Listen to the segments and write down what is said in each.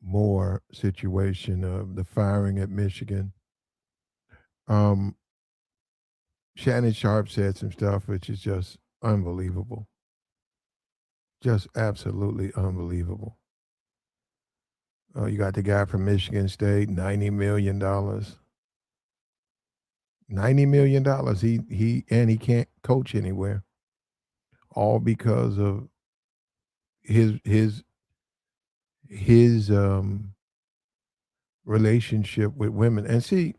Moore situation of the firing at Michigan. Um, Shannon Sharp said some stuff which is just unbelievable, just absolutely unbelievable. You got the guy from Michigan State, $90 million, $90 million. He can't coach anywhere, all because of his his his relationship with women. And see,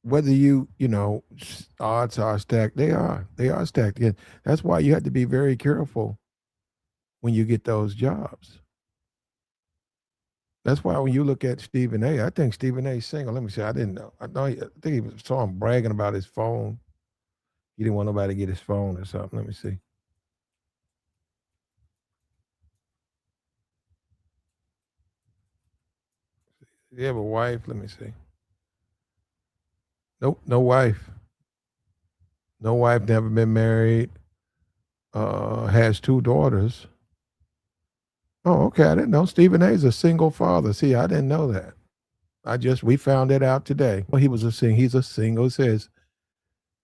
whether odds are stacked, they are stacked. Yeah, that's why you have to be very careful when you get those jobs. That's why when you look at Stephen A, I think Stephen A's single. Let me see. I didn't know. I think saw him bragging about his phone. He didn't want nobody to get his phone or something. Let me see. Does he have a wife? Let me see. Nope, no wife. No wife. Never been married. Has two daughters. Oh, okay. I didn't know Stephen A's a single father. See, I didn't know that. We found it out today. Well, he's a single. It says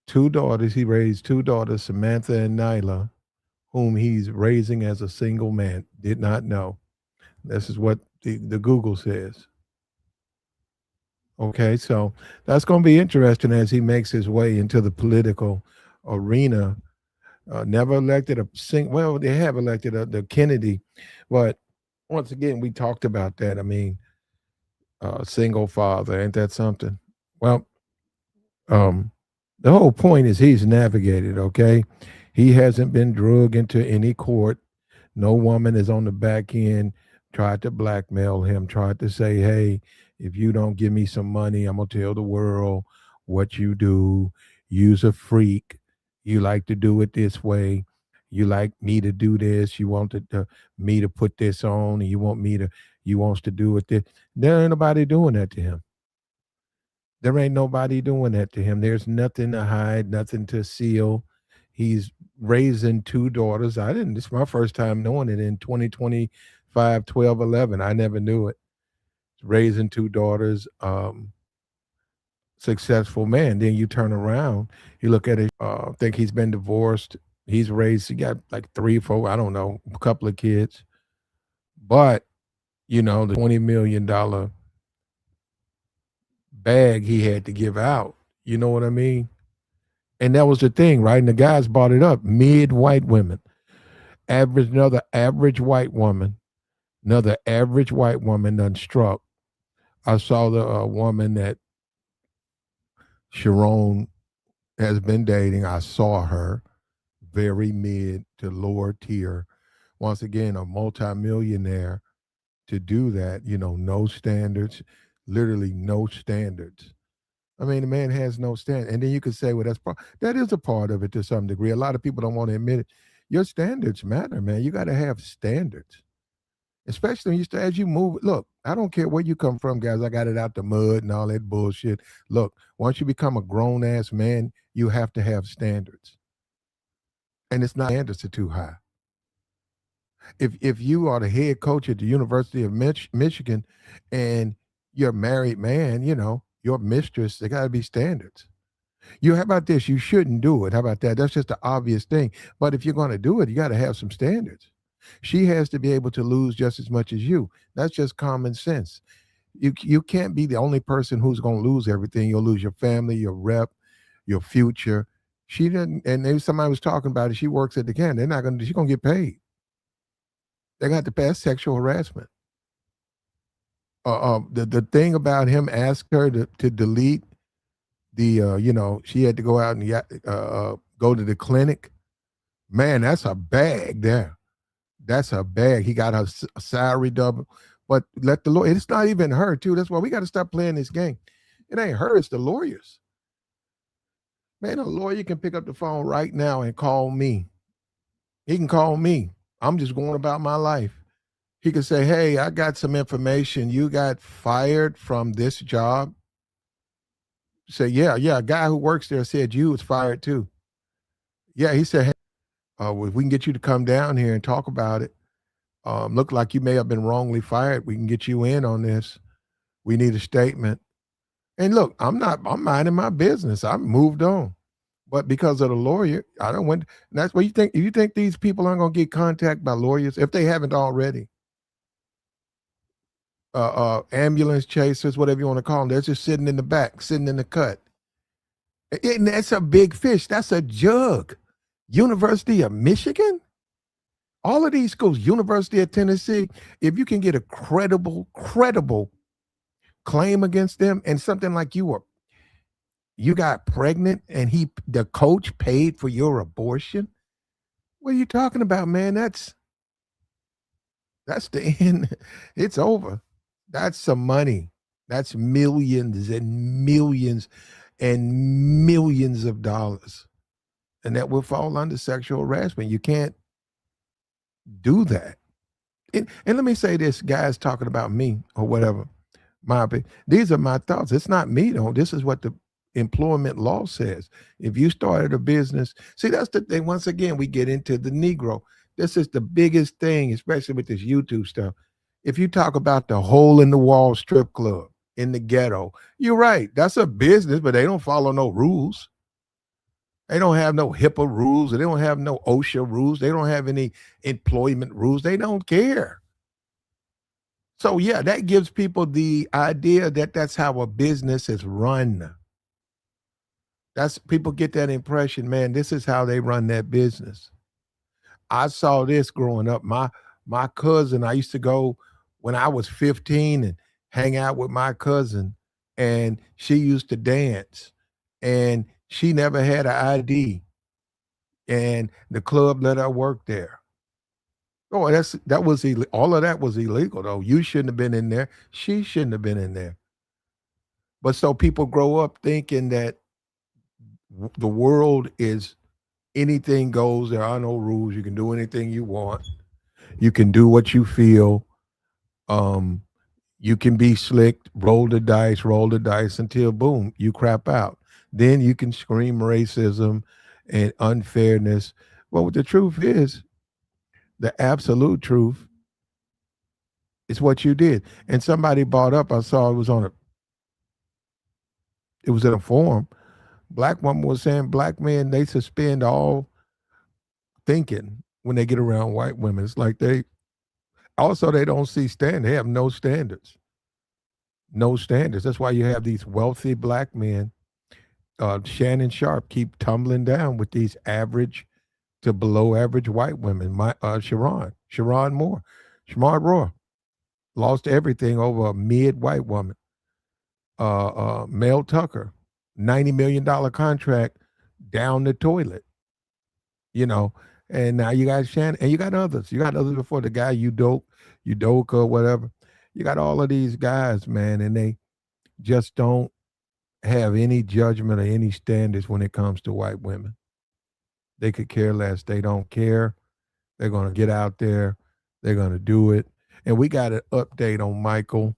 two daughters. He raised two daughters, Samantha and Nyla, whom he's raising as a single man. Did not know. This is what the Google says. Okay, so that's going to be interesting as he makes his way into the political arena. Never elected well, they have elected the Kennedy, but once again, we talked about that. I mean, single father, ain't that something? Well, um, the whole point is he's navigated, okay? He hasn't been drug into any court. No woman is on the back end, tried to blackmail him, tried to say, hey, if you don't give me some money, I'm going to tell the world what you do. You's a freak. You like to do it this way. You like me to do this. You want me to put this on, and you wants to do it this. There ain't nobody doing that to him. There ain't nobody doing that to him. There's nothing to hide, nothing to seal. He's raising two daughters. This is my first time knowing it in 2025, 12, 11. I never knew it. Raising two daughters, successful man. Then you turn around, you look at it, think he's been divorced. He got like three, four, I don't know, a couple of kids. But, the $20 million bag he had to give out. You know what I mean? And that was the thing, right? And the guys brought it up. Mid white women, another average white woman, done struck. I saw the woman that Sherrone has been dating. I saw her, very mid to lower tier. Once again, a multimillionaire to do that. No standards, literally no standards. I mean, the man has no standard. And then you could say, well, that is a part of it to some degree. A lot of people don't want to admit it. Your standards matter, man. You got to have standards, especially as you move. Look, I don't care where you come from, guys. I got it out the mud and all that bullshit. Look, once you become a grown ass man, you have to have standards, and it's not standards are too high. If you are the head coach at the University of Michigan, and you're a married man, your mistress, there got to be standards. How about this? You shouldn't do it. How about that? That's just the obvious thing. But if you're going to do it, you got to have some standards. She has to be able to lose just as much as you. That's just common sense. You can't be the only person who's going to lose everything. You'll lose your family, your rep, your future. She didn't. And if somebody was talking about it, she works at the can. They're not going to. She's going to get paid. They got to pass sexual harassment. The thing about him asked her to delete she had to go out and go to the clinic. Man, that's a bag there. That's a bag. He got her salary double. But let the lawyer, it's not even her, too. That's why we got to stop playing this game. It ain't her, it's the lawyers. Man, a lawyer can pick up the phone right now and call me. He can call me. I'm just going about my life. He could say, hey, I got some information. You got fired from this job. Say, yeah, a guy who works there said you was fired too. Yeah, he said, hey, if we can get you to come down here and talk about it, Look like you may have been wrongly fired. We can get you in on this. We need a statement. And look, I'm minding my business. I moved on. But because of the lawyer, I don't want, and that's what you think these people aren't going to get contacted by lawyers if they haven't already. Ambulance chasers, whatever you want to call them, they're just sitting in the back, sitting in the cut. And that's a big fish. That's a jug. University of Michigan, all of these schools, University of Tennessee, if you can get a credible claim against them and something like you got pregnant and the coach paid for your abortion, what are you talking about, man? That's the end. It's over. That's some money. That's millions and millions and millions of dollars. And that will fall under sexual harassment. You can't do that. And let me say this, guys talking about me or whatever. These are my thoughts. It's not me though. This is what the employment law says. If you started a business, see, that's the thing. Once again, we get into the Negro. This is the biggest thing, especially with this YouTube stuff. If you talk about the hole in the wall strip club in the ghetto, you're right. That's a business, but they don't follow no rules. They don't have no HIPAA rules. They don't have no OSHA rules. They don't have any employment rules. They don't care. So yeah, that gives people the idea that that's how a business is run. That's people get that impression, man, this is how they run that business. I saw this growing up. My cousin, I used to go when I was 15 and hang out with my cousin, and she used to dance, and she never had an ID, and the club let her work there. Oh, that was all of that was illegal though. You shouldn't have been in there. She shouldn't have been in there. But so people grow up thinking that the world is anything goes. There are no rules. You can do anything you want. You can do what you feel. Um, you can be slick, roll the dice until boom, you crap out. Then you can scream racism and unfairness. Well, what the truth is, the absolute truth is what you did. And somebody brought up, I saw it was in a forum. Black woman was saying black men, they suspend all thinking when they get around white women. It's like they don't see They have no standards. No standards. That's why you have these wealthy black men. Shannon Sharp keep tumbling down with these average to below average white women. Sherrone Moore, Shamar Roy lost everything over a mid white woman. Mel Tucker, $90 million contract down the toilet. You know, and now you got Shannon, and you got others. You got others before the guy Udoka, whatever. You got all of these guys, man, and they just don't have any judgment or any standards when it comes to white women. They could care less. They don't care. They're going to get out there. They're going to do it. And we got an update on Michael.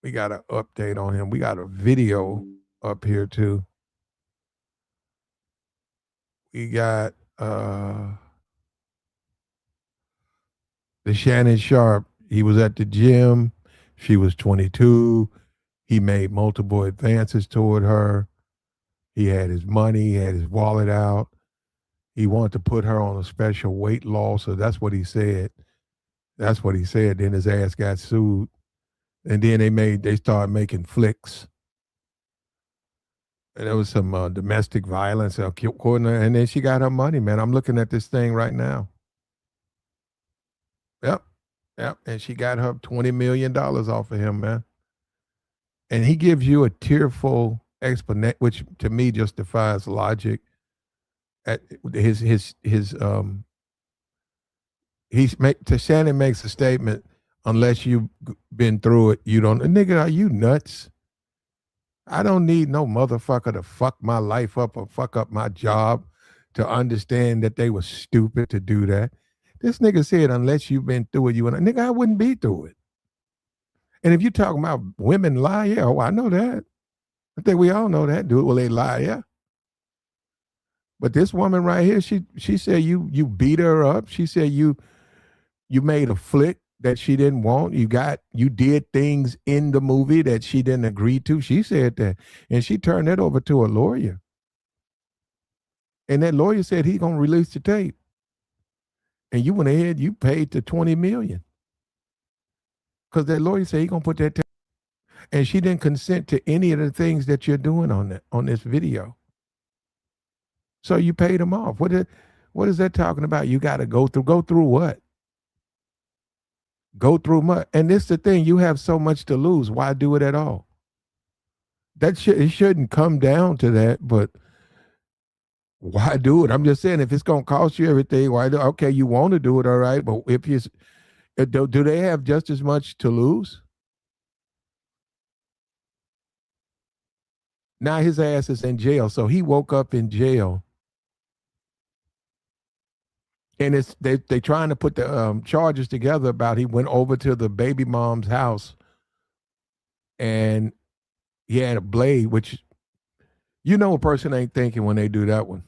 We got an update on him. We got a video up here too. We got the Shannon Sharp. He was at the gym. She was 22. He made multiple advances toward her. He had his money. He had his wallet out. He wanted to put her on a special weight loss. So that's what he said. That's what he said. Then his ass got sued. And then they started making flicks. And there was some domestic violence, and then she got her money, man. I'm looking at this thing right now. Yep. And she got her $20 million off of him, man. And he gives you a tearful explanation, which to me just defies logic. At Shannon makes a statement, unless you've been through it, you don't. Nigga, are you nuts? I don't need no motherfucker to fuck my life up or fuck up my job to understand that they were stupid to do that. This nigga said, unless you've been through it, nigga, I wouldn't be through it. And if you're talking about women lie, yeah, oh, I know that. I think we all know that. Do it, well, they lie, yeah. But this woman right here, she said you beat her up. She said you You made a flick that she didn't want. You did things in the movie that she didn't agree to. She said that. And she turned that over to a lawyer. And that lawyer said he's gonna release the tape. And you went ahead, you paid to 20 million. Because that lawyer said he's gonna put that tape. And she didn't consent to any of the things that you're doing on this video. So you paid him off. What is that talking about? You gotta go through what? Go through what? And this is the thing, you have so much to lose. Why do it at all? It shouldn't come down to that, but why do it? I'm just saying, if it's going to cost you everything, why do? Okay, you want to do it, all right, but if you do they have just as much to lose? Now his ass is in jail, so he woke up in jail, and they trying to put the charges together about he went over to the baby mom's house, and he had a blade, which a person ain't thinking when they do that one.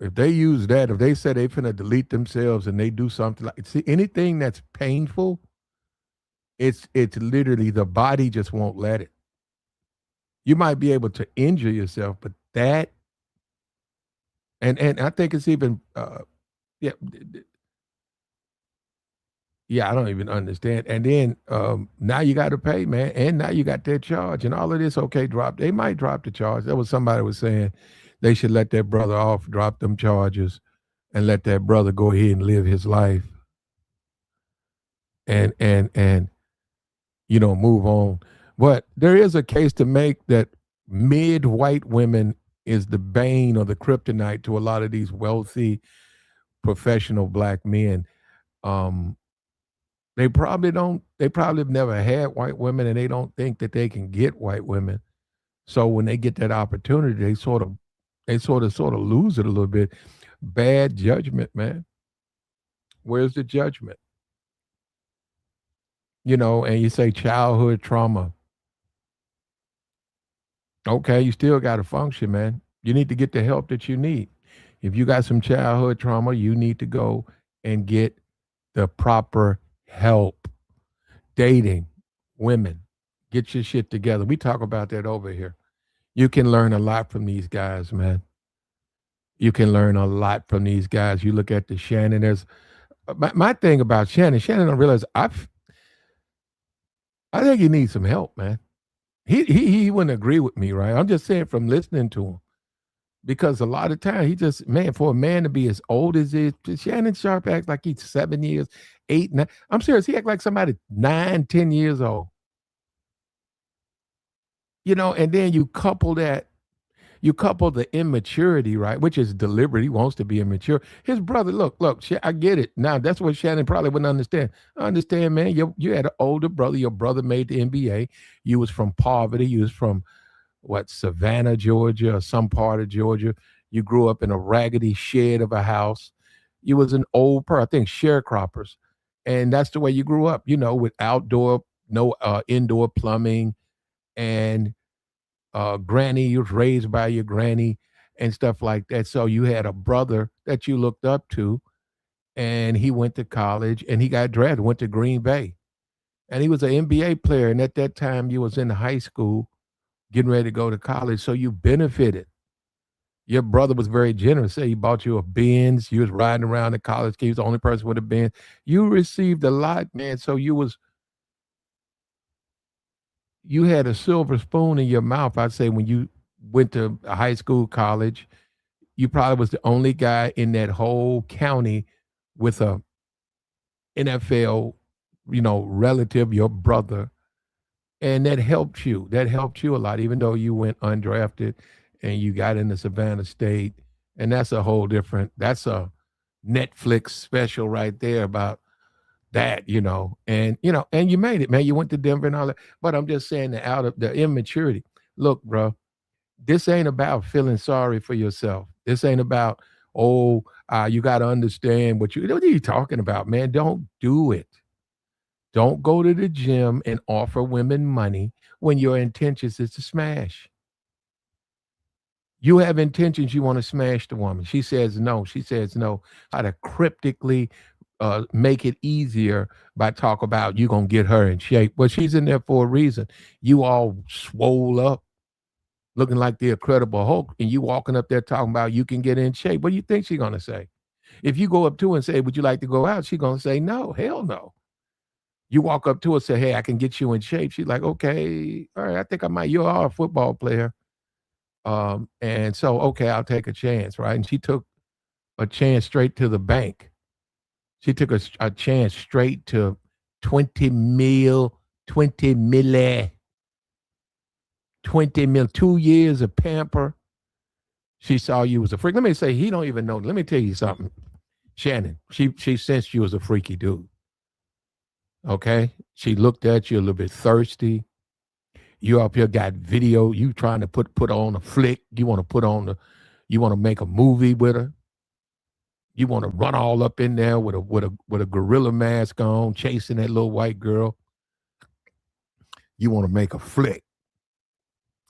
If they use that, if they say they finna delete themselves and they do something like, see, anything that's painful, it's literally the body just won't let it. You might be able to injure yourself, but that, and I think it's even, yeah, yeah, I don't even understand. And then now you got to pay, man, and now you got that charge and all of this. Okay, they might drop the charge. That was somebody was saying they should let that brother off, drop them charges, and let that brother go ahead and live his life, and move on. But there is a case to make that mid-white women is the bane or the kryptonite to a lot of these wealthy professional black men. They probably don't. They probably have never had white women, and they don't think that they can get white women. So when they get that opportunity, they sort of lose it a little bit. Bad judgment, man. Where's the judgment? And you say childhood trauma. Okay, you still got to function, man. You need to get the help that you need. If you got some childhood trauma, you need to go and get the proper help. Dating, women, get your shit together. We talk about that over here. You can learn a lot from these guys, man. You can learn a lot from these guys. You look at the Shannon. There's my thing about Shannon. Shannon don't realize I think he needs some help, man. He wouldn't agree with me, right? I'm just saying from listening to him. Because a lot of time he just, man, for a man to be as old as he is, Shannon Sharp acts like he's 7 years, 8, 9. I'm serious. He act like somebody 9, 10 years old. And then you couple the immaturity, right? Which is deliberate. He wants to be immature. His brother, look, I get it. Now that's what Shannon probably wouldn't understand. I understand, man. You had an older brother. Your brother made the NBA. You was from poverty. You was from Savannah, Georgia, or some part of Georgia. You grew up in a raggedy shed of a house. You was an old person, I think sharecroppers. And that's the way you grew up, with no indoor plumbing. And granny, you was raised by your granny and stuff like that. So you had a brother that you looked up to, and he went to college and he got drafted, went to Green Bay. And he was an NBA player. And at that time, you was in high school getting ready to go to college, so you benefited. Your brother was very generous. Say he bought you a Benz. You was riding around the college. He was the only person with a Benz. You received a lot, man. So you had a silver spoon in your mouth. I'd say when you went to high school, college, you probably was the only guy in that whole county with a NFL, relative, your brother. And that helped you. That helped you a lot, even though you went undrafted and you got into Savannah State. And that's that's a Netflix special right there about that, and you made it, man. You went to Denver and all that. But I'm just saying that out of the immaturity. Look, bro, this ain't about feeling sorry for yourself. This ain't about, you got to understand what are you talking about, man? Don't do it. Don't go to the gym and offer women money when your intentions is to smash. You have intentions, you want to smash the woman. She says no. She says no. How to cryptically make it easier by talk about you gonna get her in shape. Well, she's in there for a reason. You all swole up, looking like the Incredible Hulk, and you walking up there talking about you can get in shape. What do you think she's gonna say? If you go up to her and say, "Would you like to go out?" She's gonna say, "No, hell no." You walk up to her and say, "Hey, I can get you in shape." She's like, "Okay, all right, I think I might. You are a football player, and so okay, I'll take a chance, right?" And she took a chance straight to the bank. She took a chance straight to 20 mil, 20 milli, 20 mil, 2 years of pamper. She saw you was a freak. Let me say, he don't even know. Let me tell you something, Shannon. She sensed you was a freaky dude. Okay, she looked at you a little bit thirsty. You up here got video. You trying to put on a flick. You want to put on the. You want to make a movie with her. You want to run all up in there with a gorilla mask on, chasing that little white girl. You want to make a flick,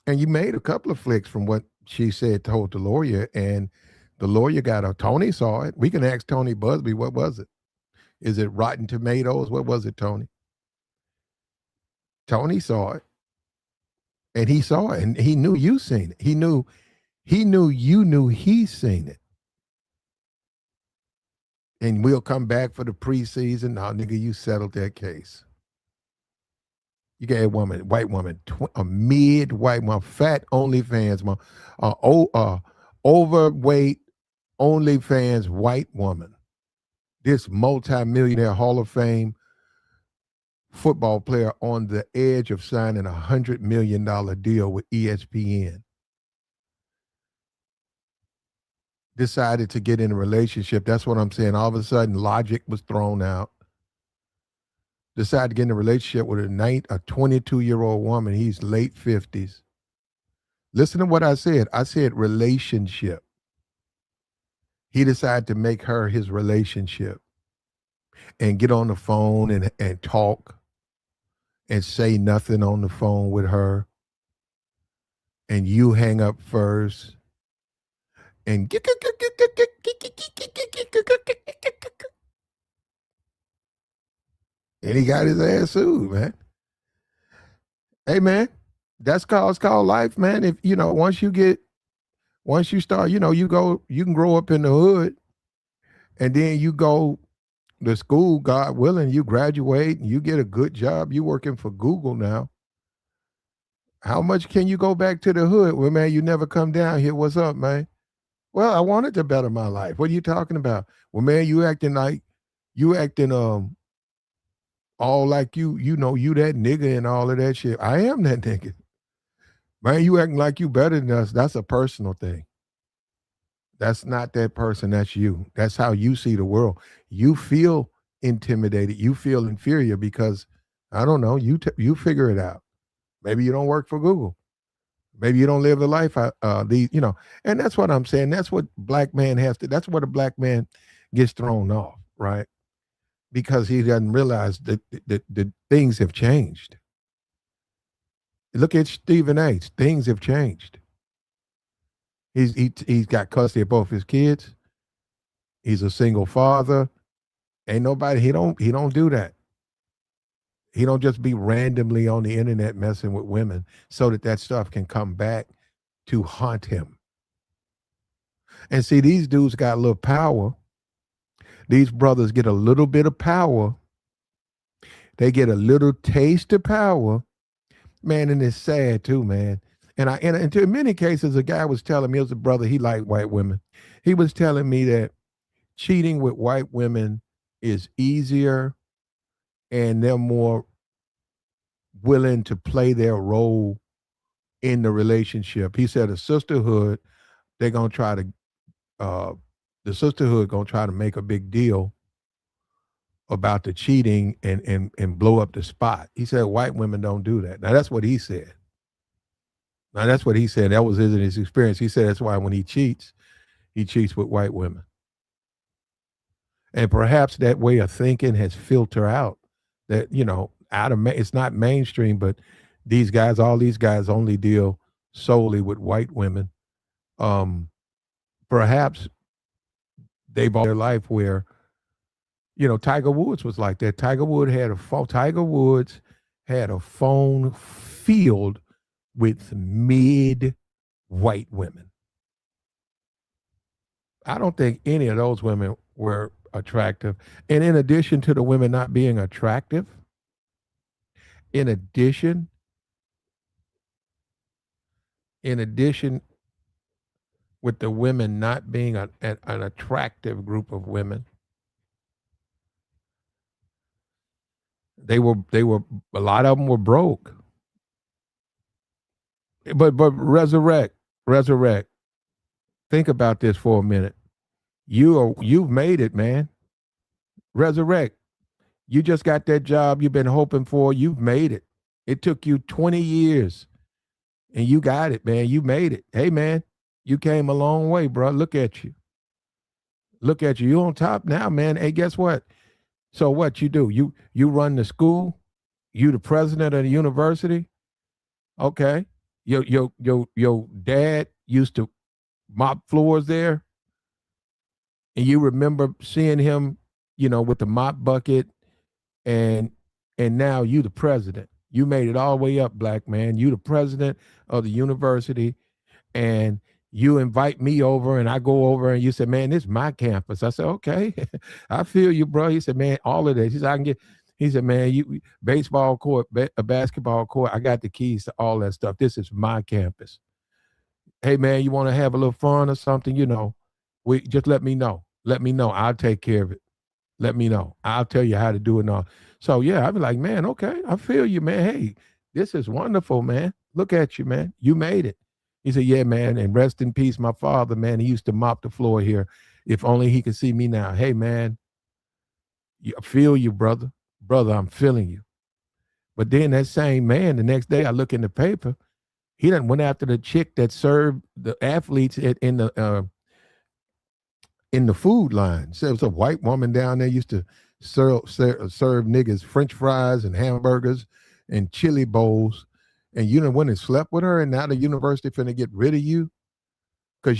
and you made a couple of flicks from what she said told the lawyer, and the lawyer got a. Tony saw it. We can ask Tony Busby, what was it? Is it Rotten Tomatoes? What was it, Tony? Tony saw it, and he saw it, and he knew you seen it. He knew you knew he seen it. And we'll come back for the preseason. Now, nigga, you settled that case. You got a woman, white woman, a mid-white woman, fat OnlyFans, overweight OnlyFans white woman. This multi-millionaire Hall of Fame football player on the edge of signing $100 million deal with ESPN. Decided to get in a relationship. That's what I'm saying. All of a sudden, logic was thrown out. Decided to get in a relationship with a 22-year-old woman. He's late 50s. Listen to what I said. I said relationship. He decided to make her his relationship and get on the phone and talk and say nothing on the phone with her. And you hang up first. And he got his ass sued, man. Hey, man, it's called life, man. If once you start, you can grow up in the hood, and then you go to school, God willing, you graduate and you get a good job. You working for Google now. How much can you go back to the hood? Well, man, you never come down here. What's up, man? Well, I wanted to better my life. What are you talking about? Well, man, you acting all like you that nigga and all of that shit. I am that nigga. Man, you acting like you better than us. That's a personal thing. That's not that person. That's you. That's how you see the world. You feel intimidated. You feel inferior because, I don't know, you figure it out. Maybe you don't work for Google. Maybe you don't live the life, and that's what I'm saying. That's what that's what a black man gets thrown off, right? Because he doesn't realize that the things have changed. Look at Stephen A. Things have changed. He's got custody of both his kids. He's a single father. Ain't nobody, he don't do that. He don't just be randomly on the internet messing with women so that stuff can come back to haunt him. And see, these dudes got a little power. These brothers get a little bit of power. They get a little taste of power. Man, and it's sad too, man. And in many cases, a guy was telling me, it was a brother, he liked white women. He was telling me that cheating with white women is easier and they're more willing to play their role in the relationship. He said a sisterhood, they're going to try to, the sisterhood going to try to make a big deal about the cheating and blow up the spot. He said white women don't do that. Now, that's what he said. That was his experience. He said that's why when he cheats with white women. And perhaps that way of thinking has filtered out that, it's not mainstream, but all these guys only deal solely with white women. Perhaps they've all their life where You know, Tiger Woods was like that. Tiger Woods had a phone filled with mid white women. I don't think any of those women were attractive. And in addition to the women not being attractive, in addition, in addition, with the women not being an attractive group of women, they were a lot of them were broke. But resurrect. Think about this for a minute. You've made it, man. Resurrect. You just got that job you've been hoping for. You've made it. It took you 20 years and you got it, man. You made it. Hey, man, you came a long way, bro. Look at you. Look at you. You on top now, man. Hey, guess what? So what you do? You run the school. You the president of the university. Okay. Your dad used to mop floors there, and you remember seeing him, with the mop bucket, and now you the president. You made it all the way up, black man. You the president of the university, and you invite me over, and I go over, and you said, "Man, this is my campus." I said, "Okay, I feel you, bro." He said, "Man, all of this." He said, "I can get." He said, "Man, you baseball court, a basketball court. I got the keys to all that stuff. This is my campus. Hey, man, you want to have a little fun or something? We just let me know. Let me know. I'll take care of it. Let me know. I'll tell you how to do it and all." So yeah, I'd be like, "Man, okay, I feel you, man. Hey, this is wonderful, man. Look at you, man. You made it." He said, "Yeah, man, and rest in peace, my father, man. He used to mop the floor here. If only he could see me now. Hey, man, I feel you, brother. Brother, I'm feeling you." But then that same man, the next day I look in the paper, he done went after the chick that served the athletes in the food line. So it was a white woman down there used to serve niggas French fries and hamburgers and chili bowls. And you done went and slept with her, and now the university finna get rid of you because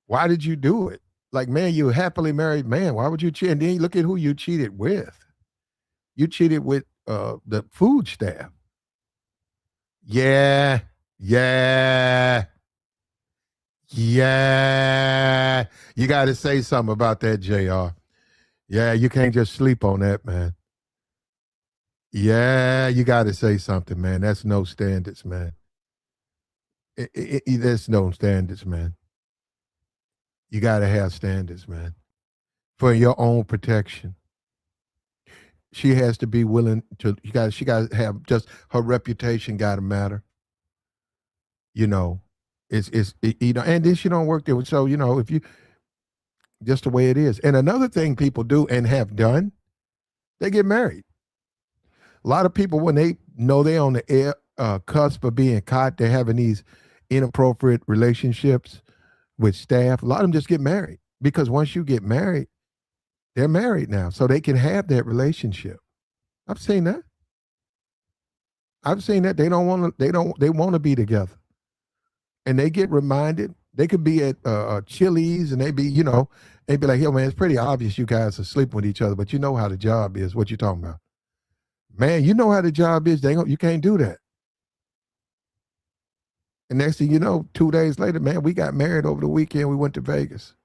why did you do it? Like, man, you a happily married man. Why would you cheat? And then you look at who you cheated with. You cheated with the food staff. Yeah, yeah. Yeah. You got to say something about that, JR. Yeah, you can't just sleep on that, man. Yeah, you got to say something, man. That's no standards, man. There's no standards, man. You got to have standards, man, for your own protection. She has to be willing to. She got to have just her reputation. Got to matter. You know, and then she don't work there. So if you just the way it is. And another thing people do and have done, they get married. A lot of people, when they know they're on the cusp of being caught, they're having these inappropriate relationships with staff. A lot of them just get married because once you get married, they're married now, so they can have that relationship. I've seen that. I've seen that they don't want to. They want to be together, and they get reminded. They could be at Chili's, and they'd be like, "Yo, man, it's pretty obvious you guys are sleeping with each other, but you know how the job is. What you talking about?" Man, you know how the job is. You can't do that. And next thing you know, 2 days later, man, we got married over the weekend. We went to Vegas.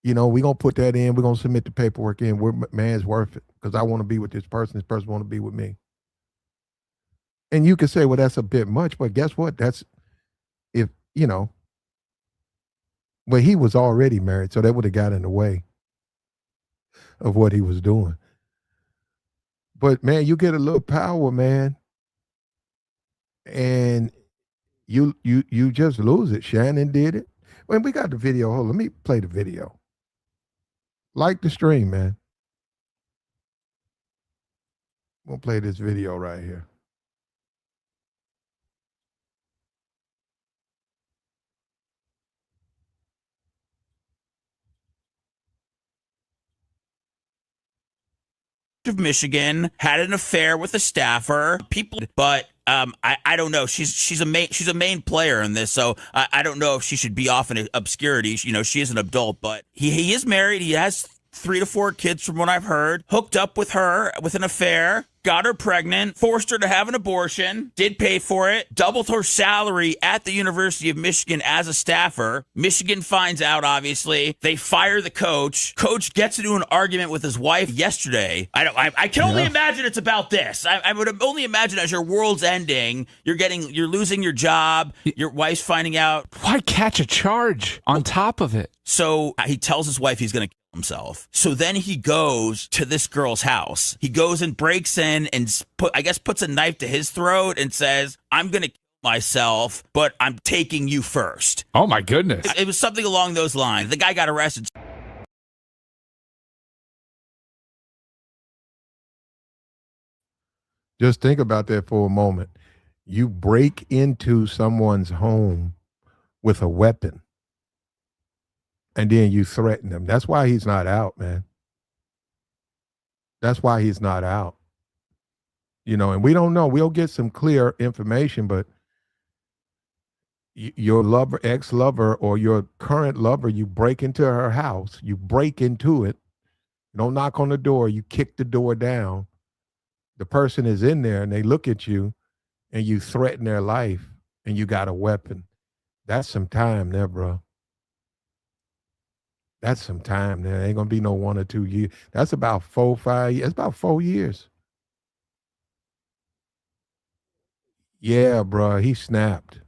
We're going to put that in. We're going to submit the paperwork in. Man's worth it because I want to be with this person. This person want to be with me. And you could say, well, that's a bit much. But guess what? That's if, well, he was already married. So that would have got in the way of what he was doing. But man, you get a little power, man. And you just lose it. Shannon did it. When we got the video, hold on, let me play the video. Like the stream, man. We'll play this video right here. of Michigan had an affair with a staffer. People, but I don't know. She's a main player in this, so I don't know if she should be off in obscurity. You know, she is an adult, but he is married. He has 3 to 4 kids from what I've heard. Hooked up with her with an affair, got her pregnant, forced her to have an abortion, did pay for it, doubled her salary at the University of Michigan as a staffer. Michigan finds out, obviously. They fire the coach. Coach gets into an argument with his wife yesterday. I can only imagine it's about this. I would only imagine as your world's ending, you're losing your job, your wife's finding out. Why catch a charge on top of it? So he tells his wife he's going to kill himself. So then he goes to this girl's house. He goes and breaks in and puts a knife to his throat and says, I'm going to kill myself, but I'm taking you first. Oh, my goodness. It was something along those lines. The guy got arrested. Just think about that for a moment. You break into someone's home with a weapon, and then you threaten them. That's why he's not out, man. That's why he's not out. You know, and we don't know. We'll get some clear information, but your lover, ex-lover, or your current lover, you break into her house, you break into it, you don't knock on the door, you kick the door down. The person is in there and they look at you and you threaten their life and you got a weapon. That's some time there, bro. That's some time there. Ain't gonna be no 1 or 2 years. That's about 4, 5 years. It's about 4 years. Yeah, bro. He snapped.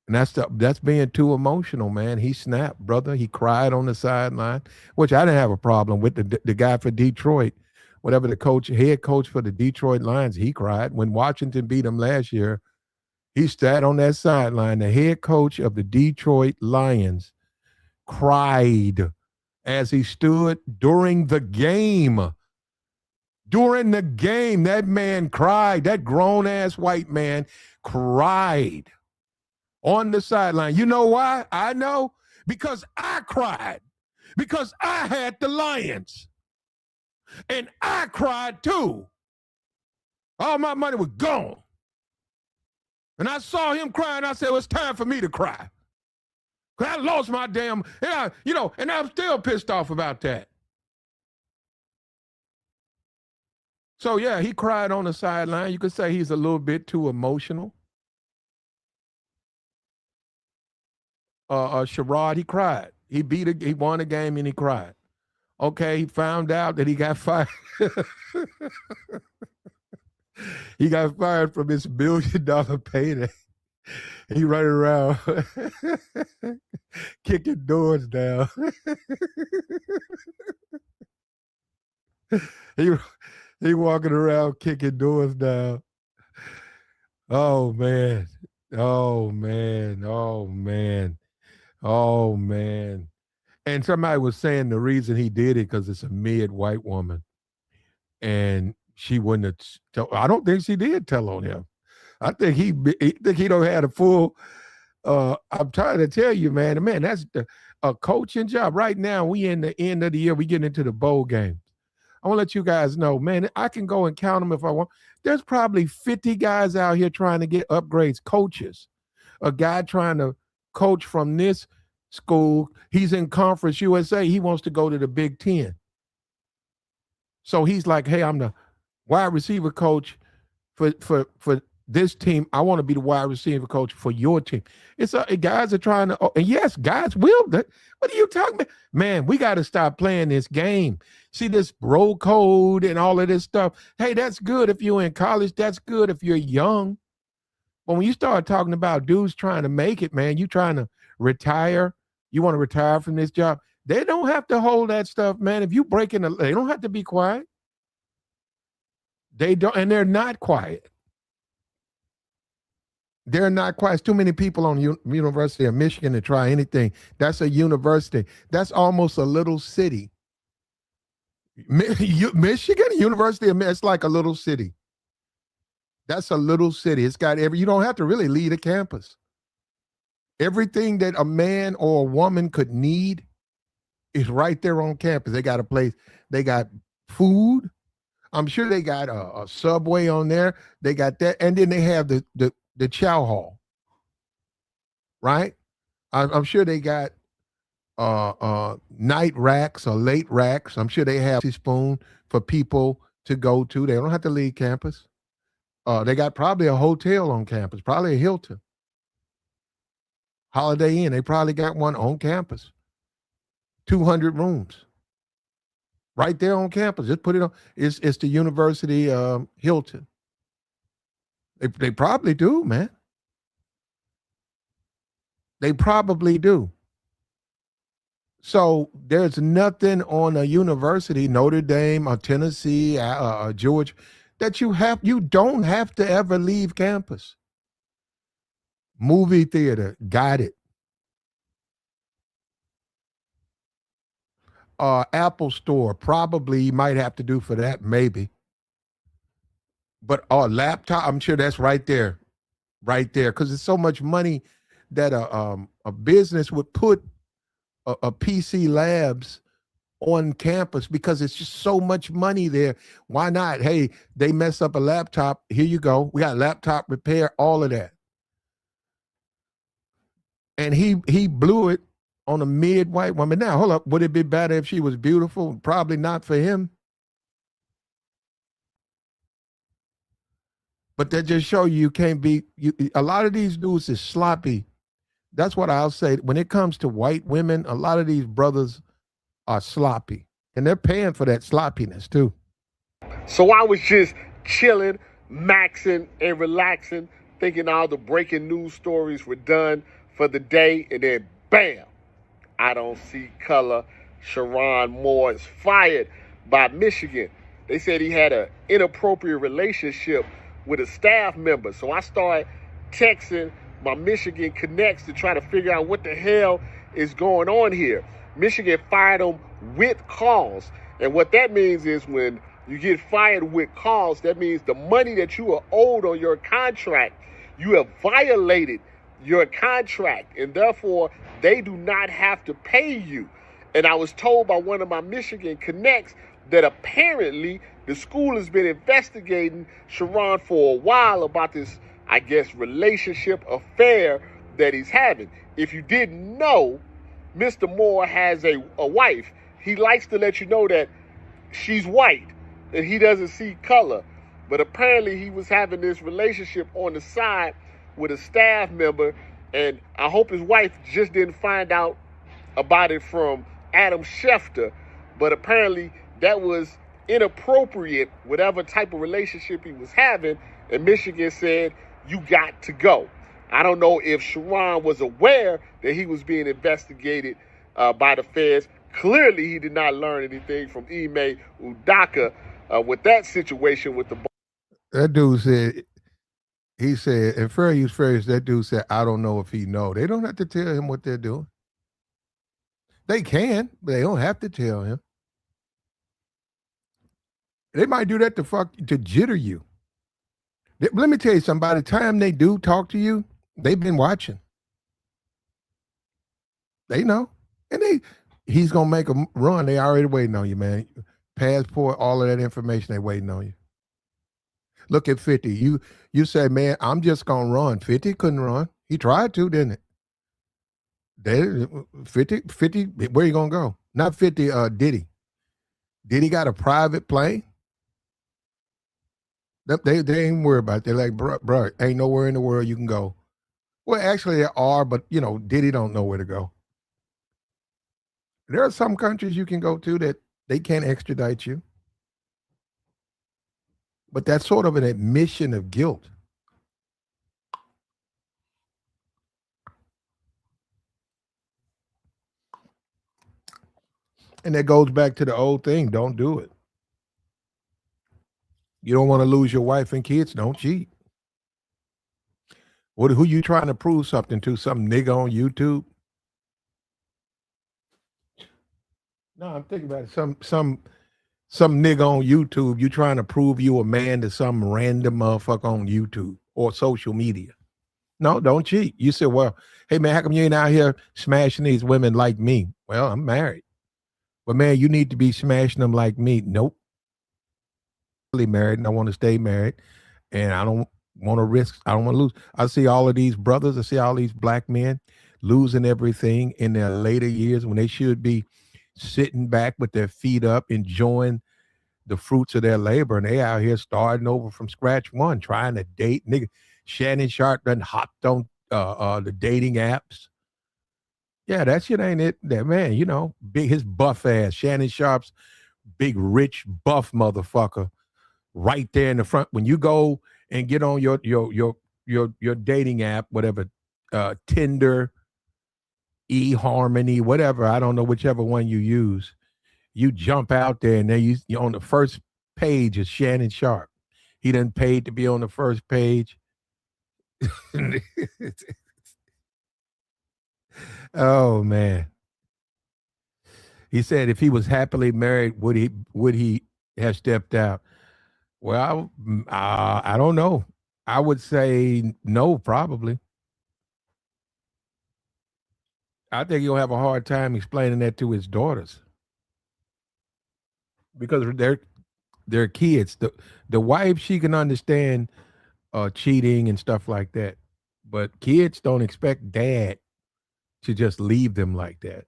And that's being too emotional, man. He snapped, brother. He cried on the sideline, which I didn't have a problem with. The guy for Detroit, whatever the head coach for the Detroit Lions, he cried. When Washington beat him last year, he sat on that sideline. The head coach of the Detroit Lions cried as he stood during the game. During the game, that man cried. That grown-ass white man cried on the sideline. You know why? I know. Because I cried. Because I had the Lions. And I cried too. All my money was gone. And I saw him crying. I said, well, it's time for me to cry. Because I lost my damn, and I'm still pissed off about that. So, yeah, he cried on the sideline. You could say he's a little bit too emotional. Sherrone, he cried. He won a game and he cried. Okay, he found out that he got fired. He got fired from his $1 billion payday. He running around kicking doors down. he walking around kicking doors down. Oh man. Oh man. Oh man. Oh man. And somebody was saying the reason he did it because it's a mid-white woman. And she wouldn't have I don't think she did tell on him. I think he don't have a full I'm trying to tell you, man, that's a coaching job. Right now, we in the end of the year, we getting into the bowl games. I want to let you guys know, man, I can go and count them if I want. There's probably 50 guys out here trying to get upgrades, coaches. A guy trying to coach from this school, he's in Conference USA. He wants to go to the Big Ten. So he's like, hey, I'm the wide receiver coach for this team. I want to be the wide receiver coach for your team. It's guys are trying to, and yes, guys will. What are you talking about? Man, we got to stop playing this game. See this bro code and all of this stuff. Hey, that's good if you're in college. That's good if you're young. But when you start talking about dudes trying to make it, man, you trying to retire. You want to retire from this job. They don't have to hold that stuff, man. If you break in, they don't have to be quiet. They don't, and they're not quiet. They're not quiet. There's too many people on University of Michigan to try anything. That's a university. That's almost a little city. Michigan, University of Michigan, it's like a little city. That's a little city. It's got you don't have to really lead a campus. Everything that a man or a woman could need is right there on campus. They got a place. They got food. I'm sure they got a Subway on there. They got that, and then they have the chow hall, right? I'm sure they got night racks or late racks. I'm sure they have a spoon for people to go to. They don't have to leave campus. They got probably a hotel on campus, probably a Hilton, Holiday Inn. They probably got one on campus, 200 rooms, right there on campus. Just put it on. It's the University Hilton. They probably do, man. They probably do. So there's nothing on a university, Notre Dame or Tennessee, Georgia, that you don't have to ever leave campus. Movie theater, got it. Apple Store, probably you might have to do for that, maybe. But laptop, I'm sure that's right there, because there's so much money that a business would put a PC Labs on campus because it's just so much money there. Why not? Hey, they mess up a laptop. Here you go. We got laptop repair, all of that. And he blew it on a mid-white woman. Now, hold up. Would it be better if she was beautiful? Probably not for him. But that just show you can't be. A lot of these dudes is sloppy. That's what I'll say. When it comes to white women, a lot of these brothers are sloppy. And they're paying for that sloppiness too. So I was just chilling, maxing, and relaxing, thinking all the breaking news stories were done for the day, and then bam, I don't see color. Sherrone Moore is fired by Michigan. They said he had an inappropriate relationship with a staff member. So I started texting my Michigan connects to try to figure out what the hell is going on here. Michigan fired him with cause. And what that means is when you get fired with cause, that means the money that you are owed on your contract, you have violated your contract, and therefore they do not have to pay you. And I was told by one of my Michigan connects that apparently the school has been investigating Sherrone for a while about this, I guess, relationship affair that he's having. If you didn't know, Mr. Moore has a wife. He likes to let you know that she's white and he doesn't see color. But apparently he was having this relationship on the side with a staff member, and I hope his wife just didn't find out about it from Adam Schefter. But apparently that was inappropriate, whatever type of relationship he was having, and Michigan said, you got to go. I don't know if Sherrone was aware that he was being investigated by the feds. Clearly, he did not learn anything from Ime Udaka with that situation with the ball. That dude said, he said, and fair use, that dude said, I don't know if he know. They don't have to tell him what they're doing. They can, but they don't have to tell him. They might do that to jitter you. Let me tell you something. By the time they do talk to you, they've been watching. They know. And he's going to make a run. They already waiting on you, man. Passport, all of that information, they waiting on you. Look at 50. You say, man, I'm just going to run. 50 couldn't run. He tried to, didn't it? 50, where you going to go? Not 50, Diddy. Diddy got a private plane? They ain't worried about it. They're like, bro, ain't nowhere in the world you can go. Well, actually there are, but Diddy don't know where to go. There are some countries you can go to that they can't extradite you. But that's sort of an admission of guilt. And that goes back to the old thing. Don't do it. You don't want to lose your wife and kids. Don't cheat. Who you trying to prove something to? Some nigga on YouTube? No, I'm thinking about it. Some nigga on YouTube. You trying to prove you a man to some random motherfucker on YouTube or social media? No, don't cheat. You say, well, hey man, how come you ain't out here smashing these women like me? Well, I'm married. But man, you need to be smashing them like me. Nope. married and I want to stay married and I don't want to risk, I don't want to lose. I see all of these brothers, I see all these black men losing everything in their later years when they should be sitting back with their feet up, enjoying the fruits of their labor, and they out here starting over from scratch one, trying to date. Nigga, Shannon Sharp done hopped on the dating apps. Yeah, that shit ain't it. That man, you know, big his buff ass, Shannon Sharp's big rich buff motherfucker, right there in the front. When you go and get on your dating app, whatever, Tinder, eHarmony, whatever, I don't know whichever one you use. You jump out there and then you're on the first page is Shannon Sharp. He done paid to be on the first page. Oh man. He said if he was happily married, would he have stepped out? Well, I don't know. I would say no, probably. I think he'll have a hard time explaining that to his daughters because they're kids. The wife, she can understand cheating and stuff like that, but kids don't expect dad to just leave them like that.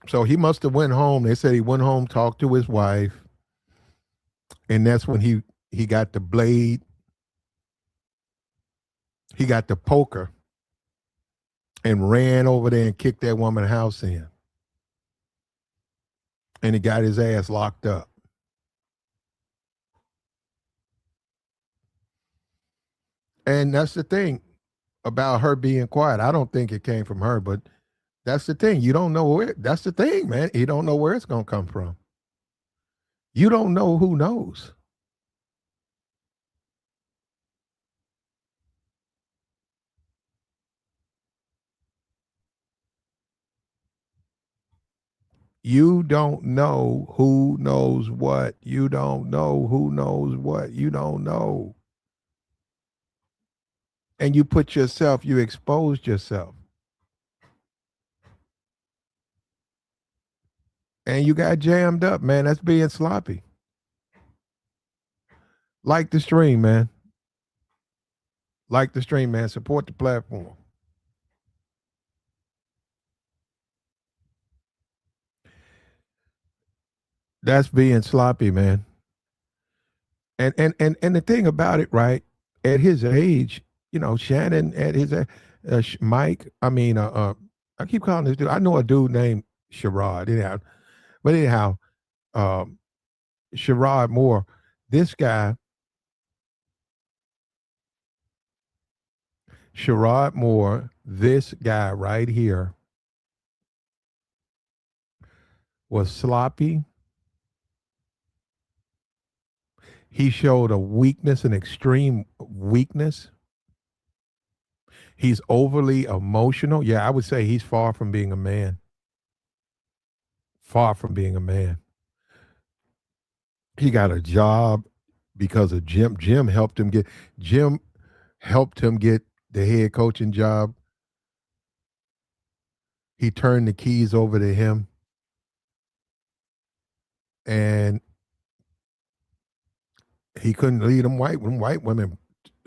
So he must have went home. They said he went home, talked to his wife, and that's when he got the blade. He got the poker and ran over there and kicked that woman's house in. And he got his ass locked up. And that's the thing about her being quiet. I don't think it came from her, but that's the thing. You don't know where. That's the thing, man. You don't know where it's going to come from. You don't know who knows. You don't know who knows what. You don't know who knows what. You don't know. And you put yourself, you exposed yourself. And you got jammed up, man. That's being sloppy. Like the stream, man. Like the stream, man. Support the platform. That's being sloppy, man. And the thing about it, right? At his age, you know, Shannon at his Mike. I mean, I keep calling this dude. I know a dude named Sherrod. Anyhow, but anyhow, Sherrod Moore. This guy, Sherrod Moore. This guy right here was sloppy. He showed a weakness, an extreme weakness. He's overly emotional. Yeah, I would say he's far from being a man. Far from being a man. He got a job because of Jim. Jim helped him get the head coaching job. He turned the keys over to him. And he couldn't lead them white. When white women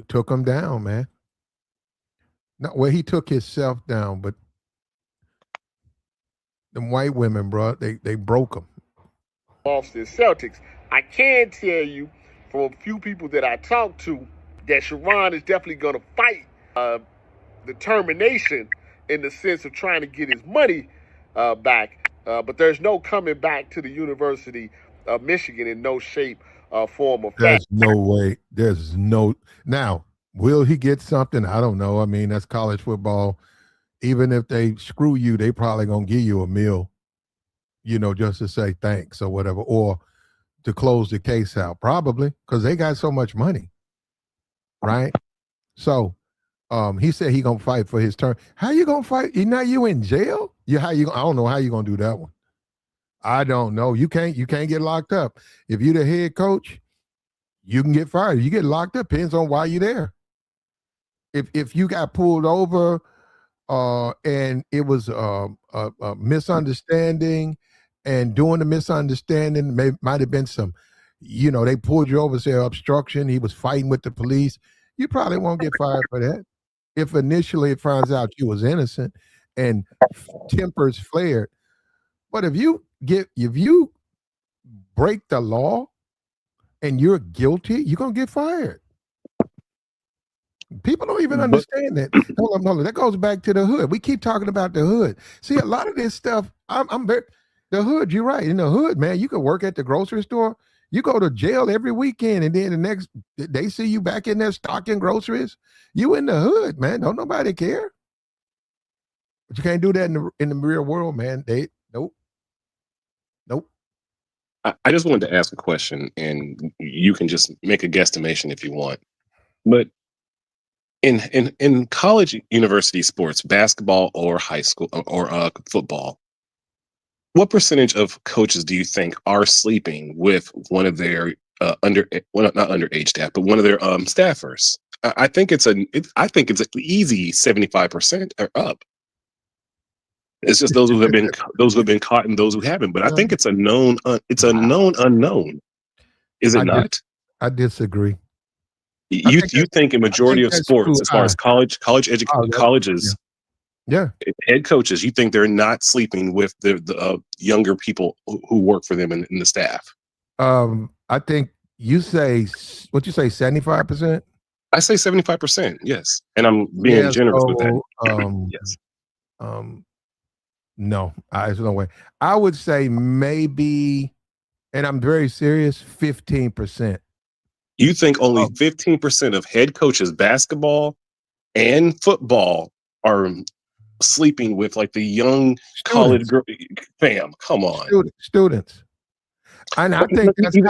took him down, man. No, well, he took himself down, but them white women, bro, they broke him. Boston Celtics. I can tell you from a few people that I talked to that Sherrone is definitely going to fight determination in the sense of trying to get his money back. But there's no coming back to the University of Michigan in no shape, form, or fact. There's no way. There's no. Now, will he get something? I don't know. I mean, that's college football. Even if they screw you, they probably going to give you a meal, you know, just to say thanks or whatever, or to close the case out, probably, because they got so much money, right? So he said he going to fight for his turn. How you going to fight? You in jail? I don't know how you going to do that one. I don't know. You can't get locked up. If you're the head coach, you can get fired. You get locked up, depends on why you're there. if you got pulled over and it was a misunderstanding, and during the misunderstanding might have been some, they pulled you over, say obstruction, he was fighting with the police, you probably won't get fired for that. If initially it finds out you was innocent and tempers flared. But if you break the law and you're guilty, you're gonna get fired. People don't even understand that. Hold on. That goes back to the hood. We keep talking about the hood. See, a lot of this stuff, I'm very, the hood, you're right. In the hood, man, you could work at the grocery store. You go to jail every weekend, and then the next, they see you back in there stocking groceries. You in the hood, man. Don't nobody care. But you can't do that in the real world, man. Nope. I just wanted to ask a question, and you can just make a guesstimation if you want. But in college, university sports, basketball or high school or football, what percentage of coaches do you think are sleeping with one of their not underage staff, but one of their staffers? I think it's an easy 75% or up. It's just those who have been caught and those who haven't. But I think it's a known known unknown. Is it not? I disagree. You think a majority of sports, as far as colleges, yeah, head coaches, you think they're not sleeping with the younger people who work for them in the staff? I think you say 75%. I say 75%. Yes, and I'm being generous with that. Yes. No, there's no way. I would say maybe, and I'm very serious, 15%. You think only 15% of head coaches, basketball and football, are sleeping with like the young college girl? Fam, come on. Students. And I think that's no.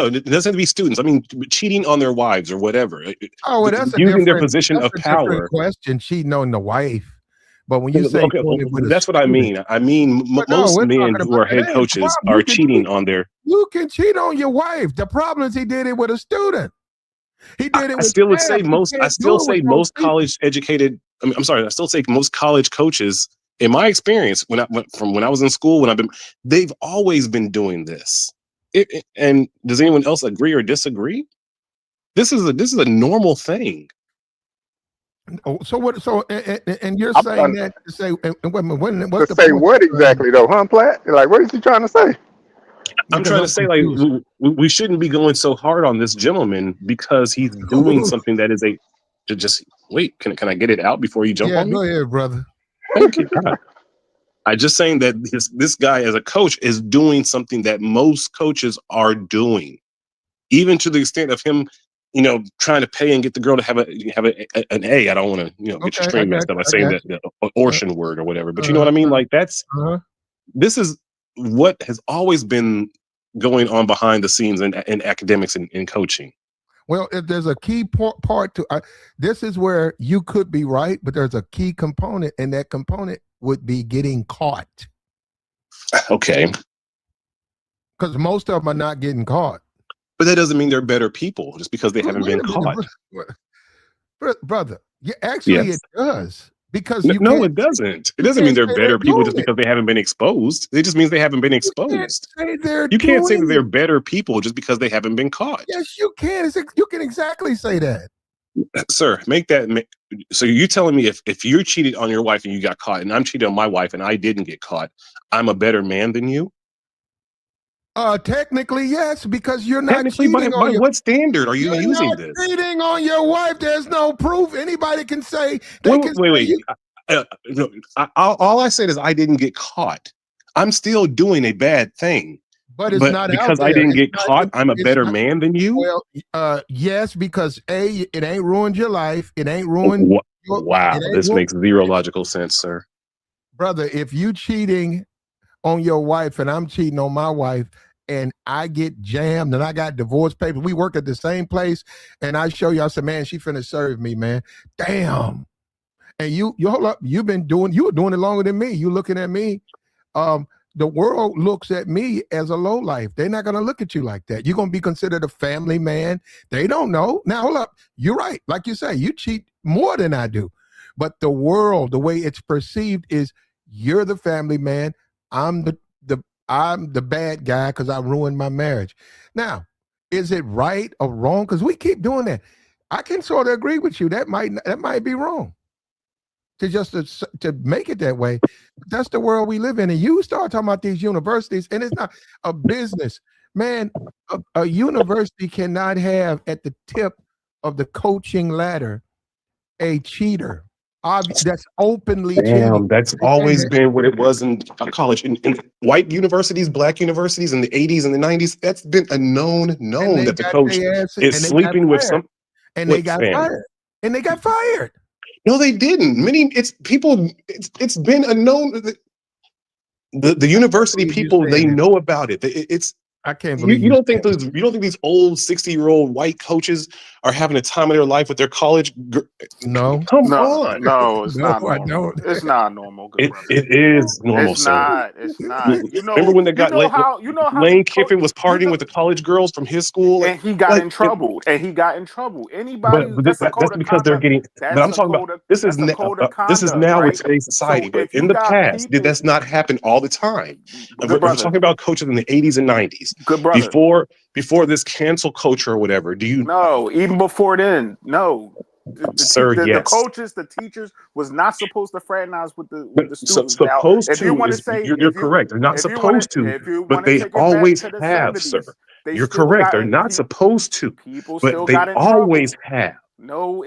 It doesn't have to be students. I mean, cheating on their wives or whatever. Oh, well, that's using their position of power. Question, cheating on the wife. But when you say that's what I mean. I mean, most men who are head coaches are cheating on their. You can cheat on your wife. The problem is he did it with a student. He did it. I still say most college educated. I'm sorry. I still say most college coaches, in my experience, when I was in school, they've always been doing this. And does anyone else agree or disagree? This is a normal thing. Oh, so what? So and you're saying that to say what's to say what exactly though, huh, Platt? Like, what is he trying to say? I'm trying to say, like, we shouldn't be going so hard on this gentleman because he's doing something that is just wait. Can I get it out before you jump on me? Go ahead, brother. Thank you. I'm just saying that this guy as a coach is doing something that most coaches are doing, even to the extent of him, trying to pay and get the girl to have an A. I don't want to, get your string messed up by saying that abortion word or whatever, but you know what I mean? Like this is what has always been going on behind the scenes in academics and in coaching. Well, if there's a key part to this is where you could be right, but there's a key component, and that component would be getting caught. Okay. Because most of them are not getting caught. But that doesn't mean they're better people just because they haven't been caught. Brother, actually it does. Because it doesn't. It doesn't mean they're better people just because they haven't been exposed. It just means they haven't been exposed. You can't say that they're better people just because they haven't been caught. Yes, you can. You can exactly say that. Sir, so you're telling me if you're cheated on your wife and you got caught, and I'm cheated on my wife and I didn't get caught, I'm a better man than you? Technically, yes, because you're not cheating by what standard are you using this? Cheating on your wife, there's no proof. Anybody can say. Wait. All I said is I didn't get caught. I'm still doing a bad thing. But it's not because I didn't get caught. I'm a better man than you. Well, yes, because it ain't ruined your life. It ain't ruined. Wow, this makes zero logical sense, sir. Brother, if you cheating on your wife and I'm cheating on my wife, and I get jammed and I got divorce papers, we work at the same place, and I show you, I said, man, she finna serve me, man. Damn. And you hold up, you were doing it longer than me. You looking at me. the world looks at me as a lowlife. They're not going to look at you like that. You're going to be considered a family man. They don't know. Now, hold up. You're right. Like you say, you cheat more than I do. But the world, the way it's perceived is you're the family man. I'm the bad guy because I ruined my marriage. Now, is it right or wrong? Because we keep doing that. I can sort of agree with you. That might be wrong to make it that way. That's the world we live in. And you start talking about these universities, and it's not a business. Man, a university cannot have at the tip of the coaching ladder a cheater. That's openly cheating. That's always been what it was in college. In white universities, black universities in the 80s and the 90s, that's been a known that the coach is sleeping with some. And they got fired. And they got fired. No, they didn't. It's been a known. The university people, they know about it. It's. I can't believe you don't think these old 60-year-old white coaches are having a time of their life with their college? No, come on. No, it's not normal. It's not normal. It is normal, sir. It's not. You know, remember when they got how Lane Kiffin was partying with the college girls from his school, and he got in trouble. Anybody, but that's because they're getting. But I'm talking about this is now with today's society. So but in the past, did that not happen all the time? We're talking about coaches in the 80s and 90s. Good brother. Before this cancel culture or whatever, do you? No, even before then, no. The coaches, the teachers was not supposed to fraternize with the students. You're correct. They're not supposed to, but they always have, sir. You're correct. They're not supposed to, but they always have. No,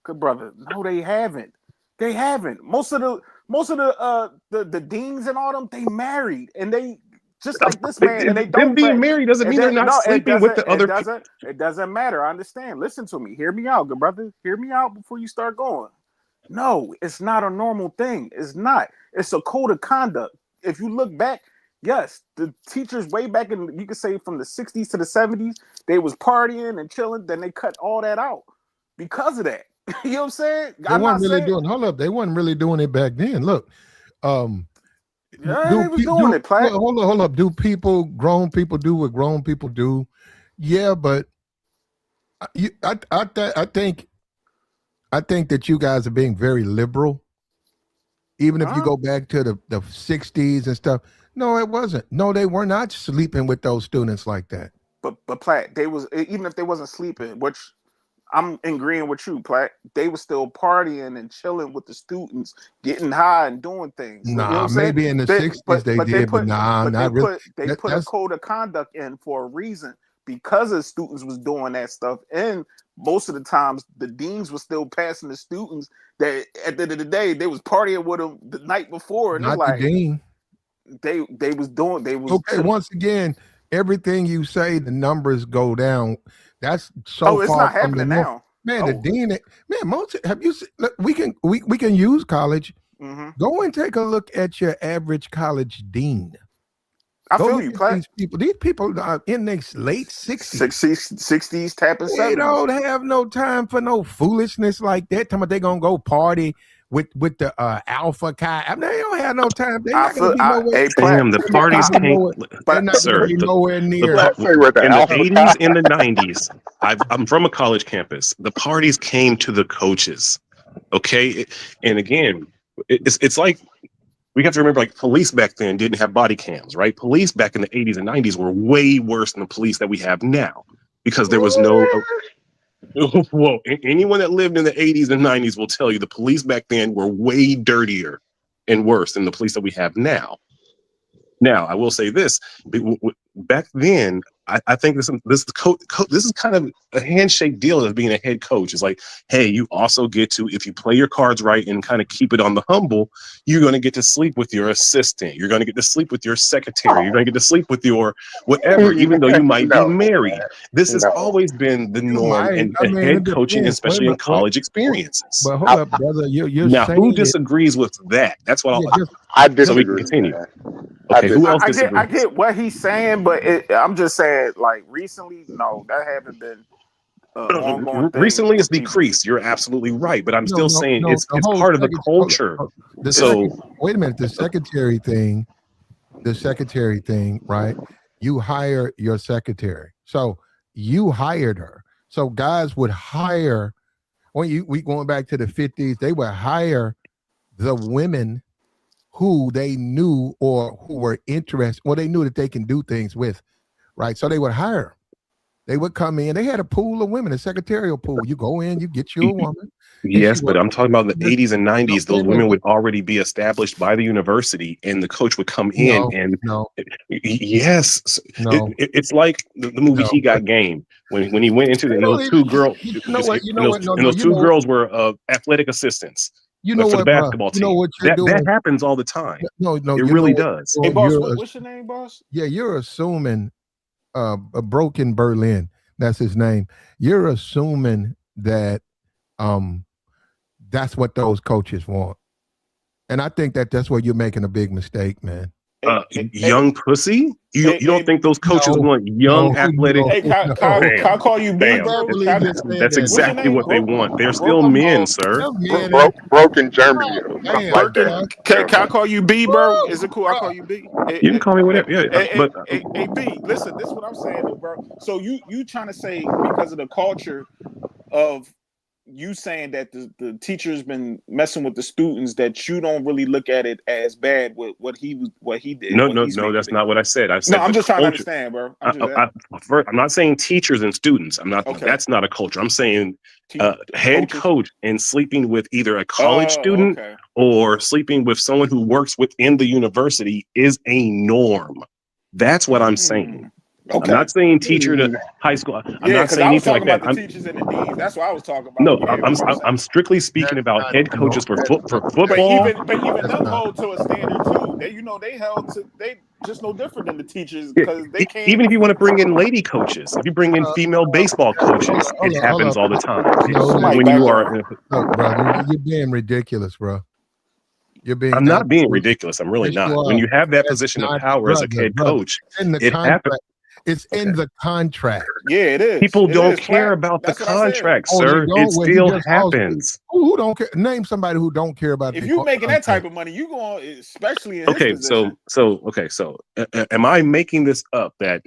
good brother. No, they haven't. They haven't. Most of the deans and all them, they married and they. Just like this man, and they don't. Them being married doesn't mean they're not sleeping with the other. It doesn't matter. I understand. Listen to me. Hear me out, good brother. Hear me out before you start going. No, it's not a normal thing. It's not. It's a code of conduct. If you look back, yes, the teachers way back in, you could say from the 60s to the 70s, they was partying and chilling. Then they cut all that out because of that. You know what I'm saying? They wasn't really doing it back then. Look, yeah, they was doing it, Platt. Hold up. Do grown people do what grown people do? Yeah, but I think that you guys are being very liberal. Even if you go back to the 60s and stuff. No, it wasn't. No, they were not sleeping with those students like that. But Platt, they was, even if they wasn't sleeping, which I'm agreeing with you, Platt. They were still partying and chilling with the students, getting high and doing things. Nah, you know maybe in the 60s they did, but nah, not really. They put a code of conduct in for a reason because the students was doing that stuff. And most of the times, the deans were still passing the students that at the end of the day, they was partying with them the night before. And not like, the dean. They was okay. Once again, everything you say, the numbers go down. That's so it's far not from happening now. Man, the dean, man, most have you seen, look, we can use college. Mm-hmm. Go and take a look at your average college dean. I feel you, Platt. These people are in their late 60s, tapping 70s. They don't have no time for no foolishness like that. Talking about they gonna go party with the Alpha Chi. I mean, they don't have no time. They're not gonna be nowhere. Damn, the parties came. They're not gonna be nowhere near. In the 80s and the 90s, I'm from a college campus. The parties came to the coaches. Okay, and again, it's like we have to remember, like, police back then didn't have body cams, right? Police back in the 80s and 90s were way worse than the police that we have now because there was no. Whoa! Anyone that lived in the 80s and 90s will tell you the police back then were way dirtier and worse than the police that we have now. Now, I will say this: back then, I think this is kind of a handshake deal of being a head coach. It's like, hey, you also get to, if you play your cards right and kind of keep it on the humble, you're going to get to sleep with your assistant. You're going to get to sleep with your secretary. You're going to get to sleep with your whatever, even though you might be married. This has always been the norm in head coaching, especially in college experiences. But hold up, brother. You're now, saying who disagrees with that? That's what I disagree. So we can continue. Okay, who else disagrees? I get what he's saying, but I'm just saying, like, recently, no, that haven't been ongoing thing. Recently, it's decreased. You're absolutely right, but I'm still saying it's part of the culture. Wait a minute, the secretary thing the secretary thing, right? You hire your secretary. So you hired her. So guys would hire we going back to the 50s, they would hire the women who they knew or who were interested, or they knew that they can do things with, right? So they would hire them. They would come in. They had a pool of women, a secretarial pool. You go in, you get you a woman. And she Yes, but works. I'm talking about the 80s and 90s. Those Okay, women would already be established by the university, and the coach would come in no, and no, yes, no, it's like the movie no. He Got Game when he went into the, and those two girls, You know what? You know what? No, and no. those two girls were athletic assistants You know for the what, bro? basketball You know team. what you're doing? That happens all the time. No, It you know really what does. you're Hey, boss, doing? what's your name, boss? Yeah, you're assuming a broken Berlin. That's his name. You're assuming that that's what those coaches want, and I think that's where you're making a big mistake, man. Young pussy? You don't think those coaches want young, athletic? Hey, can I call you B, Bam. bro? That's exactly what they want. They're still Bro, men, sir. Broken Germany or something Man, like that. Can I call you B, bro? Is it cool? I call you B. You can call me whatever. Yeah, but Hey, B, listen, this is what I'm saying, though, bro. So you trying to say because of the culture of you saying that the teacher's been messing with the students, that you don't really look at it as bad with what he did. no, that's not what I said. I said I'm just trying to culture. understand, bro. I'm not saying teachers and students. I'm not. Okay. That's not a culture. I'm saying head Coaches. coach and sleeping with either a college student or sleeping with someone who works within the university is a norm. That's what I'm saying. Okay. I'm not saying teacher to high school. I'm not saying anything like that. The teachers and the deans. That's what I was talking about. No, I'm strictly speaking about head coaches for football. But even them hold to a standard too. They held to, they just no different than the teachers because they can't. Even if you want to bring in lady coaches, if you bring in female baseball coaches, it happens all the time. When you are, look, bro, you're being ridiculous, bro. I'm not being ridiculous. I'm really not. When you have that position of power as a head coach, it happens. It's in the contract. Yeah, it is. People don't care about the contract, sir. It still happens. Who don't care? Name somebody who don't care about. If you're making that type of money, you going, especially in his position. So am I making this up that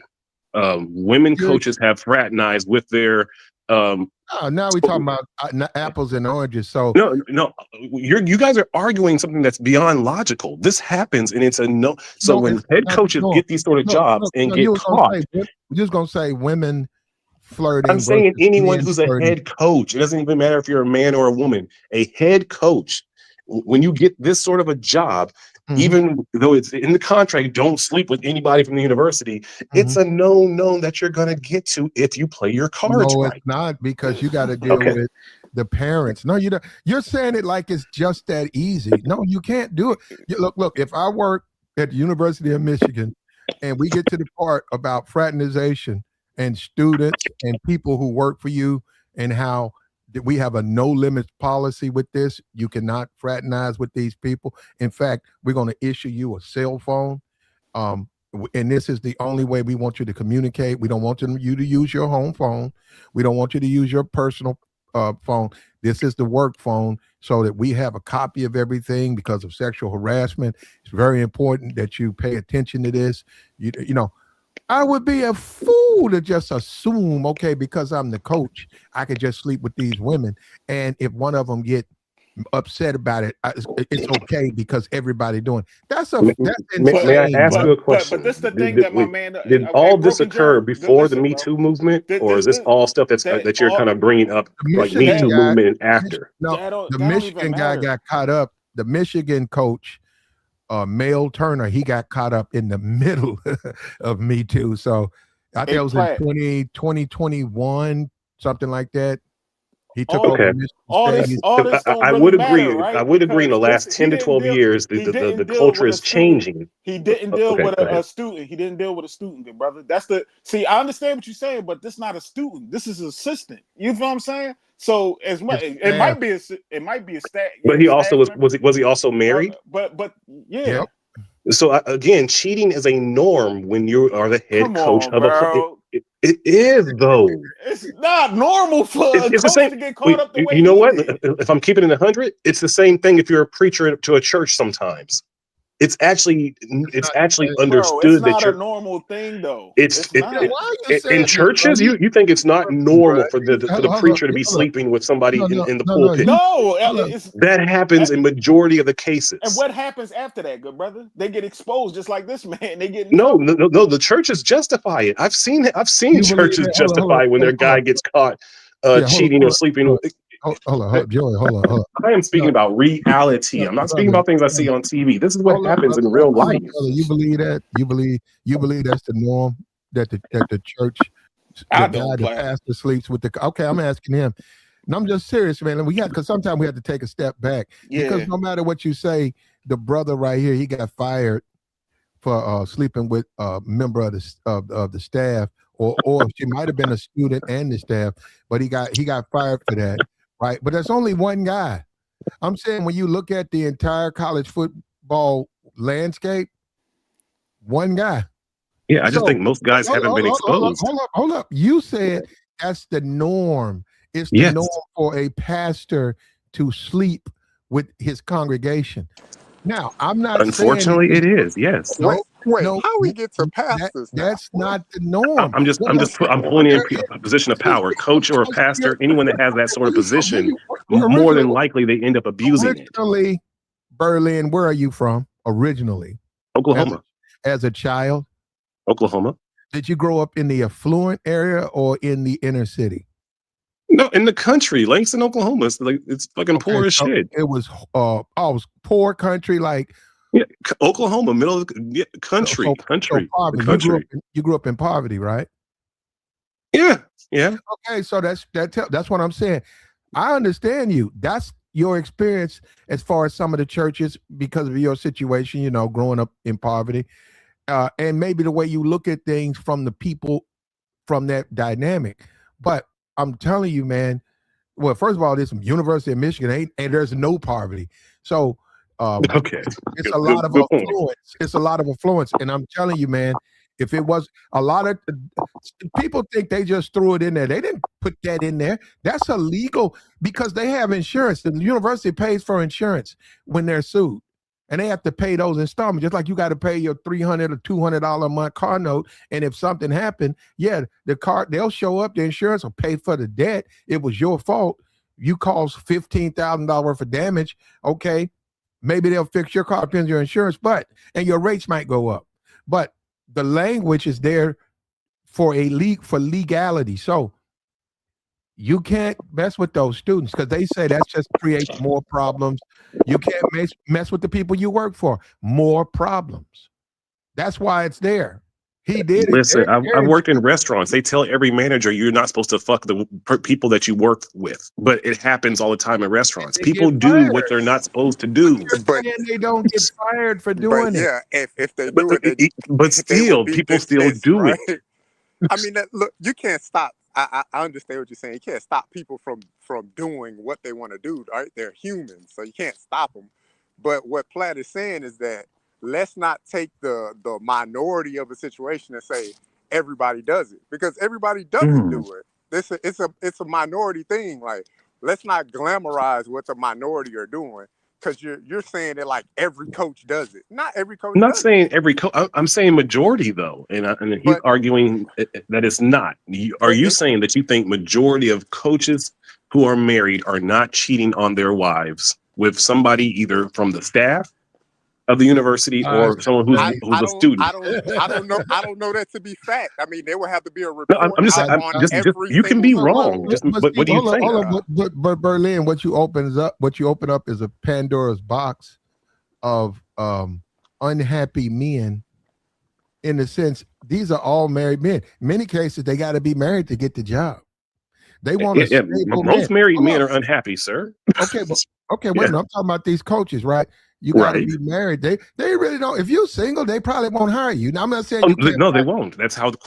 women coaches have fraternized with their now we're talking about apples and oranges. So no, you guys are arguing something that's beyond logical. This happens, and it's a no. So when head coaches get these sort of jobs and get caught, you're just gonna say women flirting. I'm saying anyone who's a head coach. It doesn't even matter if you're a man or a woman. A head coach, when you get this sort of a job. Mm-hmm. Even though it's in the contract, don't sleep with anybody from the university. Mm-hmm. It's a known that you're going to get to if you play your cards right. It's not, because you got to deal with the parents. No, you don't. You're saying it like it's just that easy. No, you can't do it. Look. If I work at the University of Michigan and we get to the part about fraternization and students and people who work for you and how we have a no limits policy with this. You cannot fraternize with these people. In fact, we're going to issue you a cell phone. And this is the only way we want you to communicate. We don't want you to use your home phone. We don't want you to use your personal phone. This is the work phone, so that we have a copy of everything because of sexual harassment. It's very important that you pay attention to this. You know, I would be a fool to just assume, okay, because I'm the coach, I could just sleep with these women. And if one of them get upset about it, it's okay because everybody doing. That's insane. May I ask you a question? But this is the thing that my man. Did all this occur before the Me Too movement, or is this all stuff that you're kind of bringing up, like Me Too movement and after? No, the Michigan guy got caught up. The Michigan coach, Mel Turner, he got caught up in the middle of Me Too. So I think it was in 2021, something like that. He took over all this I would agree. Right? I would agree in the last 10 to 12 years, the culture is changing. He didn't deal with a student. He didn't deal with a student, good brother. I understand what you're saying, but this is not a student. This is an assistant. You know what I'm saying? So as much it might be a stat. But he also was he also married? But yeah. Yep. So again, cheating is a norm when you are the head coach of a club. It is, though. It's not normal for a coach to get caught up the way. You know what? If I'm keeping it 100, it's the same thing if you're a preacher to a church sometimes. it's actually Bro, understood it's that not a you're. normal thing, though. It's It's not. Why are you saying in this, churches. bro? You think it's not normal for the Hold on, preacher to be hold on. sleeping with somebody in the No, pulpit? No, hold on. it's That happens in majority of the cases. and what happens after that, good brother? They get exposed just like this man. They get in No, trouble. no. The churches justify it. I've seen You believe churches that? justify when their guy gets caught Yeah, cheating or sleeping. hold on, Joey, hold on. I am speaking No, about reality. no, I'm not speaking brother, about things I see on TV. This is what hold on, happens in brother, real life. brother. You believe that? You believe that's the norm, that the church, I the don't play. pastor sleeps with the. Okay, I'm asking him. And I'm just serious, man. And because sometimes we have to take a step back, because Yeah. no matter what you say, the brother right here, he got fired for sleeping with a member of the staff, or she might have been a student and the staff, but he got fired for that, right? But there's only one guy. I'm saying when you look at the entire college football landscape, one guy. Yeah, I just So think most guys haven't been exposed. hold up. You said that's the norm. It's the Yes. norm for a pastor to sleep with his congregation. Now, I'm not Unfortunately, saying it is. Yes. Wait, no, how we get to pastors now? that's not the norm. I'm pulling in a position of power, coach or a pastor, anyone that has that sort of position. More than likely, they end up abusing it. Originally, Berlin, where are you from? Originally, Oklahoma, as a child, Oklahoma. did you grow up in the affluent area or in the inner city? No, in the country, Langston, Oklahoma. It's fucking poor as shit. It was poor country, like Yeah, Oklahoma, middle of the country. So poverty. You grew up in poverty, right? Yeah. Okay, so that's what I'm saying. I understand you. That's your experience as far as some of the churches because of your situation, growing up in poverty, and maybe the way you look at things from the people from that dynamic. But I'm telling you, man. Well, first of all, there's some University of Michigan, and there's no poverty. So Okay. it's a lot of affluence. It's a lot of affluence. And I'm telling you, man, if it was a lot of people think they just threw it in there. They didn't put that in there. That's illegal because they have insurance. The university pays for insurance when they're sued. And they have to pay those installments, just like you got to pay your $300 or $200 a month car note. And if something happened, they'll show up. The insurance will pay for the debt. It was your fault. You caused $15,000 worth of damage. Okay, maybe they'll fix your car, depends on your insurance, and your rates might go up. But the language is there for legality. So you can't mess with those students because they say that just creates more problems. You can't mess with the people you work for. More problems. That's why it's there. He did it. Listen, I've worked in restaurants. They tell every manager you're not supposed to fuck the people that you work with, but it happens all the time in restaurants. People do what they're not supposed to do. But they don't get fired for doing it. Yeah, if they do but still, people still do it. I mean, look, you can't stop. I understand what you're saying. You can't stop people from doing what they want to do, right? They're humans, so you can't stop them. But what Platt is saying is that let's not take the minority of a situation and say everybody does it, because everybody doesn't do it. It's a minority thing. Like, let's not glamorize what the minority are doing. Because you're saying that like every coach does it. Not every coach. I'm not saying every coach. I'm saying majority though, and he's arguing that it's not. Are you saying that you think majority of coaches who are married are not cheating on their wives with somebody either from the staff of the university or someone who's a student? I don't know that to be fact. I mean, there will have to be a report. No, I'm just you can be wrong. But what do you think? But Berlin, what you open up is a Pandora's box of unhappy men. In the sense, these are all married men. In many cases, they got to be married to get the job. They want a stable most man. married men are unhappy, sir. Okay, wait a minute. I'm talking about these coaches, right? You got to be married. They really don't. If you're single, they probably won't hire you. Now, I'm not saying you can't. No, they won't. That's how the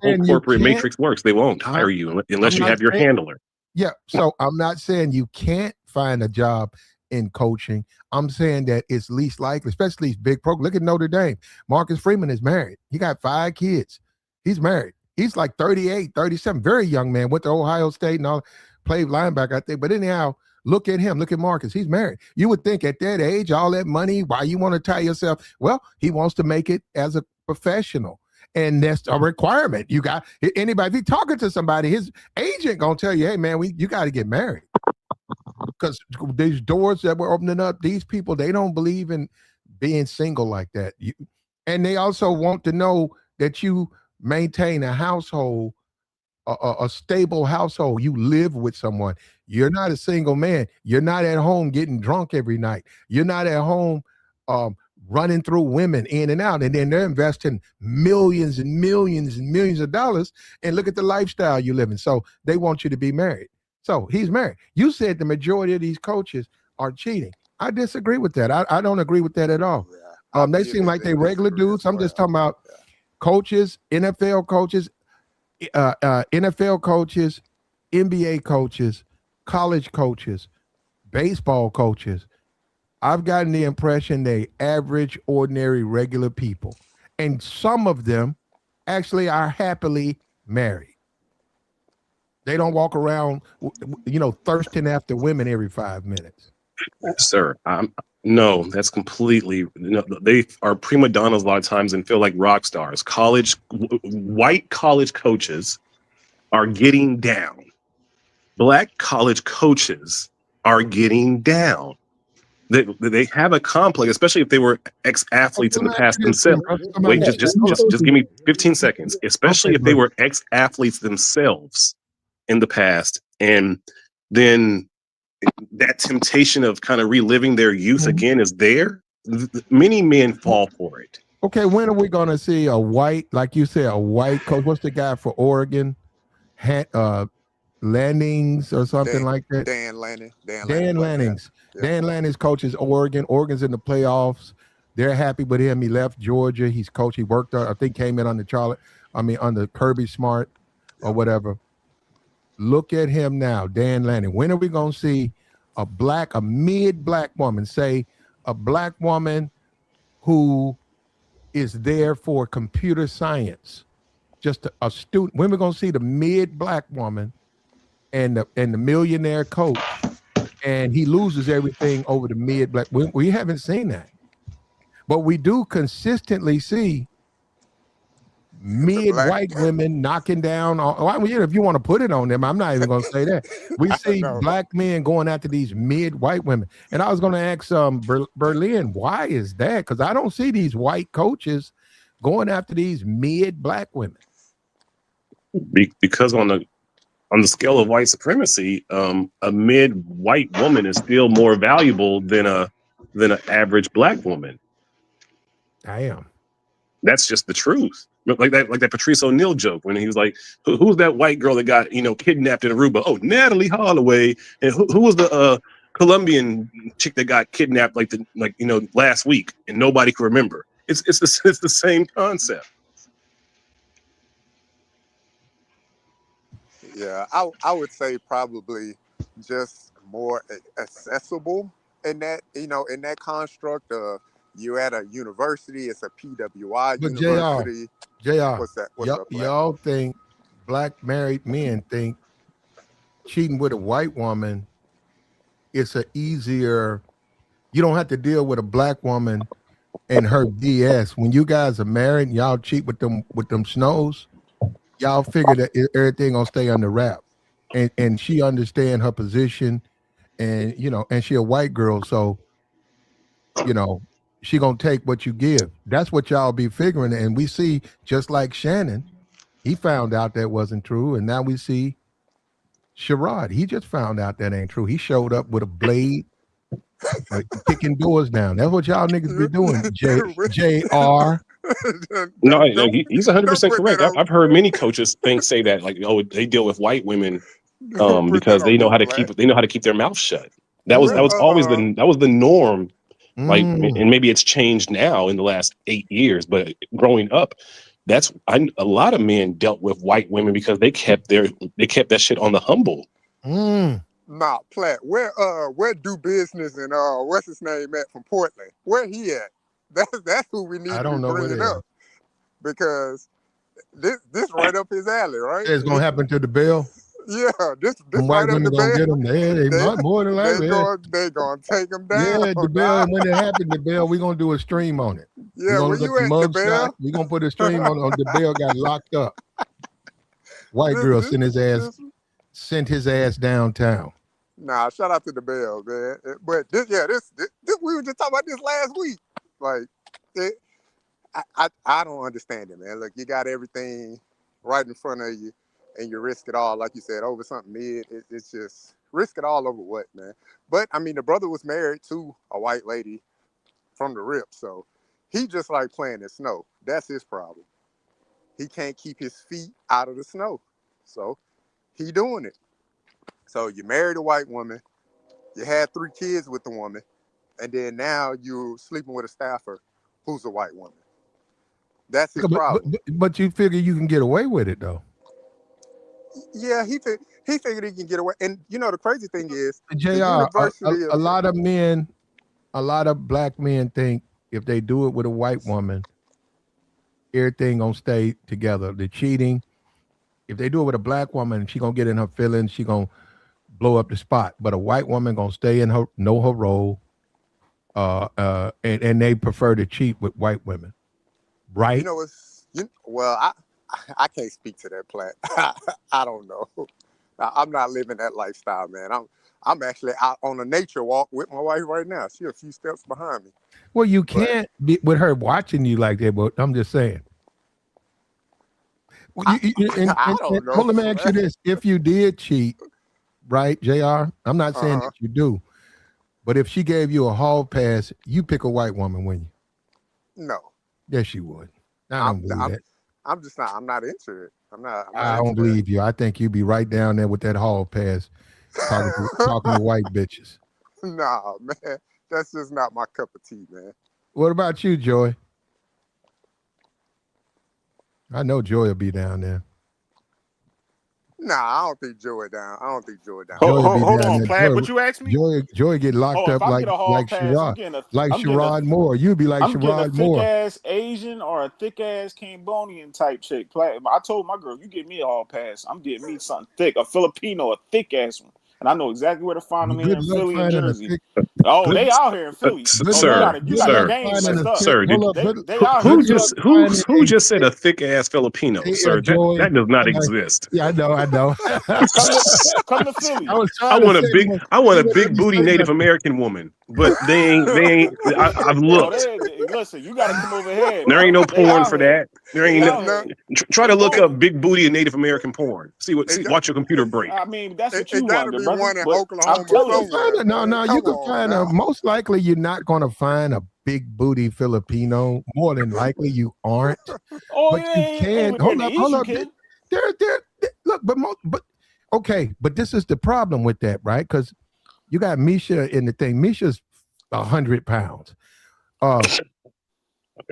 whole corporate matrix works. They won't hire you unless you have your handler. Yeah. So I'm not saying you can't find a job in coaching. I'm saying that it's least likely, especially these big programs. Look at Notre Dame. Marcus Freeman is married. He got 5 kids. He's married. He's like 38, 37, very young man. Went to Ohio State and all, played linebacker, I think. But anyhow, Look at him. Look at Marcus. He's married. You would think at that age, all that money, why you want to tie yourself? Well, he wants to make it as a professional. And that's a requirement. You got anybody, if you're talking to somebody, his agent gonna tell you, hey man, you got to get married. Because these doors that we're opening up, these people, they don't believe in being single like that. And they also want to know that you maintain a household, a stable household. You live with someone. You're not a single man. You're not at home getting drunk every night. You're not at home running through women in and out. And then they're investing millions and millions and millions of dollars. And look at the lifestyle you live in. So they want you to be married. So he's married. You said the majority of these coaches are cheating. I disagree with that. I don't agree with that at all. They seem like they regular dudes. I'm just talking about coaches, NFL coaches, NFL coaches, NBA coaches, college coaches, baseball coaches. I've gotten the impression they average, ordinary, regular people. And some of them actually are happily married. They don't walk around, thirsting after women every 5 minutes. Sir, no, that's completely. They are prima donnas a lot of times and feel like rock stars. White college coaches are getting down. Black college coaches are getting down. They have a complex, especially if they were ex-athletes in the past themselves. Wait, just give me 15 seconds. Especially if they were ex-athletes themselves in the past, and then that temptation of kind of reliving their youth again is there. Many men fall for it. Okay, when are we going to see a white, like you said, a white coach? What's the guy for Oregon? Lannings or something like that? Dan Lanning. Dan Lannings. Yeah. Dan Lannings coaches Oregon. Oregon's in the playoffs. They're happy with him. He left Georgia. He's coached. He worked, I think, came in on the Kirby Smart or whatever. Look at him now, Dan Lanning. When are we going to see a mid-black woman, say a black woman who is there for computer science, just a student? When are we going to see the mid-black woman and the millionaire coach, and he loses everything over the mid-black? We haven't seen that. But we do consistently see mid-white women knocking down if you want to put it on them, I'm not even going to say that. We see black men going after these mid-white women. And I was going to ask Berlin, why is that? Because I don't see these white coaches going after these mid-black women. Because on the scale of white supremacy, a mid-white woman is still more valuable than an average black woman. I am. That's just the truth. Like that Patrice O'Neal joke when he was like, "Who's that white girl that got kidnapped in Aruba?" Oh, Natalie Holloway. And who was the Colombian chick that got kidnapped last week and nobody could remember? It's the same concept. Yeah, I would say probably just more accessible in that in that construct of you at a university, it's a PWI but university. JR, what's up? Y'all think black married men think cheating with a white woman, it's you don't have to deal with a black woman and her BS. When you guys are married and y'all cheat with them snows, y'all figure that everything gonna stay under wrap. And she understand her position, and and she a white girl, so she gonna take what you give. That's what y'all be figuring. And we see, just like Shannon, he found out that wasn't true, and now we see Sherrone. He just found out that ain't true. He showed up with a blade, kicking doors down. That's what y'all niggas be doing. JR. No, he's 100% correct. I've heard many coaches say that they deal with white women because they know how to keep their mouth shut. That was always the norm. And maybe it's changed now in the last 8 years, but growing up, a lot of men dealt with white women because they kept that shit on the humble. Nah, Platt, where do business and what's his name at from Portland? Where he at? That's who we need to be bringing up, because this right up his alley, right? It's gonna happen to the Bill. Yeah, this Them right white at women the gonna bell. get them. They more than likely. They gonna take them down. Yeah, the bell. And when it happened, the bell, we're gonna do a stream on it. We're Yeah, gonna where look at you the at, the mug shot. bell? We're gonna put a stream on the bell got locked up. White girl sent his ass downtown. Nah, shout out to the bell, man. But this we were just talking about this last week. Like, I don't understand it, man. Look, you got everything right in front of you, and you risk it all, like you said, over something mid. It's just risk it all over what, man? But I mean, the brother was married to a white lady from the rip, so he just like playing in snow. That's his problem. He can't keep his feet out of the snow, so he doing it. So you married a white woman, you had 3 kids with the woman, and then now you're sleeping with a staffer who's a white woman. That's his problem. But you figure you can get away with it though. Yeah, he figured he can get away. And you know the crazy thing is, JR, the university a lot of men, a lot of black men think if they do it with a white woman, everything gonna stay together. The cheating, if they do it with a black woman, she gonna get in her feelings, she gonna blow up the spot. But a white woman gonna stay in her, know her role, and they prefer to cheat with white women, right? You know, I can't speak to that, Platt. I don't know. I'm not living that lifestyle, man. I'm actually out on a nature walk with my wife right now. She's a few steps behind me. Well, you can't be with her watching you like that, but I'm just saying. I don't know. Let me ask you this: if you did cheat, right, JR? I'm not saying that you do, but if she gave you a hall pass, you pick a white woman, wouldn't you? No. Yes, you would. I don't believe that. I'm just not. I'm not into it. I don't believe you. I think you'd be right down there with that hall pass, talking to white bitches. Nah, man, that's just not my cup of tea, man. What about you, Joy? I know Joy will be down there. Nah, I don't think Joy down. Hold on, Platt. What you asked me? Joy get locked up like Sherrone. Like Sherrone Moore. You'd be like Sherrone Moore. I'm getting a thick ass Asian or a thick ass Cambodian type chick. Platt. I told my girl, you get me a hall pass. I'm getting me something thick, a Filipino, a thick ass one. And I know exactly where to find them here in Philly and Jersey. They out here in Philly. Sir, you got your game messed up. Sir, they out who here. just said a thick ass Filipino? Sir, that does not exist. Yeah, I know. Come to Philly. I want a big booty Native American woman, but they ain't. I've looked. Listen, you got to come over here. There ain't no porn for that. There ain't no. Try to look up big booty and Native American porn. Watch your computer break. I mean, that's what you want, brother. One in Oklahoma. No, you can find a. Most likely, you're not going to find a big booty Filipino. More than likely, you aren't. But you can. Hold up. Look, but okay. But this is the problem with that, right? Because you got Misha in the thing. Misha's 100 pounds.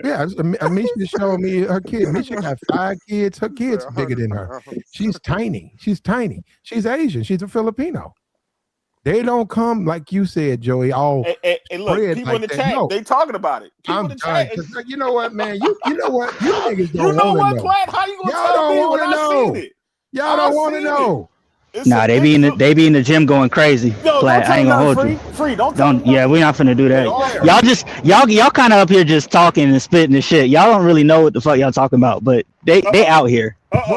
Yeah, Misha showed me her kid. Misha got 5 kids. Her kid's bigger than her. She's tiny. She's Asian. She's a Filipino. They don't come like you said, Joey. Look, people like in the chat, they talking about it. People in the chat. You know what, man? You know what? You niggas don't you know what, know. Platt? How you gonna tell me when I seen it? Y'all don't want to know. Nah, they be in the gym going crazy. No, Platt, I ain't gonna hold you. Free, don't. Yeah, we're not finna do that. Y'all kind of up here just talking and spitting the shit. Y'all don't really know what the fuck y'all talking about, but they out here.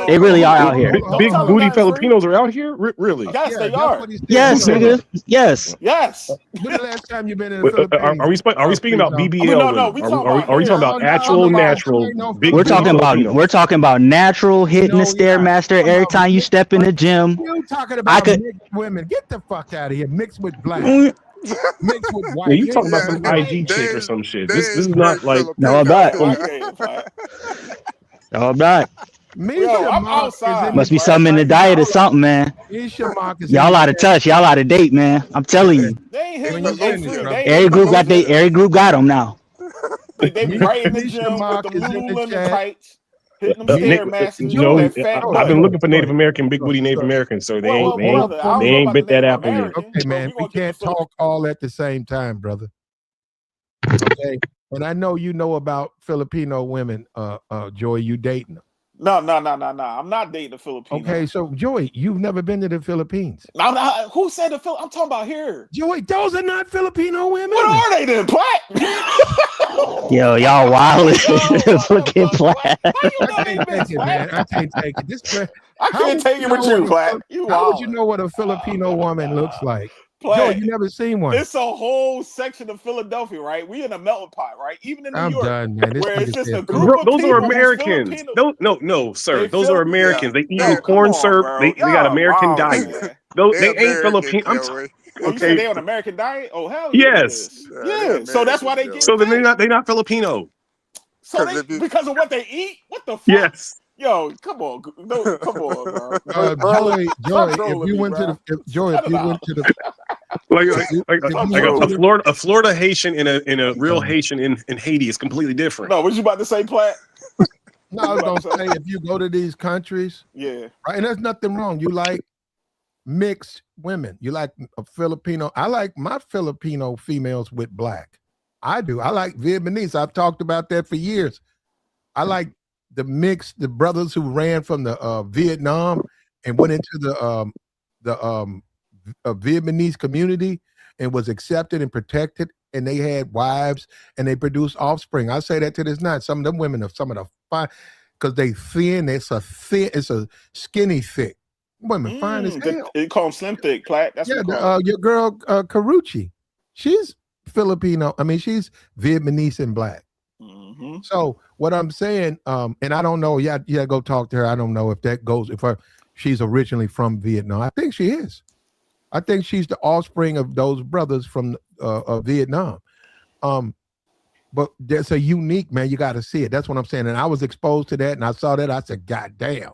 They really are out here. Big booty Filipinos are out here? Really? Yes, they are. Yes, nigga. Yes. When the last time you been in the Philippines? Are we speaking about BBL? No, we are we talking about actual natural? We're talking about natural hitting the Stairmaster every time you step in the gym. You talking about mixed women? Get the fuck out of here. Mixed with black. Mixed with white. Yeah, you talking about some IG chick or some shit. This is not like. No, I'm not. No, I'm not. I'm outside. Must be something in the diet or something, man. Y'all out of touch. Y'all out of date, man. I'm telling you. Every group got them now. They be right in the gym with the Lululemon tights, hitting them Stairmasters. I've been looking for Native American, big booty Native Americans, so they ain't bit that apple yet. Okay, man, we can't talk all at the same time, brother. Okay, and I know you know about Filipino women. Joy, you dating them. No. I'm not dating a Filipino. Okay, so Joey, you've never been to the Philippines. Who said the I'm talking about here. Joey, those are not Filipino women. What are they then, Platt? Yo, y'all wild. Fucking Platt. How you know I they can't been, take it, man. I can't take it. This I can't take it with you, Platt. How would you know what a Filipino woman looks like? Platt, Joe, you never seen one. It's a whole section of Philadelphia, right? We in a melting pot, right? Even in New I'm York, done, man. This where it's nigga just said a group of Those people are who's Americans. Filipino. No, sir. They Those are Americans. They eat corn syrup. They got American diet. They ain't Filipino. Oh, you said they on American diet? Oh, hell yes. Yeah. So that's why they get. So then they're not Filipino. So because of what they eat? What the fuck? Yes. Yo, come on, come on, bro. Joey, if you went to the like a Florida Haitian and a real Haitian in Haiti is completely different. No, what you about to say, Platt? No, I was gonna say if you go to these countries, yeah, right, and there's nothing wrong. You like mixed women. You like a Filipino. I like my Filipino females with black. I do. I like Vietnamese. I've talked about that for years. I like the brothers who ran from the Vietnam and went into the Vietnamese community and was accepted and protected, and they had wives and they produced offspring. I say that to this night. Some of them women are some of the fine because they thin. It's a skinny thick. Women fine as hell. They call them slim thick, Platt. That's your girl Karuchi. She's Filipino. I mean, she's Vietnamese and black. Mm-hmm. So what I'm saying, and I don't know. Yeah, go talk to her. I don't know if that goes. She's originally from Vietnam. I think she is. I think she's the offspring of those brothers from Vietnam. But there's a unique, man. You got to see it. That's what I'm saying. And I was exposed to that, and I saw that. I said, God damn.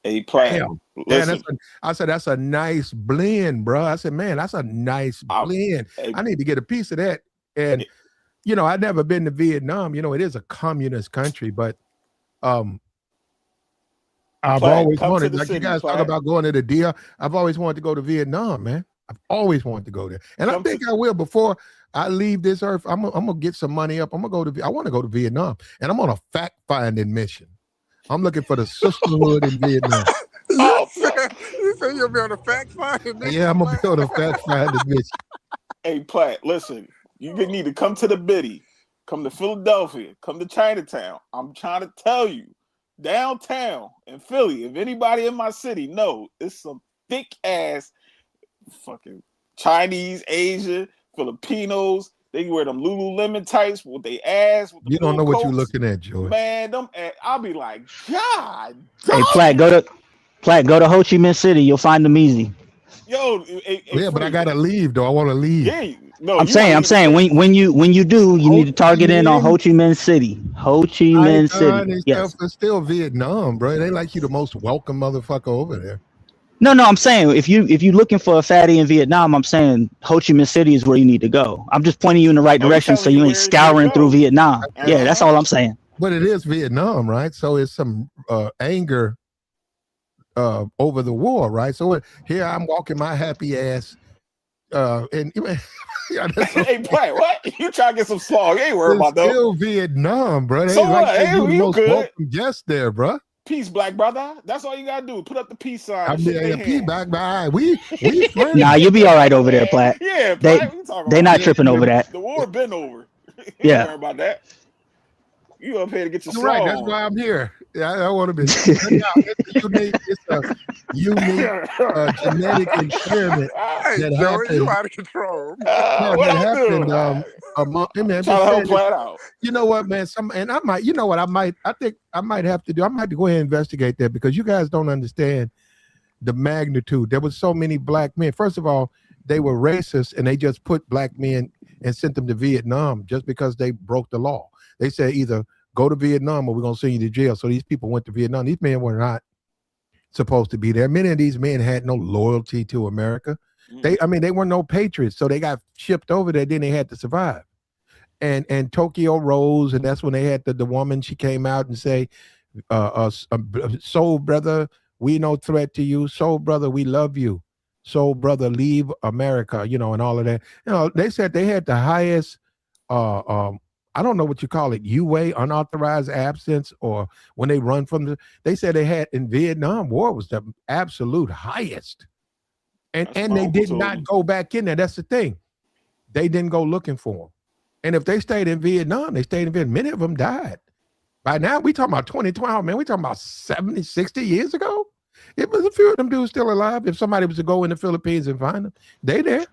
Hey, Platt. I said, that's a nice blend, bro. I said, man, that's a nice blend. I need to get a piece of that. And you know, I've never been to Vietnam. You know, it is a communist country, but I've always wanted, like you guys talk about going to the deal. I've always wanted to go to Vietnam, man. I've always wanted to go there. And I think I will before I leave this earth. I'm gonna get some money up. I want to go to Vietnam, and I'm on a fact-finding mission. I'm looking for the sisterhood in Vietnam. You say you'll be on a fact-finding mission? Yeah, I'm gonna be on a fact-finding mission. Hey, Platt, listen. You need to come to the Biddy, come to Philadelphia, come to Chinatown. I'm trying to tell you, downtown in Philly, if anybody in my city know, it's some thick ass fucking Chinese, Asian, Filipinos. They wear them Lululemon tights with their ass. With you don't know what you're looking at, Joey. Man, I'll be like, God. Hey, Platt, go to Ho Chi Minh City. You'll find them easy. Yo, but I gotta leave though. I want to leave. Yeah, no, I'm saying when you do, you need to target in on Ho Chi Minh City. Ho Chi Minh City. Yes. It's still Vietnam, bro. They like you the most welcome motherfucker over there. No, I'm saying if you looking for a fatty in Vietnam, I'm saying Ho Chi Minh City is where you need to go. I'm just pointing you in the right direction so you ain't scouring through Vietnam. Yeah, that's all I'm saying. But it is Vietnam, right? So it's some anger over the war, right? So here I'm walking my happy ass, and hey, Platt, what? You trying to get some slaw? You ain't worried about that. Still Vietnam, bro. They So like what? Hey, you you good? Welcome guest there, bro. Peace, black brother. That's all you gotta do. Put up the peace sign. I mean, peace back by. We Nah, you'll be all right over there, Platt. Yeah, Platt, they not tripping over that. The war been over. Yeah. Worry about that. You up here to get your right. That's why I'm here. I want to be. It's a unique genetic experiment that happened. You out of control. What happened? Man, out. You know what, man? I might. You know what? I think I might have to do. I might have to go ahead and investigate that because you guys don't understand the magnitude. There was so many black men. First of all, they were racist and they just put black men and sent them to Vietnam just because they broke the law. They said either go to Vietnam or we're going to send you to jail. So these people went to Vietnam. These men were not supposed to be there. Many of these men had no loyalty to America. They were no patriots. So they got shipped over there. Then they had to survive. And Tokyo rose. And that's when they had the woman, she came out and say, soul brother, we no threat to you. Soul brother, we love you. Soul brother, leave America, and all of that. They said they had the highest I don't know what you call it, UA, unauthorized absence, or when they run from they said they had in Vietnam War was the absolute highest. And That's what my they uncle did told not me. go back in there. That's the thing. They didn't go looking for them. And if they stayed in Vietnam, they stayed in Vietnam. Many of them died. By now, we talking about 2012, man. We talking about 70, 60 years ago. It was a few of them dudes still alive. If somebody was to go in the Philippines and find them, they there.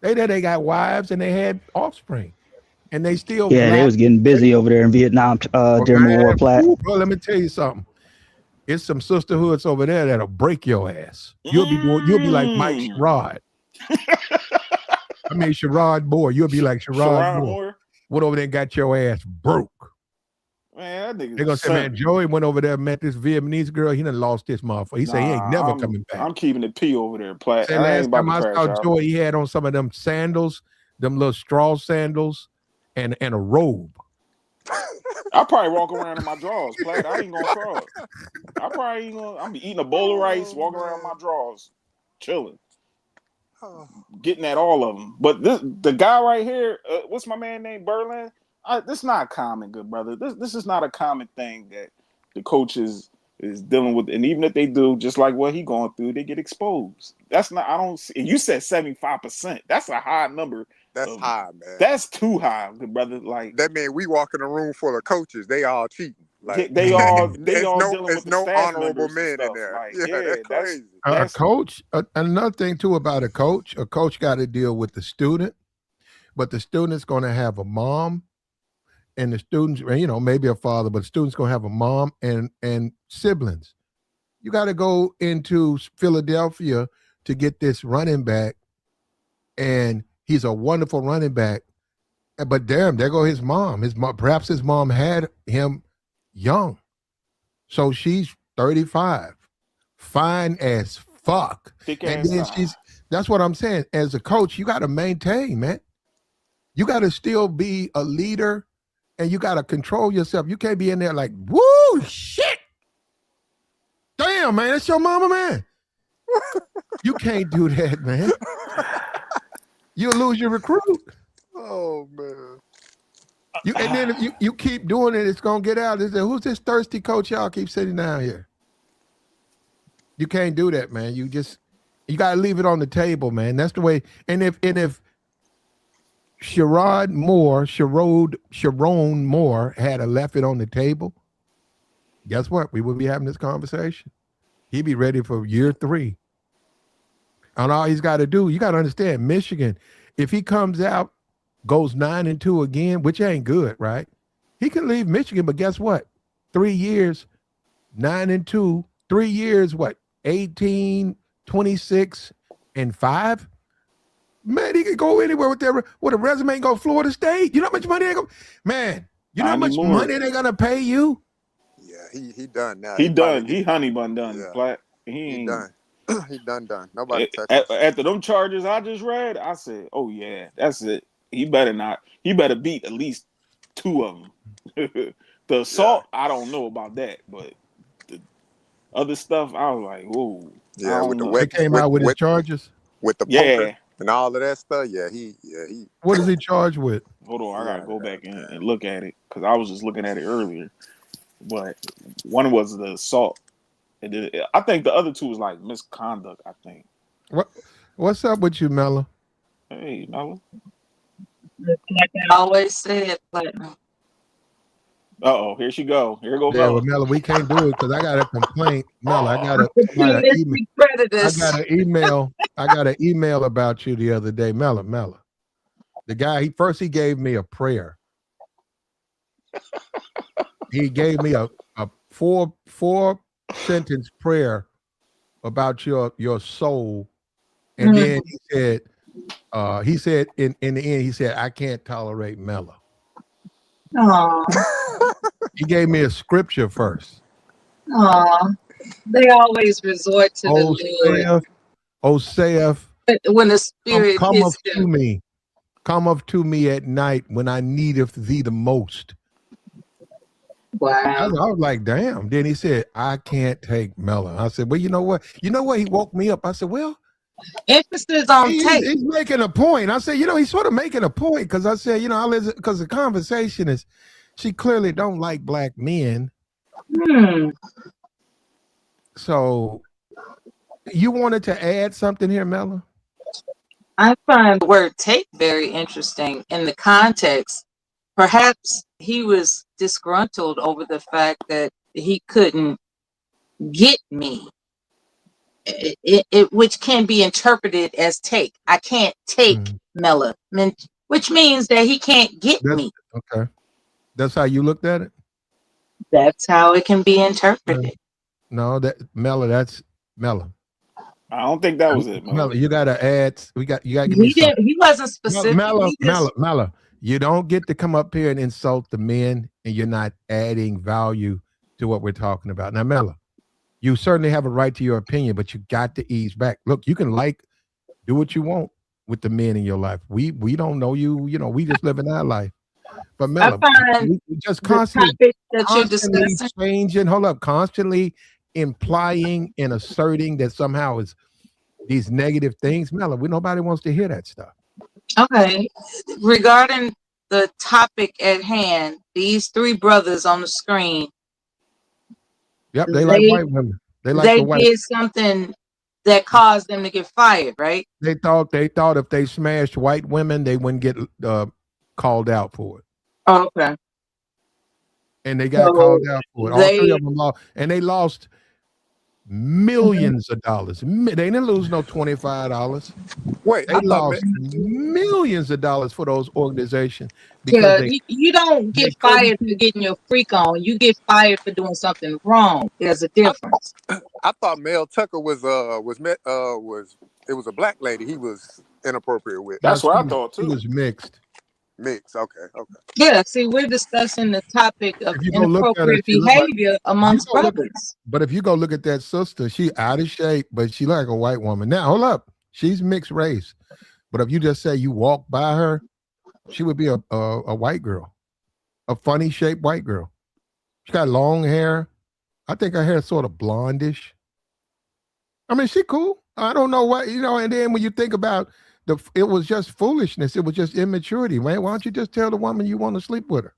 They got wives and they had offspring. And they still Yeah, they black. was getting busy over there in Vietnam Oh, during the war, man, Plat. ooh, bro, let me tell you something. It's some sisterhoods over there that'll break your ass. You'll be like Mike Sherrod. I mean Sherrod Moore. You'll be like Sherrod Sherrone Moore. Moore. Went over there and got your ass broke. Man, that They're nigga's gonna a say, man, simp. Joey went over there and met this Vietnamese girl. He done lost this motherfucker. He said he ain't never coming back. I'm keeping the P over there, Plat. Said I ain't last about time to I crash saw out. Joey, he had on some of them sandals, them little straw sandals, and a robe. I probably walk around in my drawers, Plat. I ain't gonna fraud. I probably ain't gonna. I'm eating a bowl of rice, walking around in my drawers, chilling, getting at all of them. But the guy right here, what's my man named Berlin? This is not common, good brother. This is not a common thing that the coaches is dealing with, and even if they do, just like what he going through, they get exposed. That's not. I don't. See, you said 75%. That's a high number. That's high, man. That's too high, good brother. Like that mean we walk in a room full of coaches, they all cheating. Like they all dealing with it's the no staff honorable members and men in stuff. there. Like, Yeah, that's crazy. A coach, another thing too about a coach got to deal with the student, but the student's going to have a mom, and the students, maybe a father, but the student's going to have a mom and siblings. You got to go into Philadelphia to get this running back, and he's a wonderful running back. But damn, there go his mom. Perhaps his mom had him young, so she's 35, fine as fuck, and then that's what I'm saying. As a coach, you got to maintain, man. You got to still be a leader, and you got to control yourself. You can't be in there like, woo, shit. Damn, man, that's your mama, man. You can't do that, man. You'll lose your recruit. Oh, man. And then if you keep doing it, it's going to get out. Who's this thirsty coach y'all keep sitting down here? You can't do that, man. You got to leave it on the table, man. That's the way. And if Sherrone Moore had left it on the table, guess what? We would be having this conversation. He'd be ready for year 3. And all he's got to do, you got to understand, Michigan, if he comes out, goes 9-2 again, which ain't good, right? He can leave Michigan, but guess what? 3 years, 9-2, 3 years, what? 18, 26, and 5? Man, he could go anywhere with a resume and go Florida State. You know how much money man, you know how much money they're gonna pay you? Yeah, he done now. He done. He honey bun done. Yeah. Plat. He done. He done. Nobody touch him. After them charges I just read, I said, oh yeah, that's it. He better not. He better beat at least 2 of them. The assault, I don't know about that, but the other stuff, I was like, whoa. Yeah, they came out with his charges with the poker and all of that stuff. Yeah, he. What is he charged with? Hold on, I gotta go back and look at it because I was just looking at it earlier. But one was the assault, and I think the other 2 was like misconduct. I think. What's up with you, Mella? Hey, Mella. Like I always said, Platinum. Uh-oh, here she go. Here go Mella. Mella. Well, Mella, we can't do it because I got a complaint. Mella, I got an email about you the other day. Mella. The guy, he gave me a prayer. He gave me a 4-sentence prayer about your soul. And then he said in the end, he said, I can't tolerate Mella. He gave me a scripture first. They always resort to the Lord. When the spirit come up to me at night when I needeth thee the most. Wow. I was like, damn. Then he said, I can't take Mella. I said, well, you know what? He woke me up. I said, well, Emphasis on take. He's making a point. I said, he's sort of making a point because I said, I listen because the conversation is, she clearly don't like black men. So you wanted to add something here, Mella? I find the word take very interesting in the context. Perhaps he was disgruntled over the fact that he couldn't get me, which can be interpreted as take. I can't take Mella, which means that he can't get me. Okay. That's how you looked at it? That's how it can be interpreted. No, that's Mella. I don't think that was it, Mella, you gotta add. You gotta give me something. He wasn't specific. Mella. You don't get to come up here and insult the men, and you're not adding value to what we're talking about. Now, Mella, you certainly have a right to your opinion, but you got to ease back. Look, you can do what you want with the men in your life. We don't know you. We just live in our life. But Mella, we just constantly changing. Hold up, constantly implying and asserting that somehow is these negative things. Mella, nobody wants to hear that stuff. Okay. Regarding the topic at hand, these three brothers on the screen. Yep, they like white women. They did something that caused them to get fired, right? They thought if they smashed white women, they wouldn't get called out for it. Oh, okay. And they got called out for it. All three of them lost, and they lost millions of dollars. They didn't lose no $25. Wait, they lost millions of dollars for those organizations. Because you don't get fired for getting your freak on. You get fired for doing something wrong. There's a difference. I thought Mel Tucker was it was a black lady he was inappropriate with. That's what I thought too. He was mixed. Okay. Yeah, see, we're discussing the topic of inappropriate behavior amongst brothers. But if you go look at that sister, she out of shape, but she like a white woman. Now, hold up. She's mixed race. But if you just say you walk by her, she would be a white girl, a funny shaped white girl. She got long hair. I think her hair is sort of blondish. I mean, she cool. I don't know what, and then when you think about it was just foolishness. It was just immaturity, man. Why don't you just tell the woman you want to sleep with her?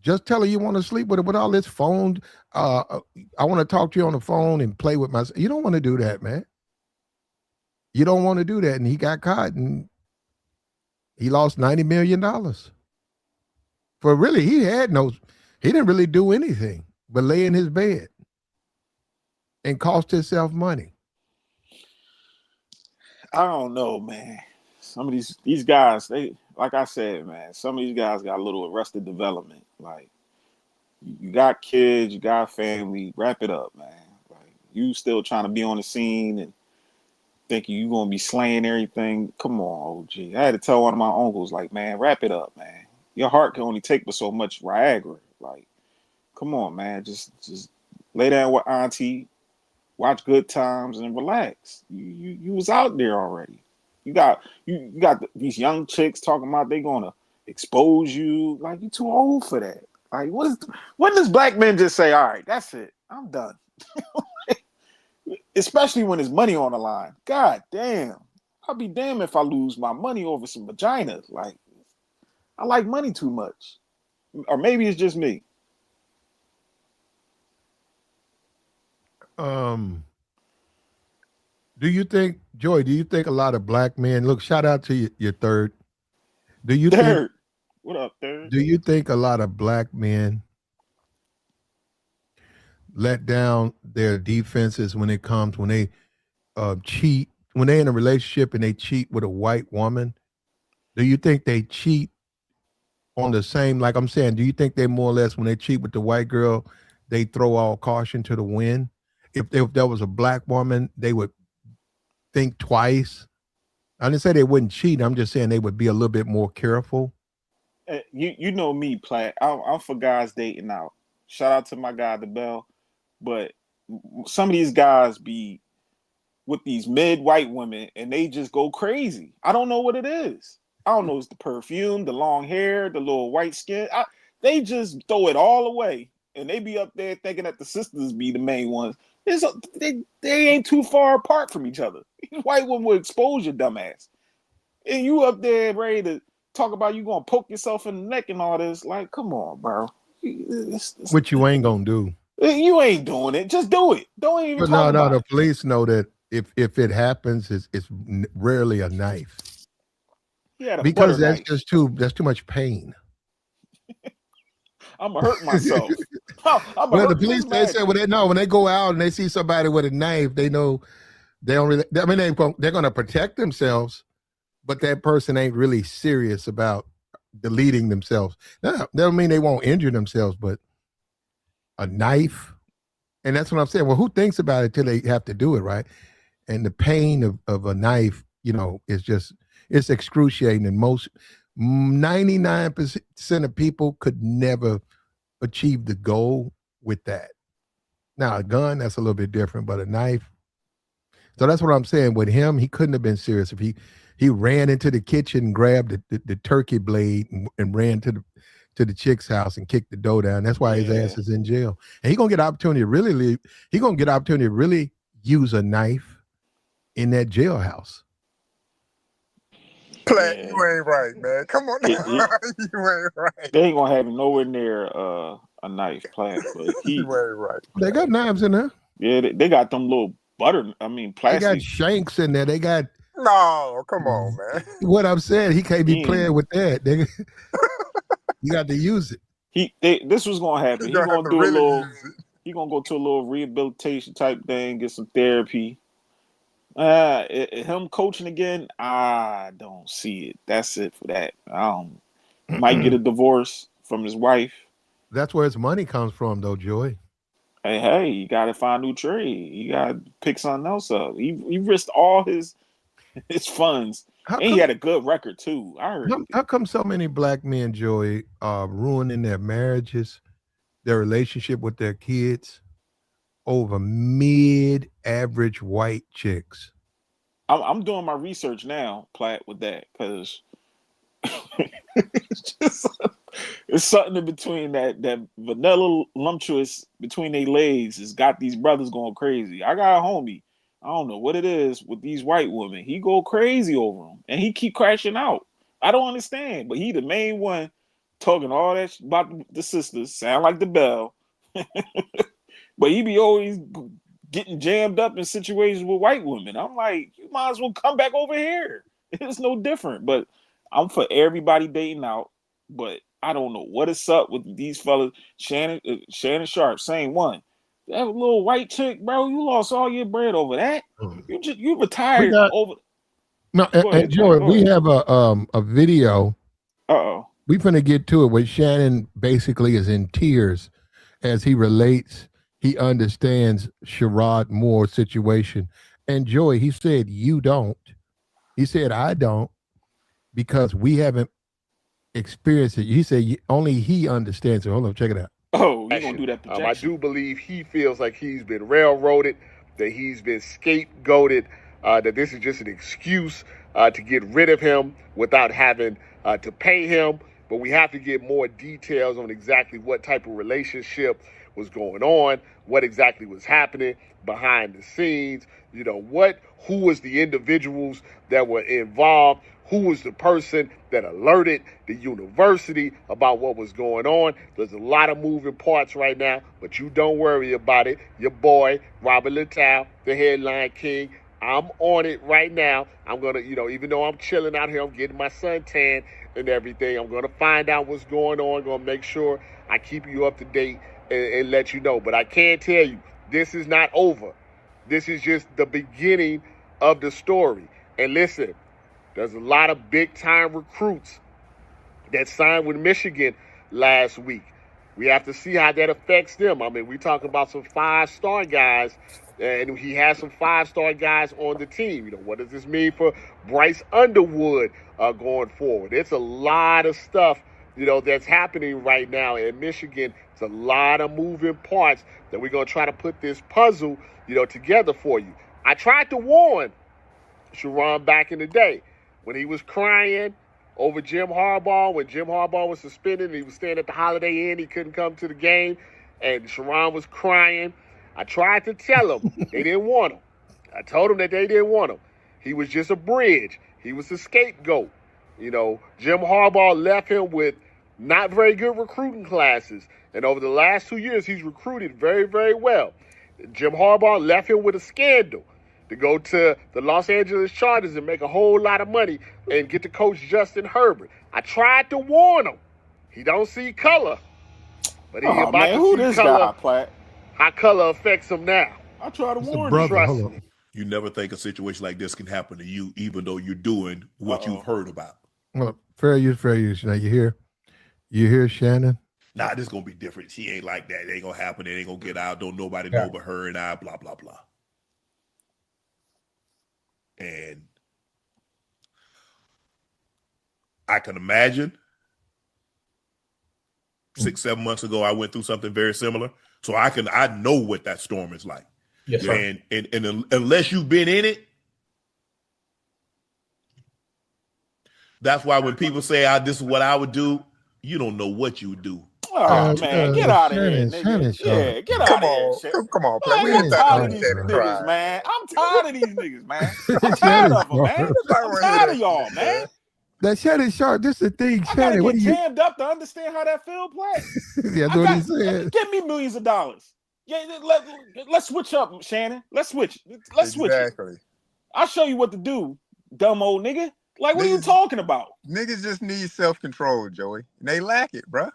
Just tell her you want to sleep with her with all this phone. I want to talk to you on the phone and play with myself. You don't want to do that, man. You don't want to do that. And he got caught and he lost $90 million. For really, he didn't really do anything but lay in his bed and cost himself money. I don't know, man. Some of these guys, they, like I said, man, some of these guys got a little arrested development. Like, you got kids, you got family, wrap it up, man. Like, you still trying to be on the scene and thinking you gonna be slaying everything. Come on, OG. I had to tell one of my uncles, like, man, wrap it up, man. Your heart can only take but so much Viagra. Like, come on, man. Just lay down with auntie. Watch Good Times and relax. You was out there already. You got these young chicks talking about they gonna expose you. Like, you too old for that. Like, when does black men just say, all right, that's it, I'm done? Especially when there's money on the line. God damn. I'll be damned if I lose my money over some vagina. Like, I like money too much. Or maybe it's just me. Do you think, Joy, a lot of black men, look, shout out to your third. What up, third? Do you think a lot of black men let down their defenses when they cheat, when they're in a relationship and they cheat with a white woman? Do you think they cheat on the same, like I'm saying, do you think they more or less, when they cheat with the white girl, they throw all caution to the wind? If there was a black woman, they would think twice. I didn't say they wouldn't cheat. I'm just saying they would be a little bit more careful. You know me, Platt. I'm for guys dating out. Shout out to my guy, the Bell. But some of these guys be with these mid-white women and they just go crazy. I don't know what it is. I don't know. It's the perfume, the long hair, the little white skin. They just throw it all away. And they be up there thinking that the sisters be the main ones. They ain't too far apart from each other. White woman will expose your dumb ass. And you up there ready to talk about you gonna poke yourself in the neck and all this. Like, come on, bro. Which you ain't gonna do. You ain't doing it. Just do it. Don't even But talk about the it. police know that if it happens, it's rarely a knife. Because that's just too much pain. I'm gonna hurt myself. Well, the police they say when they go out and they see somebody with a knife, they know they don't really. I mean, they're going to protect themselves, but that person ain't really serious about deleting themselves. That don't mean they won't injure themselves, but a knife, and that's what I'm saying. Well, who thinks about it till they have to do it, right? And the pain of a knife, it's excruciating, and most 99% of people could never achieve the goal with that. Now, a gun, that's a little bit different, but a knife. So that's what I'm saying. With him, he couldn't have been serious if he ran into the kitchen, grabbed the turkey blade, and ran to the chick's house and kicked the door down. That's why his ass is in jail. And he's gonna get opportunity to really leave. He's gonna get opportunity to really use a knife in that jailhouse. Platt, you ain't right, man. Come on, you ain't right. They ain't gonna have him nowhere near a knife, Platt. But you ain't right. They got knives in there. Yeah, they got them little plastic. They got shanks in there. They got. No, come on, man. What I'm saying, he can't be playing with that. You got to use it. This was gonna happen. He's gonna do a little. He gonna go to a little rehabilitation type thing, get some therapy. Him coaching again, I don't see it. That's it for that. Might get a divorce from his wife. That's where his money comes from, though, Joy. Hey, you got to find a new trade. You got to pick something else up. He risked all his funds, and he had a good record too. I heard. How come so many black men, Joy, are ruining their marriages, their relationship with their kids, over mid-average white chicks? I'm doing my research now, Platt, with that, because it's something in between that vanilla lumptuous between their legs has got these brothers going crazy. I got a homie. I don't know what it is with these white women. He go crazy over them, and he keep crashing out. I don't understand, but he the main one talking all that about the sisters. Sound like the bell. But he be always getting jammed up in situations with white women. I'm like, you might as well come back over here. It's no different. But I'm for everybody dating out. But I don't know what is up with these fellas. Shannon Sharp, same one. That little white chick, bro, you lost all your bread over that. You retired over. No, and Joy, we have a video. We finna get to it where Shannon basically is in tears as he relates. He understands Sherrod Moore's situation. And Joy, he said, you don't. He said, I don't, because we haven't experienced it. He said, only he understands it. Hold on, check it out. Oh, you gonna do that projection? I do believe he feels like he's been railroaded, that he's been scapegoated, that this is just an excuse to get rid of him without having to pay him. But we have to get more details on exactly what type of relationship was going on, what exactly was happening behind the scenes, who was the individuals that were involved, who was the person that alerted the university about what was going on. There's a lot of moving parts right now, but you don't worry about it. Your boy, Robert Littal, the headline king, I'm on it right now. I'm going to, even though I'm chilling out here, I'm getting my suntan and everything, I'm going to find out what's going on, going to make sure I keep you up to date and let you know. But I can tell you, this is not over. This is just the beginning of the story. And listen, there's a lot of big-time recruits that signed with Michigan last week. We have to see how that affects them. I mean, we're talking about some 5-star guys, and he has some 5-star guys on the team. What does this mean for Bryce Underwood going forward? It's a lot of stuff, that's happening right now in Michigan. It's a lot of moving parts that we're going to try to put this puzzle, together for you. I tried to warn Sherrone back in the day when he was crying over Jim Harbaugh, when Jim Harbaugh was suspended and he was staying at the Holiday Inn. He couldn't come to the game, and Sherrone was crying. I tried to tell him they didn't want him. I told him that they didn't want him. He was just a bridge. He was a scapegoat. You know, Jim Harbaugh left him with not very good recruiting classes. And over the last 2 years, he's recruited very, very well. Jim Harbaugh left him with a scandal to go to the Los Angeles Chargers and make a whole lot of money and get to coach Justin Herbert. I tried to warn him. He don't see color. But he's about man, to who see this color. guy, Platt? How color affects him now. I try to It's a warn you. brother. Trust Hold me. on. You never think a situation like this can happen to you, even though you're doing what you've heard about. Well, fair use. Now you hear Shannon? Nah, this is gonna be different. She ain't like that. It ain't gonna happen. It ain't gonna get out. Don't nobody know but her and I. Blah blah blah. And I can imagine 6-7 months ago I went through something very similar, so I know what that storm is like. Yes, sir. And unless you've been in it, that's why when people say this is what I would do, you don't know what you would do. Oh man, get out of here, nigga. Shannon, Yeah, get out of here. Come on, Man, we I'm ain't tired talking of these Shannon niggas, cry. man. I'm tired of these niggas, man. I'm tired Shannon's of them, man. sharp. I'm tired of y'all, man. That Shannon Sharp, this is the thing, I gotta Shannon. What get do you? jammed up to understand how that feel play. That's what he said. Give me millions of dollars. Yeah, let's switch up, Shannon. Let's switch. Let's switch it. Exactly. I'll show you what to do, dumb old nigga. Like, what are you talking about? Niggas just need self-control, Joey. And they lack it, bruh.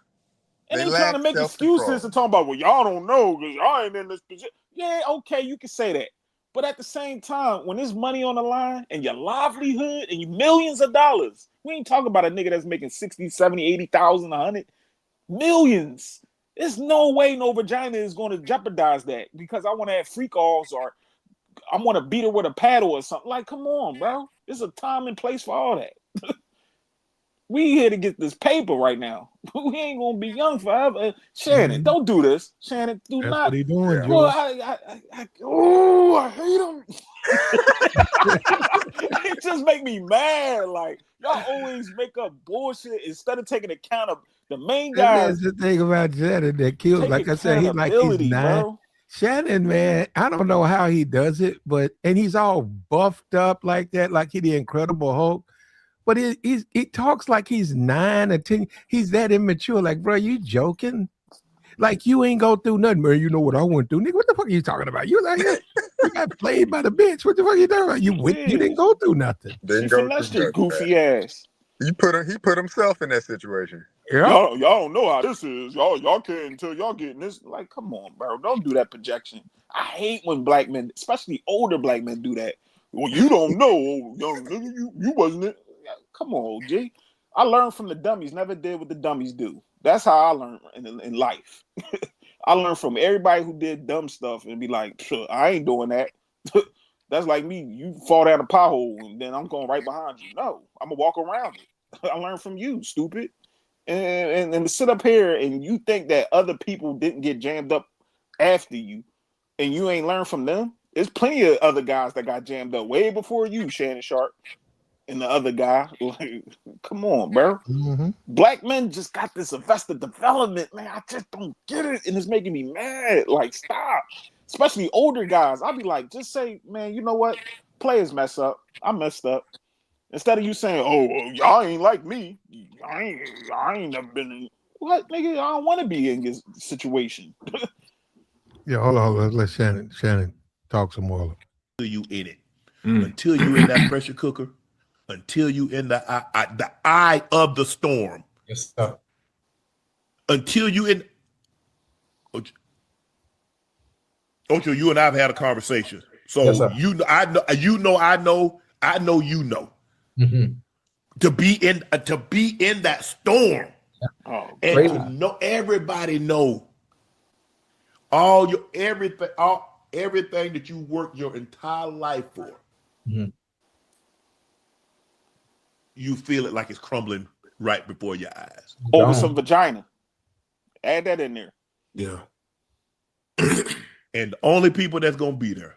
And They they trying to lack make self-control. excuses and talking about, well, y'all don't know because y'all ain't in this position. Yeah, okay, you can say that. But at the same time, when there's money on the line and your livelihood and you millions of dollars, we ain't talking about a nigga that's making 60, 70, 80,000, 100. Millions. There's no way no vagina is going to jeopardize that because I want to have freak offs or I want to beat her with a paddle or something. Like, come on, bro. There's a time and place for all that. We here to get this paper right now. We ain't gonna be young forever. Shannon, don't do this. Shannon, do That's not. what he doing, Joe. Well, I hate him. It just make me mad. Like, y'all always make up bullshit instead of taking account of the main guys. That's the thing about Shannon that kills. Take Like I said, he's accountability, 9. bro. Shannon, man, I don't know how he does it, and he's all buffed up like that, like he the Incredible Hulk. But he talks like he's 9 or 10. He's that immature. Like, bro, you joking? Like you ain't go through nothing, man. You know what I went through, nigga. What the fuck are you talking about? You like you got played by the bench. What the fuck are you talking about? You didn't go through nothing. Didn't She go finessed through your nothing, goofy man. ass. He put himself in that situation. Yeah. Y'all don't know how this is. Y'all can't until y'all getting this. Like, come on, bro. Don't do that projection. I hate when black men, especially older black men, do that. Well, you don't know, young nigga. You wasn't it. Come on, OG. I learned from the dummies. Never did what the dummies do. That's how I learned in life. I learned from everybody who did dumb stuff and be like, sure, I ain't doing that. That's like me. You fall down a pothole and then I'm going right behind you. No, I'm gonna walk around it. I learned from you, stupid. And to sit up here and you think that other people didn't get jammed up after you and you ain't learned from them. There's plenty of other guys that got jammed up way before you, Shannon Sharp, and the other guy. Like, come on, bro. Mm-hmm. Black men just got this arrested development, man. I just don't get it, and it's making me mad. Like, stop. Especially older guys. I'll be like, just say, man, you know what? Players mess up. I messed up. Instead of you saying, oh, y'all ain't like me. I ain't never been in. What, nigga? I don't want to be in this situation. Yeah, hold on. Let's let Shannon talk some more. Until you in it, until you in that pressure cooker, until you in the eye of the storm. Yes, sir. Until you in. Ocho, you and I have had a conversation. So Yes, sir. I know. Mm-hmm. To be in that storm, Oh, and crazy. to know everybody know everything that you worked your entire life for. Mm-hmm. You feel it like it's crumbling right before your eyes. over some vagina. Add that in there. Yeah. And the only people that's gonna be there,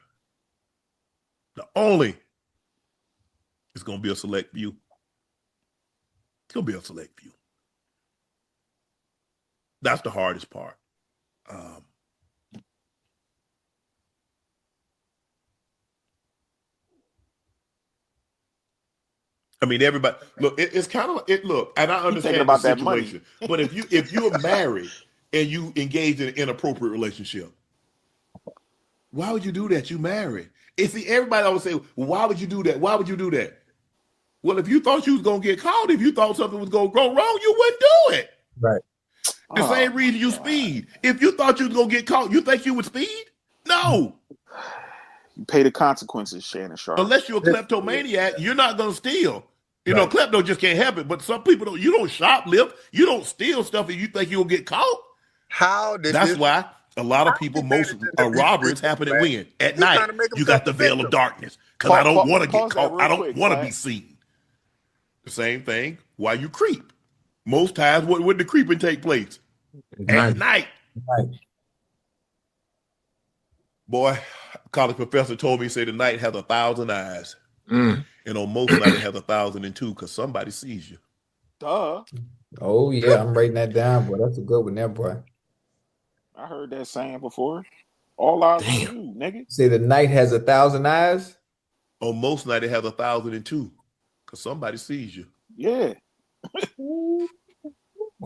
it's gonna be a select few. It's gonna be a select few. That's the hardest part. I mean, everybody look. It's kind of it. Look, and I thinking understand the about that money. situation, but if you're married and you engage in an inappropriate relationship, why would you do that? You married. And see, everybody always say, well, "Why would you do that? Why would you do that?" Well, if you thought you was gonna get caught, if you thought something was gonna go wrong, you wouldn't do it. Right. The same reason you speed. If you thought you was gonna get caught, you think you would speed? No. You pay the consequences, Shannon Sharp. Unless you're a kleptomaniac, you're not gonna steal. You know, klepto just can't help it. But some people don't. You don't shoplift. You don't steal stuff, and you think you'll get caught. How did That's this? why a lot of people, most robberies happen at when? At He's trying night. to make You got the himself a veil of victim. darkness because I don't want to get pause that caught. real I don't quick, want to Vlad. be seen. The same thing. Why you creep? Most times, when the creeping take place? At night. Right. Boy, college professor told me, say the night has 1,000 eyes. And on most nights it has 1,002 because somebody sees you. Duh. Oh yeah, I'm writing that down, boy. That's a good one there, boy. I heard that saying before. All eyes on you, nigga. Say the night has 1,000 eyes. On most nights it has 1,002 because somebody sees you. Yeah. Well,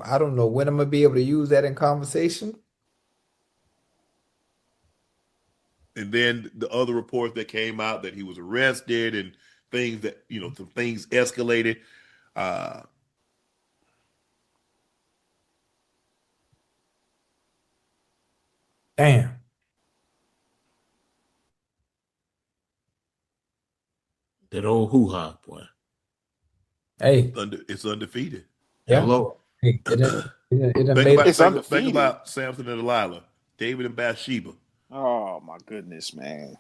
I don't know when I'm gonna be able to use that in conversation. And then the other reports that came out that he was arrested and things that, some things escalated. Damn. That old hoo-ha, boy. Hey. It's undefeated. Yeah. Hello. Hey, it done Think about Samson and Delilah, David and Bathsheba. Oh my goodness, man.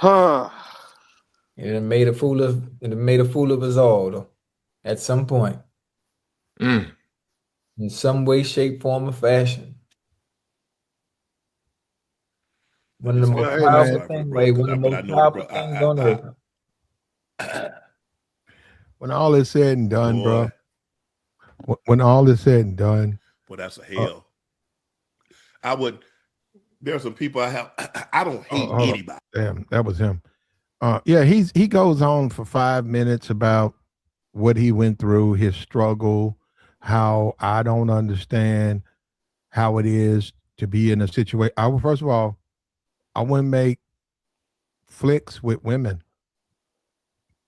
It done made a fool of us all, though. At some point. In some way, shape, form, or fashion. One of the most powerful things on earth. When all is said and done, bro. When all is said and done. Well, that's a hell. There are some people I don't hate anybody. Damn, that was him. Yeah, he goes on for 5 minutes about what he went through, his struggle, how I don't understand how it is to be in a situation. First of all, I wouldn't make flicks with women.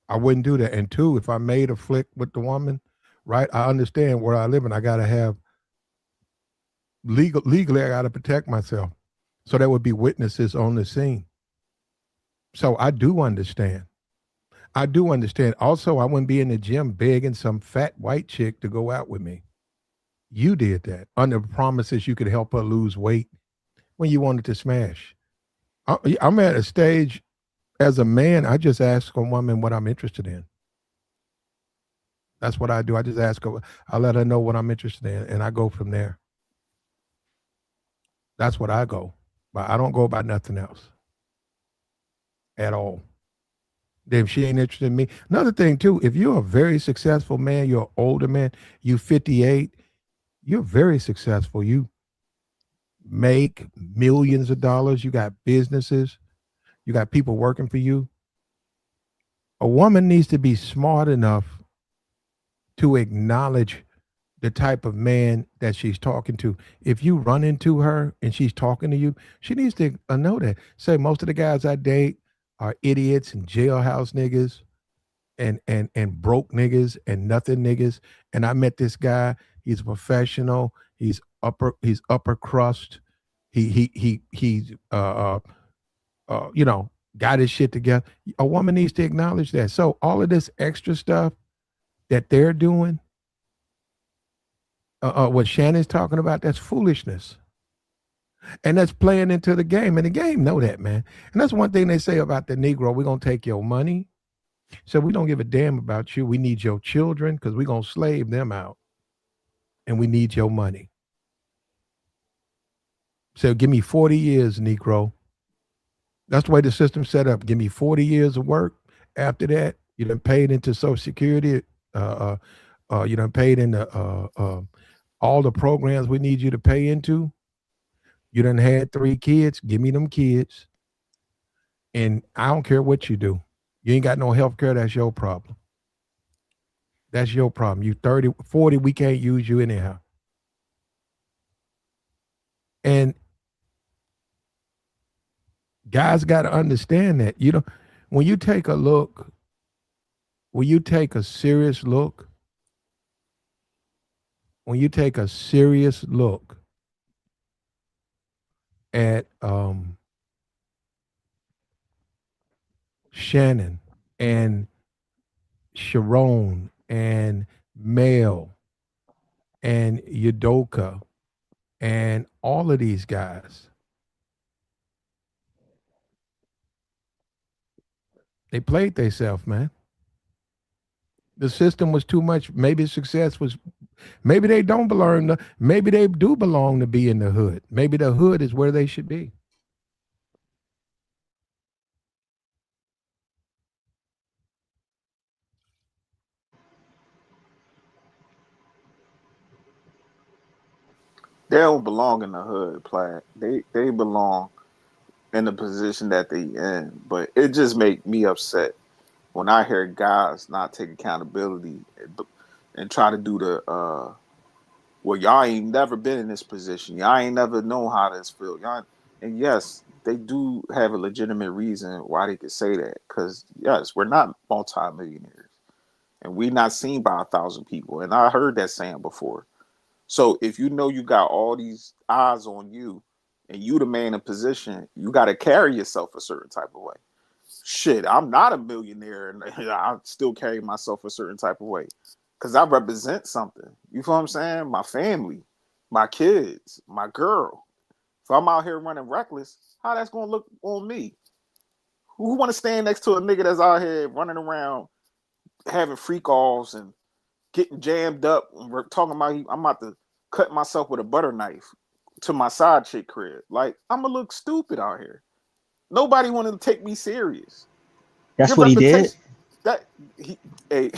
I wouldn't do that. And two, if I made a flick with the woman, right, I understand where I live and I got to have legally, I got to protect myself. So there would be witnesses on the scene. So I do understand. Also, I wouldn't be in the gym begging some fat white chick to go out with me. You did that under promises you could help her lose weight when you wanted to smash. I'm at a stage as a man, I just ask a woman what I'm interested in. That's what I do. I just ask her, I let her know what I'm interested in, and I go from there. That's what I go. But I don't go by nothing else at all. Then if she ain't interested in me. Another thing, too, if you're a very successful man, you're an older man, you 58, you're very successful. You make millions of dollars. You got businesses. You got people working for you. A woman needs to be smart enough to acknowledge the type of man that she's talking to. If you run into her and she's talking to you, she needs to know that. Say most of the guys I date are idiots and jailhouse niggas and broke niggas and nothing niggas. And I met this guy. He's a professional. He's upper crust. He's got his shit together. A woman needs to acknowledge that. So all of this extra stuff that they're doing, what Shannon's talking about, that's foolishness. And that's playing into the game. And the game know that, man. And that's one thing they say about the Negro. We're going to take your money. So we don't give a damn about you. We need your children because we're going to slave them out. And we need your money. So give me 40 years, Negro. That's the way the system's set up. Give me 40 years of work. After that, you done paid into Social Security. You done paid into all the programs we need you to pay into. You done had 3 kids. Give me them kids. And I don't care what you do. You ain't got no health care, that's your problem. That's your problem. You 30, 40, we can't use you anyhow. And guys got to understand that. You know, when you take a look, when you take a serious look, at Shannon and Sherrone and Mel and Udoka and all of these guys, they played themselves, man. The system was too much. Maybe success was, maybe they don't belong to, maybe they do belong to be in the hood. Maybe the hood is where they should be. They don't belong in the hood, Platt. They belong in the position that they in. But it just make me upset when I hear guys not take accountability and try to do the well, y'all ain't never been in this position. Y'all ain't never known how this feel. And yes, they do have a legitimate reason why they could say that. Because yes, we're not multimillionaires, and we're not seen by 1,000 people. And I heard that saying before. So if you know you got all these eyes on you, and you the man in position, you got to carry yourself a certain type of way. Shit, I'm not a millionaire, and I still carry myself a certain type of way. Because I represent something. You feel what I'm saying? My family, my kids, my girl. If I'm out here running reckless, how that's going to look on me? Who want to stand next to a nigga that's out here running around having freak offs and getting jammed up and we're talking about I'm about to cut myself with a butter knife to my side chick crib? Like, I'm going to look stupid out here. Nobody wanted to take me serious. That's what he did? Hey,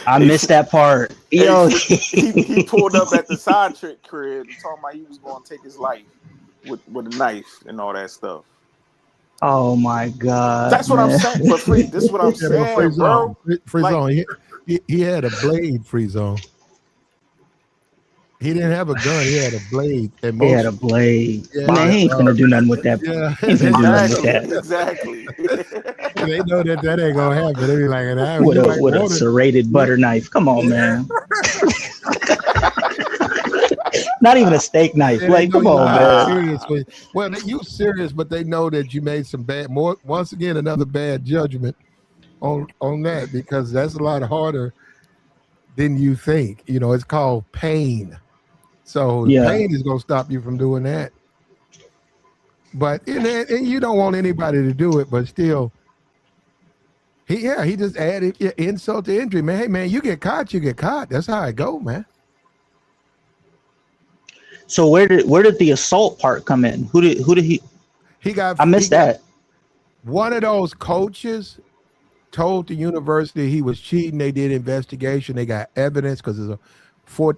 I missed that part. Yo, he pulled up at the side chick crib and talking about he was going to take his life with a knife and all that stuff. Oh my God. That's what I'm saying. But this is what I'm saying, bro. Free zone. He had a blade, free zone. He didn't have a gun. He had a blade. He had a blade. Yeah, man, he ain't finna do nothing with that. Yeah. He ain't finna do nothing with that. Exactly. They know that ain't gonna happen. They be like, with a serrated butter knife. Come on, man. Not even a steak knife. Yeah, like, come on, man. Serious. Well, you serious, but they know that you made some once again, another bad judgment on that, because that's a lot harder than you think. You know, it's called pain. So pain is gonna stop you from doing that. But and you don't want anybody to do it, but still, he just added insult to injury, man. Hey, man, you get caught, you get caught. That's how it go, man. So where did the assault part come in? Who did he? I missed that. One of those coaches told the university he was cheating. They did investigation. They got evidence because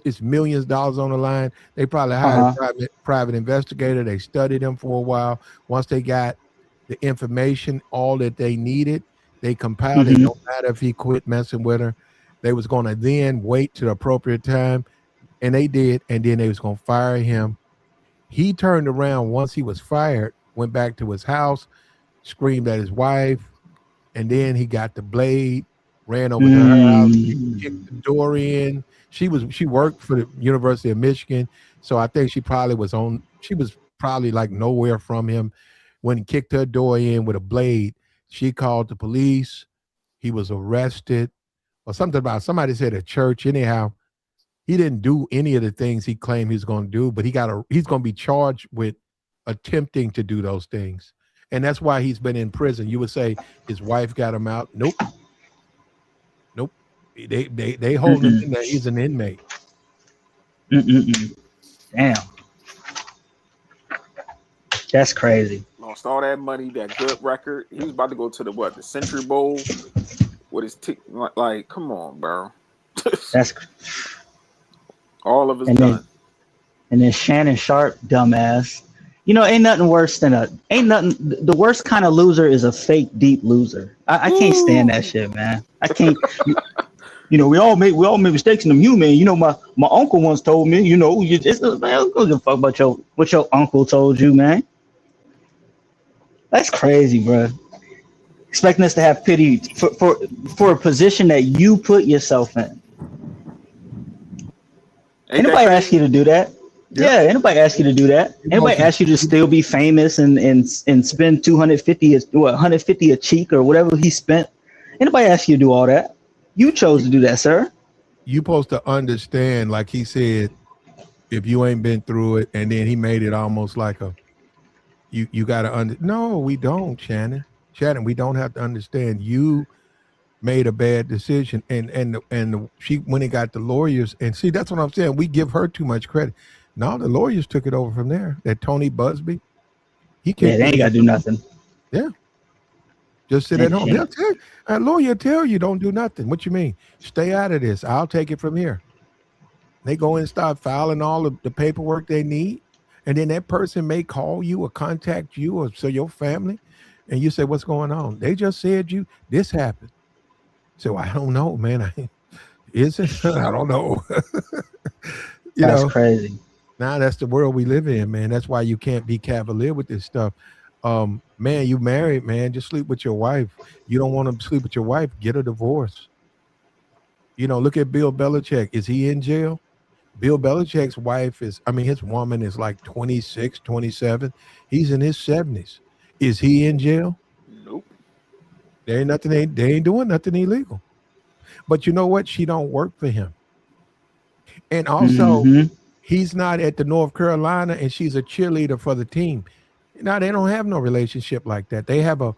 it's millions of dollars on the line. They probably hired a private investigator. They studied him for a while. Once they got the information, all that they needed, they compiled it. No matter if he quit messing with her, they was going to then wait to the appropriate time. And they did, and then they was going to fire him. He turned around once he was fired, went back to his house, screamed at his wife, and then he got the blade, ran over to her house, kicked the door in. She worked for the University of Michigan, so I think she was probably like nowhere from him when he kicked her door in with a blade. She called the police. He was arrested, or something about somebody said a church. Anyhow, he didn't do any of the things he claimed he's going to do, but he's going to be charged with attempting to do those things. And that's why he's been in prison. You would say his wife got him out. Nope. They hold him in there. He's an inmate. Damn. That's crazy. Lost all that money, that good record. He was about to go to the Century Bowl with his like, come on, bro. That's all of his done. And then Shannon Sharp, dumbass. ain't nothing worse than the worst kind of loser is a fake deep loser. I can't stand that shit, man. I can't. We all make mistakes and I'm human. My uncle once told me, you just man, I don't give a fuck about what your uncle told you, man. That's crazy, bro. Expecting us to have pity for a position that you put yourself in. Anybody ask you to do that? Yeah, anybody ask you to do that? Anybody ask you to still be famous and spend 150 a cheek or whatever he spent? Anybody ask you to do all that? You chose to do that, sir. You supposed to understand, like he said, if you ain't been through it, and then he made it almost like you got to no, we don't, Shannon, we don't have to understand. You made a bad decision, and she when it got the lawyers, and see, that's what I'm saying. We give her too much credit. No, the lawyers took it over from there. That Tony Busby, he can't. Yeah, they ain't got to do nothing. Yeah, just sit at home. They'll tell you, a lawyer tell you don't do nothing. What you mean? Stay out of this. I'll take it from here. They go in and start filing all of the paperwork they need, and then that person may call you or contact you or so your family, and you say, "What's going on?" They just said this happened. So I don't know, man. Is it? I don't know. That's crazy. Now that's the world we live in, man. That's why you can't be cavalier with this stuff. Man, you married, man. Just sleep with your wife. You don't want to sleep with your wife, get a divorce. Look at Bill Belichick. Is he in jail? Bill Belichick's wife his woman is like 26, 27. He's in his 70s. Is he in jail? Nope. There ain't nothing. They ain't doing nothing illegal. But you know what? She don't work for him. And also, he's not at the North Carolina, and she's a cheerleader for the team. Now, they don't have no relationship like that. They have a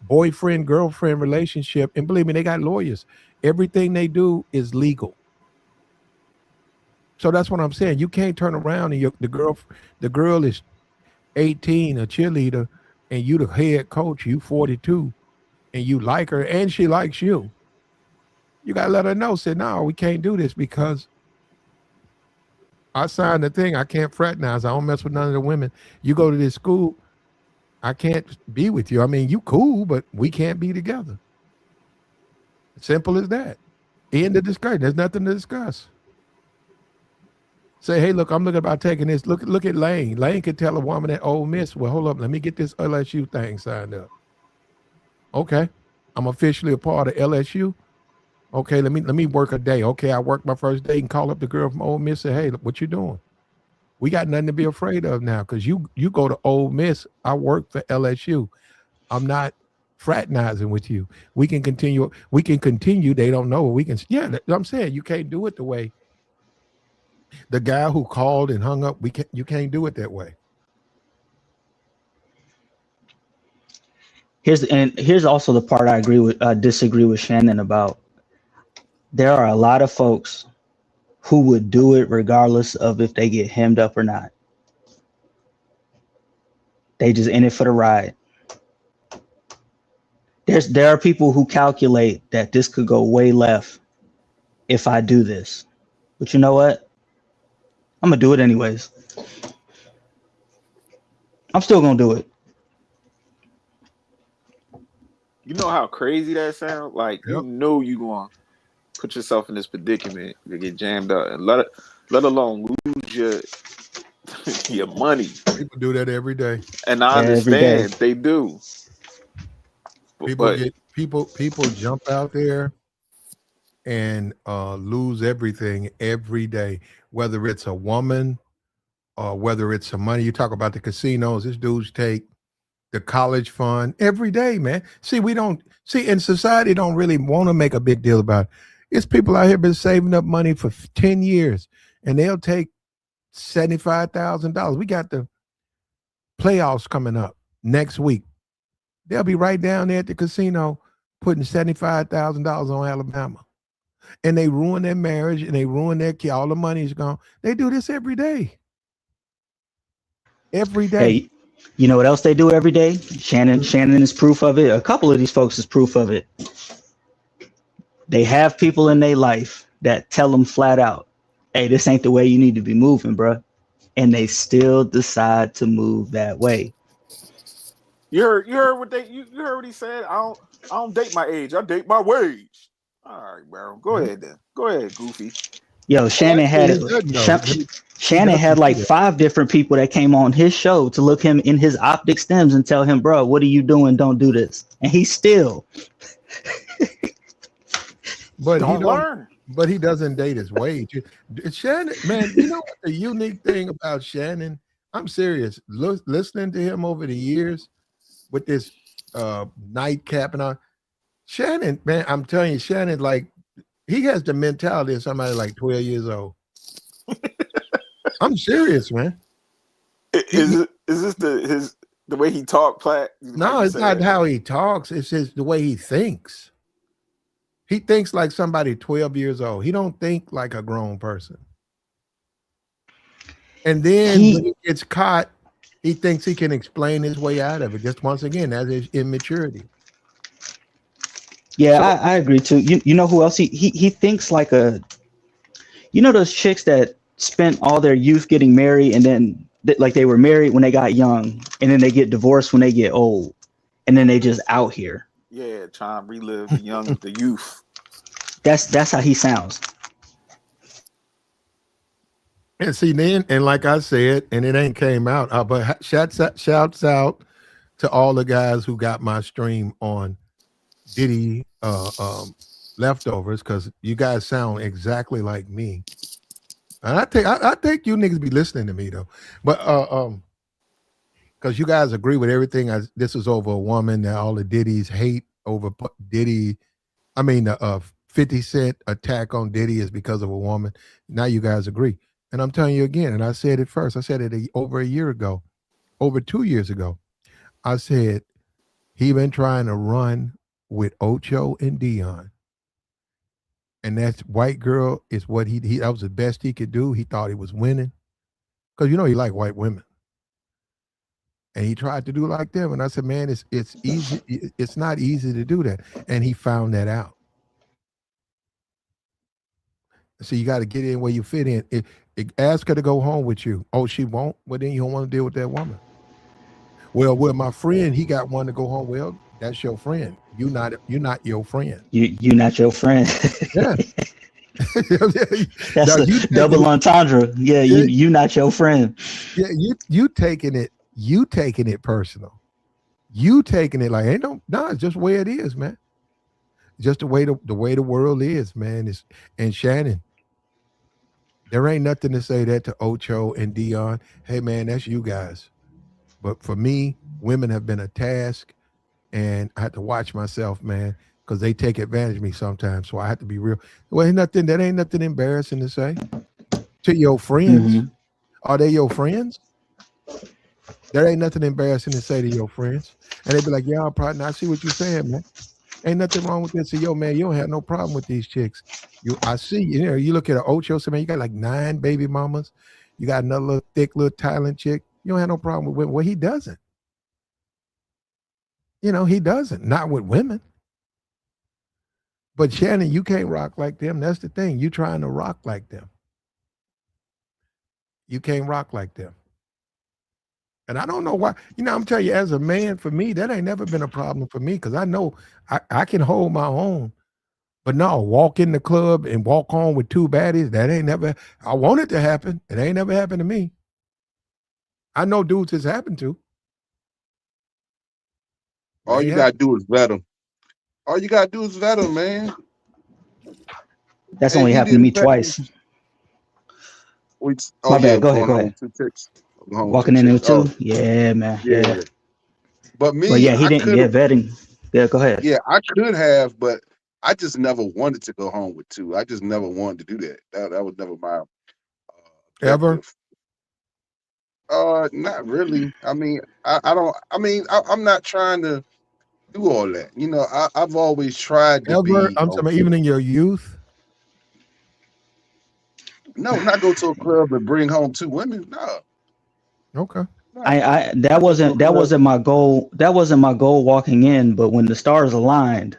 boyfriend-girlfriend relationship. And believe me, they got lawyers. Everything they do is legal. So that's what I'm saying. You can't turn around and the girl is 18, a cheerleader, and you the head coach, you 42, and you like her, and she likes you. You got to let her know, say, no, we can't do this because I signed the thing. I can't fraternize. I don't mess with none of the women. You go to this school, I can't be with you. I mean, you cool, but we can't be together. Simple as that. End of discussion. There's nothing to discuss. Say, hey, look, I'm looking about taking this. Look at Lane. Lane could tell a woman at Ole Miss, well, hold up, let me get this LSU thing signed up. Okay, I'm officially a part of LSU. Okay, let me work a day. Okay, I work my first day and call up the girl from Ole Miss and say, hey, look, what you doing? We got nothing to be afraid of now because you go to Ole Miss. I work for LSU. I'm not fraternizing with you. We can continue. They don't know. I'm saying you can't do it the way the guy who called and hung up. You can't do it that way. Here's also the part I disagree with Shannon about. There are a lot of folks who would do it regardless of if they get hemmed up or not. They just in it for the ride. There are people who calculate that this could go way left if I do this. But you know what? I'm gonna do it anyways. I'm still gonna do it. You know how crazy that sounds? Like, you know you going to put yourself in this predicament to get jammed up and let alone lose your money. People do that every day. And I understand they do. People jump out there and lose everything every day, whether it's a woman or whether it's some money. You talk about the casinos. This dudes take the college fund every day, man. See, and society don't really want to make a big deal about it. It's people out here been saving up money for 10 years, and they'll take $75,000. We got the playoffs coming up next week. They'll be right down there at the casino putting $75,000 on Alabama. And they ruin their marriage and they ruin their kid. All the money's gone. They do this every day. Every day. Hey, you know what else they do every day? Shannon is proof of it. A couple of these folks is proof of it. They have people in their life that tell them flat out, hey, this ain't the way you need to be moving, bro. and they still decide to move that way. You heard what you heard what he said. I don't date my age. I date my wage. All right, bro. Go ahead then. Go ahead, Goofy. Yo, Shannon had He doesn't know. Shannon doesn't had like do that. 5 different people that came on his show to look him in his optic stems and tell him, bro, what are you doing? Don't do this. And he still. But Don't learn. But he doesn't date his wage. Shannon, man, you know what the unique thing about Shannon? I'm serious. Listening to him over the years with this nightcap and all. Shannon, man, I'm telling you, Shannon, like, he has the mentality of somebody like 12 years old. I'm serious, man. Is this the way he talk, Platt? No, it's not how he talks. It's just the way he thinks. He thinks like somebody 12 years old. He don't think like a grown person. And then when he gets caught, he thinks he can explain his way out of it. Just once again, that's his immaturity. Yeah, I agree too. You know who else he thinks like a, you know, those chicks that spent all their youth getting married and then like they were married when they got young and then they get divorced when they get old and then they just out here. Yeah, trying to relive the youth. That's how he sounds. And see, then, and like I said, and it ain't came out, but shouts out to all the guys who got my stream on Diddy leftovers, because you guys sound exactly like me. And I think you niggas be listening to me though, but because you guys agree with everything. This is over a woman that all the Diddy's hate over Diddy. I mean, 50 Cent attack on Diddy is because of a woman. Now you guys agree. And I'm telling you again, and I said it first. I said it over a year ago, over 2 years ago. I said he been trying to run with Ocho and Dion. And that white girl is what that was the best he could do. He thought he was winning. Because you know he liked white women. And he tried to do like them. And I said, man, it's easy. It's not easy to do that. And he found that out. So you got to get in where you fit in. Ask her to go home with you. Oh, she won't? Well, then you don't want to deal with that woman. Well, my friend, he got one to go home. Well, that's your friend. You're not your friend. You're not your friend. Yeah. That's a double entendre. Yeah, you not your friend. Yeah, you taking it personal. You taking it like it's just the way it is, man. Just the way the world is, man. And Shannon, there ain't nothing to say that to Ocho and Dion. Hey man, that's you guys. But for me, women have been a task, and I have to watch myself, man, because they take advantage of me sometimes. So I have to be real. Well, that ain't nothing embarrassing to say to your friends. Mm-hmm. Are they your friends? There ain't nothing embarrassing to say to your friends. And they be like, yeah, I'm probably not. I see what you're saying, man. Ain't nothing wrong with this. So, yo, man, you don't have no problem with these chicks. I see, you look at an Ocho, so man, you got like 9 baby mamas. You got another little thick little Thailand chick. You don't have no problem with women. Well, he doesn't. He doesn't. Not with women. But Shannon, you can't rock like them. That's the thing. You trying to rock like them. You can't rock like them. And I don't know why. I'm telling you, as a man, for me, that ain't never been a problem for me, because I know I can hold my own. But no, walk in the club and walk home with 2 baddies, that ain't never. I want it to happen. It ain't never happened to me. I know dudes it's happened to. All you gotta do is vet them. All you gotta do is vet them, man. That's only happened to me twice. My bad. Go ahead. Walking in there too. Yeah, man. Yeah. But me, he didn't get vetting. Yeah, go ahead. Yeah, I could have, but I just never wanted to go home with 2. I just never wanted to do that. That was never my ever. Not really. I mean, I don't. I mean, I'm not trying to do all that. I've always tried to be. I'm talking even in your youth. No, not go to a club and bring home 2 women. No. Okay. That wasn't my goal. That wasn't my goal walking in. But when the stars aligned,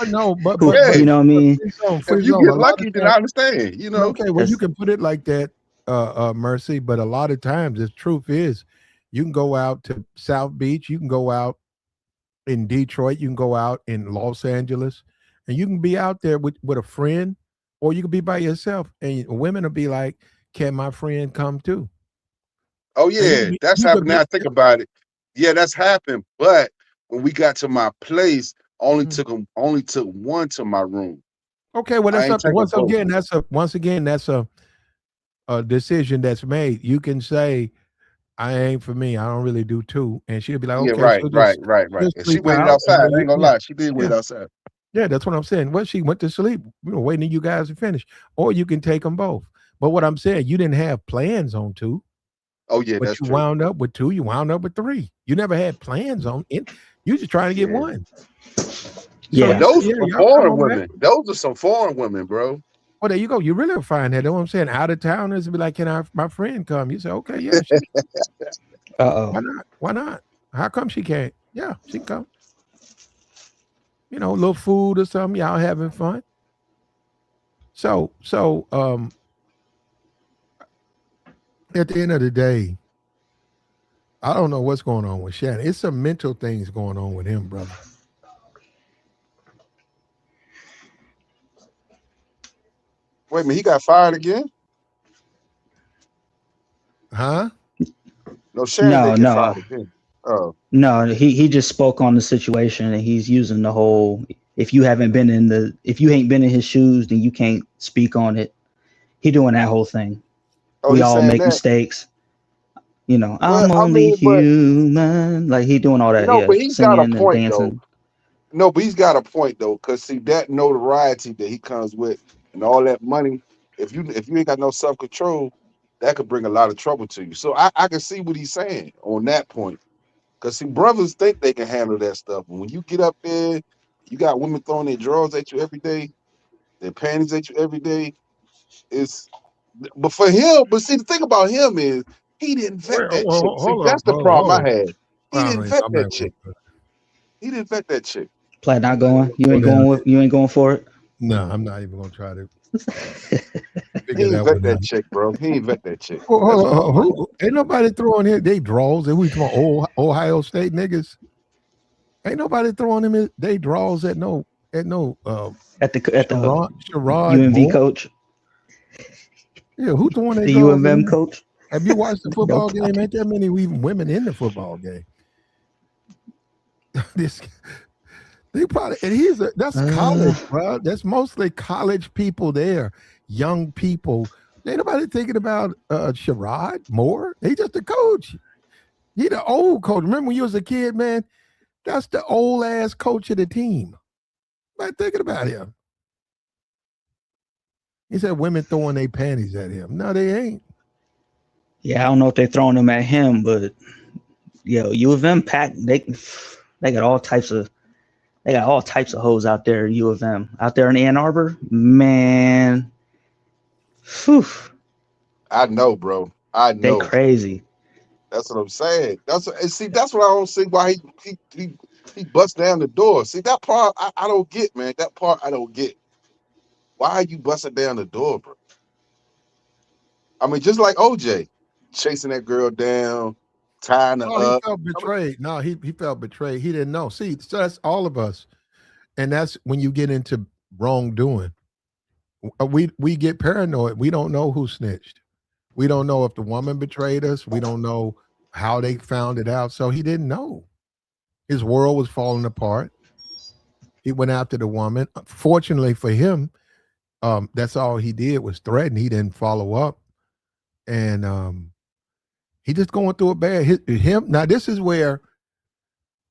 no, but you know what I mean. If you get lucky, then I understand. Okay, well, you can put it like that. Mercy, but a lot of times the truth is you can go out to South Beach, you can go out in Detroit, you can go out in Los Angeles, and you can be out there with a friend, or you can be by yourself, and women will be like, can my friend come too? Oh And yeah, that's you could happened. be Now I think about it. Yeah, that's happened. But when we got to my place, only took one to my room. okay. Well, I that's ain't up. taking both. Once again that's a decision that's made. You can say, I ain't for me. I don't really do two. And she'll be like, Yeah, okay, right, right, right, right. she'll And she sleep waited out. And outside. I ain't gonna lie, she did wait yeah, outside. yeah, that's what I'm saying. Well, she went to sleep, waiting on you guys to finish. Or you can take them both. But what I'm saying, you didn't have plans on two, Oh yeah, but that's you true. wound up with two, you wound up with three. You never had plans on it. You just trying to get Yeah. one. So Yeah. But you said, those yeah, are some y'all come foreign on back. women. Those are some foreign women, bro. Well, there you go. You really will find that. That's what I'm saying. Out of towners be like, can my friend come? You say, okay, yeah, why not? Why not? How come she can't? Yeah, she can come. A little food or something. Y'all having fun. So at the end of the day, I don't know what's going on with Shannon. It's some mental things going on with him, brother. Wait a minute, he got fired again? Huh? No, Shannon didn't get No. fired again. Oh, No, he just spoke on the situation, and he's using the whole if you ain't been in his shoes, then you can't speak on it. He doing that whole thing. oh, We he's all saying make that. mistakes. Well, I'm I only mean, but human. Like he doing all that, no, yeah, but he's got a singing and point though. dancing. No, but he's got a point though, because see that notoriety that he comes with and all that money, if you ain't got no self control, that could bring a lot of trouble to you. So I can see what he's saying on that point. Because see, brothers think they can handle that stuff. But when you get up there, you got women throwing their drawers at you every day, their panties at you every day. It's but for him, but see the thing about him is he didn't vet that chick. See, Hold on. that's the problem I had. He I'm didn't not vet going that to chick. He didn't vet that chick. Plat not I'm not going. even gonna go down there. You ain't going for it. No, I'm not even going to try to He figure ain't that vet one that out. chick, bro. He ain't vet that chick. Hold That's the on, problem I had. ain't nobody throwing here. They draws. And we talking old Ohio State niggas. Ain't nobody throwing them. They draws at no At the Sherrod UMV Moore. coach, Yeah, who throwing their the draws at UMM him? coach. Have you watched the football Nobody. game? Ain't that many even women in the football game? this they probably and that's college, bro. That's mostly college people there, young people. Ain't nobody thinking about Sherrod Moore. He just a coach. He the old coach. Remember when you was a kid, man? That's the old ass coach of the team. Not thinking about him. He said women throwing their panties at him. No, they ain't. Yeah, I don't know if they're throwing them at him, but U of M pack they got all types of hoes out there in U of M. Out there in Ann Arbor, man. Whew, I know, bro. I they know. crazy. That's what I'm saying. That's what I don't see why he busts down the door. See that part I don't get, man. That part I don't get. Why are you busting down the door, bro? I mean, just like OJ, chasing that girl down, tying her Oh, he up. felt I mean, betrayed. No, he felt betrayed. He didn't know. See, so that's all of us. And that's when you get into wrongdoing. We get paranoid. We don't know who snitched. We don't know if the woman betrayed us. We don't know how they found it out. So he didn't know. His world was falling apart. He went after the woman. Fortunately for him, that's all he did was threaten. He didn't follow up. And he just going through a bad him. Now, this is where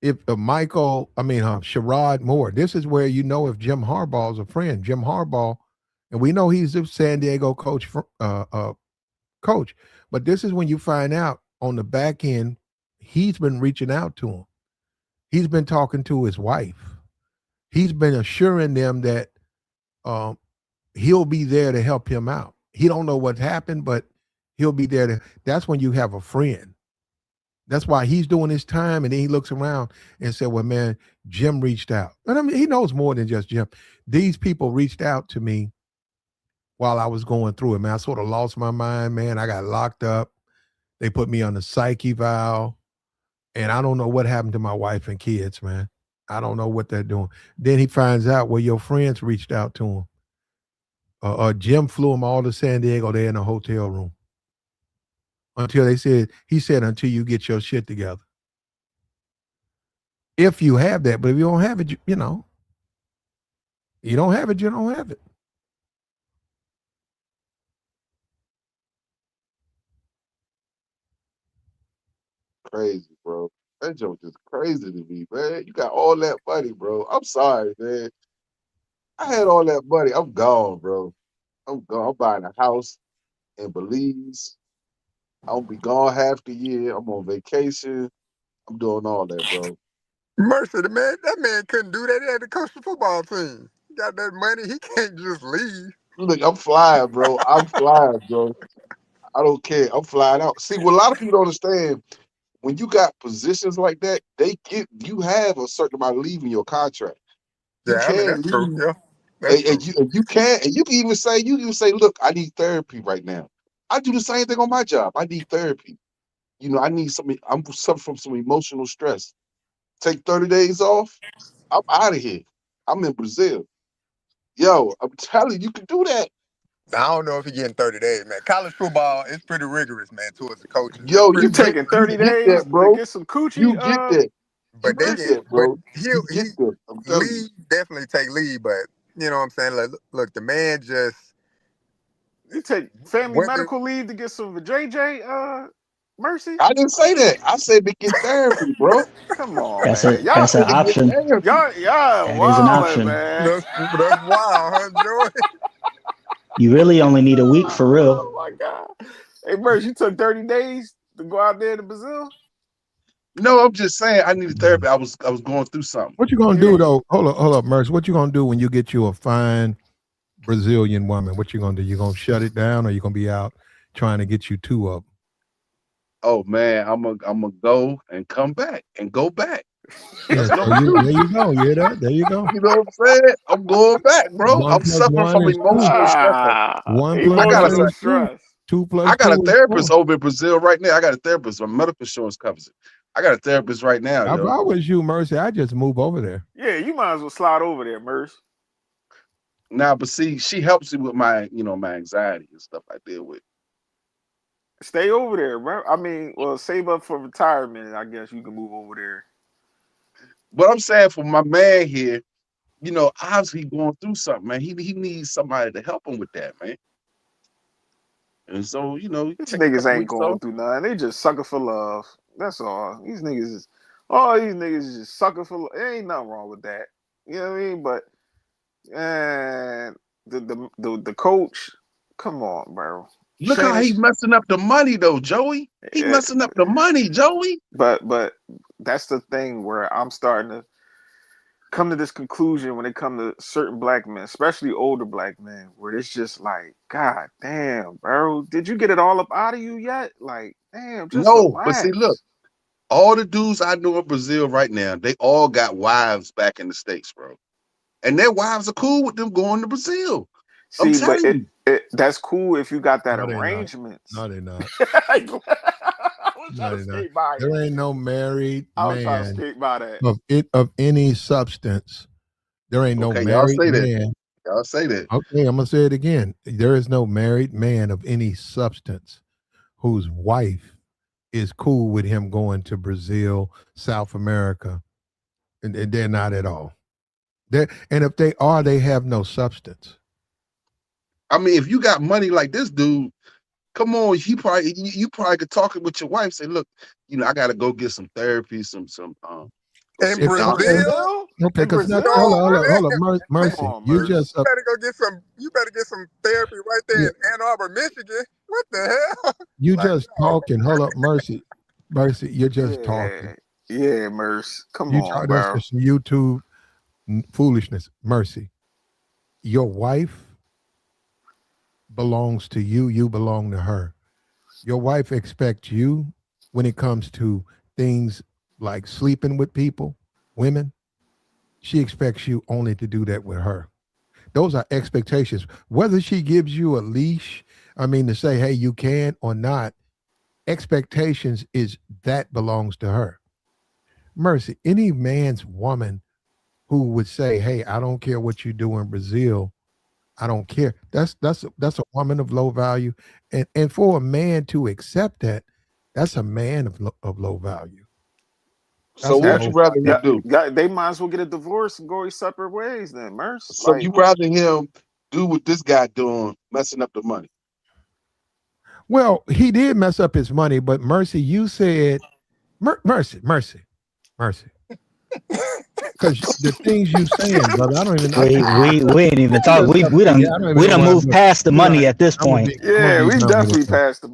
if Sherrod Moore, this is where you know if Jim Harbaugh's a friend. Jim Harbaugh, and we know he's a San Diego coach, but this is when you find out on the back end, he's been reaching out to him. He's been talking to his wife. He's been assuring them that he'll be there to help him out. He don't know what happened, but he'll be there that's when you have a friend. That's why he's doing his time, and then he looks around and said, well, man, Jim reached out. And I mean, he knows more than just Jim. These people reached out to me while I was going through it, man. I sort of lost my mind, man. I got locked up. They put me on the psych eval, and I don't know what happened to my wife and kids, man. I don't know what they're doing. Then he finds out where your friends reached out to him. Jim flew them all to San Diego. They're in a hotel room. Until he said, until you get your shit together. If you have that, but if you don't have it, you don't have it, you don't have it. Crazy, bro. That joke is crazy to me, man. You got all that money, bro. I'm sorry, man. I had all that money. I'm gone, bro. I'm gone. I'm buying a house in Belize. I'll be gone half the year. I'm on vacation. I'm doing all that, bro. Mercy, that man couldn't do that. He had to coach the football team. He got that money. He can't just leave. Look, I'm flying, bro. I'm flying, bro. I don't care. I'm flying out. See, what a lot of people don't understand, when you got positions like that, you have a certain amount of leave in your contract. You Yeah, I mean, can that's true. leave, Yeah, that's true. you can even say, look, I need therapy right now. I do the same thing on my job. I need therapy. I need something. I'm suffering from some emotional stress. Take 30 days off. I'm out of here. I'm in Brazil. Yo, I'm telling you, can do that. I don't know if he getting 30 days, man. College football is pretty rigorous, man, towards the coaches. Yo, You taking 30 days that, to bro. get some coochie? You get that. You But they get get, that, but bro. You get that. I'm telling you. leave, definitely take leave. But you know what I'm saying? Like, look, the man just You take family went to, medical leave to get some JJ, Mercy? I didn't say that. I said to get therapy, bro. Come on, That's man. Y'all, an To get option. therapy. y'all That is an wildin', option. man. that's wild, huh, Joey? You really only need a week for real. Oh my God. Hey, Mercy, you took 30 days to go out there to Brazil? No, I'm just saying I needed therapy. I was going through something. What you gonna do though? Hold up, Merce. What you gonna do when you get you a fine Brazilian woman? What you gonna do? You gonna shut it down, or you gonna be out trying to get you two of them? Oh man, I'm gonna go and come back and go back. Yeah, That's what so I'm gonna do. there you go. You hear that? There you go. You know what I'm saying? I'm going back, bro. One I'm plus suffering one from is two. emotional stress. One plus I got one Emotional is two. stress. 2 plus I got a 2 is 4. therapist over in Brazil right now. I got a therapist. My medical insurance covers it. I got a therapist right now, If yo. I was you, Mercy, I'd just move over there. Yeah, you might as well slide over there, Merce. Now, but see, she helps me with my, my anxiety and stuff I deal with. Stay over there, bro. I mean, well, save up for retirement. I guess you can move over there. But I'm saying for my man here, obviously going through something, man. He needs somebody to help him with that, man. And so, These take a niggas couple ain't weeks going off. through nothing. They just sucker for love. That's all. All these niggas is just sucker for love. There ain't nothing wrong with that. You know what I mean? But and the coach, come on, bro. Look how he messing up the money, though, Joey. He messing up the money, Joey. But that's the thing where I'm starting to come to this conclusion when it comes to certain black men, especially older black men, where it's just like, God damn, bro, did you get it all up out of you yet? Like, damn, just No, but see, relax. look, all the dudes I know in Brazil right now, they all got wives back in the States, bro. And their wives are cool with them going to Brazil. I'm See, but telling you. that's cool if you got that No, they not. arrangements. No, they not. I was trying to skate by it. There ain't no married I was trying to man skate by that. of any substance. There ain't no Okay, y'all married say that. man. Y'all say that. Okay, I'm gonna say it again. There is no married man of any substance whose wife is cool with him going to Brazil, South America, and they're not at all. And if they are, they have no substance. I mean, if you got money like this dude, come on, you probably could talk it with your wife. Say, look, I got to go get some therapy, in sit down. Brazil. Okay, because No, hold on, Mercy. Come on, You Mercy. just You better go get some. You better get some therapy right there in Ann Arbor, Michigan. What the hell? you just talking. Hold up, Mercy. You're just Yeah, talking. yeah, Merce. Come You on, that's bro. just some YouTube foolishness. Mercy. Your wife belongs to you. You belong to her. Your wife expects you when it comes to things like sleeping with people, women. She expects you only to do that with her. Those are expectations. Whether she gives you a leash, I mean, to say, hey, you can or not, expectations is that belongs to her. Mercy, any man's woman who would say, hey, I don't care what you do in Brazil, I don't care. That's a woman of low value. And for a man to accept that, that's a man of low value. So That's the what would That, you most rather him yeah, do? they might as well get a divorce and go each separate ways then, Merce. So Like, you rather him do what this guy doing, messing up the money? well, he did mess up his money, but Mercy, you said mercy. Because the things you saying, brother, I don't even. I think We ain't even talk. just got, We yeah, I don't even we know done why. moved past the You know, money at this point. I'm gonna yeah, be we done with definitely it passed the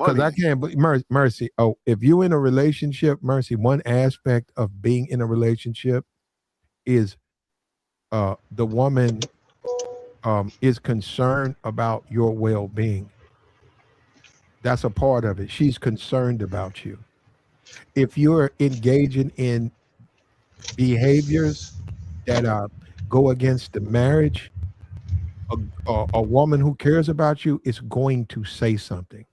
because I money. can't. But Mercy. Oh, if you're in a relationship, Mercy, one aspect of being in a relationship is the woman is concerned about your well-being. That's a part of it. She's concerned about you. If you're engaging in behaviors that go against the marriage, a woman who cares about you is going to say something.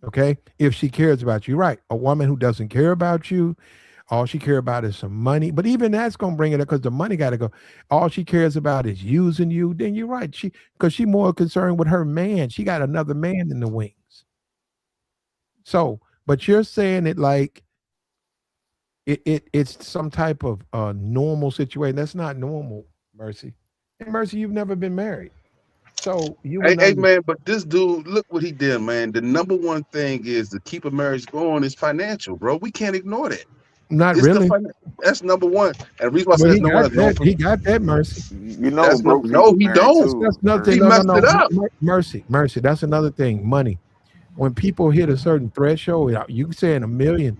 Okay, if she cares about you, right? A woman who doesn't care about you, all she cares about is some money. But even that's gonna bring it up because the money got to go. All she cares about is using you. Then you're right. Because she more concerned with her man. She got another man in the wings. So, but you're saying it like it's some type of normal situation. That's not normal, Mercy. And Mercy, you've never been married, so you Hey, wouldn't hey, understand. man, but this dude, look what he did, man. The number one thing is to keep a marriage going is financial, bro. We can't ignore that. Not It's the really. that's number one. And the reason why I say Well, that's he number one got is that. He got that, Mercy. You know, that's number broke no, people he married don't. That's too, another thing. He Merce. No, messed it up. Mercy. That's another thing. Money. When people hit a certain threshold, you can say in a million,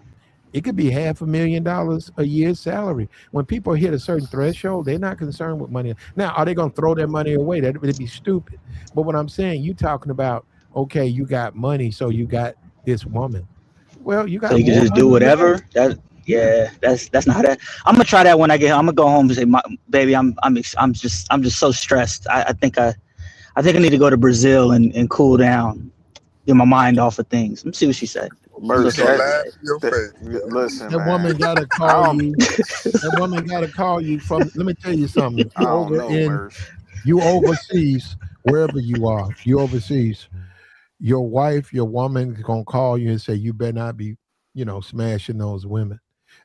it could be $500,000 a year salary. When people hit a certain threshold, they're not concerned with money. Now, are they going to throw their money away? That would be stupid. But what I'm saying, you talking about, okay, you got money, so you got this woman. Well, you So got you can more just do money than that. whatever. That's not how that. I'm gonna try that when I get home. I'm gonna go home and say, baby, I'm just so stressed. I think I need to go to Brazil and cool down, get my mind off of things. Let me see what she said. See She what Merce, she gonna has that, to laugh say. in your that face. listen, That woman man. got to I call don't, you. That woman got to call you from. Let me tell you something. If I you don't over know, in Merce. you overseas, wherever you are, you overseas, your wife, your woman is gonna call you and say, you better not be, smashing those women.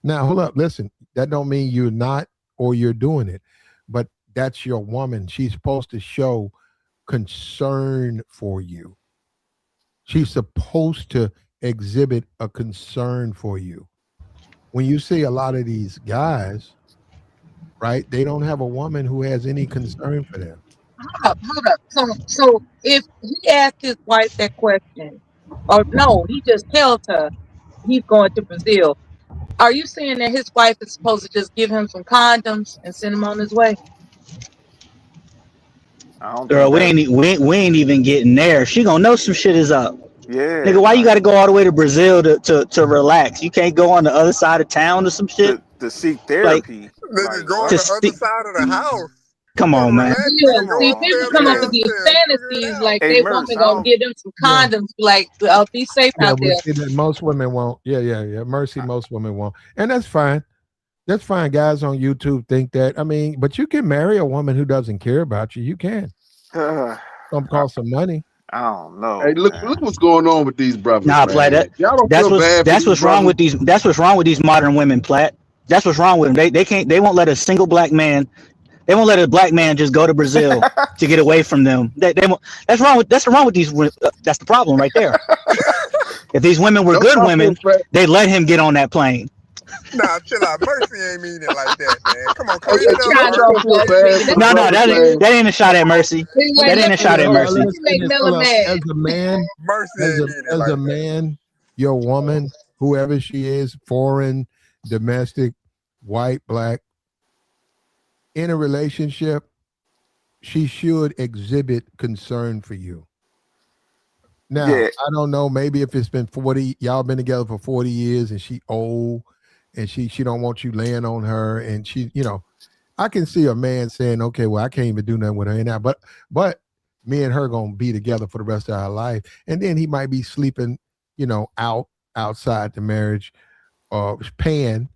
Now, hold up, listen, that don't mean you're not or you're doing it, but that's your woman. She's supposed to show concern for you. She's supposed to exhibit a concern for you. When you see a lot of these guys, right, they don't have a woman who has any concern for them. Hold up. So if he asked his wife that question, or no, he just tells her he's going to Brazil. Are you saying that his wife is supposed to just give him some condoms and send him on his way? I don't Girl, think that. we ain't even getting there. She gonna know some shit is up. Yeah, Nigga, why you like gotta go all the way to Brazil to relax? You can't go on the other side of town or some shit? to seek Like, therapy. Nigga, Like go on what? the just other side of the house. You come want to on, man. relax, Yeah, nigga? Come Go see, on. people upstairs come and up Yeah. with these downstairs. Figure it fantasies out. like Hey, they Merce, woman I gonna don't. give them some Yeah. condoms, be like, be safe Yeah, out but there. see that most women won't. Yeah. Mercy, most women won't. And that's fine. That's fine. Guys on YouTube think that. I mean, but you can marry a woman who doesn't care about you. You can. Gonna I, cost some money. I don't Hey, know, look man. what's going on with these brothers, Nah, Platt. man. Y'all don't feel bad for That's these what's wrong brothers. with these. That's what's wrong with these modern women, Platt. That's what's wrong with them. They can't. They won't let a single black man. They won't let a black man just go to Brazil to get away from them. They won't. That's wrong with these. That's the problem right there. If these women were Don't good y'all feel women, bad? they let him get on that plane. Nah, chill out. Mercy ain't mean it like that, man. Come on, Hey, clean He it hey, up, don't trying to y'all Mercy. feel provoke bad me. for the No, brothers, that man? ain't a shot at Mercy. Anyway, That ain't a shot at Hold on, let Mercy. me you say make this. Hold Miller up. mad. Mercy ain't mean it As a like that. man, your woman, whoever she is, foreign, domestic, white, black, in a relationship, she should exhibit concern for you. Now, Yeah, I don't know, maybe if it's been 40, y'all been together for 40 years and she old and she don't want you laying on her and she, I can see a man saying, "Okay, well, I can't even do nothing with her now," but me and her gonna be together for the rest of our life, and then he might be sleeping, outside the marriage, paying.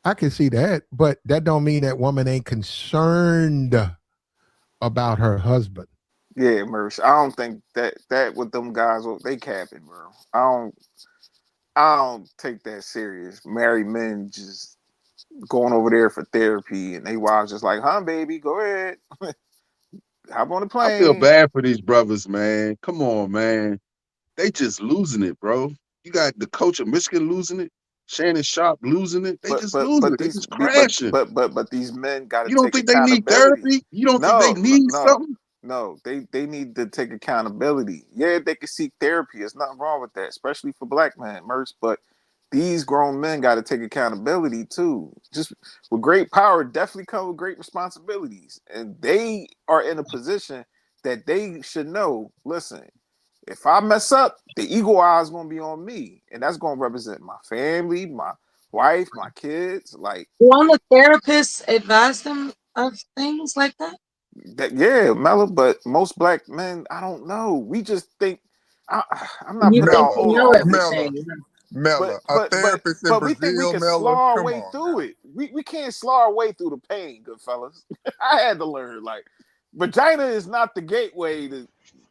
I can see that, but that don't mean that woman ain't concerned about her husband. Yeah, Merce. I don't think that with them guys, they capping, bro. I don't take that serious. Married men just going over there for therapy, and they wives just like, huh, baby, go ahead, hop on the I feel plane. bad for these brothers, man. Come on, man. They just losing it, bro. You got the coach of Michigan losing it, Shannon Sharp losing it. They But just but losing but it. They these just crashing. but these men got to You don't take think they need accountability. therapy? You don't think they No, no, need no, something? no. They need to take accountability. Yeah, they can seek therapy. There's nothing wrong with that, especially for black men, Merce. But these grown men got to take accountability too. Just with great power, definitely come with great responsibilities, and they are in a position that they should know. Listen, if I mess up, the eagle eye is gonna be on me, and that's gonna represent my family, my wife, my kids. Like Won't a therapist advise them of things like that? that, yeah, Mello. But most black men, I don't know. We just think I, I'm not You putting think all you Mella, over know all this. Mella, everything. But Mella. A but but therapist in but we think we Brazil, can slaw Mella. our Come way on through now. it. We can't slaw our way through the pain, good fellas. I had to learn. Like vagina is not the gateway to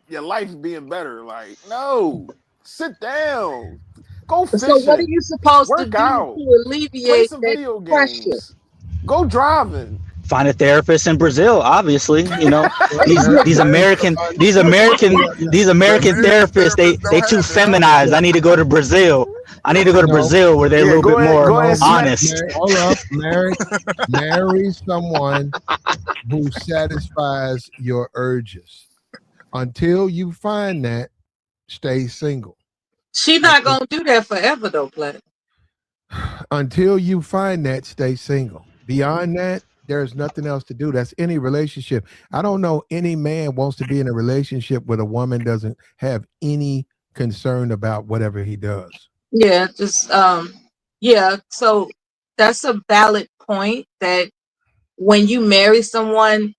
your life being better. Like, no. Sit down. Go So what are fishing. you supposed to Work do out. to Play alleviate some that video pressure? games. Go driving. Find a therapist in Brazil. Obviously, Well, these American these American these The American American therapists therapists they don't too have that feminized. option. I need to go to Brazil. I need to go to no, Brazil where they're a Yeah, little bit more go ahead, smack. honest. hold up, marry someone who satisfies your urges. Until you find that, stay single. She's not Until, gonna do that forever though, Platt. until you find that, stay single. Beyond that, there's nothing else to do. That's any relationship. I don't know any man wants to be in a relationship where a woman doesn't have any concern about whatever he does. Yeah, just yeah, so that's a valid point that when you marry someone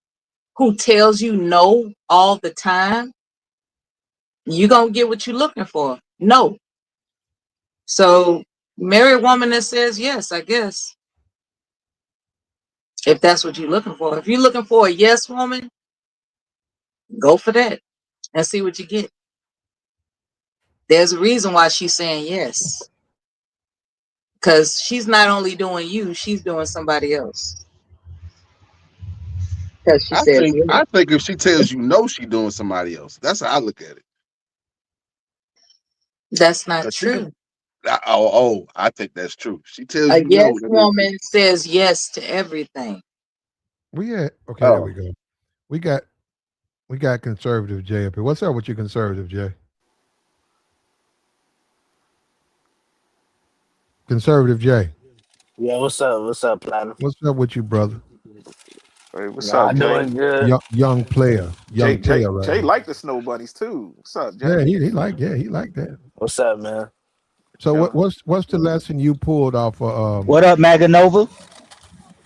who tells you no all the time, you're gonna get what you're looking for. No. So marry a woman that says yes, I guess, if that's what you're looking for. If you're looking for a yes woman, go for that and see what you get. There's a reason why she's saying yes. Because she's not only doing you, she's doing somebody else. Because she says yes. I think if she tells you no, she doing somebody else. That's how I look at it. That's not 'Cause she true. can, I think that's true. She tells A you yes no. That means woman says yes to everything. Okay, there we go. We got conservative Jay up here. What's up with you, conservative Jay? Conservative Jay. Yeah, what's up? What's up, Platinum? What's up with you, brother? Hey, what's Y'all up, Jay? doing good? Young player, Jay young Jay player, Jay rather. like the snow bunnies too. What's up, Jay? He liked that. What's up, man? So Chilling. what's the lesson you pulled off of What up, Maganova?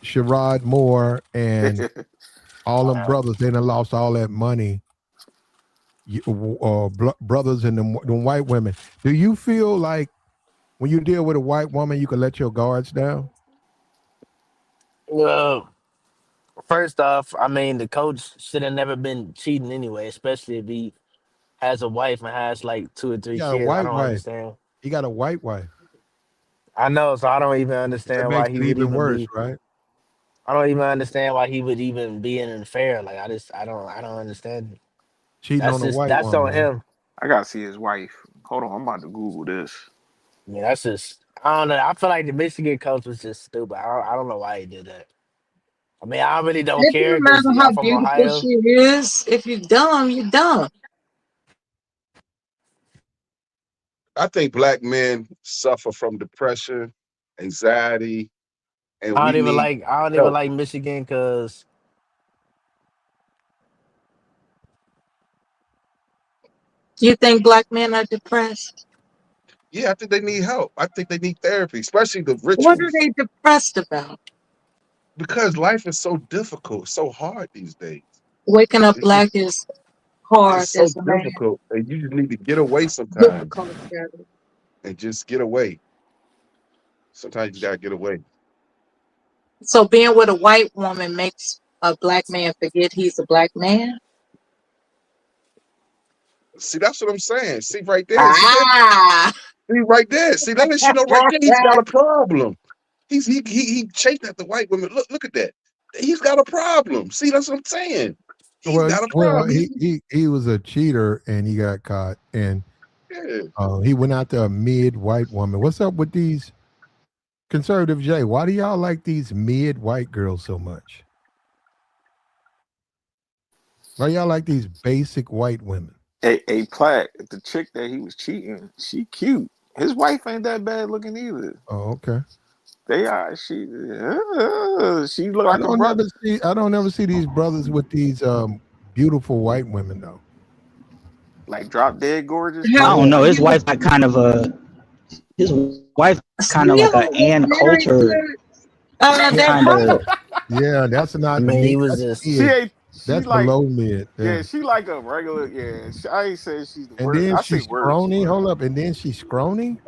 Sherrod Moore and all them brothers? They done lost all that money. Brothers and them white women. Do you feel like when you deal with a white woman, you can let your guards down? Well, first off, I mean the coach should have never been cheating anyway, especially if he has a wife and has like two or He three got a kids. I white don't wife. understand. He got a white wife. I know, so I don't even That understand why makes he it would even even worse, be. right? I don't even understand why he would even be in an affair. Like I don't understand it. Cheating on a white That's woman, on man. him. I gotta see his wife. Hold on, I'm about to Google this. I mean, that's just I don't know. I feel like the Michigan coach was just stupid. I don't know why he did that. I mean, I really don't It care doesn't because matter y'all how from beautiful Ohio. she is. If you're dumb, you're dumb. I think black men suffer from depression, anxiety, and we need I don't even help. like Michigan because You think black men are depressed? Yeah, I think they need help. I think they need therapy, especially the rich What are ones. they depressed about? because life is so difficult, so hard these days. Waking up It's black just is hard it's so as a man. difficult, and you just need to get away sometimes Difficult, rather. and just get away. Sometimes you gotta get away. So being with a white woman makes a black man forget he's a black man. See, that's what I'm saying. See right there. See that? Ah. See right there. See that lets you know right there. He's got a problem. He chased after white women. Look at that. He's got a problem. See, that's what I'm saying. He's got a Well, problem. he was a cheater and he got caught, and Yeah. he went after a mid white woman. What's up with these conservative Jay? Why do y'all like these mid white girls so much? Why y'all like these basic white women? A Platt, the chick that he was cheating, she cute. His wife ain't that bad looking either. Oh, okay. They are. She look like a brother. I don't ever see these brothers with these beautiful white women though. Like drop dead gorgeous. I don't know. His wife like kind of a. His wife kind of like a Ann Coulter. Kind of. Yeah, that's not. I mean, he mid, was that's just. mid. She That's like, below mid. yeah, she like a regular. Yeah, I ain't saying she's the And worst. then I say she's worst. scrawny. Hold up. And then she's scrawny.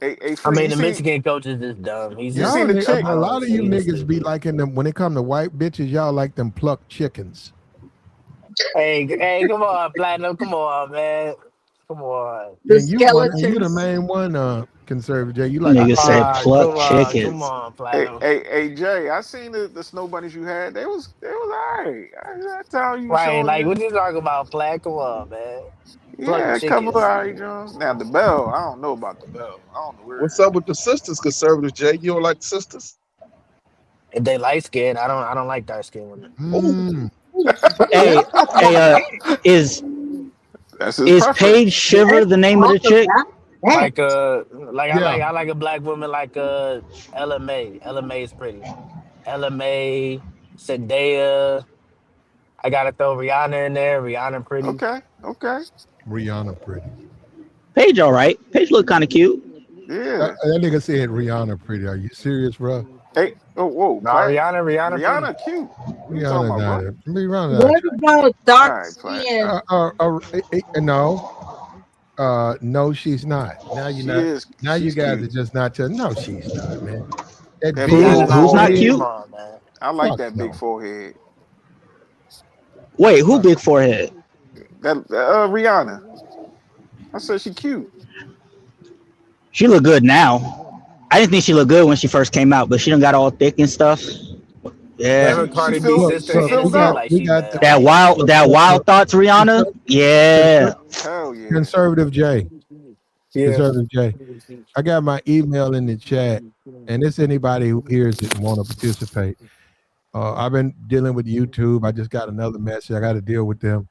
I mean, the Michigan coach is just dumb. He's Y'all, just. seen the chick? a lot of you He's niggas be stupid. liking them when it come to white bitches. Y'all like them plucked chickens. Hey, come on, Platinum. Come on, man. Come on. The And you the skeletons. main one, conservative Jay. You like Nigga said pluck Come chickens. on, Platinum. Hey, Jay, I seen the snow bunnies you had. They was alright. That's how you was Right, showing like them. what you talking about, Platt? Come on, man. Pluck Yeah, a couple of chickens. alright Jones. Now the bell, I don't know about the bell. I don't know where. What's up with the sisters, conservative Jay? You don't like sisters? If they light skin, I don't like dark skin women. Mm. Hey, is That's his is preference. Paige Shiver the name of the chick? Like Yeah. I like a black woman like Ella May. Ella May is pretty. Ella May, Zendaya. I gotta throw Rihanna in there. Rihanna pretty. Okay. Rihanna pretty. Paige, all right. Paige look kind of cute. Yeah. That nigga said Rihanna pretty. Are you serious, bro? Hey, whoa, Nah, Platt. Rihanna pretty. Cute. What you Rihanna talking about, not. bro? Rihanna not. What about All dark right, Platt. skin? No, she's not. Now you're She not. is. Now you She's guys cute. are just not telling. No, she's not, man. That That big big old Who's not forehead. cute? Come on, man. I like Fuck that big no. forehead. Wait, who big forehead? That Rihanna. I said she cute. She look good now. I didn't think she looked good when she first came out, but she done got all thick and stuff. Yeah. Whatever She Cardi B sister she filled innocent, out. like she bad. That wild thoughts, Rihanna. Yeah. Hell yeah. Conservative Jay. Yeah. Conservative Jay. I got my email in the chat, and it's anybody who hears it and want to participate. I've been dealing with YouTube. I just got another message. I got to deal with them.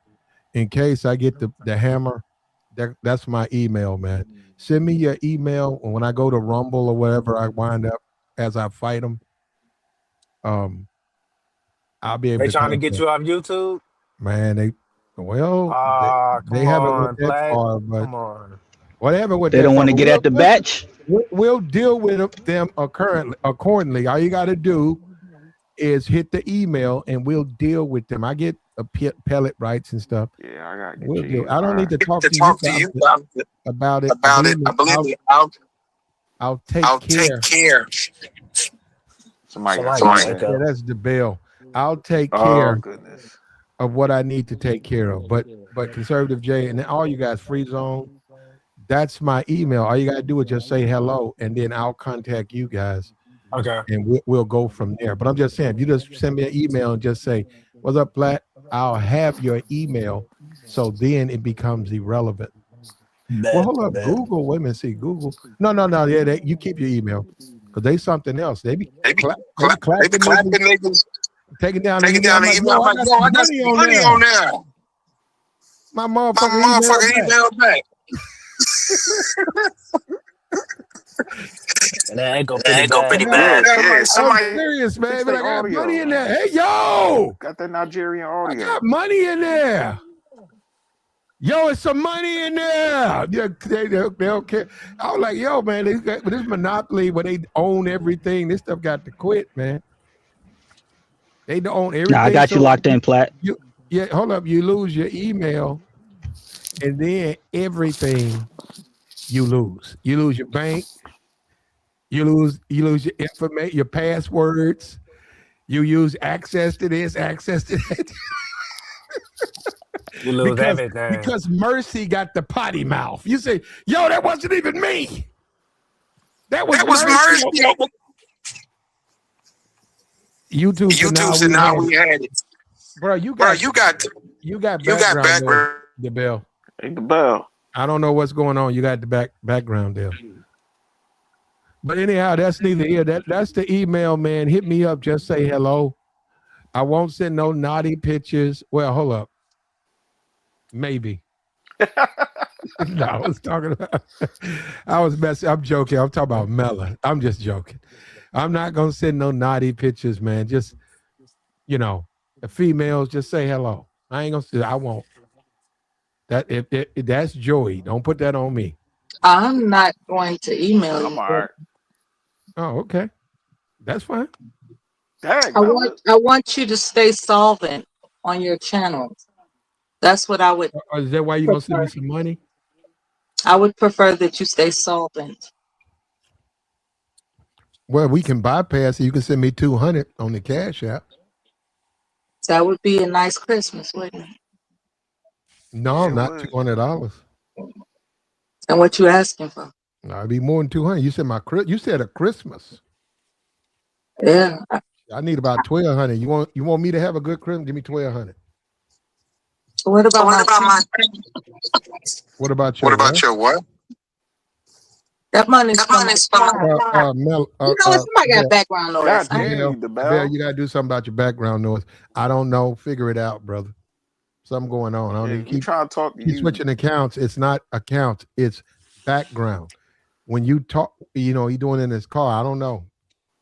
In case I get the hammer, that's my email, man. Send me your email, and when I go to Rumble or whatever, I wind up as I fight them. I'll be able They to trying to get contact. you off YouTube? Man, they Come haven't on, went that Platt. far, but Come on. whatever with They that don't want far. to get at the batch. We'll deal with them accordingly. All you got to do is hit the email, and we'll deal with them. I get pellet rights and stuff. Yeah, I gotta get We'll you. do. I don't need to talk to you about it. Believe me, I'll take care. Somebody got Somebody something. wake Yeah, up. that's the bill. I'll take Oh care goodness. of what I need to take care of. But conservative Jay and all you guys, free zone. That's my email. All you gotta do is just say hello, and then I'll contact you guys, Okay. and we'll go from there. But I'm just saying, if you just send me an email and just say, "What's up, Platt?" I'll have your email, so then it becomes irrelevant. Well, hold up, Bet. Google. Wait a minute, see Google. No. Yeah, you keep your email because they something else. They be clapping niggas, taking down the email. I'm like, yo, I got some money on there. My motherfucking email back. And that echo pretty bad. Yeah, somebody I'm serious, man. fix But their I got audio. money in there. Hey, yo, Got that Nigerian I audio. got money in there. Yo, it's some money in there. Yeah, they don't care. I was like, yo, man, this monopoly where they own everything. This stuff got to quit, man. They don't own Nah, I everything. got you So locked in, Plat. hold up. You lose your email, and then everything you lose. You lose your bank. You lose your information, your passwords. You use access to this, access to that. You lose everything. Because Mercy got the potty mouth. You say, yo, that wasn't even me. That was Mercy. YouTube said now we had it. Bro, you got background. The bell. Hey, the bell. I don't know what's going on. You got the background there. But anyhow, that's neither here. That's the email, man. Hit me up. Just say hello. I won't send no naughty pictures. Well, hold up. Maybe. No, I was talking about. I was messing. I'm joking. I'm talking about Mella. I'm just joking. I'm not gonna send no naughty pictures, man. Just the females. Just say hello. I ain't gonna say. I won't. That if that's Joey. Don't put that on me. I'm not going to email I'm you. all right. Oh, okay. That's fine. Dang, I want you to stay solvent on your channel. That's what I would. Is that why you gonna send me some money? I would prefer that you stay solvent. Well, we can bypass it. You can send me 200 on the Cash App. That would be a nice Christmas, wouldn't it? No, Sure not would. $200. And what you asking for? I'd be more than 200. You said a Christmas. Yeah. I need about 1,200. You want me to have a good Christmas? Give me 1,200. What about my? What about your what? That money's fine. Mel, You know what? Somebody got background noise. God damn you, the bell. You gotta do something about your background noise. I don't know. Figure it out, brother. Something going on. I don't Yeah, need we trying to talk to keep you. switching accounts. It's not accounts. It's background. When you talk, he doing it in his car. I don't know.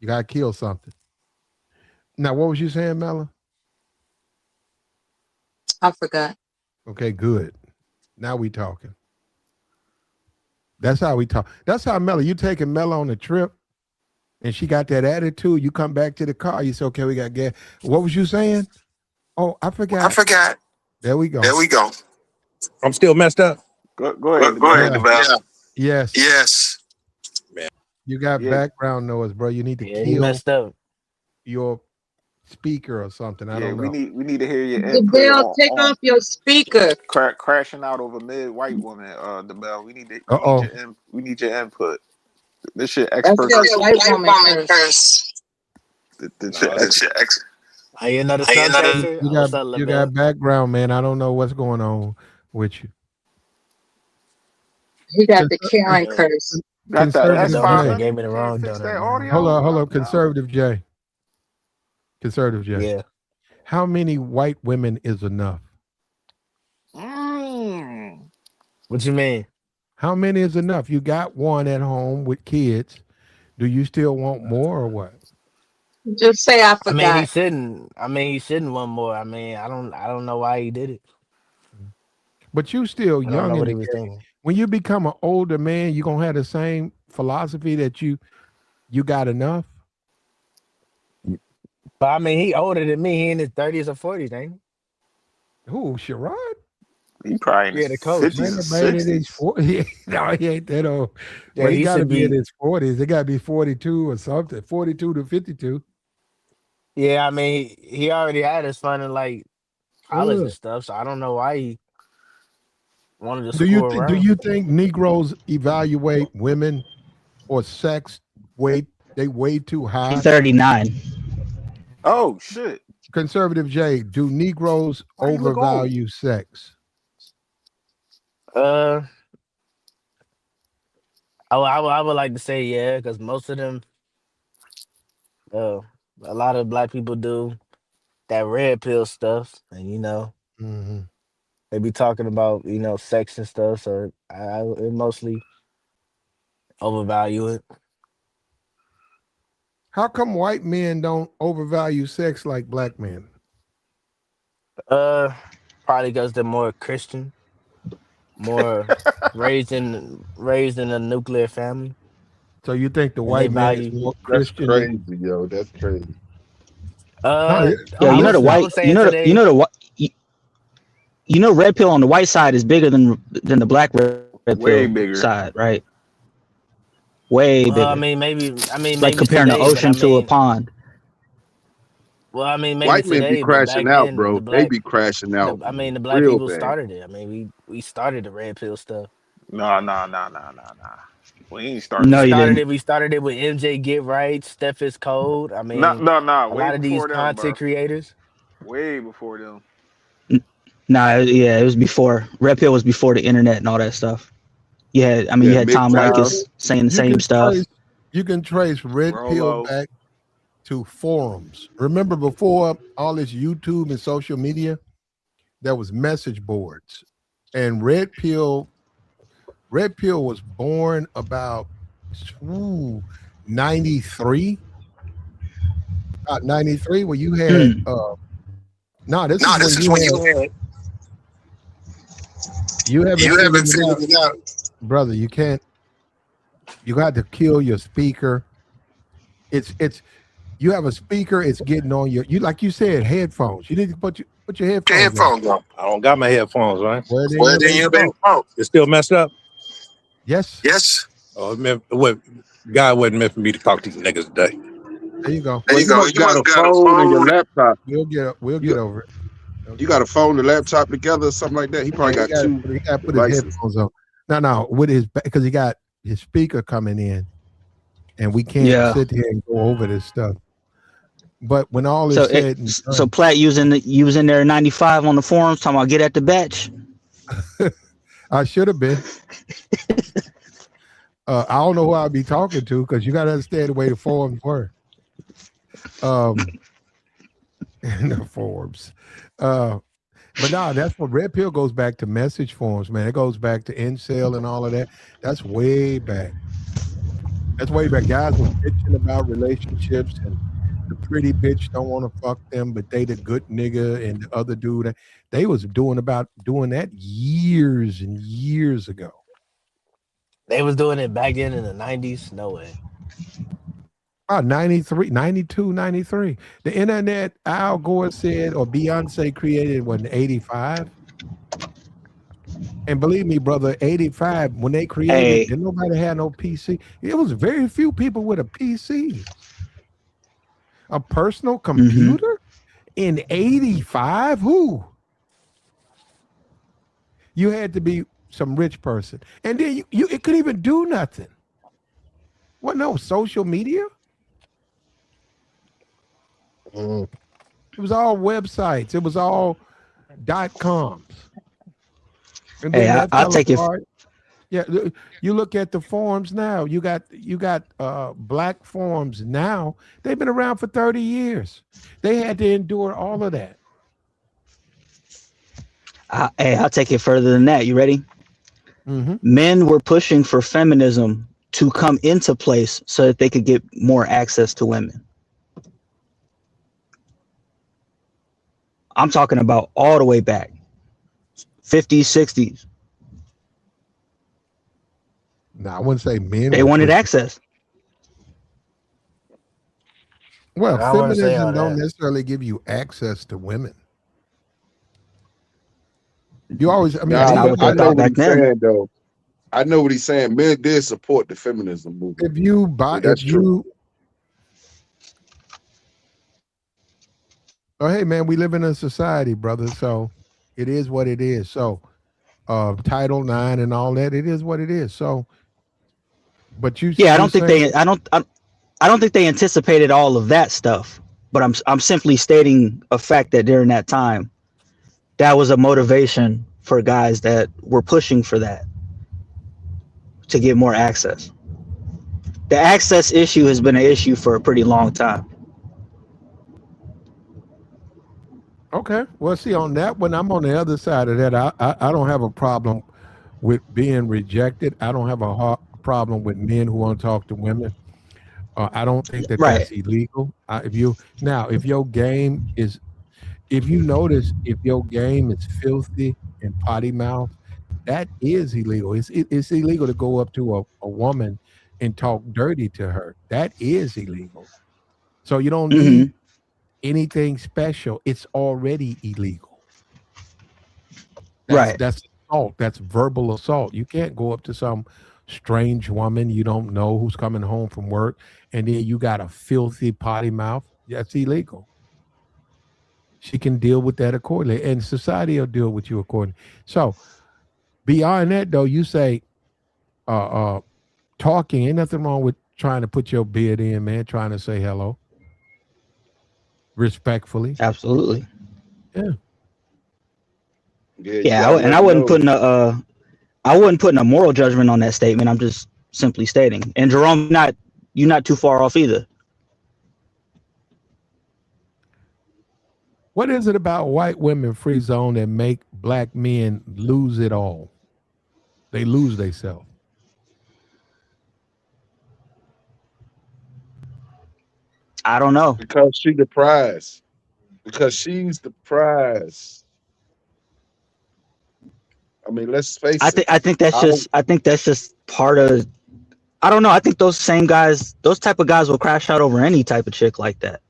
You gotta kill something. Now, what was you saying, Mella? I forgot. Okay, good. Now we talking. That's how we talk. That's how Mella. You taking Mella on a trip, and she got that attitude. You come back to the car. You say, "Okay, we got gas." What was you saying? Oh, I forgot. There we go. I'm still messed up. Go ahead, the bell. Yeah. Yes. Man. You got Yeah. background noise, bro. You need to Yeah, he kill messed up. your speaker or something. I don't know. we need to hear your The input bell, take on off your speaker. crashing out over mid white woman. The bell. We need your input. This shit expert. That's your white woman curse. Are you another subtexter? You got background, man. I don't know what's going on with you. He got the Karen curse. Got the Conservative S5. J. Gave me the wrong Fix donut. that audio. Hold up. Conservative J. Yeah. How many white women is enough? What you mean? How many is enough? You got one at home with kids. Do you still want more or what? Just say I forgot. I mean, he shouldn't want more. I mean, I don't know why he did it. But you still I don't young know in what the he was game. thinking. When you become an older man, you gonna have the same philosophy that you got enough. But I mean, he older than me. He in his 30s or 40s, ain't he? Who, Sherrone? He probably in the his coach. 50s or Man, in 60s. his 40s. No, he ain't that old. Yeah, But he he got to should be in be. his 40s. It got to be 42 or something. 42 to 52. Yeah, I mean, he already had his fun in like college Ugh. and stuff, so I don't know why he wanted to Do screw around. you think Negroes evaluate women or sex way too high? 39. Oh shit! Conservative J, do Negroes Why you look old? overvalue sex? I would like to say yeah, because most of them, a lot of black people do that red pill stuff, and Mm-hmm. they be talking about sex and stuff, so I it mostly overvalue it. How come white men don't overvalue sex like black men? Probably because they're more Christian. more raised in a nuclear family, So you think the and they white man is value. more That's Christian than? crazy, yo. That's crazy. No, Yeah, I'm you know the listening. I white, would say in you today. know red pill on the white side is bigger than the black red Way pill bigger. side, right? Way Well, bigger. I mean, Like maybe comparing the today, but I ocean to a mean, pond. well, I mean, maybe White men be today, but crashing back out, then, bro. They be crashing out I mean, the black real people bad. started it. I mean, we started the red pill stuff. Nah. We ain't start No, you that. didn't. We started it with MJ Get Right, Steph is Cold. I mean, Nah. a Way lot of these before them, bro. content creators. Way before them. Nah, yeah, it was before. Red pill was before the internet and all that stuff. Yeah, I mean, Yeah, you had Tom MGTOW. Likas saying the You same can stuff. trace red pill Rolo. back to forums. Remember before all this YouTube and social media, there was message boards, and red pill was born about 93, about 93, where you had Hmm. no, this is when you haven't figured it out, brother. You can't. You got to kill your speaker. It's you have a speaker. It's getting on you like you said, headphones. You need to put your headphones on. I don't got my headphones, right? Well, then you better talk. It's still messed up. Yes. Oh, what God wasn't meant for me to talk to these niggas today. There you go. Well, you must got a phone and your laptop. We'll get over it. You got a phone and laptop together or something like that. He probably got two He got to put his devices. headphones on. No, with his because he got his speaker coming in, and we can't sit here and go over this stuff. But when all is said and done, So Platt using there in '95 on the forums talking about get at the batch. I should have been. I don't know who I'll be talking to because you got to understand the way the forums were. In the forums. But no, that's what red pill goes back to message forums, man. It goes back to incel and all of that. That's way back. That's way back. Guys were bitching about relationships and the pretty bitch don't want to fuck them, but they the good nigga and the other dude. They was doing that years and years ago. They was doing it back then in the 90s. No way. 93, 92, 93. The internet, Al Gore said, or Beyonce created in 85. And believe me, brother, 85, when they created it, nobody had no PC. It was very few people with a PC. A personal computer in 85? Who? You had to be some rich person. And then it couldn't even do nothing. What, no social media? It was all websites. It was all .coms. And then I'll take it. Yeah, you look at the forums now. You got black forums now. They've been around for 30 years. They had to endure all of that. I'll take it further than that. You ready? Men were pushing for feminism to come into place so that they could get more access to women. I'm talking about all the way back, 50s, 60s. No, I wouldn't say men. They wanted access. Well, I wouldn't say feminism all don't that. necessarily give you access to women. You always, I mean, That's Nah, not what but I they know thought what back he's then. saying though. I know what he's saying. Men did support the feminism movement. if you buy, That's if true. you, oh, hey man, we live in a society, brother. So it is what it is. So Title IX and all that, it is what it is. So, but you, Yeah, I you're don't think saying, I don't think they anticipated all of that stuff. But I'm simply stating a fact that during that time, that was a motivation for guys that were pushing for that to get more access. The access issue has been an issue for a pretty long time. okay, well, see, on that one, I'm on the other side of that. I don't have a problem with being rejected. I don't have a problem with men who want to talk to women. I don't think that Right. that's illegal. If your game is, if you notice, if your game is filthy and potty mouth, That is illegal. It's illegal to go up to a woman and talk dirty to her. That is illegal. So you don't need Hmm. anything special. It's already illegal. Right. That's assault. That's verbal assault. You can't go up to some strange woman you don't know who's coming home from work, and then you got a filthy potty mouth. That's illegal. She can deal with that accordingly, and society will deal with you accordingly. So beyond that, though, you say uh, talking. Ain't nothing wrong with trying to put your beard in, man. Trying to say hello respectfully. Absolutely. Yeah. Yeah, you Yeah, gotta and let them know. I wouldn't put a moral judgment on that statement. I'm just simply stating. And Jerome, you're not too far off either. What is it about white women free zone that make black men lose it all? They lose themselves. I don't know. Because she the prize. Because she's the prize. I mean, let's face it. I think that's just part of. I don't know. I think those same guys, those type of guys, will crash out over any type of chick like that.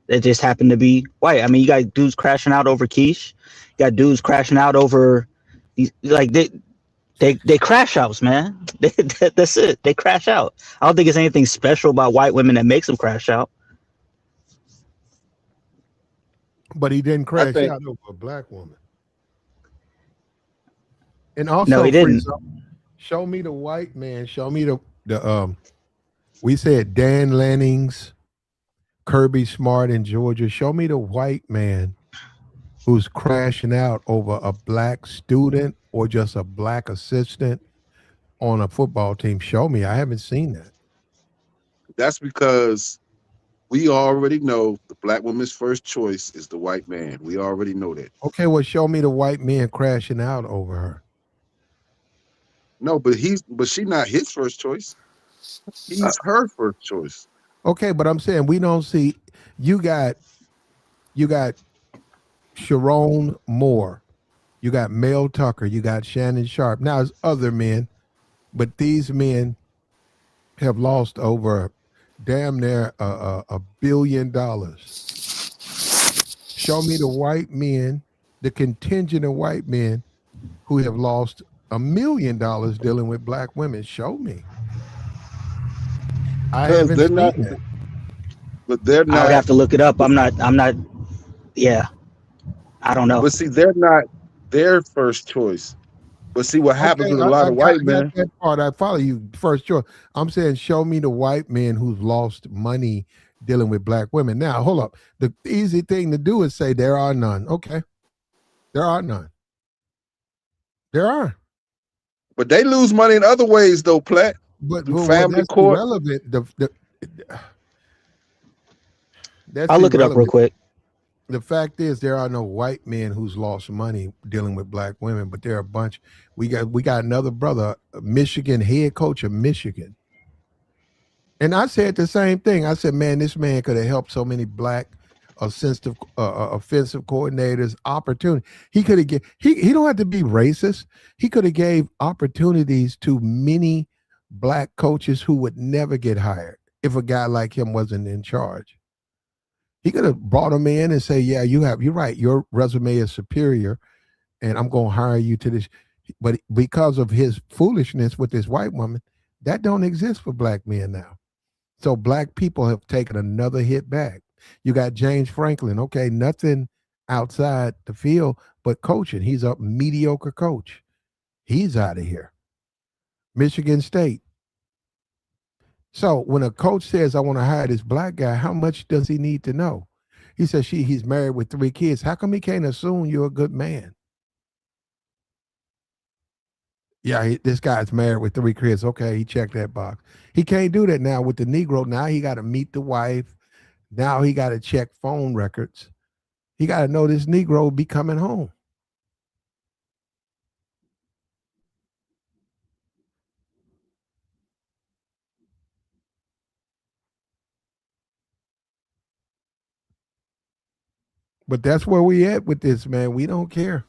They just happen to be white. I mean, you got dudes crashing out over quiche. You got dudes crashing out over these, like they crash outs, man. That's it. They crash out. I don't think it's anything special about white women that makes them crash out. But he didn't I crash think out over a black woman. And No, also he free didn't. zone. Show me the white man. Show me the we said Dan Lannings, Kirby Smart in Georgia. Show me the white man who's crashing out over a black student or just a black assistant on a football team. Show me. I haven't seen that. that's because we already know the black woman's first choice is the white man. We already know that. Okay, well, show me the white man crashing out over her. No, but she not his first choice. He's her first choice. Okay, but I'm saying we don't see you got Sherrone Moore, you got Mel Tucker, you got Shannon Sharp. Now there's other men, but these men have lost over damn near $1 billion. Show me the white men, the contingent of white men who have lost $1 million dealing with black women. Show me. I Because haven't they're seen not, that. but they're I would not. have to look it up. I'm not. Yeah, I don't know. But see, they're not their first choice. But see what happens Okay, with a I, lot I of got white I got men. that part. I follow you. First choice. I'm saying, show me the white men who've lost money dealing with black women. Now, hold up. The easy thing to do is say there are none. Okay, there are none. There are. But they lose money in other ways, though, Platt. But Through well, family that's court. irrelevant. That's I'll look it up real irrelevant. quick. The fact is, there are no white men who's lost money dealing with black women, but there are a bunch. We got another brother, Michigan head coach of Michigan. And I said the same thing. I said, man, this man could have helped so many black offensive coordinators opportunity. He could have he don't have to be racist. He could have gave opportunities to many black coaches who would never get hired if a guy like him wasn't in charge. He could have brought him in and say, yeah, you're right. Your resume is superior and I'm going to hire you to this. But because of his foolishness with this white woman, that don't exist for black men now. So black people have taken another hit back. You got James Franklin. Okay, nothing outside the field but coaching. He's a mediocre coach. He's out of here. Michigan State. So when a coach says, I want to hire this black guy, how much does he need to know? He says he's married with 3 kids. How come he can't assume you're a good man? Yeah, this guy's married with 3 kids. Okay, he checked that box. He can't do that now with the Negro. Now he got to meet the wife. Now he got to check phone records. He got to know this Negro will be coming home. But that's where we at with this, man. We don't care.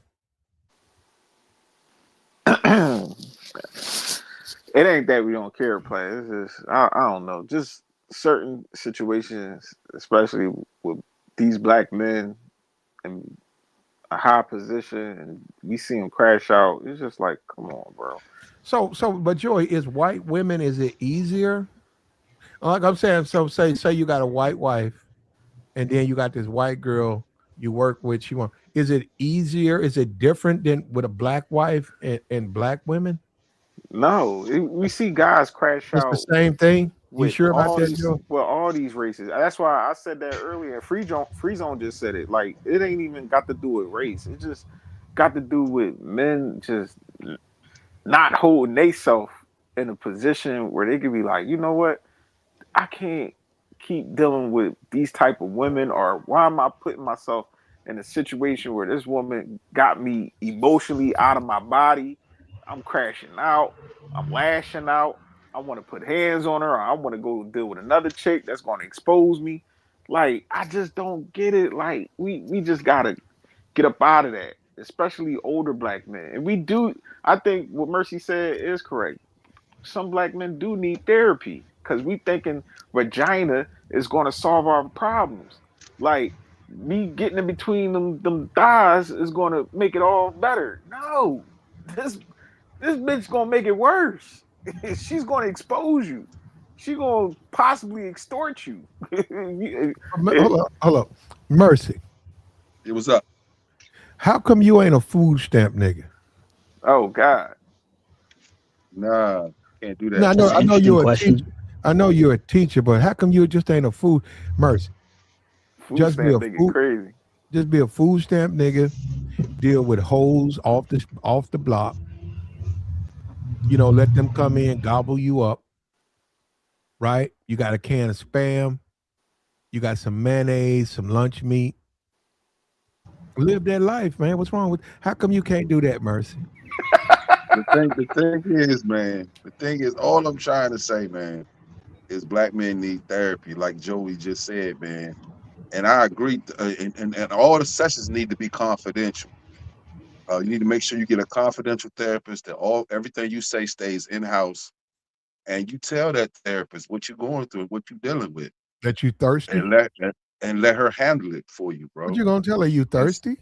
It ain't that we don't care, play. It's just I don't know. Just certain situations, especially with these black men in a high position, and we see them crash out. It's just like, come on, bro. So, but Joy, is white women, is it easier? Like I'm saying, so say you got a white wife, and then you got this white girl you work with. She want. Is it easier? Is it different than with a black wife and black women? No, we see guys crash It's the out same thing. You with sure about that, Joe? all these races. That's why I said that earlier. Free Zone just said it. Like, it ain't even got to do with race. It just got to do with men just not holding themselves in a position where they could be like, you know what, I can't keep dealing with these type of women, or why am I putting myself in a situation where this woman got me emotionally out of my body? I'm crashing out. I'm lashing out. I want to put hands on her, or I want to go deal with another chick that's going to expose me. Like, I just don't get it. Like, we just gotta get up out of that, especially older black men. And we do. I think what Mercy said is correct. Some black men do need therapy because we thinking vagina is going to solve our problems. Like, me getting in between them thighs is going to make it all better. No, this bitch gonna make it worse. She's gonna expose you. She gonna possibly extort you. Hold up, Mercy. It was up. How come you ain't a food stamp nigga? Oh God. Nah, can't do that. No, That's an I know interesting you're a question. teacher. I know you're a teacher, but how come you just ain't a food Mercy? Food Just be stamp a nigga food. crazy. Just be a food stamp nigga. Deal with hoes off the block. Let them come in, gobble you up. Right? You got a can of spam. You got some mayonnaise, some lunch meat. Live that life, man. What's wrong with? How come you can't do that, Mercy? The thing is, man. The thing is, all I'm trying to say, man, is black men need therapy, like Joey just said, man. And I agree. And all the sessions need to be confidential. You need to make sure you get a confidential therapist. That everything you say stays in house, and you tell that therapist what you're going through, what you're dealing with, That you thirsty? and let her handle it for you, What bro. you gonna tell her? You thirsty?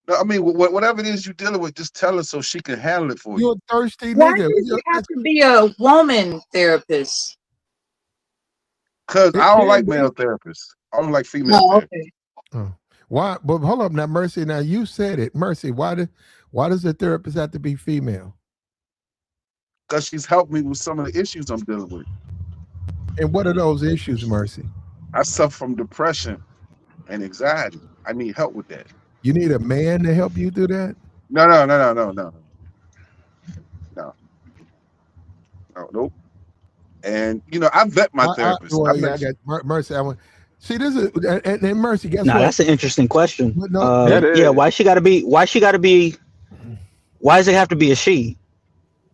No, I mean, whatever it is you're dealing with, just tell her so she can handle it for You you. a thirsty Why nigga. does it have to be a woman therapist? Cause It I don't can like be. male therapists. I don't like female Oh, therapists. okay. Oh. Why? But hold up, now, Mercy. Now you said it, Mercy. Why does the therapist have to be female? Because she's helped me with some of the issues I'm dealing with. And what are those issues, Mercy? I suffer from depression and anxiety. I need help with that. You need a man to help you do that? No, nope. And I vet my therapist. I Well, yeah, make I got Mercy. I want see this is and Mercy. Guess Now what? that's an interesting question. But no, That Yeah, is. why does it have to be a she?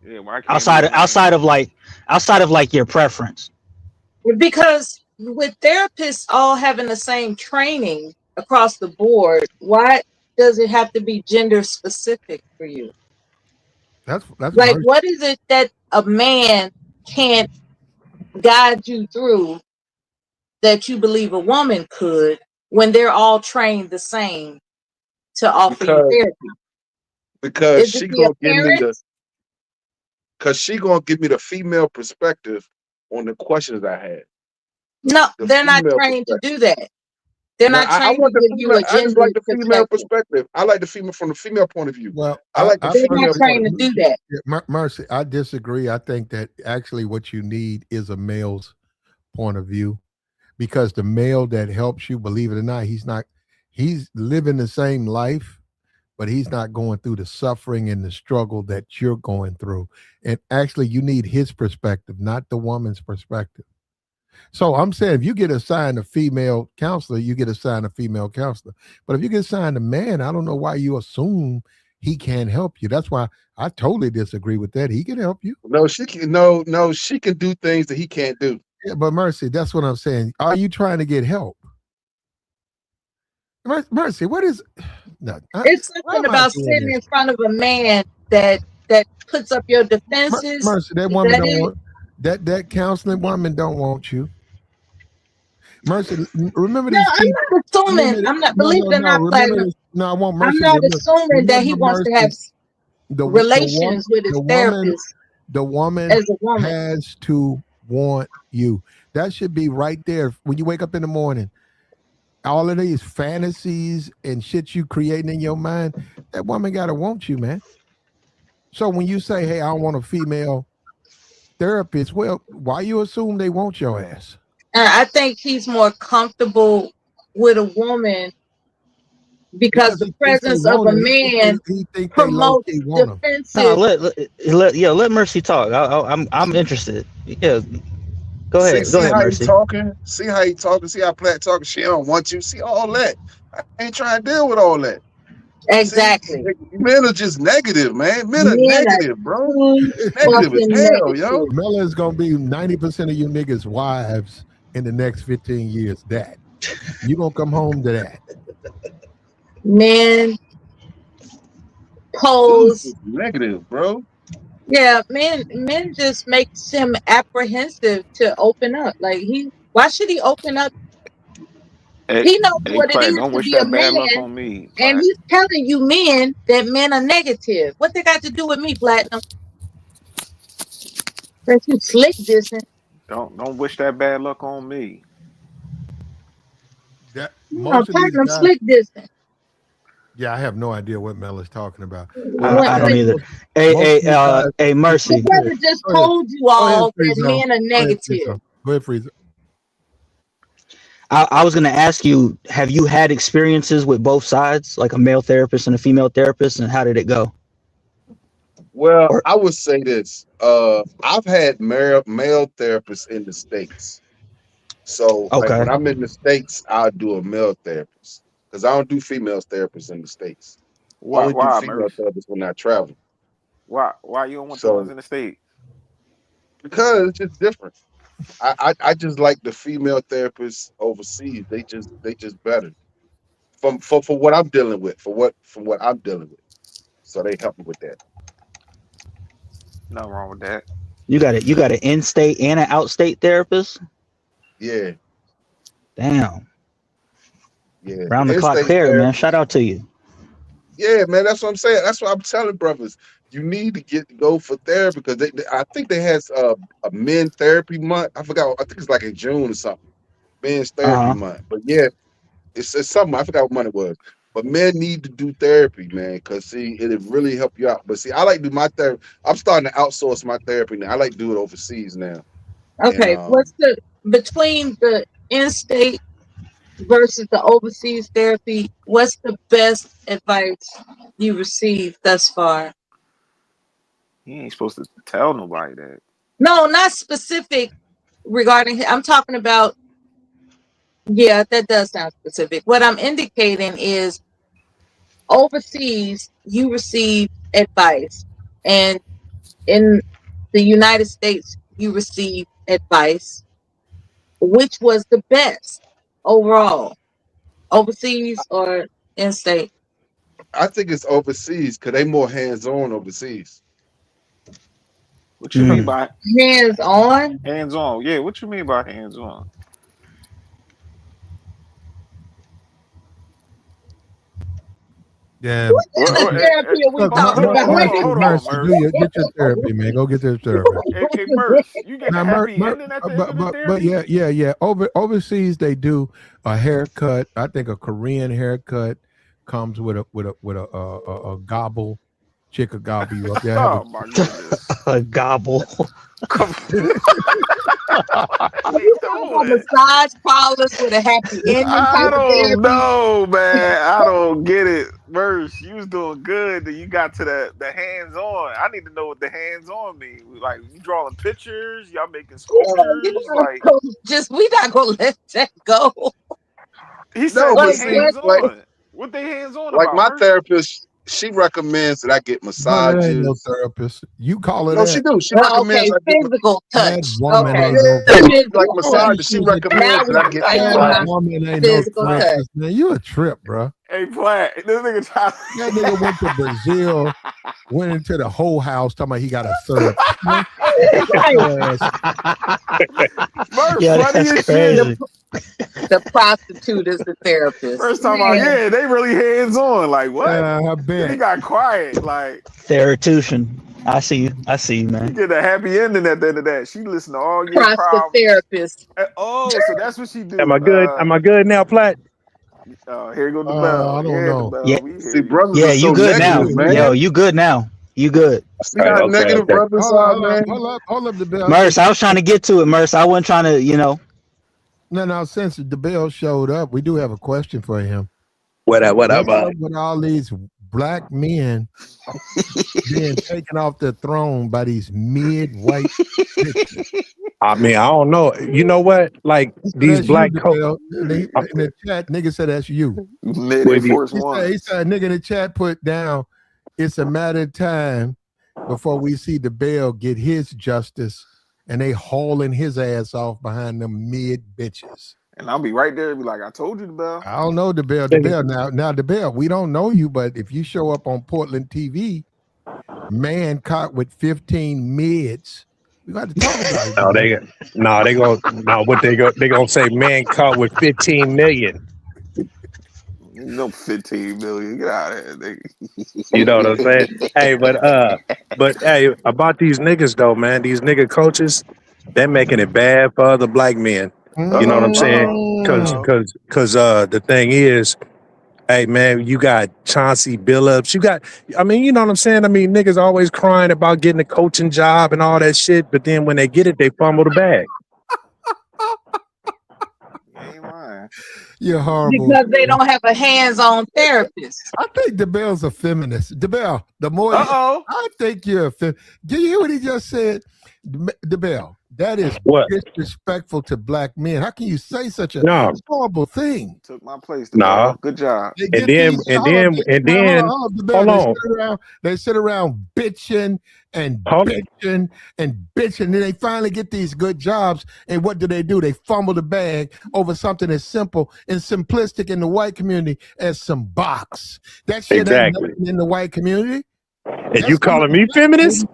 Yeah, why can't be Outside a of man? your preference. Because with therapists all having the same training across the board, why does it have to be gender specific for you? that's Like, Mercy. what is it that a man can't guide you through that you believe a woman could when they're all trained the same to offer you because therapy? because Is it she the gonna give me the appearance? because she gonna give me the female perspective on the questions I had. No, The they're not female trained to perspective. do that. They're Now not I trained to want the give you female. a I just gender like the female perspective. perspective. I like the female from the female point of view. Well, I like the They're not female point trained of to view. do that. Mercy, I disagree. I think that actually what you need is a male's point of view, because the male that helps you, believe it or not, he's living the same life, but he's not going through the suffering and the struggle that you're going through. And actually, you need his perspective, not the woman's perspective. So I'm saying if you get assigned a female counselor, you get assigned a female counselor. But if you get assigned a man, I don't know why you assume he can't help you. That's why I totally disagree with that. He can help you. No, she can. No, she can do things that he can't do. Yeah, but Mercy, that's what I'm saying. Are you trying to get help? Mercy, what is no? It's Why something am I about doing sitting this? in front of a man that that puts up your defenses? Mercy, that Is woman that don't it? want that counseling woman don't want you. Mercy, remember No, these I'm people. not assuming. Remember, I'm not. no, Believe no, it or no. not, Remember Platinum. this. No, I want I'm Mercy. not assuming that he Remember wants to have Mercy. relations with his therapist The woman as a woman. has to want you. That should be right there when you wake up in the morning. All of these fantasies and shit you creating in your mind, that woman gotta want you, man. So when you say, "Hey, I don't want a female therapist," well, why you assume they want your ass? And I think he's more comfortable with a woman because Because the he thinks they presence of want a him. man He think they low key promotes want him. No, defensive. let Mercy talk. I'm interested. Yeah, go See, ahead, how he Mercy. talking? See how he talking? See how Platt talking? She don't want you. See all that. I ain't trying to deal with all that. See, Exactly. men are just negative, man. Men are Men are negative, bro. too Negative as fucking hell, yo. negative. Mella's gonna be 90% of you niggas' wives in the next 15 years. That you gonna come home to that. Men Dude's pose. just negative, bro. Yeah, men just makes him apprehensive to open up. Like why should he open up? Hey, He knows hey, what it Plat, is don't to wish be a that bad luck man, on me, and Plat. he's telling you men that men are negative. What they got to do with me, Platinum? Since you slick dissing. Don't wish that bad luck on me. That No, most of these Platinum guys. slick dissing. Yeah, I have no idea what Mella's talking about. I don't either. Hey, The Mercy. brother just Go ahead. told you Go ahead, all that Friezo. men are Go ahead, negative. Friezo. Go ahead, Friezo. I was gonna ask you, have you had experiences with both sides, like a male therapist and a female therapist, and how did it go? Well, Or I would say this. I've had male therapists in the States. So, like okay, when I'm in the States, I'll do a male therapist because I don't do female therapists in the States. I only do Why, female Merce? therapists when I travel. Why you don't want the So, ones in the States? because it's just different. I just like the female therapists overseas. They just better for what I'm dealing with, from what I'm dealing with. So they help me with that. Nothing wrong with that. you got an in-state and an out-state therapist. Yeah, Damn, yeah. round the The clock in-state care, man. therapist. Shout out to you. Yeah, man, that's what I'm saying. That's what I'm telling brothers. You need to go for therapy because I think they has a men therapy month. I forgot. I think it's like in June or something. Men's therapy Uh huh. month. But yeah, it's something. I forgot what month it was. But men need to do therapy, man, because see, it'll really help you out. But see, I like to do my therapy. I'm starting to outsource my therapy now. I like to do it overseas now. And Okay, what's the between the in-state versus the overseas therapy? What's the best advice you received thus far? He ain't supposed to tell nobody that. No, not specific regarding. I'm talking about. Yeah, that does sound specific. What I'm indicating is overseas, you receive advice, and in the United States, you receive advice. Which was the best overall, overseas or in state? I think it's overseas because they more hands-on overseas. What you mean by Hands on? hands on? Yeah, what you mean by hands on? Yeah. What kind of therapy are we Look, talking about? Hold on, Mercy, Merce. get your therapy, man. Go get your therapy. Hey, Merce, you get a Now, happy ending at the end of the but therapy? yeah. Overseas they do a haircut. I think a Korean haircut comes with a gobble. Chick will gobble you up. They have Oh my goodness. A gobble. Are we talking about massage parlors with a happy ending I type of don't therapy? know, man. I don't get it. Merce, you was doing good. Then you got to the hands on. I need to know what the hands on mean. Like you drawing pictures, y'all making sculptures. Like Just we not gonna let that go. he No, said but they see, hands like on. What they hands on like about, my Merce? therapist, she recommends that I get Brother, that ain't no massages. therapist. You call her No, she that. do. She Okay, recommends I get physical That touch. woman Okay, ain't no. like physical touch. massages. She Now recommends that we I can get talk That about massages. woman ain't no physical touch. therapist, man. You a trip, bro. Hey, Platt, this nigga trying. That nigga went to Brazil went into the whole house talking about he got a third. Murph, funny as shit. The prostitute is the therapist. First time out, yeah, they really hands on. Like what? I bet. He got quiet. Like Therapeutian. I see you, you man. get a happy ending at the end of that. She listened to all your Prostate problems. therapist. Oh, so that's what she do. Am I good? Am I good now, Plat? Here goes the bell. I don't know. The bell. Yeah. We hear See, you. brothers Yeah, are so you good now. negative, man. Yo, you good now. You good. See how negative brothers are, man. Hold up the bell. Merce, I was trying to get to it, Merce. I wasn't trying to, No, since the bell showed up, we do have a question for him. What up, What's up with all these black men being taken off the throne by these mid-white bitches? I mean, I don't know. You know what? Like these That's black you, coats. in the chat, nigga said that's you. Force He said, nigga in the chat put down, it's a matter of time before we see the bell get his justice and they hauling his ass off behind them mid bitches. And I'll be right there and be like, I told you the bell. I don't know the bell. The bell now the bell. We don't know you, but if you show up on Portland TV, man caught with 15 mids, we got to talk about it. They gonna say man caught with 15 million. No 15 million. Get out of here, nigga. You know what I'm saying? Hey, but hey, about these niggas though, man, these nigga coaches, they're making it bad for other black men. You know what I'm saying? Because the thing is, hey man, you got Chauncey Billups. You got, you know what I'm saying? Niggas always crying about getting a coaching job and all that shit, but then when they get it, they fumble the bag. You're horrible. Because they don't have a hands-on therapist. I think the Bell's a feminist. The Bell, the more I think you're a feminist. Do you hear what he just said? The Bell. That is disrespectful to black men. How can you say such a horrible thing? Took my place. Nah. Good job. And then hold on. They sit around bitching and bitching and bitching. And then they finally get these good jobs. And what do? They fumble the bag over something as simple and simplistic in the white community as some box. That shit ain't nothing in the white community. And you calling me feminist?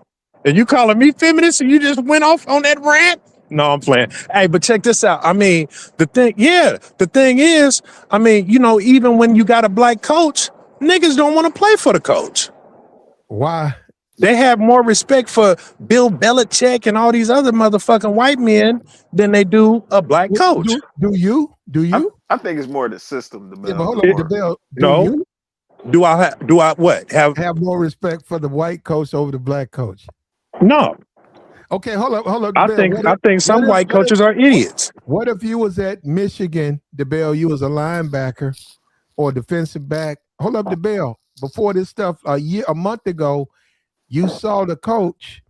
And you calling me feminist and you just went off on that rant? No, I'm playing. Hey, but check this out. The thing is, even when you got a black coach, niggas don't want to play for the coach. Why? They have more respect for Bill Belichick and all these other motherfucking white men than they do a black coach. Do you? I think it's more the system. The Bell. Yeah, but hold on, the Bell. No. Do I what? Have more respect for the white coach over the black coach? No. Okay, hold up. I think some white coaches are idiots. What if you was at Michigan, DeBell, you was a linebacker or defensive back? Hold up, DeBell. Before this stuff, a month ago, you saw the coach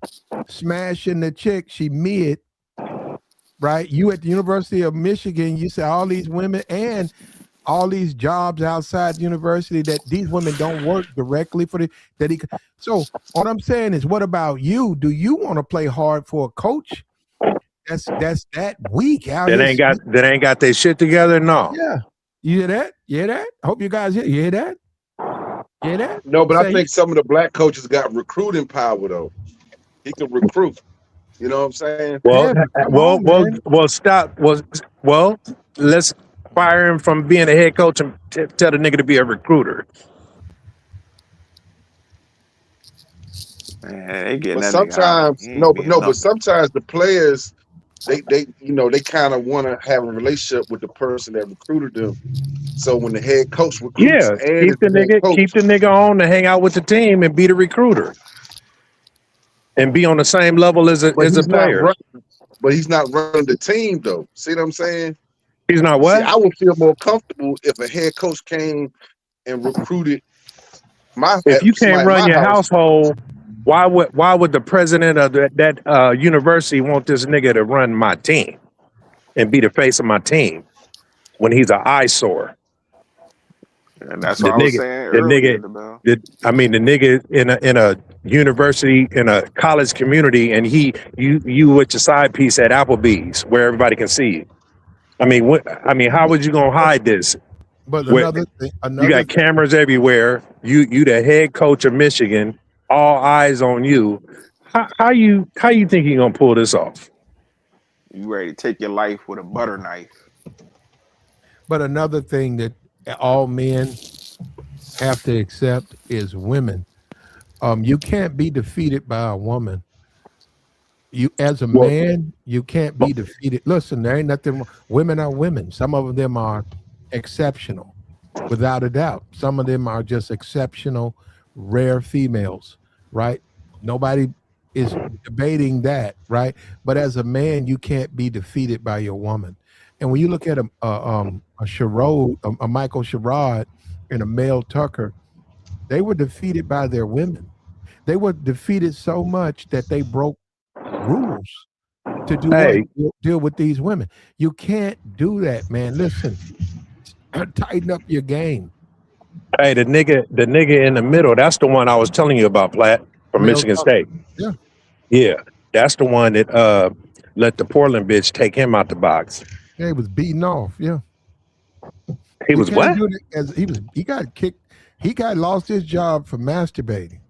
smashing the chick. She mid, right? You at the University of Michigan, you said all these women and all these jobs outside the university that these women don't work directly for So what I'm saying is, what about you? Do you want to play hard for a coach that's that weak out that ain't got their shit together? No. Yeah. You hear that? You hear that? Hope you guys hear that? Hear that? No, but I think some of the black coaches got recruiting power though. He can recruit. You know what I'm saying? Let's fire him from being a head coach and tell the nigga to be a recruiter. Man, they getting but that sometimes but sometimes the players they kind of want to have a relationship with the person that recruited them. So when the head coach recruits, keep the nigga on to hang out with the team and be the recruiter and be on the same level as a player. But he's not running the team though. See what I'm saying? He's not what? See, I would feel more comfortable if a head coach came and recruited If you can't run your household, why would the president of that university want this nigga to run my team and be the face of my team when he's an eyesore? And that's what I was saying earlier. The nigga in a university, in a college community, and you with your side piece at Applebee's where everybody can see you. How would you gonna hide this? But you got cameras everywhere. You the head coach of Michigan, all eyes on you. How you think you gonna pull this off? You ready to take your life with a butter knife? But another thing that all men have to accept is women. You can't be defeated by a woman. You, as a Well, man, you can't be defeated. Listen, there ain't nothing. Women are women. Some of them are exceptional, without a doubt. Some of them are just exceptional, rare females, right? Nobody is debating that, right? But as a man, you can't be defeated by your woman. And when you look at a Sherrone, a Michael Sherrod, and a Mel Tucker, they were defeated by their women. They were defeated so much that they broke rules to do what? hey, Deal with these women. You can't do that, man. Listen, tighten up your game. hey, the nigga in the middle, that's the one I was telling you about, Platt, from Mel Michigan Tucker. State. Yeah. Yeah, that's the one that let the Portland bitch take him out the box. Yeah, he was beaten off. Yeah. He You was can't what? do it as he got kicked. He got lost his job for masturbating.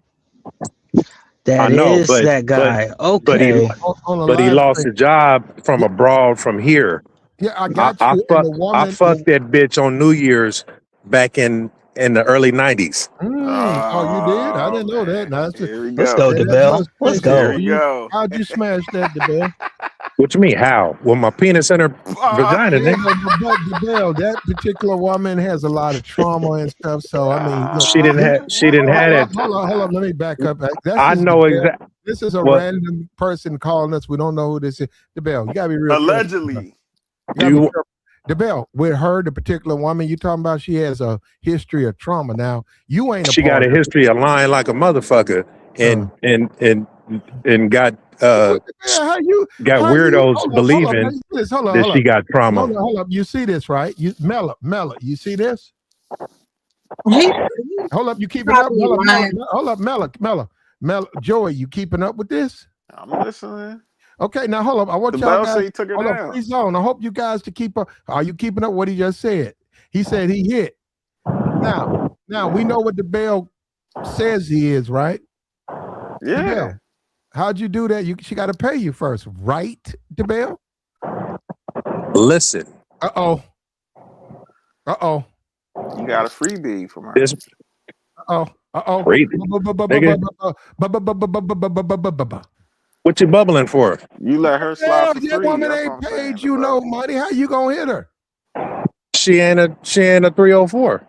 I That know, is that guy. Okay. On a but he live lost stream. a job from abroad from here. Yeah, I got you. And the I woman fucked that bitch on New Year's back in the early 90s. Oh, you did? I didn't know that. Now, Here we Let's go. go, DeBell. Let's Here go. we go. How'd you smash that, DeBell? What you mean, how? With my penis in her vagina, Yeah, nigga. but DeBell, that particular woman has a lot of trauma and stuff. So I mean, look, She didn't have that. hold on. Let me back up. I know exactly. This is a what random person calling us. We don't know who this is. DeBell, you gotta be real. Allegedly. DeBell, with her, the particular woman you talking about, she has a history of trauma. Now, you ain't. She got a history of lying like a motherfucker, and got weirdos believing that she got trauma. Hold up. You see this, right? Mella, you see this? Hold up, you keeping up? Hold up, Mella, Joey, you keeping up with this? I'm listening. Okay, now hold up. I want The y'all bell guys. say he took her down. Free zone. I hope you guys to keep up. Are you keeping up what he just said? He said he hit. Now we know what the bell says he is, right? Yeah. DeBell, how'd you do that? She got to pay you first, right, DeBell? Listen. Uh-oh. You got a freebie from her. Crazy. What you bubbling for? You let her slide for free. That woman ain't paid you no money. How you gonna hit her? She ain't a 304.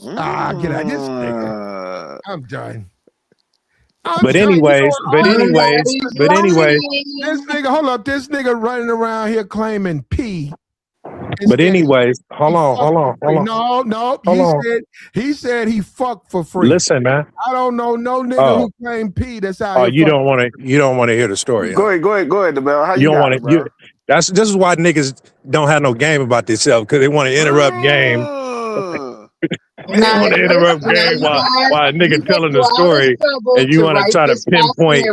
Get out this nigga. I'm done. But anyways, this nigga, hold up. This nigga running around here claiming P. But anyways, hold on. No. He said he fucked for free. Listen, man. I don't know no nigga who claimed P. That's how. You don't want to hear the story. Go ahead, DeBell. How you got it, bro? This is why niggas don't have no game about themselves, because they want to interrupt game. They want to interrupt game while a nigga telling the story, and you want to try to pinpoint.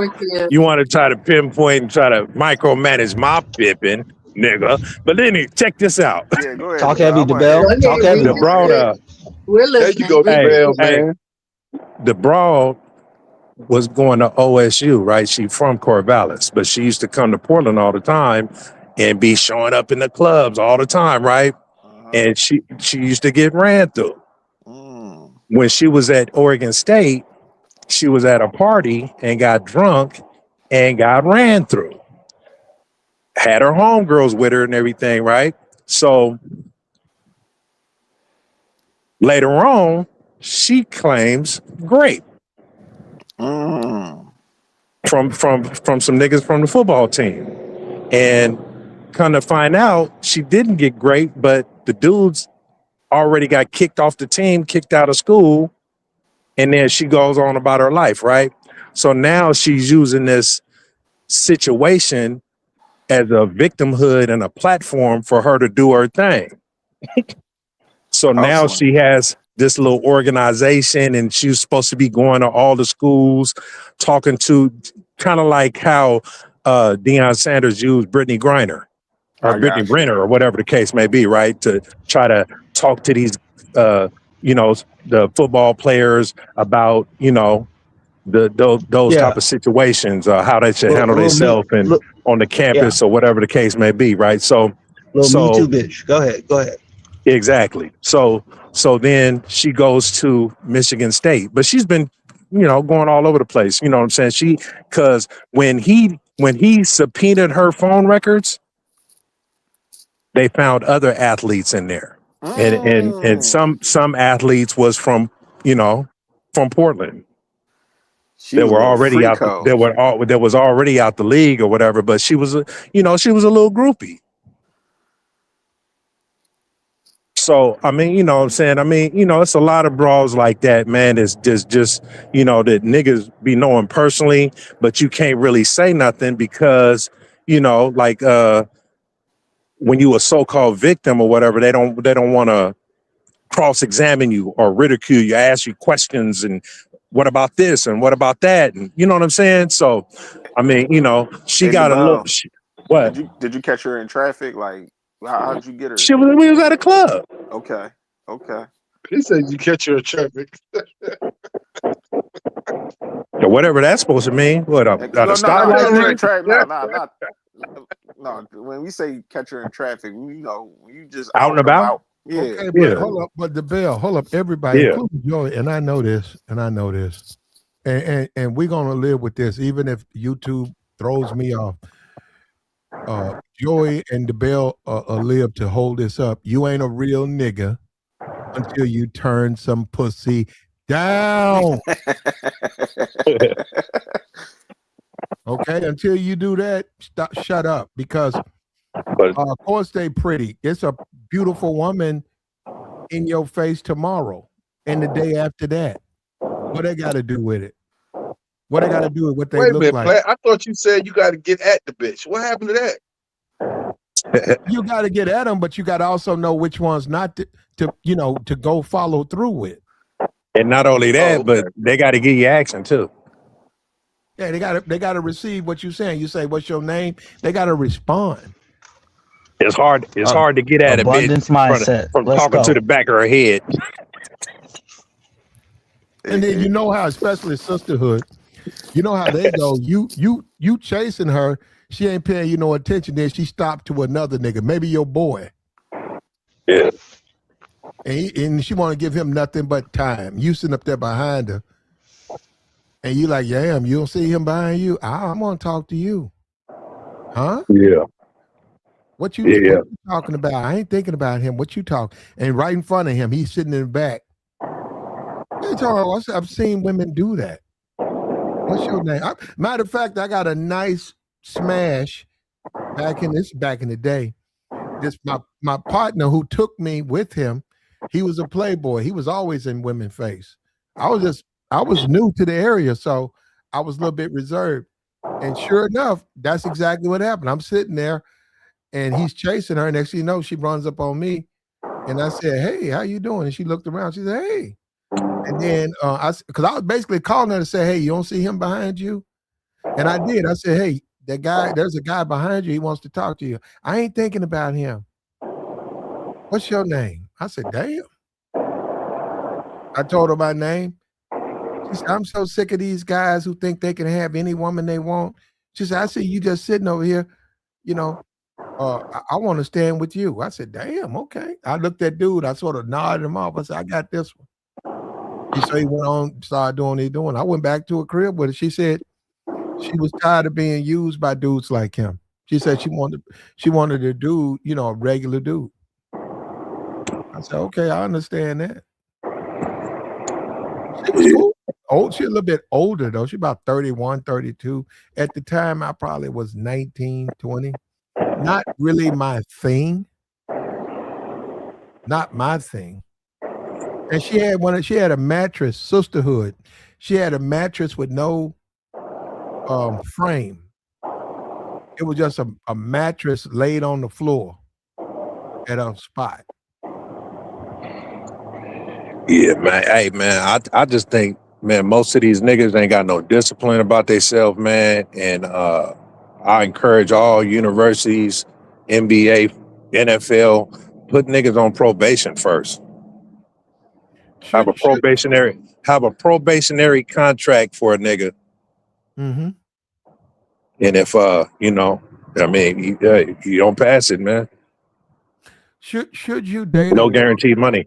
You want to try to pinpoint and try to micromanage my pippin, nigga. But then check this out. Yeah, go ahead. Talk heavy, DeBell. Talk heavy. The broad. We're listening. There you go, man. The broad was going to OSU, right? She from Corvallis, but she used to come to Portland all the time and be showing up in the clubs all the time, right? And she used to get ran through. When she was at Oregon State, she was at a party and got drunk and got ran through. Had her homegirls with her and everything, right? So later on, she claims grape from some niggas from the football team. And come to find out, she didn't get grape, but the dudes already got kicked off the team, kicked out of school, and then she goes on about her life, right? So now she's using this situation as a victimhood and a platform for her to do her thing. So now she has this little organization, and she's supposed to be going to all the schools, talking to kind of like how Deion Sanders used Brittany Griner or Brittany Renner or whatever the case may be, right? To try to talk to these, the football players about, those Yeah, type of situations, how they should handle little me, themselves and on the yeah, campus or whatever the case may be, right? little me So too, bitch. Go ahead. exactly. So then she goes to Michigan State, but she's been, going all over the place. You know what I'm saying? Because when he subpoenaed her phone records, they found other athletes in there, and some athletes was from from Portland. She a little freako. That was already out the league or whatever, but she was a little groupie. So I mean, you know what I'm saying? I mean, it's a lot of bras like that, man. It's just that niggas be knowing personally, but you can't really say nothing because, like when you a so-called victim or whatever, they don't want to cross-examine you or ridicule you, ask you questions and what about this and what about that? And you know what I'm saying? So I mean, she Hey, got a little DeBell, what? did you catch her in traffic? Like, how'd you get her? We was at a club. Okay. He said you catch your traffic. Or whatever that's supposed to mean. What a No, stoplight, catch her in nigga? traffic. No. When we say catch her in traffic, you just Out and out and about? about. Yeah. Okay, but Yeah. hold up, but the bell, hold up, everybody, Yeah. including Joey, and I know this, and we're gonna live with this, even if YouTube throws me off. Joey and the bell live to hold this up. You ain't a real nigga until you turn some pussy down. Okay, until you do that, shut up, because of course they pretty. It's a beautiful woman in your face tomorrow and the day after that. What they got to do with it? What they got to do with what they Wait a look minute, like? Platt. I thought you said you got to get at the bitch. What happened to that? You got to get at them, but you got to also know which ones not to go follow through with. And not only that, but they got to give you action too. Yeah, they got to receive what you're saying. You say, "What's your name?" They got to respond. It's hard to get at a bitch Abundance mindset. from Let's talking go. to the back of her head. And then you know how, especially sisterhood, you know how they go. You chasing her, she ain't paying you no attention. Then she stopped to another nigga, maybe your boy. Yeah. And she want to give him nothing but time. You sitting up there behind her, and you like, damn, you don't see him behind you. I'm gonna talk to you, huh? Yeah. What you talking about? I ain't thinking about him. What you talk? And right in front of him, he's sitting in the back. I've seen women do that. What's your name? Matter of fact, I got a nice smash back in the day. This my partner who took me with him, he was a playboy. He was always in women's face. I was new to the area, so I was a little bit reserved. And sure enough, that's exactly what happened. I'm sitting there and he's chasing her. Next thing you know, she runs up on me. And I said, "Hey, how you doing?" And she looked around. She said, "Hey." And then because I was basically calling her to say, "Hey, you don't see him behind you?" And I did. I said, "Hey, there's a guy behind you. He wants to talk to you." I ain't thinking about him. What's your name? I said, "Damn." I told her my name. She said, "I'm so sick of these guys who think they can have any woman they want." She said, "I see you just sitting over here, I want to stand with you." I said, "Damn, okay." I looked at dude. I sort of nodded him off. I said, "I got this one." He went on, started doing what he doing. I went back to her crib with her. She said she was tired of being used by dudes like him. She said she wanted a dude, a regular dude. I said, "Okay, I understand that." She was cool. She's a little bit older though. She's about 31, 32. At the time, I probably was 19, 20. Not really my thing. Not my thing. And she had a mattress, sisterhood. She had a mattress with no frame. It was just a mattress laid on the floor at a spot. Yeah, man. Hey, man, I just think, man, most of these niggas ain't got no discipline about themselves, man. And I encourage all universities, NBA, NFL, put niggas on probation first. Have a have a probationary contract for a nigga, Mm-hmm. and if you know, I mean, you don't pass it, man. Should you date No guaranteed money.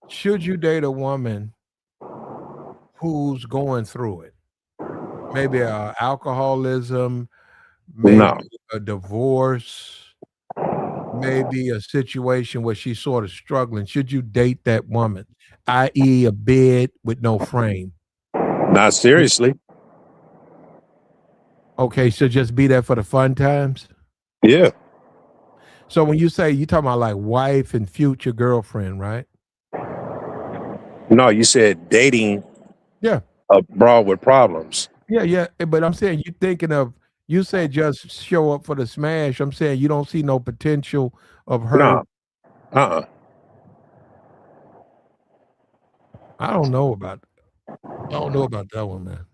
Should you date a woman who's going through it? Maybe alcoholism, maybe No, a divorce, maybe a situation where she's sort of struggling. Should you date that woman, i.e., a bed with no frame? not seriously. Okay, so just be there for the fun times. Yeah. So when you say you talking about like wife and future girlfriend, right? No, you said dating Yeah, a broad with problems. yeah. But I'm saying you thinking of you say just show up for the smash. I'm saying you don't see no potential of her. No, uh-uh. I don't know about that one, man.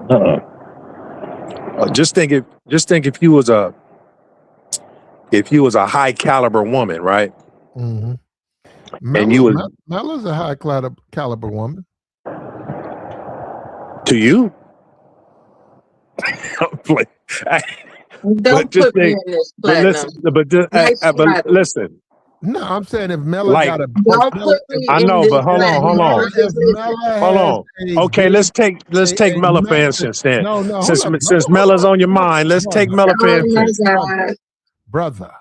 Uh-uh. Just think if you was a high caliber woman, right? Mm-hmm. And you was Mella's a high caliber woman. to you, but Don't just put me think, in this but platinum. listen, but just, Nice but try, though. listen, No, I'm saying if Mella like got a Don't put me I in know, this but hold platinum. on, I'm if just listening. Mella hold has on. a Okay, big let's take a Mella for mattress. instance. Then, No, hold since up, Mella's on your mind, let's take Mella for Oh my instance. God. brother.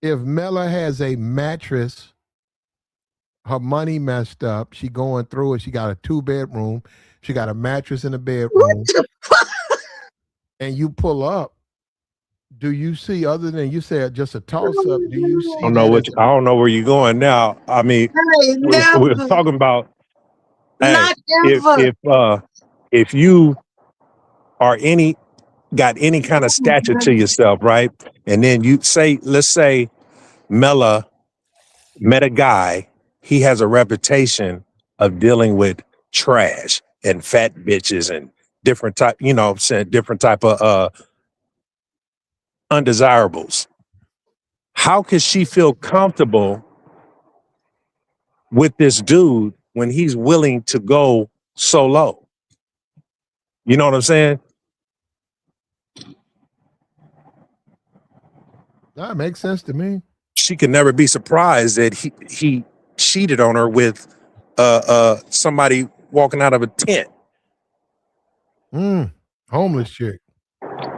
If Mella has a mattress, her money messed up, she going through it. She got a 2-bedroom, she got a mattress in the What bedroom, the fuck? and you pull up. Do you see, other than you said just a toss up? Do you see I that as don't know where you're going now. I mean, Hey, we're never. talking about, hey, Not ever. if you are got any kind of stature to yourself, right? And then let's say Mella met a guy, he has a reputation of dealing with trash and fat bitches and different type, you know what I'm saying, different type of undesirables. How could she feel comfortable with this dude when he's willing to go so low? You know what I'm saying? that makes sense to me. She could never be surprised that he cheated on her with somebody walking out of a tent. Homeless chick.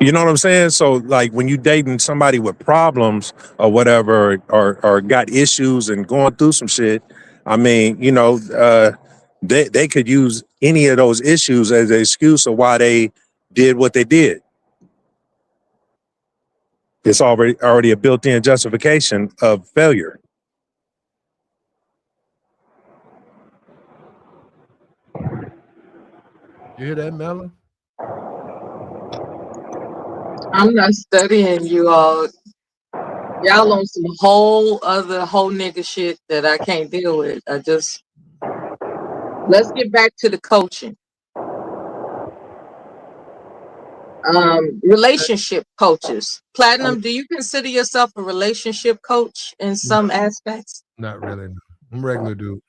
You know what I'm saying? So like when you dating somebody with problems or whatever, or got issues and going through some shit, I mean, you know, they could use any of those issues as an excuse of why they did what they did. It's already a built-in justification of failure. You hear that, Mella? I'm not studying you all. Y'all on some whole nigga shit that I can't deal with. Let's get back to the coaching. Relationship coaches. Platinum, do you consider yourself a relationship coach in some aspects? Not really. No. I'm a regular dude.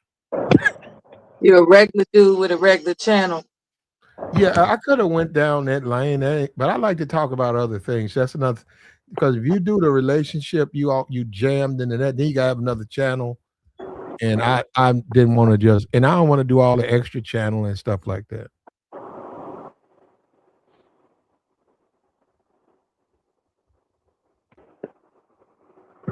You're a regular dude with a regular channel. Yeah, I could have went down that lane, but I like to talk about other things. That's another, because if you do the relationship, you jammed into that, then you gotta have another channel. And I didn't want to and I don't want to do all the extra channel and stuff like that.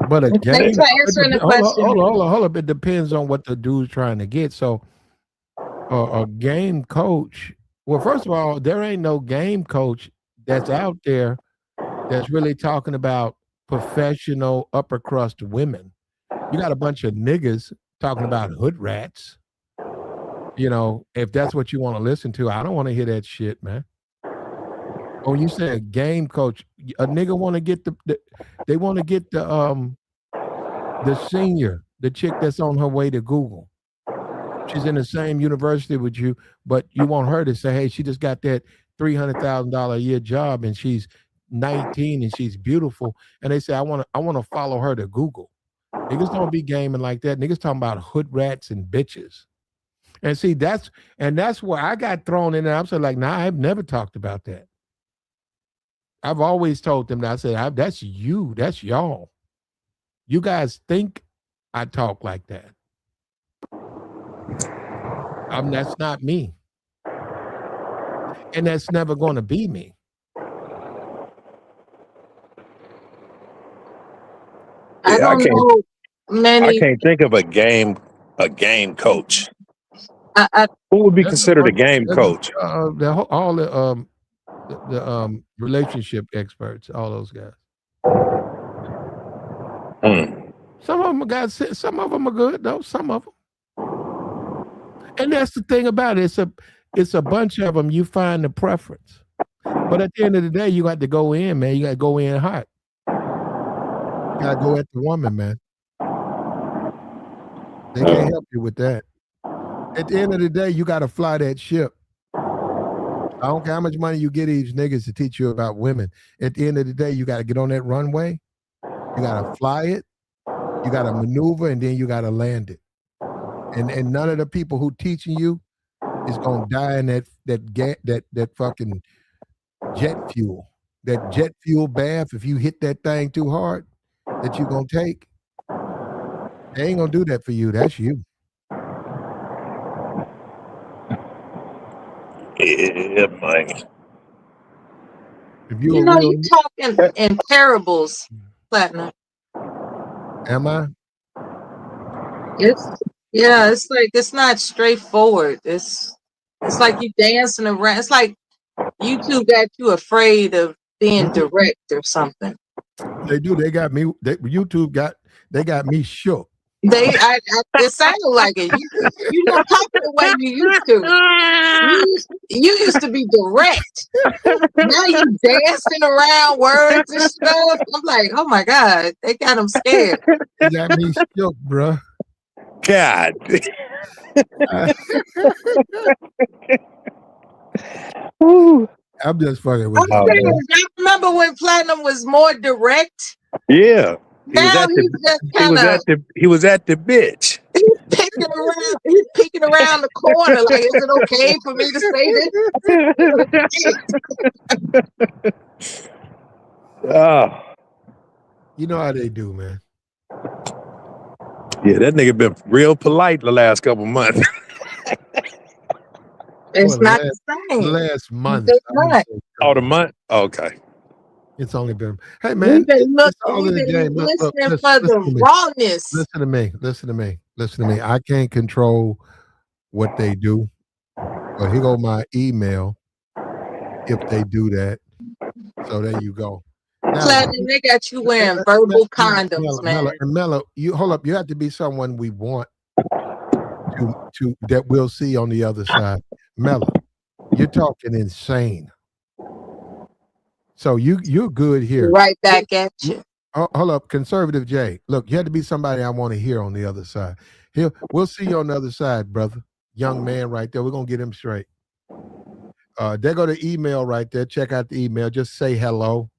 But a game, Thanks for answering the question. hold up. It depends on what the dude's trying to get. So a game coach, well, first of all, there ain't no game coach that's out there that's really talking about professional upper crust women. You got a bunch of niggas talking about hood rats. You know, if that's what you want to listen to, I don't want to hear that shit, man. When you say a game coach, a nigga want to get they want to get the senior, the chick that's on her way to Google. She's in the same university with you, but you want her to say, hey, she just got that $300,000 a year job and she's 19 and she's beautiful. And they say, I want to follow her to Google. Niggas don't be gaming like that. Niggas talking about hood rats and bitches. And see, that's where I got thrown in there. I'm saying like, nah, I've never talked about that. I've always told them that. I said, that's you, that's y'all. You guys think I talk like that. That's not me. And that's never going to be me. I don't know I many. can't think of a game coach. I Who would be That's considered a game coach? all the relationship experts, all those guys. Some of them are good though. Some of them, and that's the thing about it. It's a bunch of them. You find the preference, but at the end of the day, you got to go in, man. You got to go in hot. You got to go at the woman, man. They can't help you with that. At the end of the day, you got to fly that ship. I don't care how much money you get these niggas to teach you about women. At the end of the day, you got to get on that runway. You got to fly it. You got to maneuver, and then you got to land it. And none of the people who teaching you is gonna die in that fucking jet fuel. That jet fuel bath. If you hit that thing too hard, that you're gonna take, they ain't gonna do that for you. That's you. Yeah, man. If you know, you talking in parables, Platinum. Am I? It's like it's not straightforward. It's like you dancing around. It's like YouTube got you afraid of being direct or something. They do. They got me. YouTube got me shook. It sounded like it. You don't talk the way you used to. You used to be direct. Now you dancing around words and stuff. I'm like, oh my God, they got them scared. They got me shook, bruh. God. I'm just fucking with I'm you. serious. I remember when Platinum was more direct. Yeah. Now he's just kind of he was at the bitch. He's peeking around the corner. Like, is it okay for me to say this? Oh. You know how they do, man. Yeah, that nigga been real polite the last couple months. It's not the same. Last month. Oh, the month? Oh, okay. It's only been. Hey, man. We've been Listening for the rawness. Listen to me. I can't control what they do, but here go my email if they do that. So there you go. Platinum, they got you wearing verbal condoms, man. Mella, you hold up. You have to be someone we want to that we'll see on the other side. Mella, you're talking insane. So you're good here. Right back at you. Hold up, Conservative Jay. Look, you had to be somebody I want to hear on the other side. Here, we'll see you on the other side, brother. Young man right there. We're gonna get him straight. There go the email right there. Check out the email. Just say hello.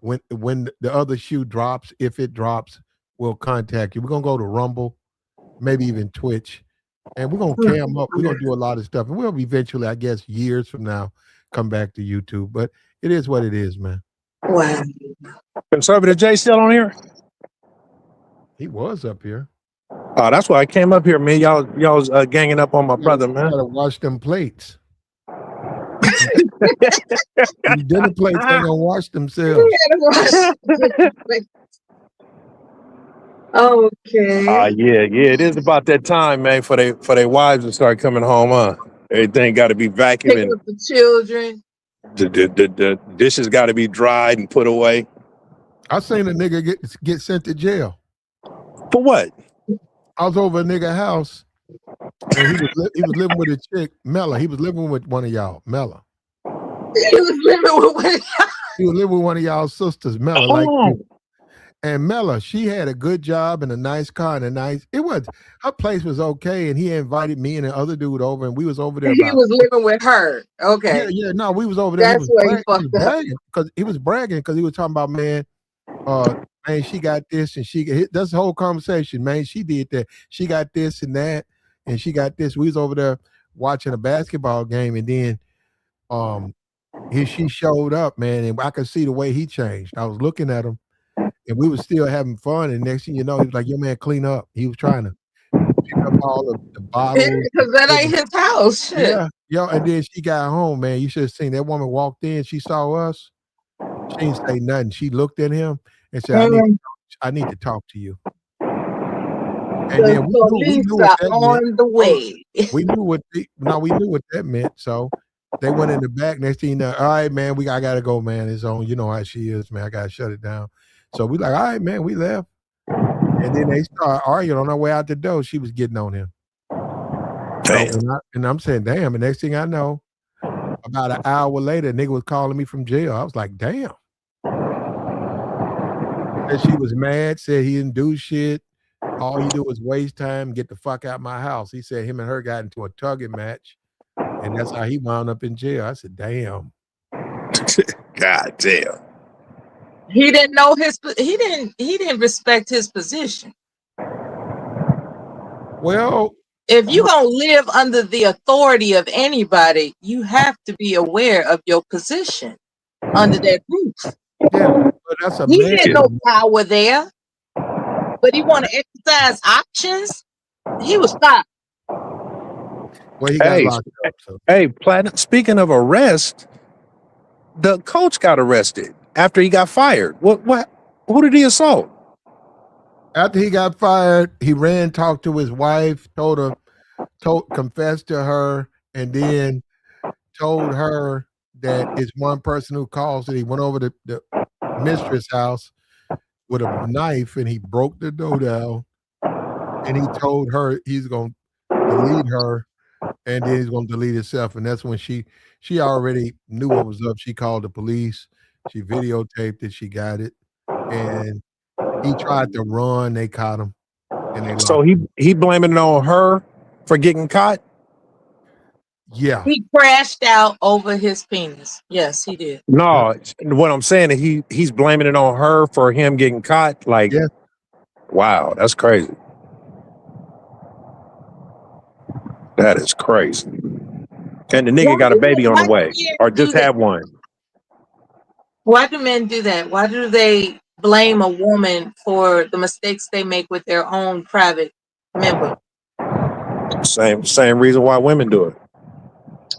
When the other shoe drops, if it drops, we'll contact you. We're gonna go to Rumble, maybe even Twitch, and we're gonna cam up. We're gonna do a lot of stuff, and we'll eventually, I guess, years from now, come back to YouTube. But it is what it is, man. Wow. Conservative Jay still on here? He was up here. Oh, that's why I came up here, man. Y'all was ganging up on my brother, man. You gotta wash them plates. Dinner plates ain't gonna wash themselves. Okay. Yeah. It is about that time, man, for they wives to start coming home, huh? Everything got to be vacuumed. Pick up the children. The dishes got to be dried and put away. I seen a nigga get sent to jail. For what? I was over a nigga house, and he was living with a chick, Mella. He was living with one of y'all, Mella. He was living with one of y'all sisters, Mella, like you. And Mella, she had a good job and a nice car and her place was okay, and he invited me and the other dude over, and we was over there. He was living with her. Okay. Yeah. No, we was over there. That's where he fucked up. Because he was bragging because he was talking about, man, man, she got this and that's the whole conversation, man. She did that. She got this and that, and she got this. We was over there watching a basketball game, and then she showed up, man, and I could see the way he changed. I was looking at him, and we was still having fun. And next thing you know, he was like, "Yo, man, clean up." He was trying to pick up all the bottles. Because that ain't his house. Shit. Yeah, yo, and then she got home, man. You should have seen that woman walked in. She saw us. She didn't say nothing. She looked at him and said, I need to talk to you. And then we knew what that on the way. We knew what that meant. So they went in the back. Next thing you know, all right, man, I gotta go, man. It's on. You know how she is, man. I gotta shut it down. So we like, all right, man, we left. And then they started arguing on our way out the door. She was getting on him. Damn. So, and I'm saying, damn. And next thing I know, about an hour later, a nigga was calling me from jail. I was like, damn. And she was mad, said he didn't do shit. All you do is waste time, get the fuck out my house. He said him and her got into a tugging match, and that's how he wound up in jail. I said, damn. God damn. He didn't know he didn't respect his position. Well, if you're gonna live under the authority of anybody, you have to be aware of your position under that roof. Yeah, but that's a he man. had no power there, but he want to exercise options. He was stopped. Well, he got locked up. So. Hey, Platinum. Speaking of arrest, the coach got arrested after he got fired. What? Who did he assault? After he got fired, he ran, talked to his wife, confessed to her, and then told her that it's one person who calls that he went over to the mistress' house with a knife and he broke the door down, and he told her he's going to delete her, and then he's going to delete himself. And that's when she already knew what was up. She called the police. She videotaped it. She got it. And he tried to run. They caught him. And they So he blaming it on her for getting caught? Yeah. He crashed out over his penis. Yes, he did. No, what I'm saying is he's blaming it on her for him getting caught. Like, yeah. Wow, that's crazy. That is crazy. And the nigga got a baby on the way, or just have one. Why do men do that? Why do they blame a woman for the mistakes they make with their own private member? Same reason why women do it.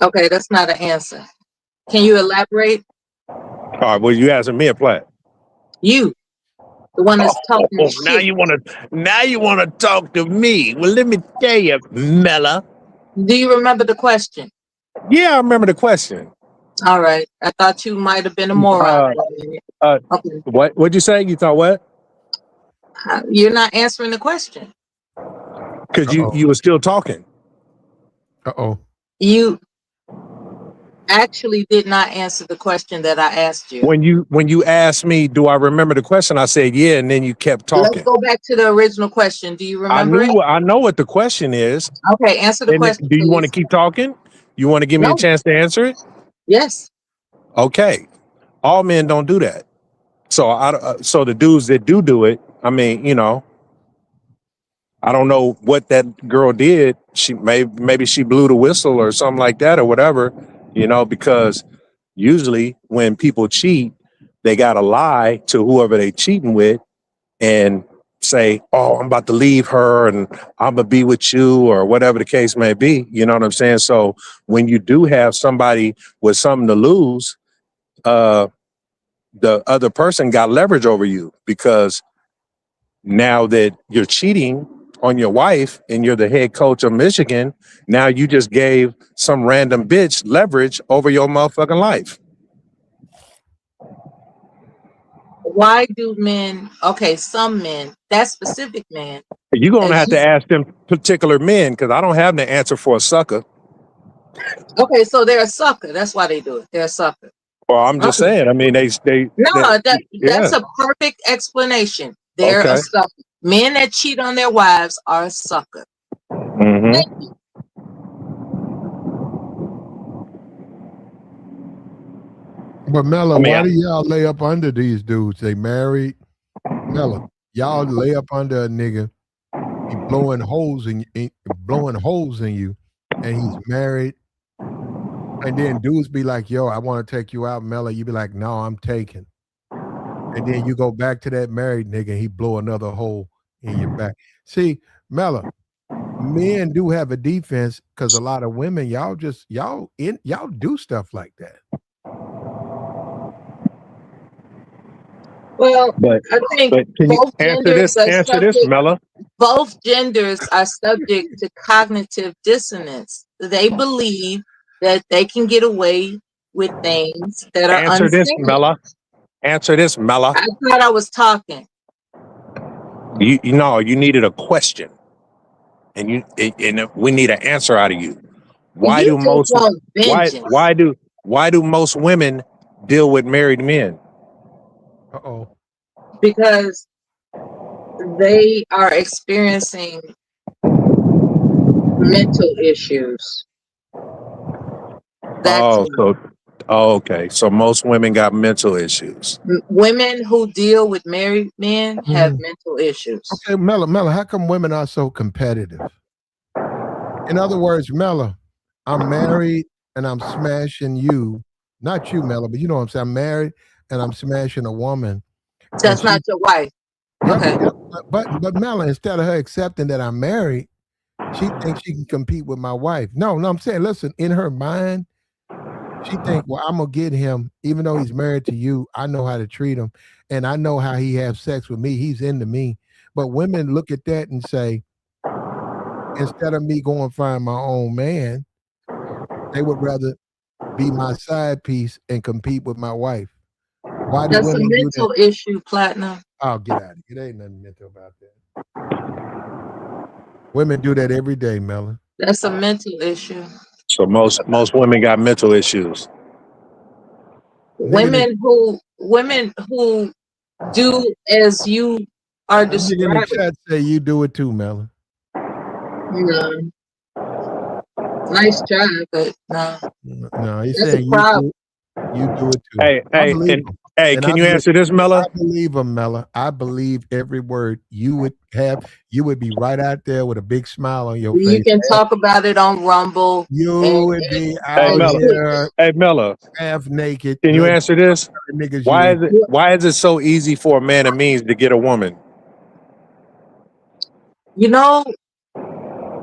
Okay, that's not an answer. Can you elaborate? All right, well, you asking me a Platt. You, the one that's talking shit. Now you want to talk to me. Well, let me tell you, Mella. Do you remember the question? Yeah, I remember the question. All right. I thought you might have been a moron. Okay. What'd you say? You thought what? You're not answering the question. Because you were still talking. Uh-oh. You actually did not answer the question that I asked you. When you asked me, do I remember the question? I said, yeah, and then you kept talking. Let's go back to the original question. Do you remember it? I know what the question is. Okay, answer the question. Do you want to keep talking? You want to give me a chance to answer it? Yes. Okay. All men don't do that. So so the dudes that do it, I mean, you know, I don't know what that girl did. She maybe she blew the whistle or something like that or whatever, you know, because usually when people cheat, they got to lie to whoever they cheating with and say, oh, I'm about to leave her and I'm gonna be with you or whatever the case may be. You know what I'm saying? So when you do have somebody with something to lose, the other person got leverage over you because now that you're cheating on your wife and you're the head coach of Michigan, now you just gave some random bitch leverage over your motherfucking life. Why do men, some men, that specific man. You're going to have to ask them particular men because I don't have the answer for a sucker. Okay, so they're a sucker. That's why they do it. They're a sucker. Well, I'm just saying. I mean, that's a perfect explanation. They're a sucker. Men that cheat on their wives are a sucker. Mm-hmm. Thank you. But Mello, why do y'all lay up under these dudes? They married? Mella, y'all lay up under a nigga, he blowing holes in you, and he's married. And then dudes be like, yo, I want to take you out, Mella. You be like, no, I'm taking. And then you go back to that married nigga and he blow another hole in your back. See, Mella, men do have a defense because a lot of women, y'all do stuff like that. Well, But I think can you both answer genders this? are Answer this, subject. Mella. Both genders are subject to cognitive dissonance. They believe that they can get away with things that are Answer this, unsaid. Mella. Answer this, Mella. I thought I was talking. You know, you needed a question, and we need an answer out of you. Why You do just most want vengeance why do most women deal with married men? Uh-oh. because they are experiencing mental issues. That's Okay. So most women got mental issues. women who deal with married men have Mhm. mental issues. Okay, Mella, how come women are so competitive? In other words, Mella, I'm married and I'm smashing you. Not you, Mella, but you know what I'm saying. I'm married and I'm smashing a woman. That's not your wife. Yep, Okay. yep. But Mella, instead of her accepting that I'm married, she thinks she can compete with my wife. No, I'm saying, listen, in her mind, she think, well, I'm gonna get him, even though he's married to you. I know how to treat him, and I know how he has sex with me. He's into me. But women look at that and say, instead of me going find my own man, they would rather be my side piece and compete with my wife. Why do That's a women do that? mental issue, Platinum. Oh, get out of it. It ain't nothing mental about that. Women do that every day, Melon. That's a mental issue. So most women got mental issues. Women who do as you are Nigga in the describing. chat say you do it too, Melon. No. Nice try, but no. No, he's That's a saying problem. you do it too. Hey, I believe him. And can you answer this, Mella? I believe him, Mella. I believe every word you would be right out there with a big smile on your You face. can talk about it on Rumble. You would be Hey, out Mella. here Hey, Mella. half naked. Can you answer this? Niggas Why is it so easy for a man of means to get a woman? You know,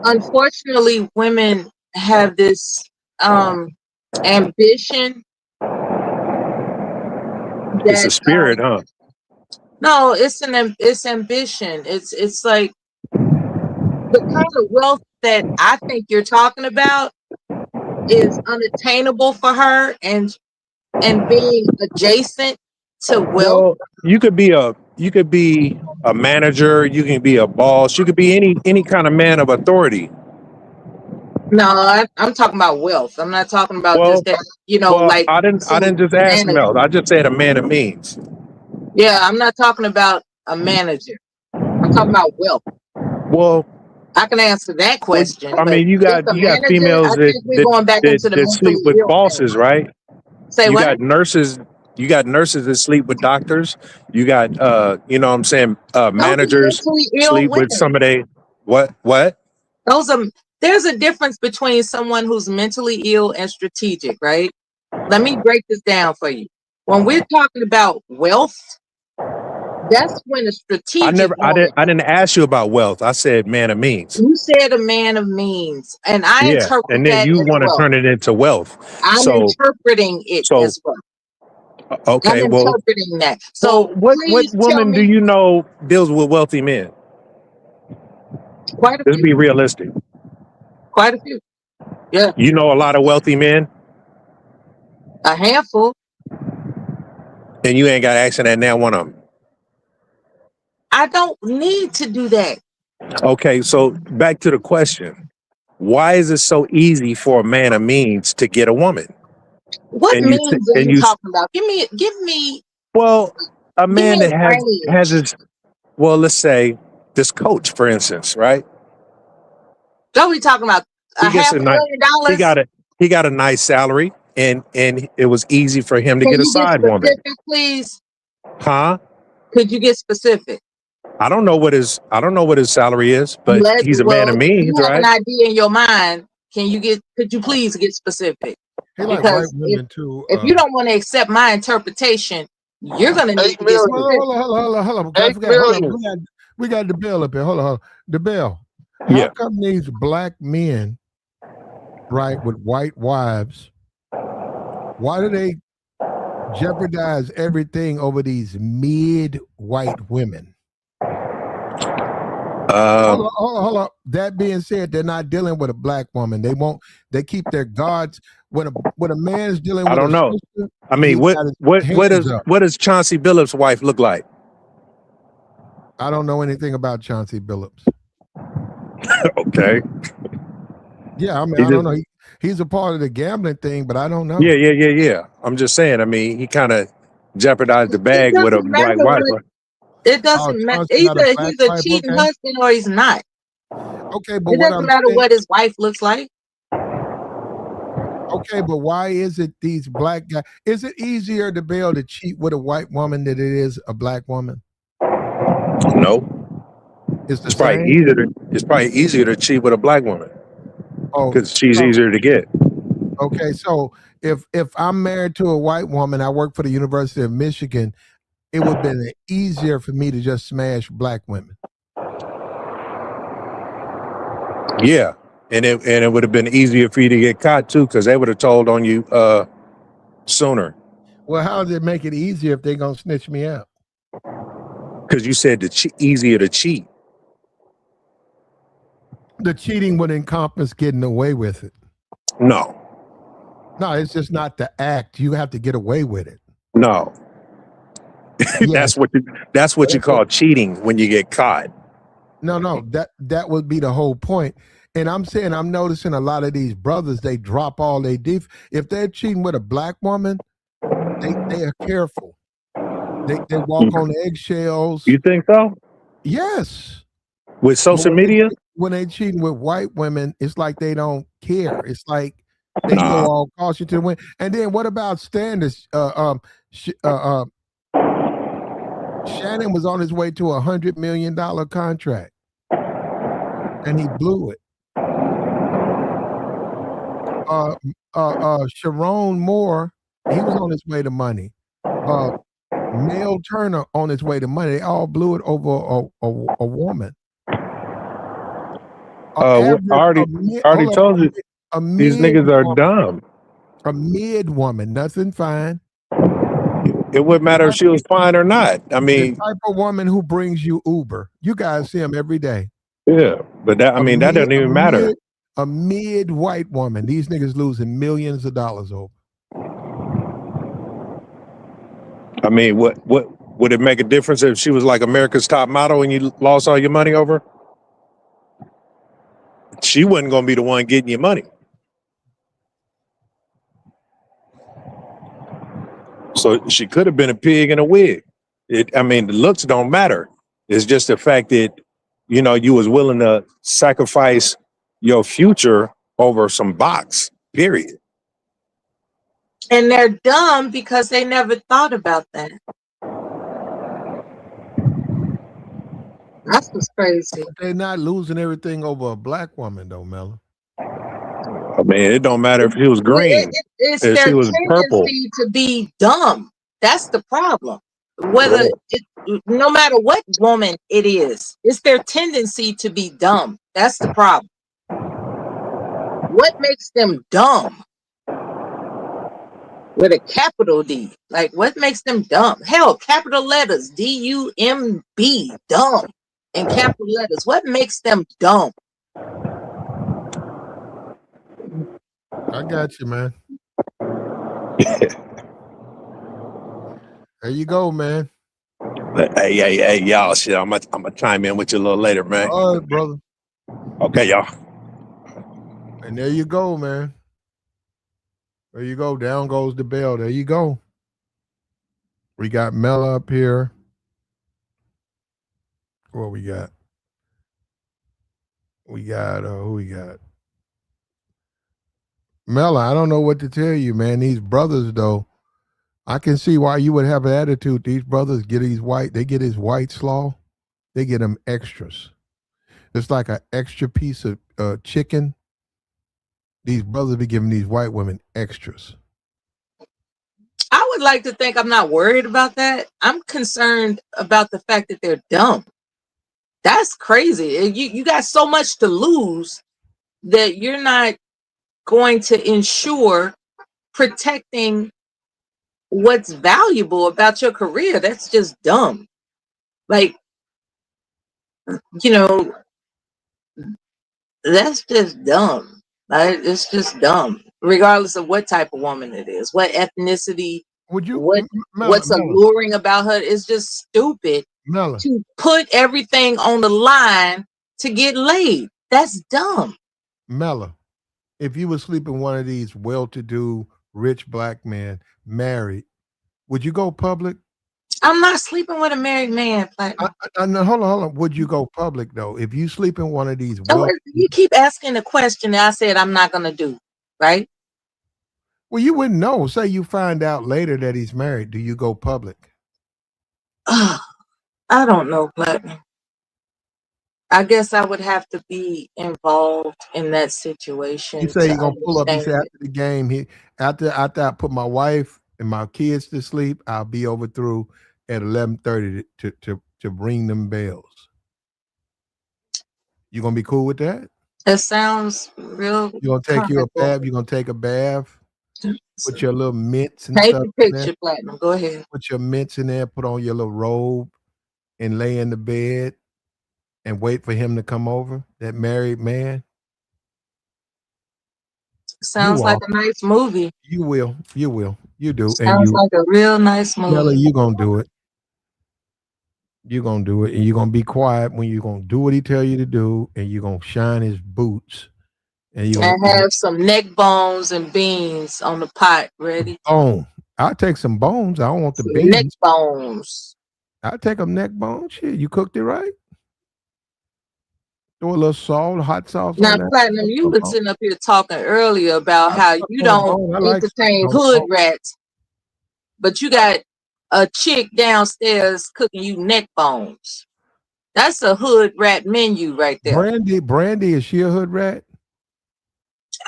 unfortunately, women have this ambition. It's a spirit, huh? No, it's ambition. It's like the kind of wealth that I think you're talking about is unattainable for her, and being adjacent to wealth. Well, you could be a manager, you can be a boss, you could be any kind of man of authority. No, I'm talking about wealth. I'm not talking about just that. Like I didn't just ask Mel. I just said a man of means. Yeah, I'm not talking about a manager. I'm talking about wealth. Well, I can answer that question. I mean, you got females we're going back into the that sleep with bosses, right? Say you what? got nurses. You got nurses that sleep with doctors. You got you know what I'm saying, managers sleep with somebody. What? There's a difference between someone who's mentally ill and strategic, right? Let me break this down for you. When we're talking about wealth, that's when a strategic. I didn't ask you about wealth. I said man of means. You said a man of means, and I interpret and then that you as want to wealth. turn it into wealth. I'm interpreting it as wealth. Okay, I'm well, interpreting that. So what woman do you know deals with wealthy men? Quite a Let's few. be realistic. Quite a few. Yeah. You know a lot of wealthy men? A handful. And you ain't got action at now one of them. I don't need to do that. Okay, so back to the question. Why is it so easy for a man of means to get a woman? What means are you talking about? Give me. Well, a man that range. has his, well, let's say this coach, for instance, right? What are we talking about? $500,000? He got a nice salary, and it was easy for him to Can get a you get side woman. specific, please? Huh? Could you get specific? I don't know what his salary is, but he's a man Well, of if means, you have an right? idea in your mind, could you please get specific? He like white Because women too. if you don't want to accept my interpretation, you're gonna need 8 to get million. specific. Hold on. I 8 forgot. Hold on. million. We got the bill up here. Hold on. The bill. How Yeah. come these black men, right, with white wives, why do they jeopardize everything over these mid-white women? Hold on. That being said, they're not dealing with a black woman. They keep their guards when a man is dealing I with don't a know. sister. I mean, He got his hands up. what does Chauncey Billups' wife look like? I don't know anything about Chauncey Billups. Okay. Yeah, I mean, He I don't just- know. He's a part of the gambling thing, but I don't know. Yeah. I'm just saying. I mean, he kind of jeopardized the It bag with a doesn't matter black wife. what. It Oh, doesn't matter. Chauncey got a black He's a wife. cheating Okay. husband or he's not. Okay, but It what doesn't I'm matter saying. what his wife looks like. Okay, but why is it these black guys? Is it easier to be able to cheat with a white woman than it is a black woman? No. It's the It's probably same. easier to cheat with a black woman Oh, because she's so easier to get. okay. So if I'm married to a white woman, I work for the University of Michigan, it would have been easier for me to just smash black women. Yeah, and it would have been easier for you to get caught too because they would have told on you sooner. Well, how does it make it easier if they're gonna snitch me out? Because you said easier to cheat. The cheating would encompass getting away with it. No, it's just not the act. You have to get away with it. no. Yes. That's what you call cheating when you get caught. No, that would be the whole point. And I'm saying I'm noticing a lot of these brothers, they drop all they if they're cheating with a black woman, they are careful. They walk on eggshells. You think so? Yes. With social media? When they cheating with white women, it's like they don't care. It's like they go all caution to the wind. And then what about standards? Shannon was on his way to $100 million contract, and he blew it. Sherrone Moore, he was on his way to money. Mel Turner on his way to money. They all blew it over a woman. I already told you these niggas are dumb. A mid woman, nothing fine. It wouldn't matter if she was fine or not. I mean, the type of woman who brings you Uber. You guys see them every day. Yeah, but that doesn't even matter. A mid white woman. These niggas losing millions of dollars over. I mean, what would it make a difference if she was like America's Top Model and you lost all your money over? She wasn't going to be the one getting your money. So she could have been a pig in a wig. The looks don't matter. It's just the fact that, you was willing to sacrifice your future over some box, period. And they're dumb because they never thought about that. That's what's crazy. They're not losing everything over a black woman, though, Mella. I mean, it don't matter if she was green. It's if their she was purple. tendency to be dumb. That's the problem. No matter what woman it is, it's their tendency to be dumb. That's the problem. What makes them dumb? With a capital D. Like, what makes them dumb? Hell, capital letters, D-U-M-B, dumb. In capital letters. What makes them dumb? I got you, man. There you go, man. Hey, y'all, shit, I'm gonna chime in with you a little later, man. All right, brother. Okay, y'all. And there you go, man. There you go. Down goes the bell. There you go. We got Mella up here. What we got? We got who we got? Mella, I don't know what to tell you, man. These brothers, though, I can see why you would have an attitude. These brothers get these white, they get his white slaw, they get them extras. It's like an extra piece of chicken. These brothers be giving these white women extras. I would like to think I'm not worried about that. I'm concerned about the fact that they're dumb. That's crazy. You got so much to lose that you're not going to ensure protecting what's valuable about your career. That's just dumb. Like, you know, that's just dumb. Right? It's just dumb, regardless of what type of woman it is, what ethnicity, Would you, what's alluring about her. It's just stupid Mella, to put everything on the line to get laid. That's dumb. Mella, if you were sleeping one of these well-to-do, rich black men, married, would you go public? I'm not sleeping with a married man, Platinum. No, hold on. Would you go public though? If you sleep in one of these You keep asking the question that I said I'm not gonna do, right? well, you wouldn't know. Say you find out later that he's married. Do you go public? I don't know, Platinum. I guess I would have to be involved in that situation. He say to he gonna pull up. He said understand after the game, after I put my wife and my kids to sleep, I'll be over through at 11:30 to ring them bells. You gonna be cool with that? It sounds real. You gonna take you a comfortable. bath? You gonna take a bath? Put your little mints and Take stuff the in there. picture, Platinum. Go ahead. Put your mints in there. Put on your little robe and lay in the bed and wait for him to come over. That married man. Sounds like a nice movie. You will. You will. You do. Sounds like a real nice Mella, movie. you gonna do it. You're gonna do it, and you're gonna be quiet when you're gonna do what he tell you to do, and you're gonna shine his boots, and you And gonna have some neck bones and beans on the pot ready. bone. I'll take some bones. I don't want the Some beans. neck bones. I'll take them neck bones. Shit, you cooked it right. Throw a little salt, hot sauce Now, on that. Platinum, you were sitting up here talking earlier about how you don't I like entertain salt. hood rats, but you got a chick downstairs cooking you neck bones. That's a hood rat menu right there. Brandy, is she a hood rat?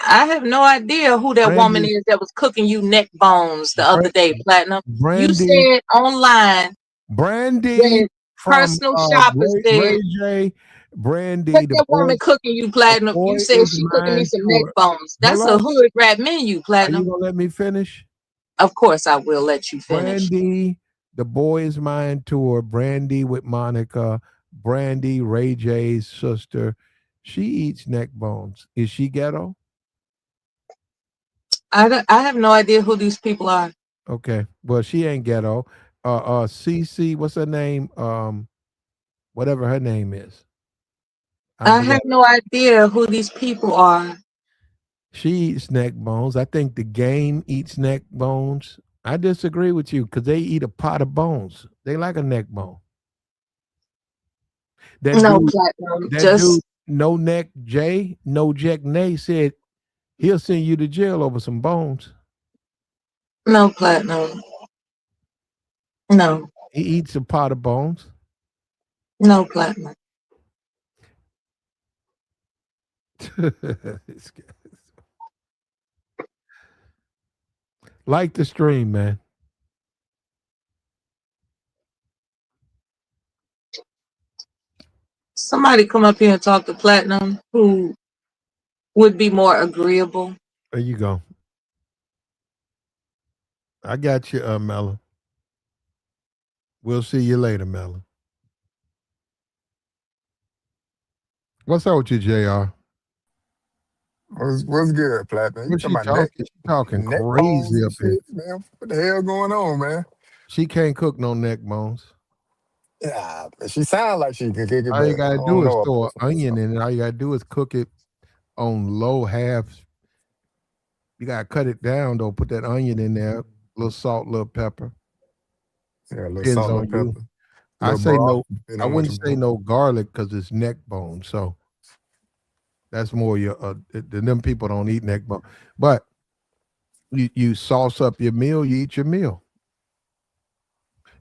I have no idea who that woman is that was cooking you neck bones the other day, Platinum. You said online. Brandy from personal shoppers Ray said. J. Brandy, Put that woman cooking you, Platinum. boy You said is she cooking me mine some to neck her. bones. That's Hello? a hood rat menu, Are Platinum. you gonna let me finish? Of course I will let you finish. Brandy, the Boy Is Mine tour, Brandy with Monica, Brandy, Ray J's sister. She eats neck bones. Is she ghetto? I have no idea who these people are. Okay. Well, she ain't ghetto. CC, what's her name? Whatever her name is. I have no idea who these people are. She eats neck bones. I think the game eats neck bones. I disagree with you because they eat a pot of bones. They like a neck bone. No, Platinum. Dude, No Neck Jay, No Jack Nay said he'll send you to jail over some bones. No, Platinum. No. He eats a pot of bones. No, Platinum. Like the stream, man. Somebody come up here and talk to Platinum who would be more agreeable. There you go. I got you, Mella. We'll see you later, Mella. What's up with you, JR? What's good, Platinum? What's she talking? She talking crazy up here. Man. What the hell going on, man? She can't cook no neck bones. Yeah, she sounds like she can cook it. All you But gotta I do don't is know throw an about onion in it. All you gotta do is cook it on low half. You gotta cut it down though. Put that onion in there, little salt, little pepper. Yeah, a little Depends salt, on little you. pepper. I Little say broth, no. depending I on what wouldn't you say want. no garlic because it's neck bone. So that's more your. Them people don't eat neck bone. But you sauce up your meal. You eat your meal.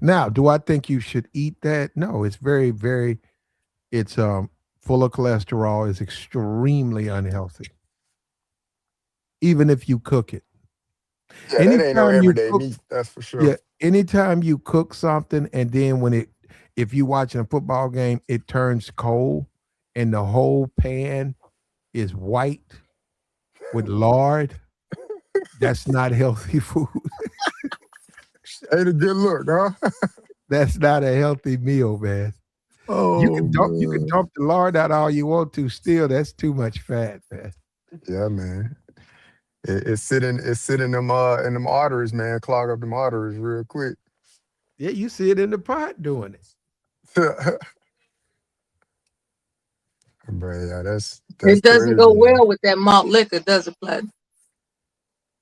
Now, do I think you should eat that? No, it's very, very. It's full of cholesterol. It's extremely unhealthy, even if you cook it. Yeah, that ain't no Anytime you everyday cook, meat. That's for sure. yeah, anytime you cook something and then if you watching a football game, it turns cold and the whole pan is white with lard, that's not healthy food. Ain't a good look, huh? That's not a healthy meal, man. Oh You can man. dump the lard out all you want to, still that's too much fat, man. Yeah, man. It's sitting in them arteries, man. Clog up them arteries real quick. Yeah, you see it in the pot doing it. But yeah, that's It doesn't crazy, go man. well with that malt liquor, does it, Platinum?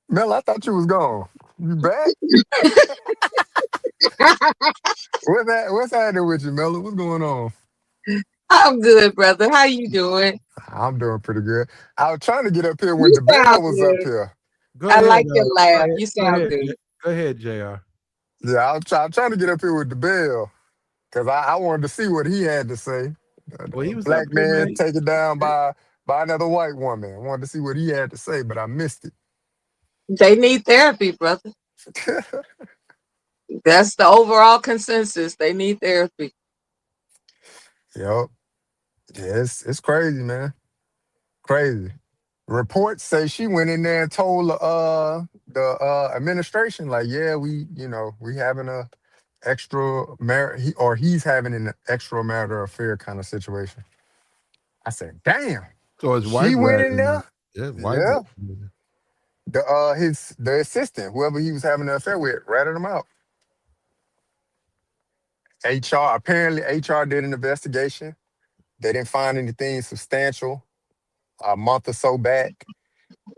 Mel, I thought you was gone. You back? What's happening with you, Mel? What's going on? I'm good, brother. How you doing? I'm doing pretty good. I was trying to get up here when You the sound bell was up good. here. Go I ahead, like your go laugh. ahead, You go sound ahead, good. go ahead, Jr. Yeah, I'm trying to get up here with the bell because I wanted to see what he had to say. Well, he A was up black here, man man. taken down by another white woman. I wanted to see what he had to say, but I missed They need therapy, brother. it. That's the overall consensus. They need therapy. Yep. Yeah, it's crazy, man. Crazy. Reports say she went in there and told the administration, like, yeah, we having a he's having an extramarital affair kind of situation. I said, damn. So his She wife went ratted in him there. out. Yeah, his wife Yeah. ratted him out. The assistant, whoever he was having an affair with, ratted him out. HR did an investigation. They didn't find anything substantial a month or so back.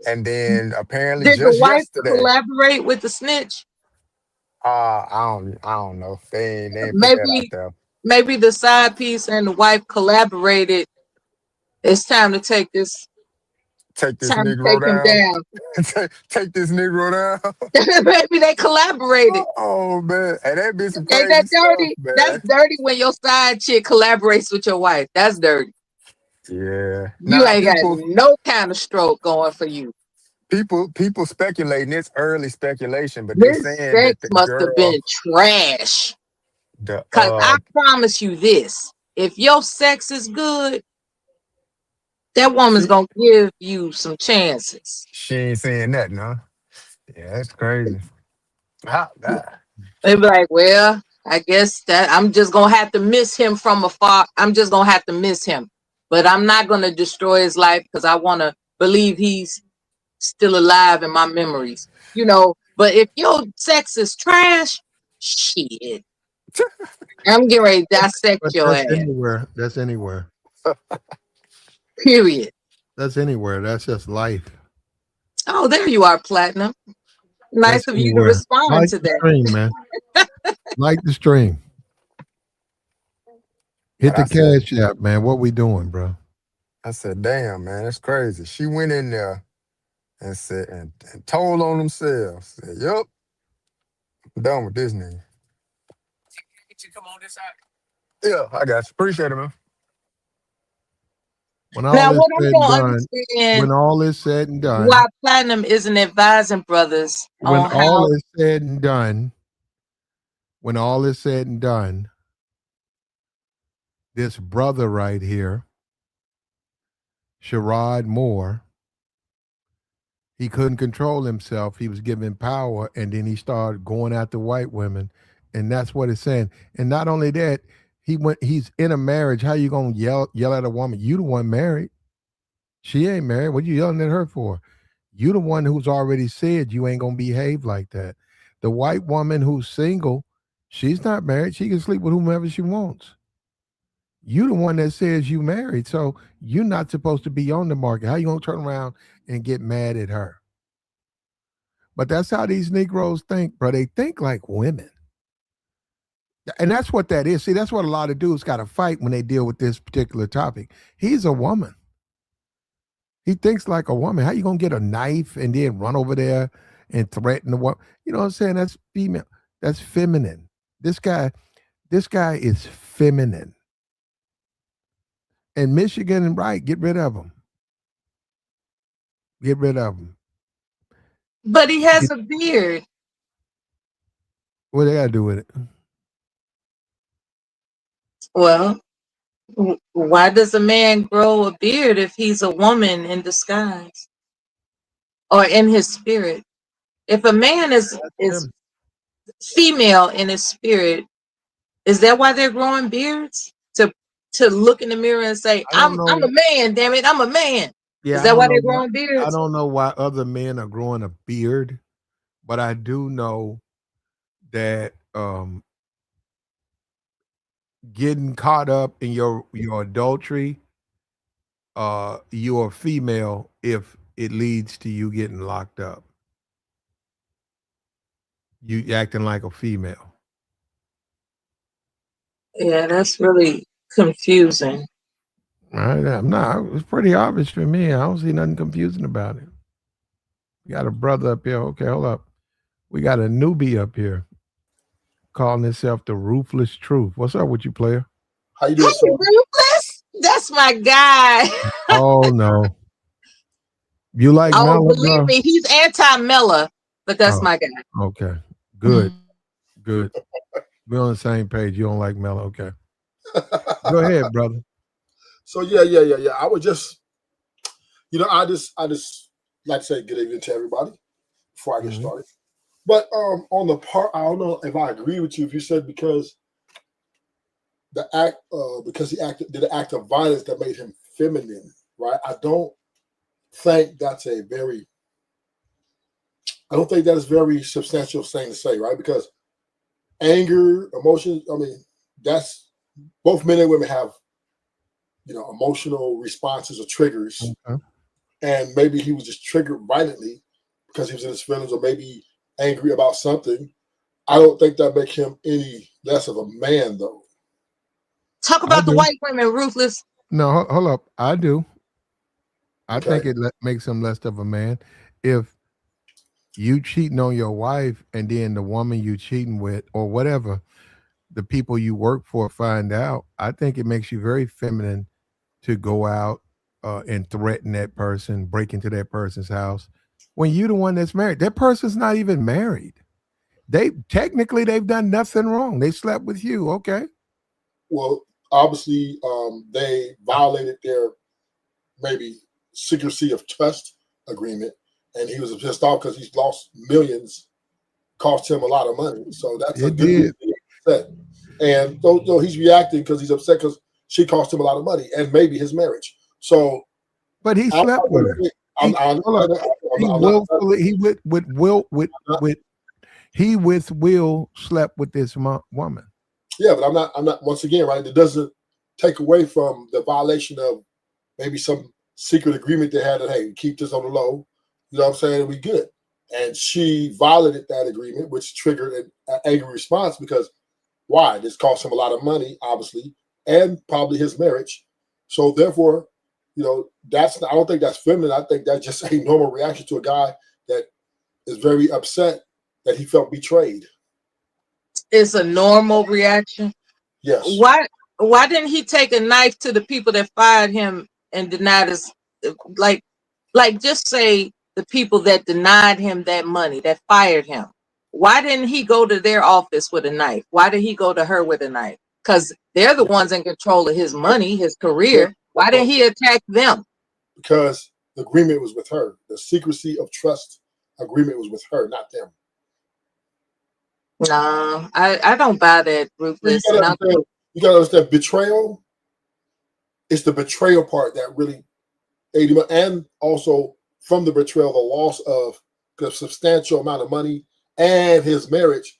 And then apparently Did the just wife yesterday, collaborate with the snitch? I don't know. They ain't put that out Maybe there. maybe the side piece and the wife collaborated. It's time to take this Take this time to Negro take him down. down. take this Negro down. Maybe they collaborated. Oh man. And that be some Ain't that crazy stuff, dirty? That's man. dirty when your side chick collaborates with your wife. That's dirty. Yeah. You Now ain't got people no kind of stroke going for you. people speculating, it's early speculation, but they This saying sex that the must have girl, been trash. the Cause I promise you this: if your sex is good, that woman's she gonna give you some chances. she ain't saying nothing, huh? Yeah, that's crazy. Ah. They be like, well, I guess that I'm just gonna have to miss him from afar. I'm just gonna have to miss him. But I'm not gonna destroy his life because I wanna believe he's still alive in my memories. But if your sex is trash, shit. I'm getting ready to dissect But your that's ass. anywhere. That's anywhere. Period. That's anywhere. That's just life. Oh, there you are, Platinum. Nice That's of you to anywhere. respond Like to the that. stream, man. Like the stream. Hit But the cash app, man. What we doing, bro? I said, damn, man, that's crazy. She went in there and said and told on themselves. Said, yup, I'm done with this nigga. Yeah, I got you. Appreciate it, man. When all Now, is what I'm said and gonna done, when understand all is said and why done, Platinum isn't advising brothers when on all how is said and done, when all is said and done, this brother right here, Sherrod Moore, he couldn't control himself. He was given power, and then he started going after white women, and that's what it's saying. And not only that, he's in a marriage. How you gonna yell at a woman? You the one married. She ain't married. What you yelling at her for? You the one who's already said you ain't gonna behave like that. The white woman who's single, she's not married. She can sleep with whomever she wants. You the one that says you married, so you're not supposed to be on the market. How you gonna turn around and get mad at her? But that's how these Negroes think, bro. They think like women. And that's what that is. See, that's what a lot of dudes got to fight when they deal with this particular topic. He's a woman. He thinks like a woman. How you gonna get a knife and then run over there and threaten the woman? You know what I'm saying? That's female. That's feminine. This guy is feminine. And Michigan, right? Get rid of him. Get rid of him. But he has a beard. What they got to do with it? Well, why does a man grow a beard if he's a woman in disguise or in his spirit? If a man is female in his spirit, is that why they're growing beards? To look in the mirror and say, I don't I'm a know. man, damn it, I'm a man. Yeah, Is I that don't why know. they're growing I beards? don't know why other men are growing a beard, but I do know that getting caught up in your adultery, you're a female if it leads to you getting locked up. You acting like a female. Yeah, that's really confusing. I'm not. It's pretty obvious to me. I don't see nothing confusing about it. We got a brother up here. Okay, hold up. We got a newbie up here calling himself the Ruthless Truth. What's up with you, player? How you Hey, doing, sir? Rufus, that's my guy. Oh no. You like Oh, Mellow, believe bro? me, he's anti-Mella, but that's Oh, my guy. okay. Good. Good. We're on the same page. You don't like Mellow. Okay. Go ahead, brother. So yeah. I would just, I just like to say good evening to everybody before I get started. But on the part, I don't know if I agree with you if you said because he did an act of violence that made him feminine, right? I don't think that is very substantial thing to say, right? Because anger, emotion, that's both men and women have, emotional responses or triggers. Okay. And maybe he was just triggered violently because he was in his feelings or maybe angry about something. I don't think that makes him any less of a man, though. Talk I about the do. white women, Ruthless. No, hold up. I do. I Okay. think it makes him less of a man. If you cheating on your wife and then the woman you cheating with or whatever, the people you work for find out, I think it makes you very feminine to go out and threaten that person, break into that person's house when you're the one that's married. That person's not even married. They've done nothing wrong. They slept with you. Okay. Well, obviously, they violated their maybe secrecy of trust agreement, and he was pissed off because he's lost millions, cost him a lot of money. So that's a good reason to get upset. And so he's reacting because he's upset because she cost him a lot of money and maybe his marriage. So, but he slept with her. He with will slept with this woman. Yeah, but I'm not. Once again, right? It doesn't take away from the violation of maybe some secret agreement they had that hey, keep this on the low. You know what I'm saying? We good. And she violated that agreement, which triggered an angry response because why? This cost him a lot of money, obviously, and probably his marriage. So therefore, I don't think that's feminine. I think that's just a normal reaction to a guy that is very upset that he felt betrayed. It's a normal reaction. Yes. Why didn't he take a knife to the people that fired him and denied us? Like just say the people that denied him that money, that fired him. Why didn't he go to their office with a knife? Why did he go to her with a knife? Because they're the ones in control of his money, his career. Why didn't he attack them? Because the agreement was with her. The secrecy of trust agreement was with her, not them. No, I don't buy that, Ruthless. You gotta understand betrayal. It's the betrayal part that really ate him up, and also from the betrayal, the loss of a substantial amount of money and his marriage.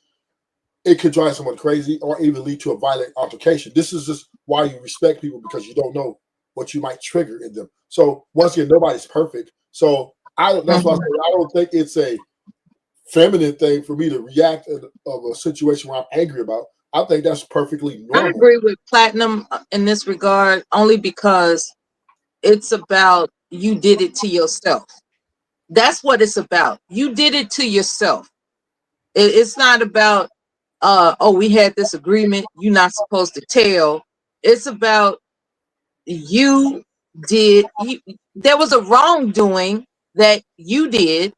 It could drive someone crazy or even lead to a violent altercation. This is just why you respect people because you don't know what you might trigger in them. So once again, nobody's perfect. So that's why I say I don't think it's a feminine thing for me to react of a situation where I'm angry about. I think that's perfectly normal. I agree with Platinum in this regard only because it's about you did it to yourself. That's what it's about. You did it to yourself. It's not about oh, we had this agreement, you're not supposed to tell. It's about you there was a wrongdoing that you did,